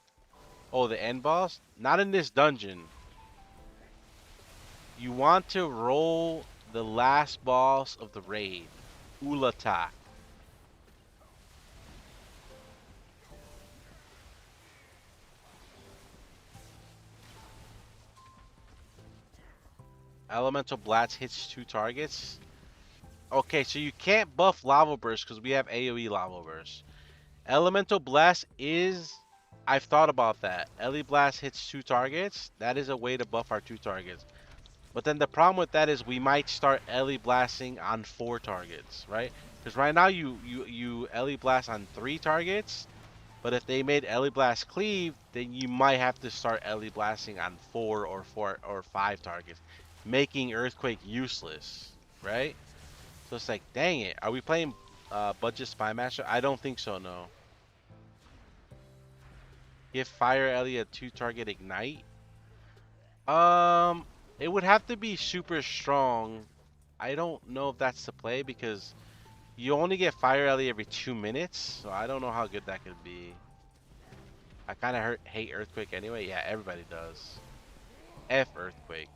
Oh, the end boss? Not in this dungeon. You want to roll the last boss of the raid, Ulata. Elemental Blast hits 2 targets. Okay, so you can't buff Lava Burst because we have AoE Lava Burst. Elemental Blast is... I've thought about that. Ele Blast hits 2 targets. That is a way to buff our 2 targets. But then the problem with that is we might start Ele Blasting on 4 targets, right? Because right now you Ele Blast on 3 targets. But if they made Ele Blast cleave, then you might have to start Ele Blasting on 4 or 5 targets, making Earthquake useless, right? So it's like, dang it. Are we playing Budget Spy Master? I don't think so, no. Give Fire Ellie a 2-target ignite. It would have to be super strong. I don't know if that's the play because you only get Fire Ellie every 2 minutes, so I don't know how good that could be. I kind of hate Earthquake anyway. Yeah, everybody does. F Earthquake.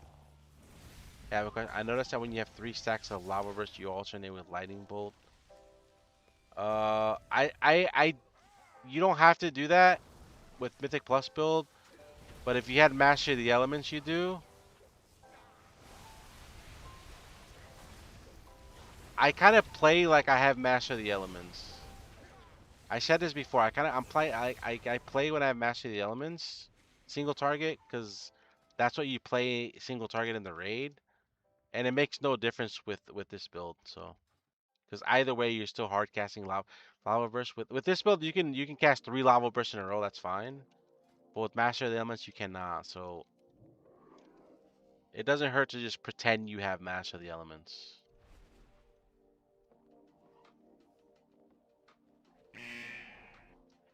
Yeah, because I noticed that when you have 3 stacks of Lava Burst, you alternate with Lightning Bolt. You don't have to do that with Mythic Plus build, but if you had Master of the Elements, you do. I kind of play like I have Master of the Elements. I said this before. I play when I have Master of the Elements, single target, because that's what you play single target in the raid, and it makes no difference with this build. So, because either way, you're still hard casting lava burst. With this build, you can cast 3 lava bursts in a row. That's fine. But with Master of the Elements, you cannot. So it doesn't hurt to just pretend you have Master of the Elements.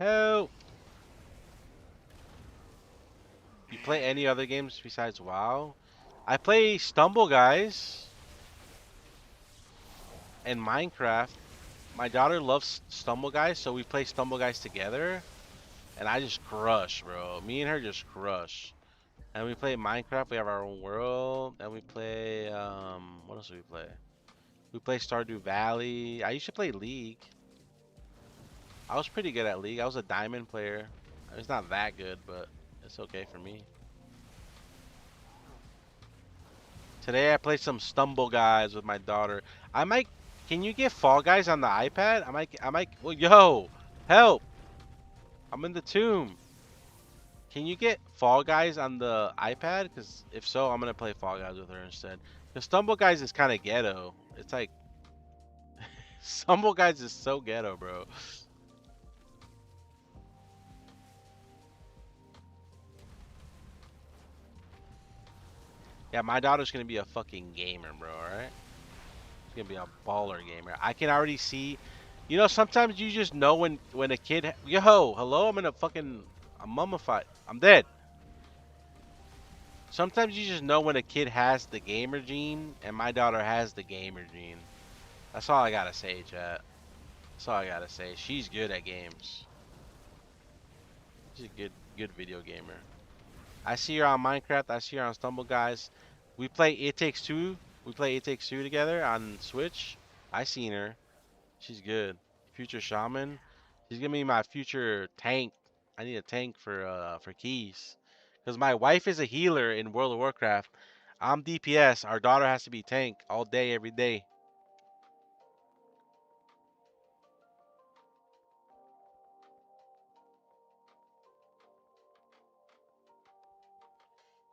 Help! You play any other games besides WoW? I play Stumble Guys and Minecraft. My daughter loves Stumble Guys, so we play Stumble Guys together. And I just crush, bro. Me and her just crush. And we play Minecraft. We have our own world. And we play, what else do we play? We play Stardew Valley. I used to play League. I was pretty good at League. I was a diamond player. It's not that good, but it's okay for me. Today I played some Stumble Guys with my daughter. I might. Can you get Fall Guys on the iPad? I might. Well, yo, help! I'm in the tomb. Can you get Fall Guys on the iPad? Because if so, I'm gonna play Fall Guys with her instead. Because Stumble Guys is kind of ghetto. It's like Stumble Guys is so ghetto, bro. Yeah, my daughter's gonna be a fucking gamer, bro. All right. Gonna be a baller gamer. I can already see. You know, sometimes you just know when a kid. Yo, hello. I'm mummified. I'm dead. Sometimes you just know when a kid has the gamer gene, and my daughter has the gamer gene. That's all I gotta say, chat. That's all I gotta say. She's good at games. She's a good video gamer. I see her on Minecraft. I see her on Stumble Guys. We play It Takes Two. We play It Takes Two together on Switch. I seen her. She's good. Future Shaman. She's gonna be my future tank. I need a tank for keys. Cause my wife is a healer in World of Warcraft. I'm DPS. Our daughter has to be tank all day, every day.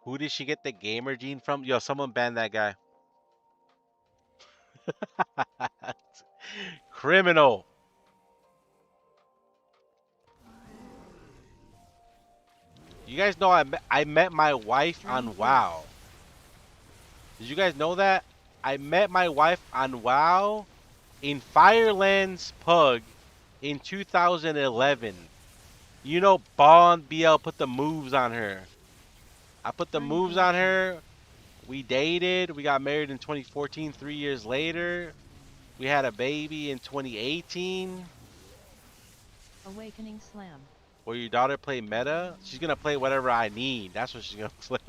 Who did she get the gamer gene from? Yo, someone ban that guy. Criminal. You guys know I met my wife on WoW. Did you guys know that? I met my wife on WoW in Firelands Pug in 2011. You know, Bond BL put the moves on her. I put the Friend moves on selection. her. We dated. We got married in 2014. 3 years later, we had a baby in 2018. Awakening slam. Will your daughter play meta? She's gonna play whatever I need. That's what she's gonna play.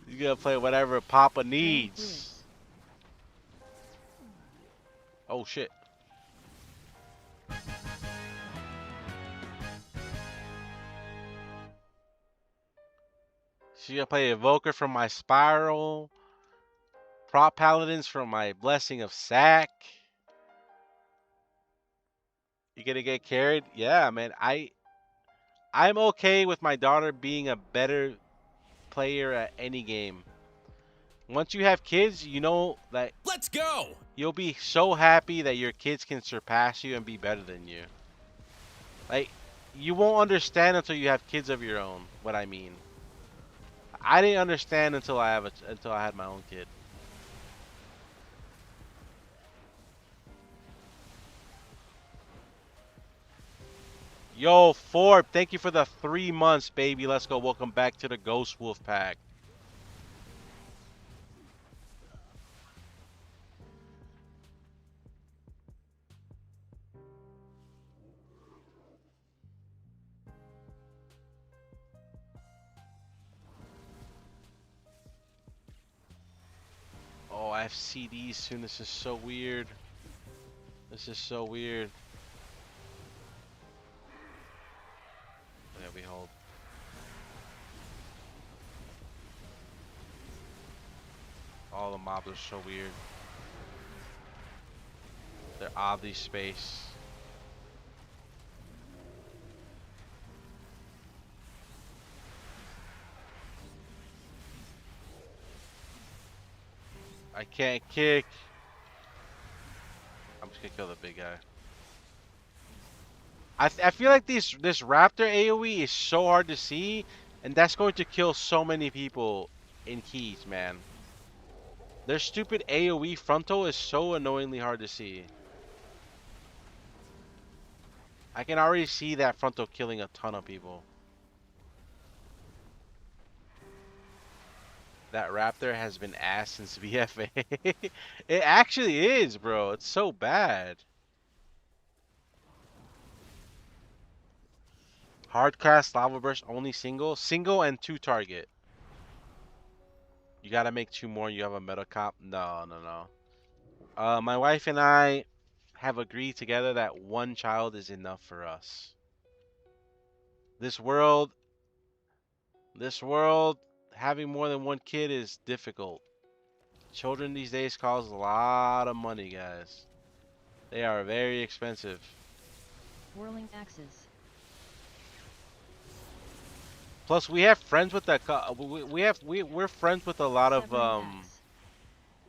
She's gonna play whatever Papa Drain needs. fluids. Oh shit. She's gonna play Evoker from my Spiral. Prop Paladins from my Blessing of Sack. You gonna get carried? Yeah, man. I'm okay with my daughter being a better player at any game. Once you have kids, you know that Let's go! you'll be so happy that your kids can surpass you and be better than you. Like, you won't understand until you have kids of your own. What I mean, I didn't understand until until I had my own kid. Yo, Forb, thank you for the 3 months, baby. Let's go. Welcome back to the Ghost Wolf Pack. Oh, I have CDs soon. This is so weird. This is so weird. Yeah, we hold. All the mobs are so weird. They're oddly spaced. I can't kick. I'm just gonna kill the big guy. I feel like this Raptor AoE is so hard to see, and that's going to kill so many people in keys, man. Their stupid AoE frontal is so annoyingly hard to see. I can already see that frontal killing a ton of people. That Raptor has been ass since BFA. It actually is, bro. It's so bad. Hardcast Lava Burst only single? Single and 2 target. You gotta make 2 more. You have a meta comp? No, no, no. My wife and I have agreed together that 1 child is enough for us. This world, this world, having more than 1 kid is difficult. Children these days cost a lot of money, guys. They are very expensive. Whirling axes. Plus, we have friends with that. We're friends with a lot of Severing axe.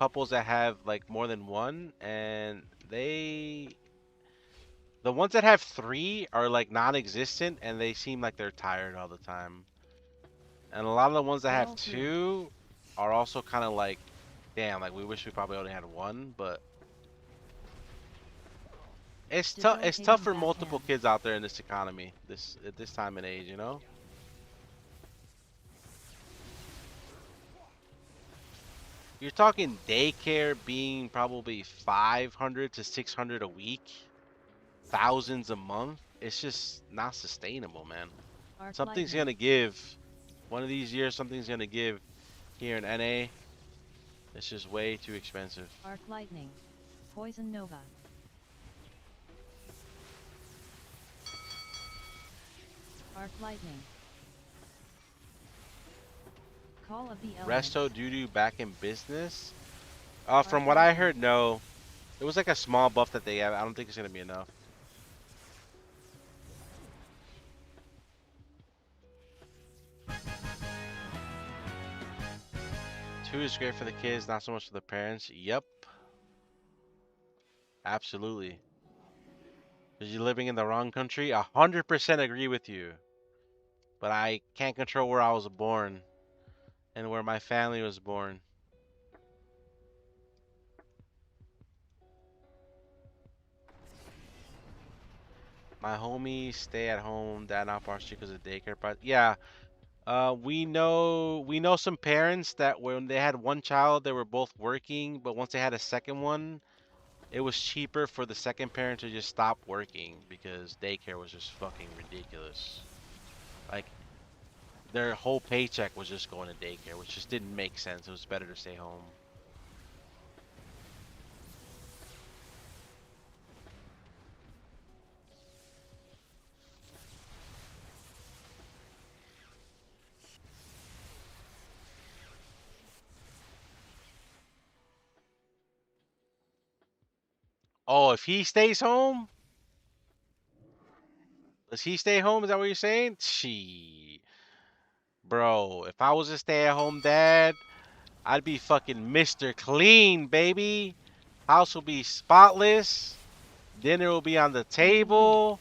couples that have like more than one, and the ones that have 3 are like non-existent, and they seem like they're tired all the time. And a lot of the ones that have Battle through. 2 are also kind of like, damn, like we wish we probably only had 1, but it's tough. It's Debilitating tough for multiple backhand. kids out there in this economy, at this time and age, you know. You're talking daycare being probably 500 to 600 a week, thousands a month. It's just not sustainable, man. Arc Something's lightning. gonna give. One of these years, something's gonna give here in NA. It's just way too expensive. Arc lightning. Poison nova. Arc lightning. Call of the elements. Resto Doodoo back in business? From Arc what I lightning. heard, no. It was like a small buff that they have. I don't think it's gonna be enough. Two is great for the kids, not so much for the parents. Yep, absolutely. Because you're living in the wrong country. 100% agree with you. But I can't control where I was born and where my family was born. My homies stay at home, dad not partially because of daycare. But yeah, we know some parents that when they had one child, they were both working, but once they had a second one, it was cheaper for the second parent to just stop working because daycare was just fucking ridiculous. Like their whole paycheck was just going to daycare, which just didn't make sense. It was better to stay home. Oh, if he stays home, does he stay home? Is that what you're saying? Gee, bro, if I was a stay-at-home dad, I'd be fucking Mr. Clean, baby. House will be spotless. Dinner will be on the Team lead. table.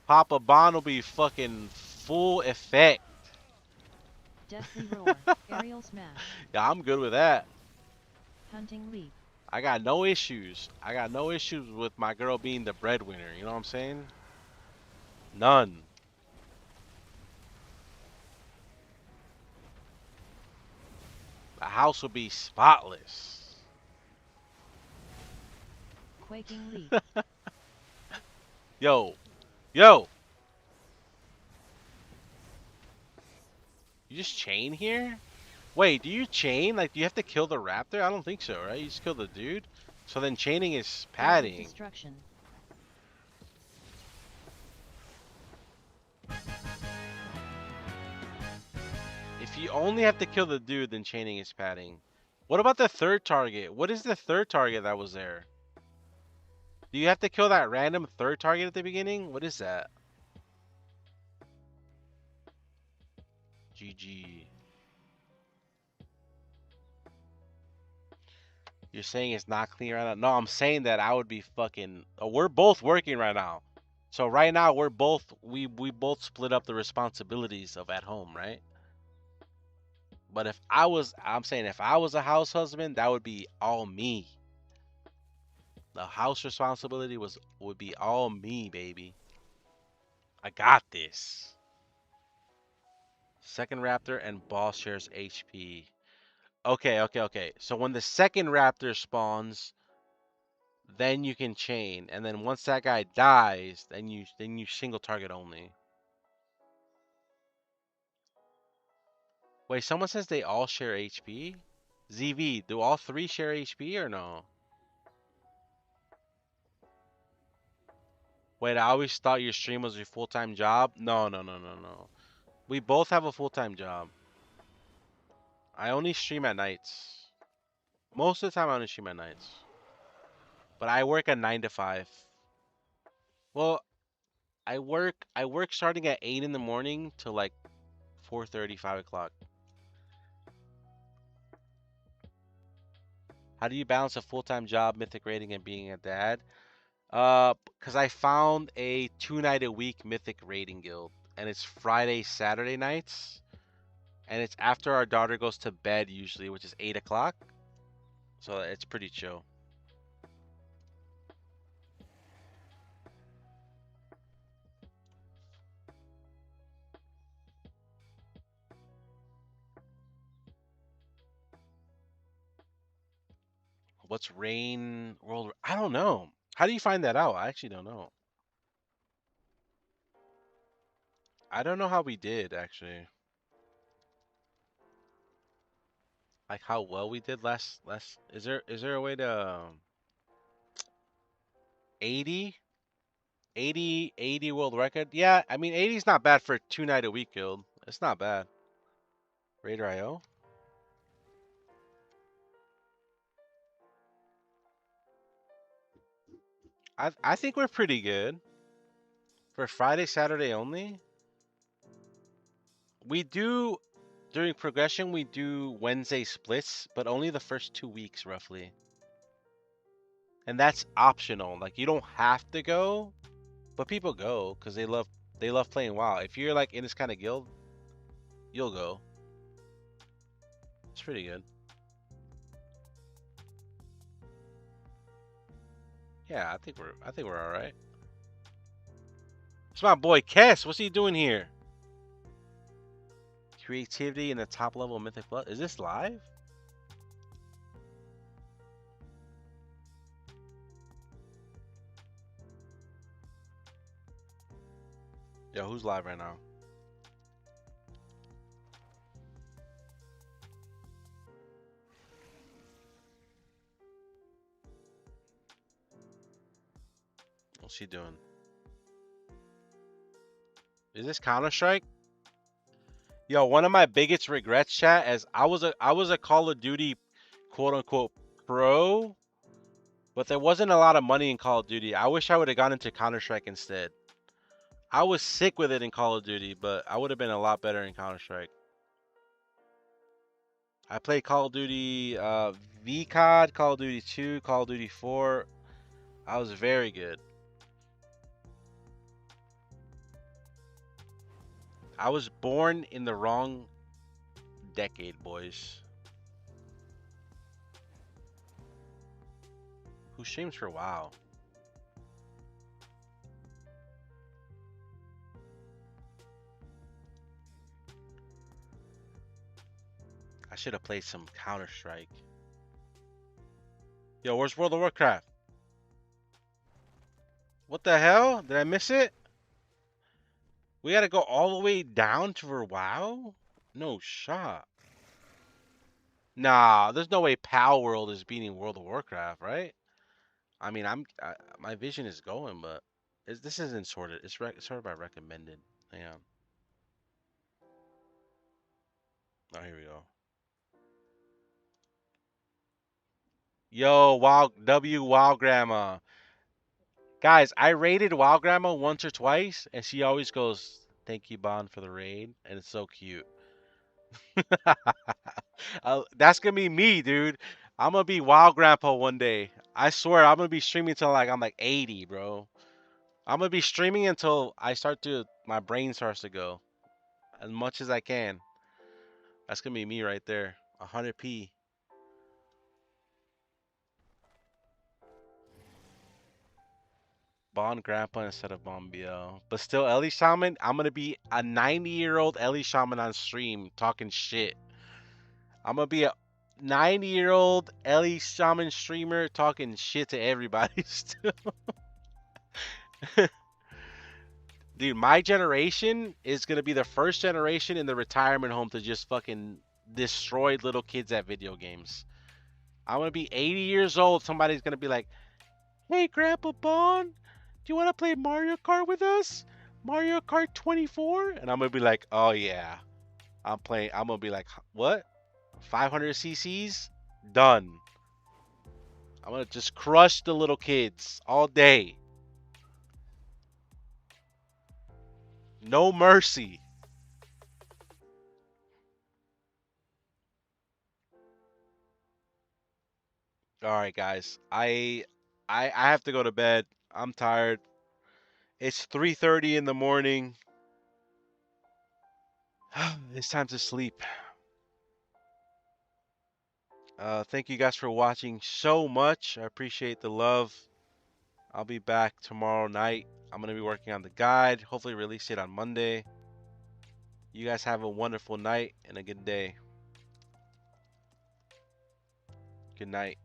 Papa Bon will be fucking full effect. Deathly roar. Aerial smash. Yeah, I'm good with that. Hunting leap. I got no issues. I got no issues with my girl being the breadwinner. You know what I'm saying? None. The house will be spotless. Quaking leap. Yo, yo, you just chain here? Wait, do you chain? Like, do you have to kill the raptor? I don't think so, right? You just kill the dude. So then chaining is Orb of padding. destruction. If you only have to kill the dude, then chaining is padding. What about the third target? What is the third target that was there? Do you have to kill that random third target at the beginning? What is that? GG. You're saying it's not clean right now? No, I'm saying that I would be fucking. We're both working right now. So right now we both split up the responsibilities of at home, right? But I'm saying if I was a house husband, that would be all me. The house responsibility would be all me, baby. I got this. Second raptor and boss shares HP. Okay. So when the second raptor spawns, then you can chain, and then once that guy dies, then you single target only. Wait, someone says they all share HP? ZV, do all three share HP or no? Wait, I always thought your stream was your full-time job. No. We both have a full-time job. I only stream at nights. Most of the time I only stream at nights. But I work a 9 to 5. Well, I work starting at 8 in the morning till like 4:30, 5 o'clock. How do you balance a full-time job, mythic rating, and being a dad? Because I found a 2-night-a-week mythic rating guild, and it's Friday, Saturday nights, and it's after our daughter goes to bed usually, which is 8 o'clock. So it's pretty chill. What's rain world? I don't know. How do you find that out? I actually don't know. I don't know how we did actually. Like how well we did last. Is there a way to 80 80 world record? Yeah, I mean 80 is not bad for a 2-night-a-week guild. It's not bad. Raider IO. I think we're pretty good for Friday, Saturday only. We do during progression we do Wednesday splits, but only the first 2 weeks roughly. And that's optional. Like you don't have to go, but people go because they love playing WoW. If you're like in this kind of guild, you'll go. It's pretty good. Yeah, I think we're all right. It's my boy Kess. What's he doing here? Creativity in the top level of Mythic Plus. Is this live? Yo, who's live right now? What's she doing? Is this Counter Strike? Yo, one of my biggest regrets, chat, is I was a Call of Duty quote unquote pro, but there wasn't a lot of money in Call of Duty. I wish I would have gone into Counter Strike instead. I was sick with it in Call of Duty, but I would have been a lot better in Counter Strike. I played Call of Duty VCOD, Call of Duty 2, Call of Duty 4. I was very good. I was born in the wrong decade, boys. Who streams for WoW? I should have played some Counter Strike. Yo, where's World of Warcraft? What the hell? Did I miss it? We gotta go all the way down to for WoW? No shot. Nah, there's no way Pal World is beating World of Warcraft, right? I mean, my vision is going, but this isn't sorted. It's sorted by recommended. Hang on. Oh, here we go. Yo, WoW Grandma. Guys, I raided WoW Grandma once or twice, and she always goes, "Thank you, Bond, for the raid," and it's so cute. That's gonna be me, dude. I'm gonna be WoW Grandpa one day. I swear, I'm gonna be streaming till I'm like 80, bro. I'm gonna be streaming until my brain starts to go as much as I can. That's gonna be me right there. 100p. Bond Grandpa instead of Bond BL. But still, Ele Shaman, I'm gonna be a 90-year-old Ele Shaman on stream talking shit. I'm gonna be a 90-year-old Ele Shaman streamer talking shit to everybody still. Dude, my generation is gonna be the first generation in the retirement home to just fucking destroy little kids at video games. I'm gonna be 80 years old. Somebody's gonna be like, "Hey, Grandpa Bond, do you want to play Mario Kart with us? Mario Kart 24?" And I'm gonna be like, "Oh yeah, I'm playing." I'm gonna be like, "What? 500 cc's? Done." I'm gonna just crush the little kids all day. No mercy. All right, guys. I have to go to bed. I'm tired. It's 3:30 in the morning. It's time to sleep. Thank you guys for watching so much. I appreciate the love. I'll be back tomorrow night. I'm going to be working on the guide. Hopefully release it on Monday. You guys have a wonderful night and a good day. Good night.